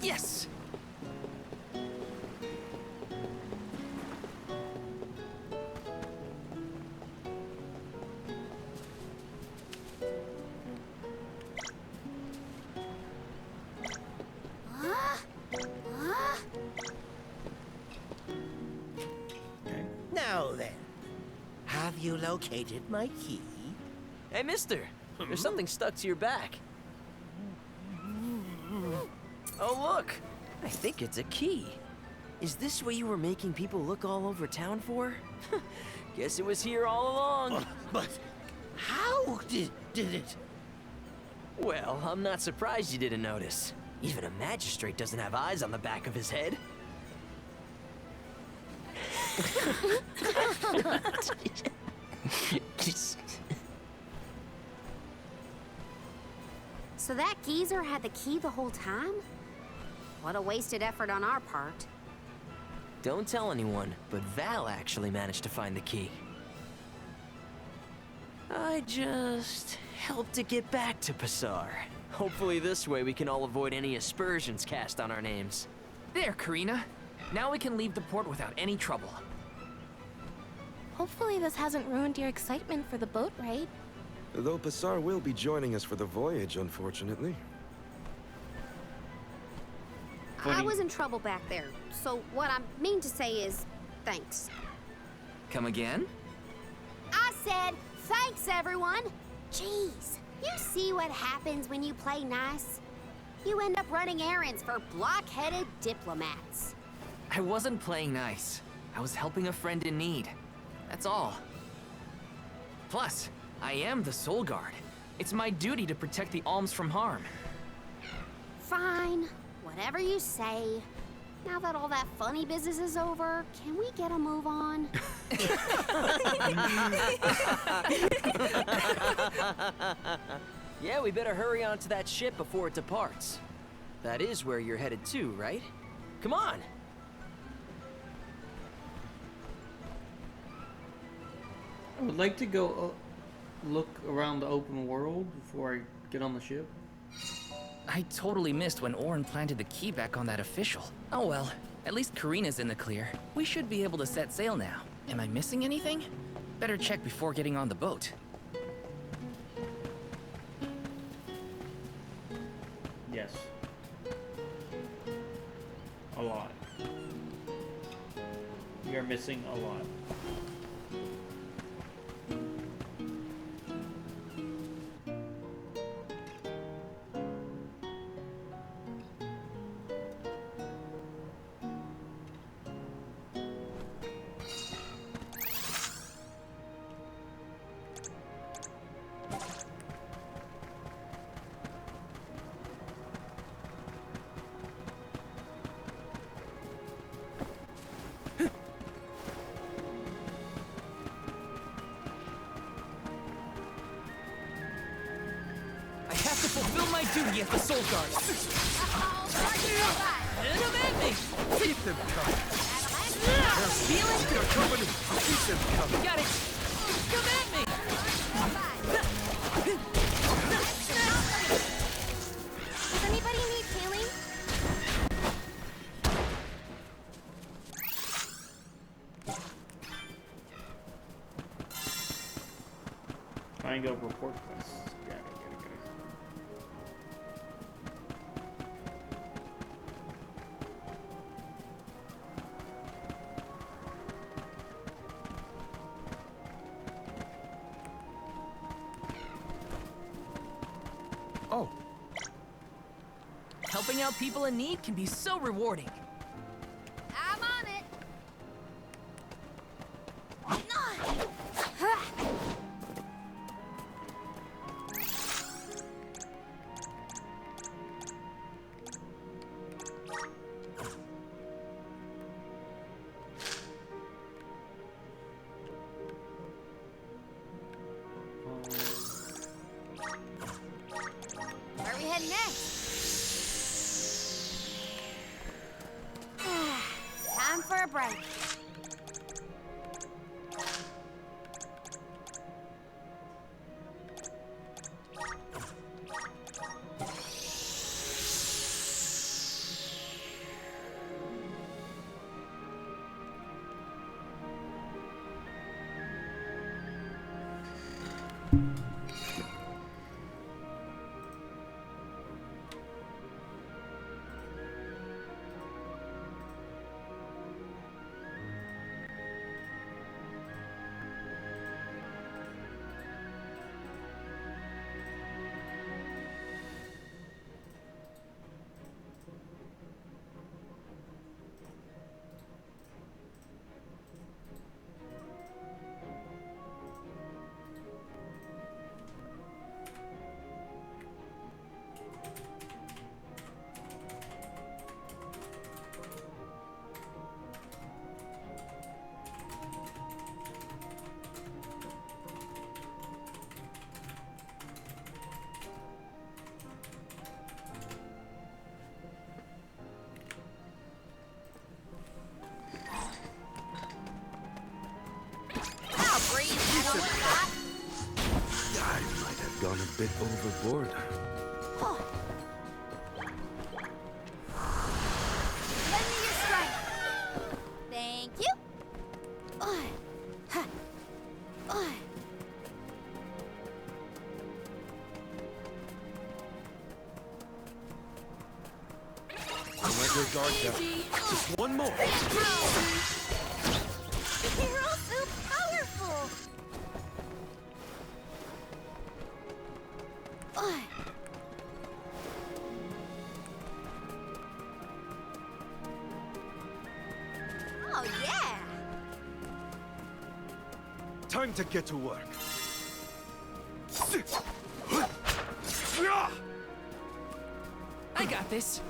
Yes! Now then, have you located my key? Hey, mister, there's something stuck to your back. Oh, look! I think it's a key. Is this what you were making people look all over town for? Guess it was here all along. But how did it? Well, I'm not surprised you didn't notice. Even a magistrate doesn't have eyes on the back of his head. So that geezer had the key the whole time? What a wasted effort on our part. Don't tell anyone, but Val actually managed to find the key. I just helped to get back to Passar. Hopefully this way we can all avoid any aspersions cast on our names. There, Karina. Now we can leave the port without any trouble. Hopefully this hasn't ruined your excitement for the boat ride. Though Passar will be joining us for the voyage, unfortunately. I was in trouble back there, so what I mean to say is, thanks. Come again? I said, thanks everyone! Jeez, you see what happens when you play nice? You end up running errands for block-headed diplomats. I wasn't playing nice. I was helping a friend in need. That's all. Plus, I am the Soul Guard. It's my duty to protect the alms from harm. Fine, whatever you say. Now that all that funny business is over, can we get a move on? Yeah, we better hurry on to that ship before it departs. That is where you're headed to, right? Come on! I would like to go look around the open world before I get on the ship. I totally missed when Orin planted the key back on that official. Oh well, at least Karina's in the clear. We should be able to set sail now. Am I missing anything? Better check before getting on the boat. Yes. A lot. We are missing a lot. Duty as the Soul Guard. Hit him at me! Keep them coming. Feel it? They're coming. Keep them coming. Got it! Come at me! Does anybody need healing? Find a report quest. Got it. Oh. Helping out people in need can be so rewarding. I'm on it. Where are we heading next? go. I might have gone a bit overboard. Lend me your strength. Thank you. Ha. Don't let your guard down. Just one more. They're all so powerful. Oh, yeah. Time to get to work. I got this.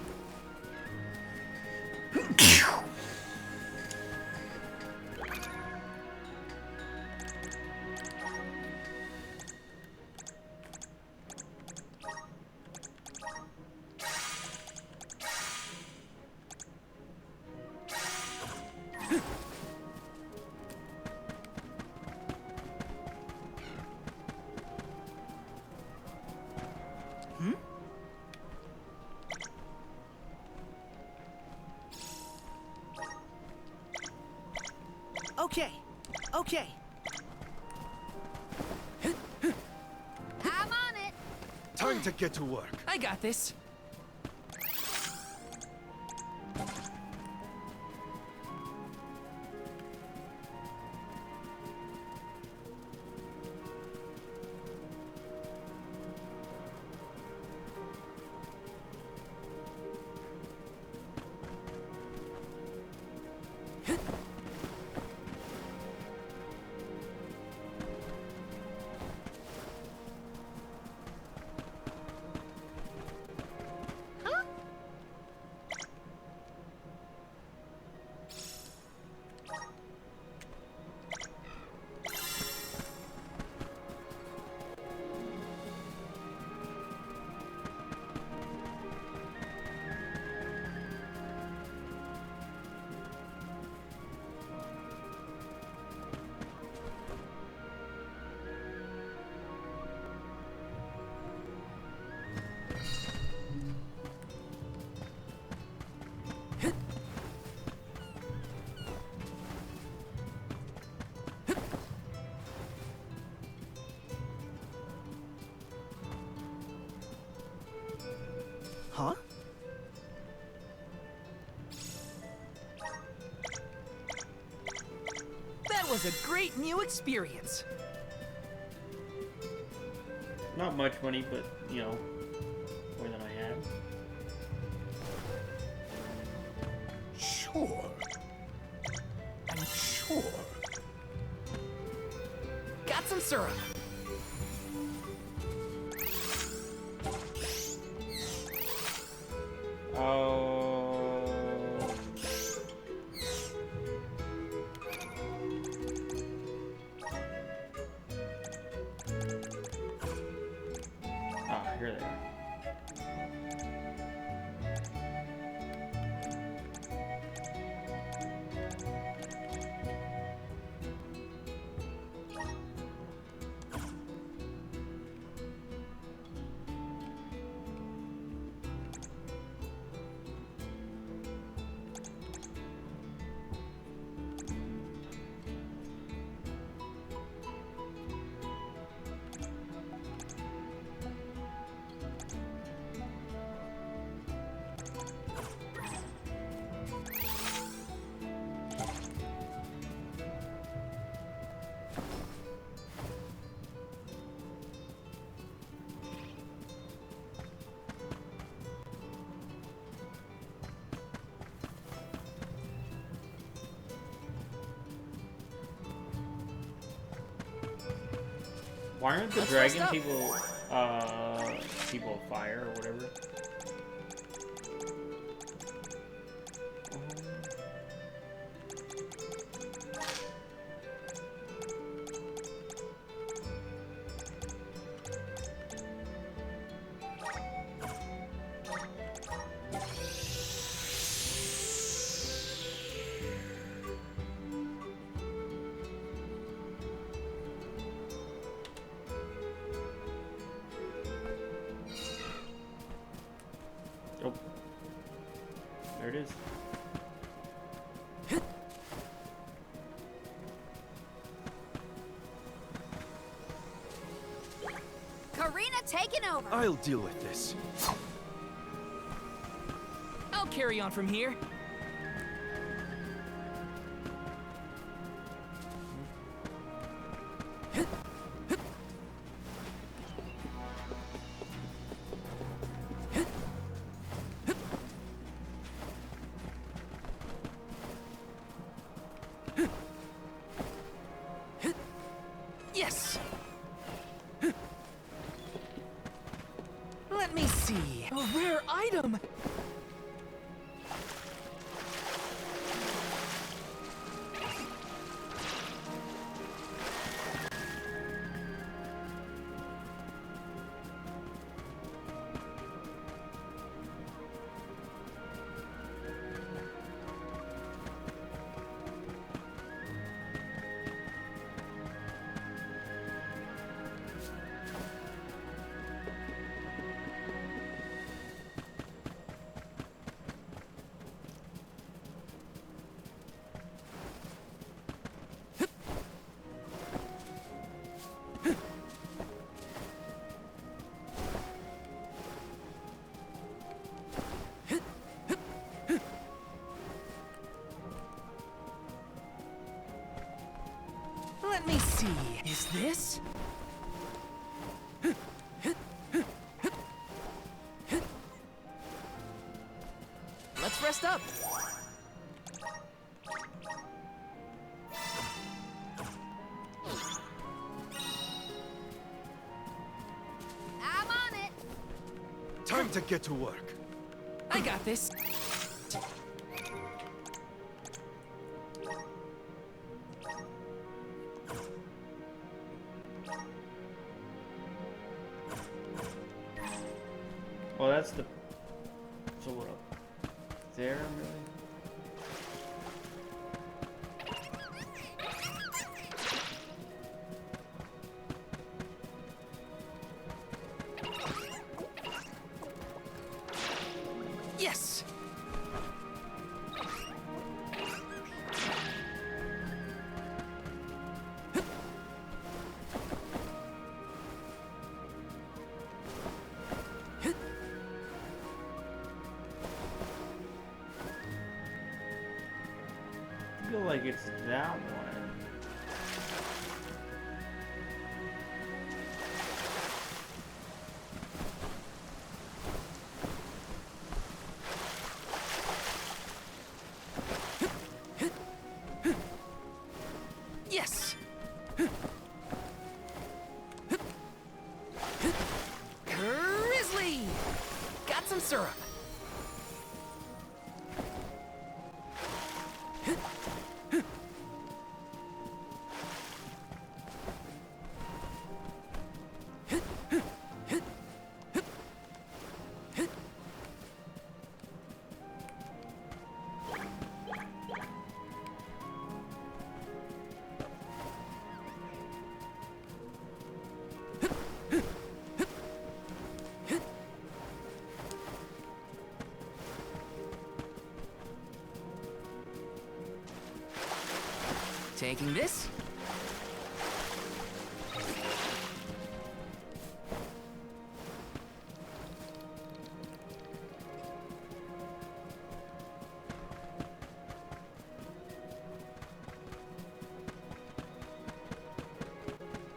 Okay, okay. I'm on it. Time to get to work. I got this. Huh? That was a great new experience. Not much money, but, you know, more than I had. Sure. I'm sure. Got some syrup. Oh. Ah, here they are. Why aren't the Let's dragon rest up. people of fire or whatever? Oh, there it is. Karina taking over. I'll deal with this. I'll carry on from here. Yes. Let me see. A rare item. Let me see. Is this? Let's rest up. I'm on it. Time to get to work. I got this. Well, that's the. So what up? There, really? Yes. I feel like it's that one. Yes. Grizzly. Got some syrup. Taking this.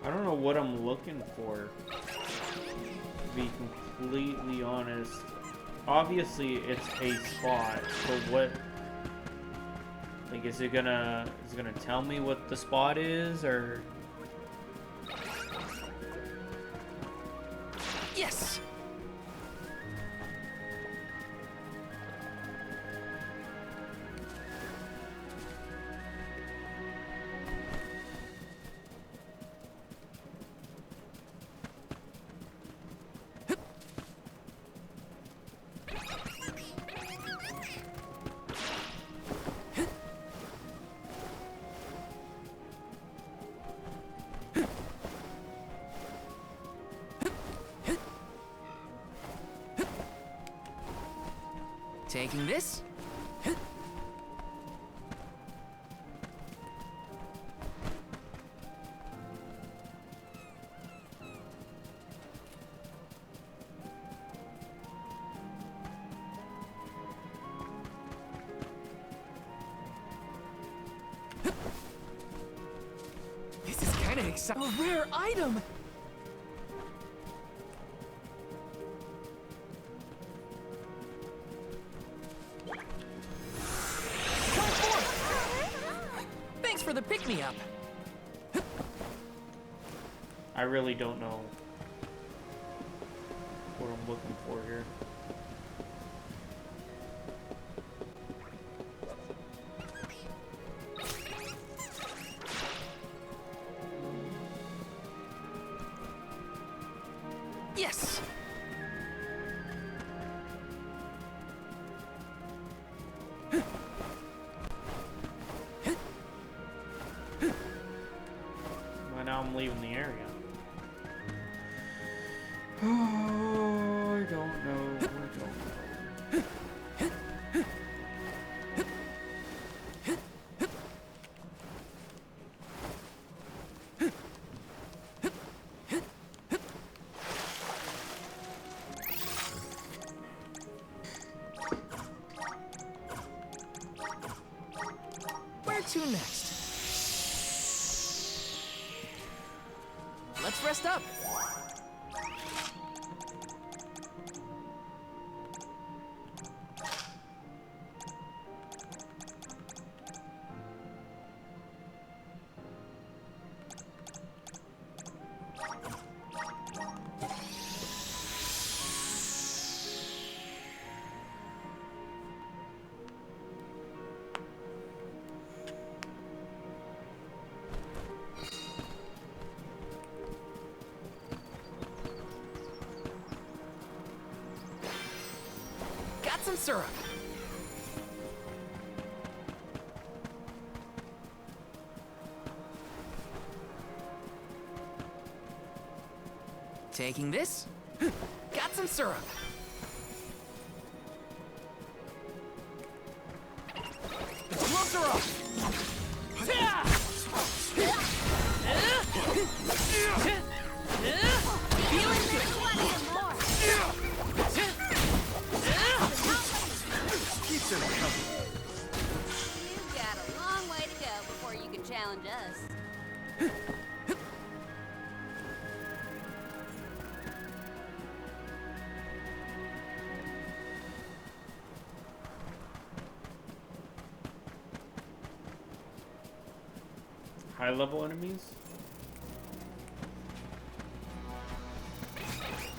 I don't know what I'm looking for, to be completely honest. Obviously, it's a spot, but what? Like, is it gonna tell me what the spot is, or? Yes! Taking this. This is kind of exciting. A rare item! Thanks for the pick-me-up. I really don't know what I'm looking for here. Yes! Well, now I'm leaving the area. Oh, I don't know. I don't know. Where to next? Let's rest up. Got some syrup. Taking this. Got some syrup. The gloves are off. Feeling good. Keep them coming. You've got a long way to go before you can challenge us. High level enemies?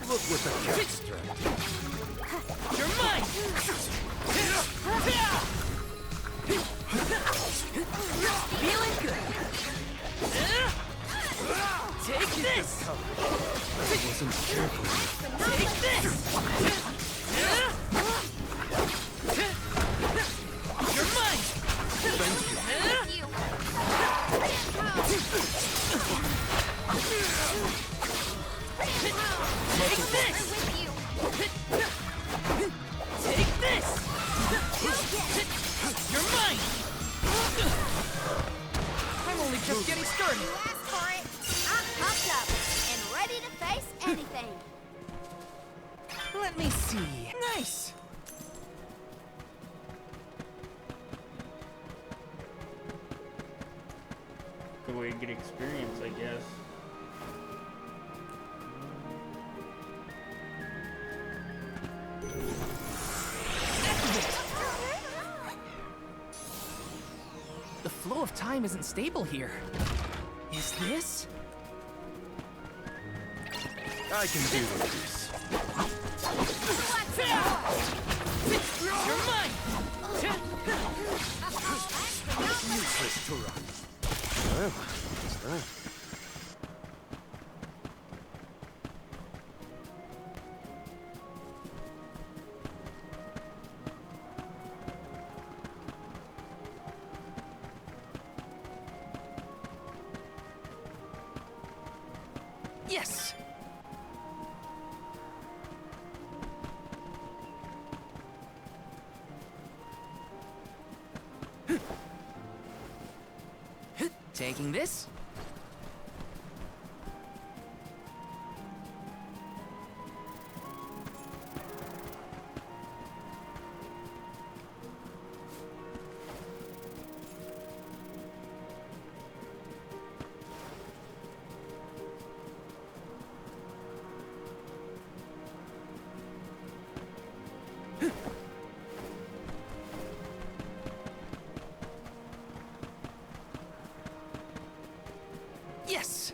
Look what the cat strapped. You're mine! Feeling good. Take this! I wasn't careful. Take this! You're mine! Thank you. Take this! Take this! You're mine! I'm only just getting started. You asked for it. I'm pumped up and ready to face anything. Let me see. Nice! Good way to get experience, I guess. The flow of time isn't stable here. Is this? I can deal with this. You're mine! Useless to run. Well, what's that? Yes! Taking this? Yes!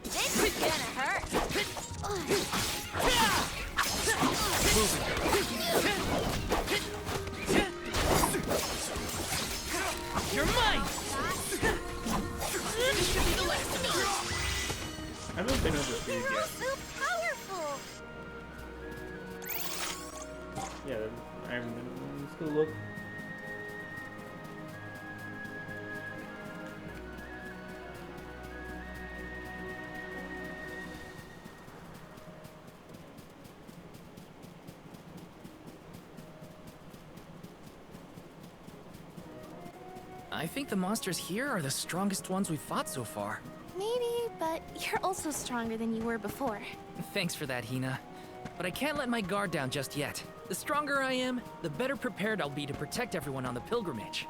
This is gonna hurt! You're mine! This should be the last of me! I haven't been overseas You're all yet. so powerful! Yeah, I haven't been. Let's go look. I think the monsters here are the strongest ones we've fought so far. Maybe, but you're also stronger than you were before. Thanks for that, Hina. But I can't let my guard down just yet. The stronger I am, the better prepared I'll be to protect everyone on the pilgrimage.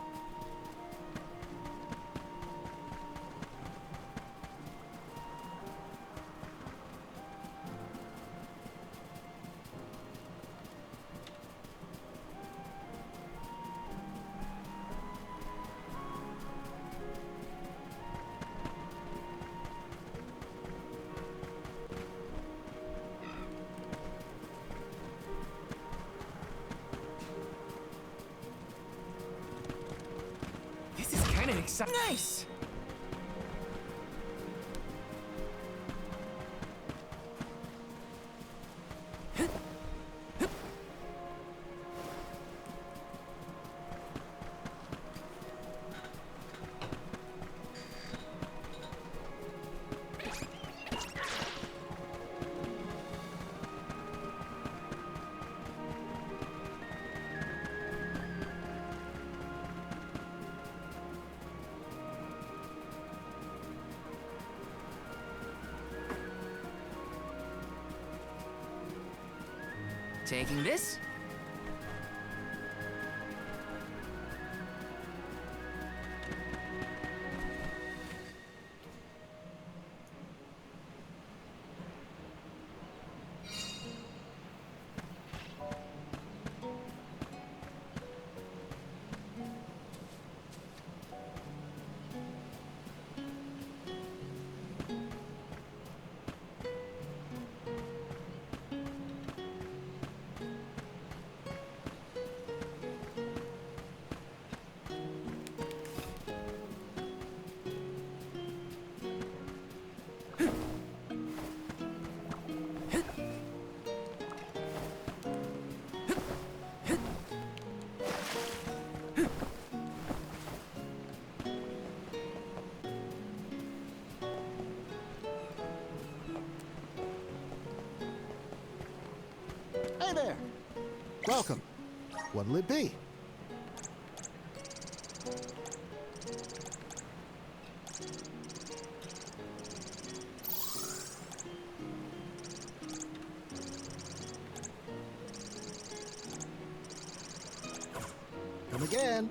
This is kind of exciting. Nice! Taking this? Hey there! Welcome. What'll it be? Come again.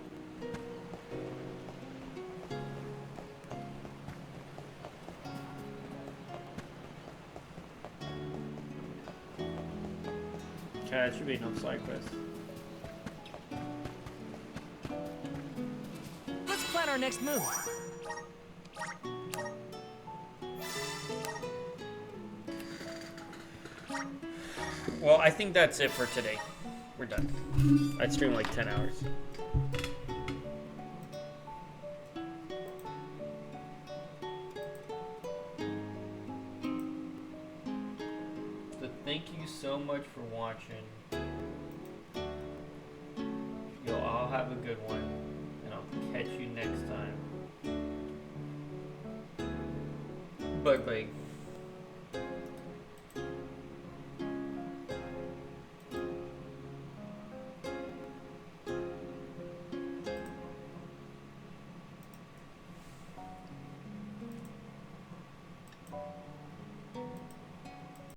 Okay, it should be enough side quests. Let's plan our next move. Well, I think that's it for today. We're done. I streamed like 10 hours. So thank you so much for watching. Yo, I'll have a good one, and I'll catch you next time. Bye bye.